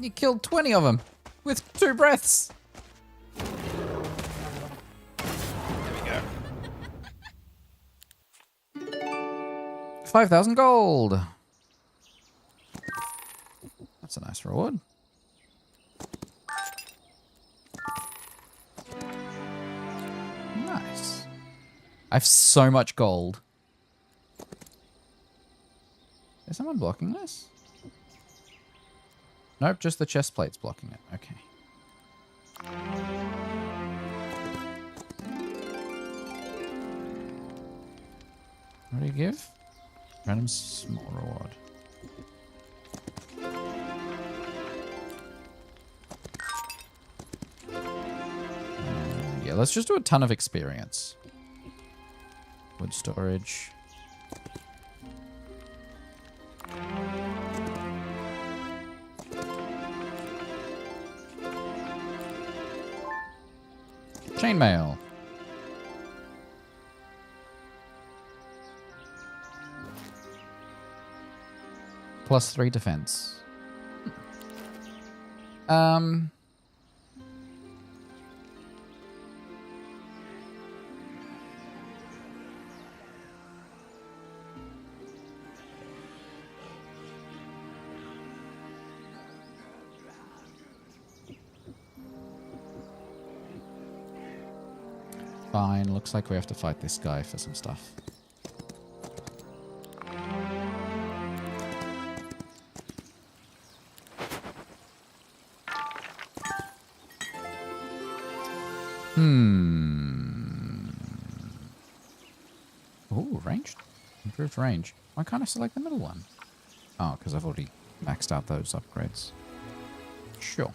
You killed 20 of them with 2 breaths. There we go. 5,000 gold. That's a nice reward. Nice. I have so much gold. Is someone blocking this? Nope, just the chest plate's blocking it. Okay. What do you give? Random small reward. Yeah, let's just do a ton of experience. Wood storage. Chainmail. +3 defense. Fine, looks like we have to fight this guy for some stuff. Ooh, ranged. Improved range. Why can't I select the middle one? Oh, because I've already maxed out those upgrades. Sure.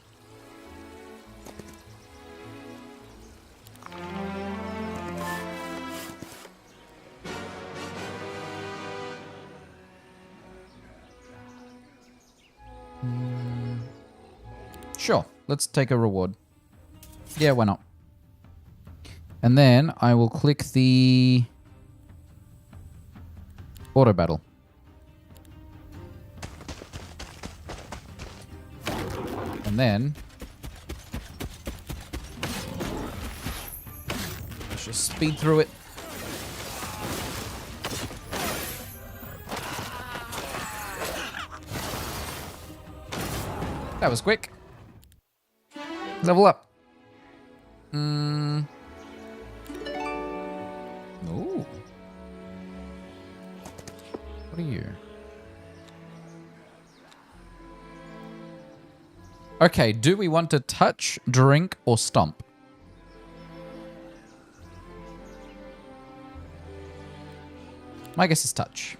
let's take a reward. Yeah, why not? And then I will click the auto battle. And then let's just speed through it. That was quick. Level up. Ooh. What are you? Okay, do we want to touch, drink, or stomp? My guess is touch.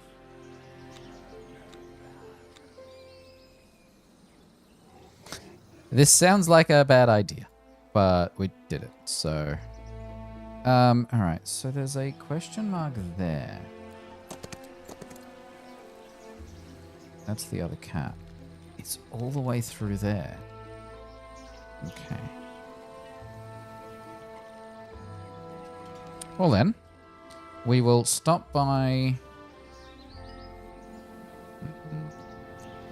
This sounds like a bad idea, but we did it, so... alright, so there's a question mark there. That's the other cat. It's all the way through there. Okay. Well then, we will stop by...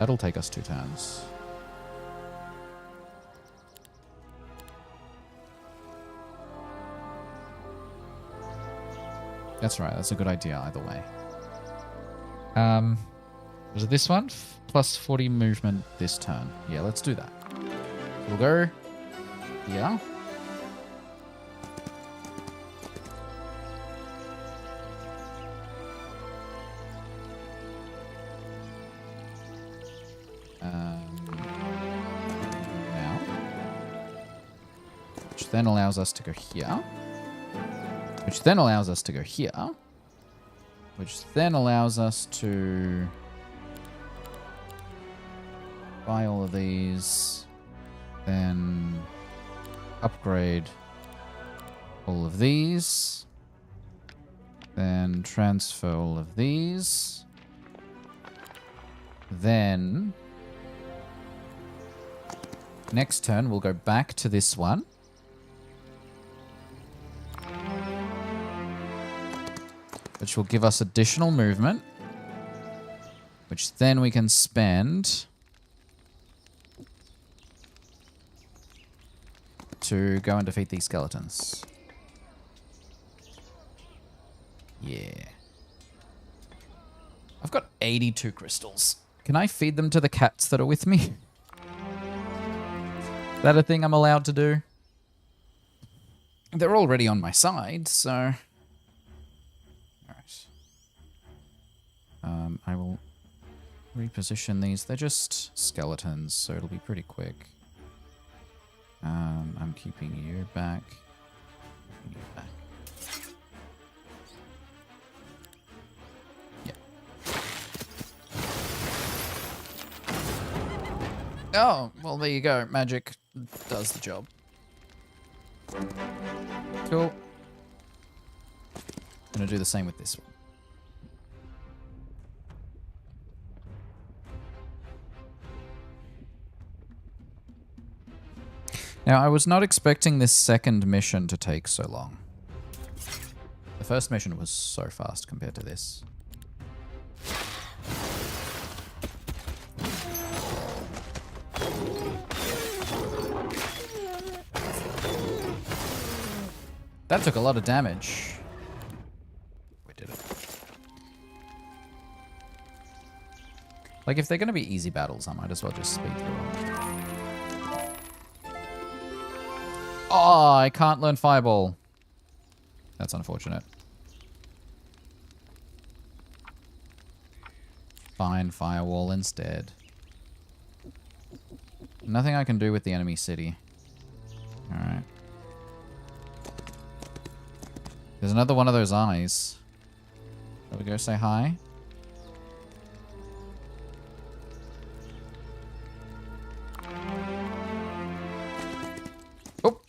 That'll take us 2 turns. That's right, that's a good idea either way. Was it this one? Plus 40 movement this turn. Yeah, let's do that. We'll go here. Now. Which then allows us to go here. Which then allows us to go here. Which then allows us to buy all of these. Then upgrade all of these. Then transfer all of these. Then next turn we'll go back to this one. Which will give us additional movement. Which then we can spend to go and defeat these skeletons. Yeah. I've got 82 crystals. Can I feed them to the cats that are with me? Is that a thing I'm allowed to do? They're already on my side, so... I will reposition these. They're just skeletons, so it'll be pretty quick. I'm keeping you back. You back. Yeah. Oh, well, there you go. Magic does the job. Cool. Gonna do the same with this one. Now, I was not expecting this second mission to take so long. The first mission was so fast compared to this. That took a lot of damage. We did it. Like, if they're going to be easy battles, I might as well just speed through them. Oh, I can't learn Fireball. That's unfortunate. Fine, Firewall instead. Nothing I can do with the enemy city. Alright. There's another one of those eyes. Shall we go say hi? Oh!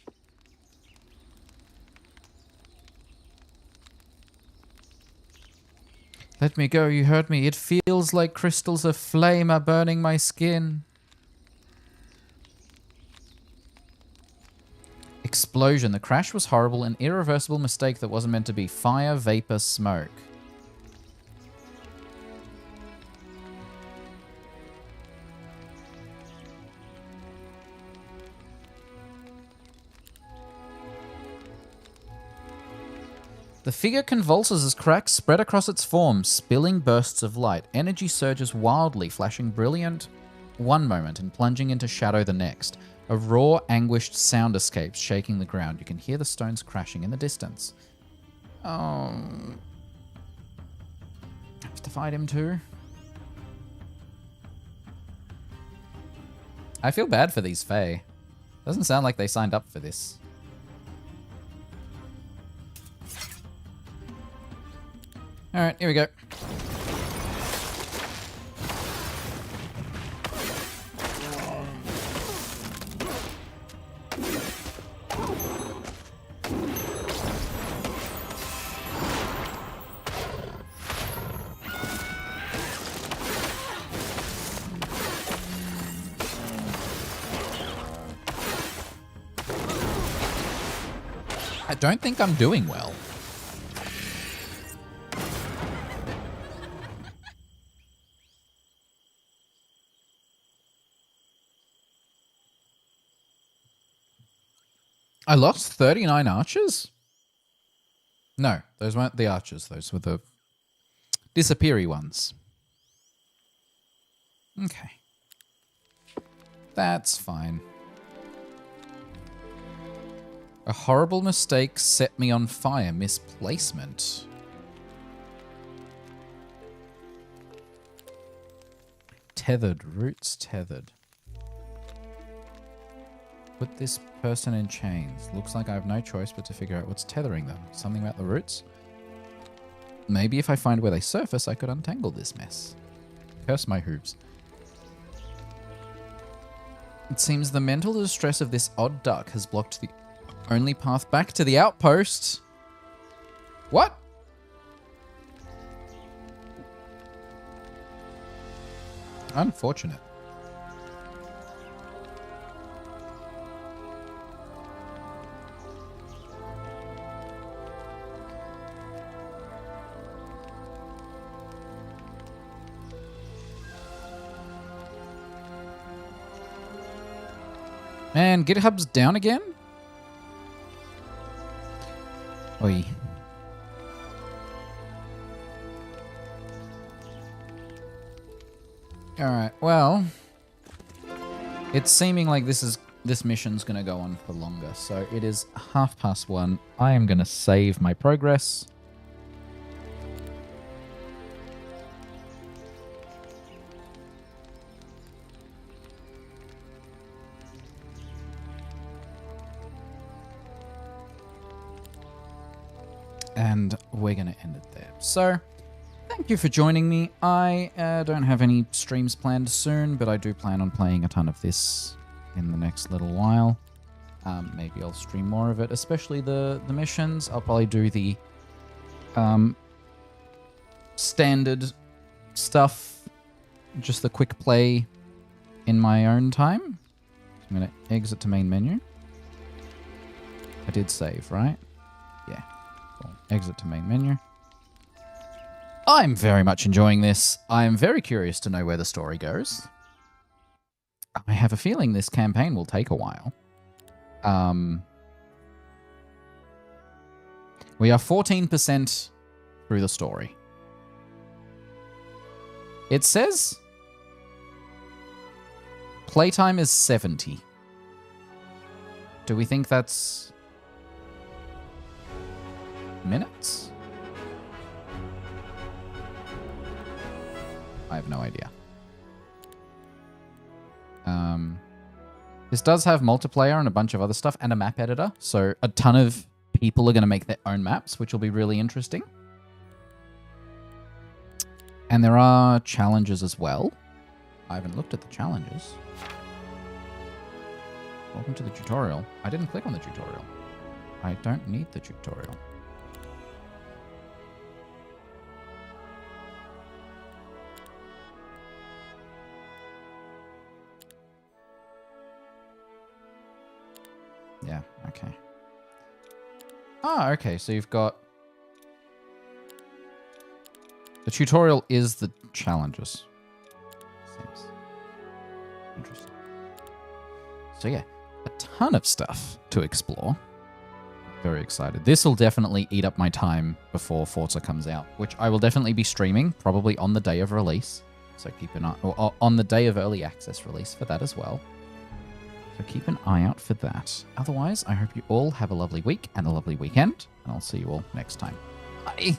Let me go, you hurt me. It feels like crystals of flame are burning my skin. Explosion. The crash was horrible. An irreversible mistake that wasn't meant to be. Fire, vapor, smoke. The figure convulses as cracks spread across its form, spilling bursts of light. Energy surges wildly, flashing brilliant one moment and plunging into shadow the next. A raw, anguished sound escapes, shaking the ground. You can hear the stones crashing in the distance. Oh. I have to fight him too. I feel bad for these Fae. Doesn't sound like they signed up for this. Alright, here we go. I don't think I'm doing well. I lost 39 archers? No, those weren't the archers. Those were the disappeary ones. Okay. That's fine. A horrible mistake set me on fire. Misplacement. Tethered. Roots tethered. Put this person in chains. Looks like I have no choice but to figure out what's tethering them. Something about the roots? Maybe if I find where they surface, I could untangle this mess. Curse my hooves. It seems the mental distress of this odd duck has blocked the only path back to the outpost. What? Unfortunate. Man, GitHub's down again? Oi. Alright, well, it's seeming like this mission's gonna go on for longer, so it is 1:30. I am gonna save my progress. And we're going to end it there. So, thank you for joining me. I don't have any streams planned soon, but I do plan on playing a ton of this in the next little while. Maybe I'll stream more of it, especially the missions. I'll probably do the standard stuff, just the quick play in my own time. I'm going to exit to main menu. I did save, right? Yeah. Cool. Exit to main menu. I'm very much enjoying this. I am very curious to know where the story goes. I have a feeling this campaign will take a while. We are 14% through the story. It says playtime is 70. Do we think that's minutes? I have no idea. This does have multiplayer and a bunch of other stuff and a map editor. So a ton of people are going to make their own maps, which will be really interesting. And there are challenges as well. I haven't looked at the challenges. Welcome to the tutorial. I didn't click on the tutorial. I don't need the tutorial. Yeah, okay. Ah, okay. So you've got... The tutorial is the challenges. Seems interesting. So yeah, a ton of stuff to explore. Very excited. This will definitely eat up my time before Forza comes out, which I will definitely be streaming, probably on the day of release. So keep an eye... Or on the day of early access release for that as well. So keep an eye out for that. Otherwise, I hope you all have a lovely week and a lovely weekend, and I'll see you all next time. Bye!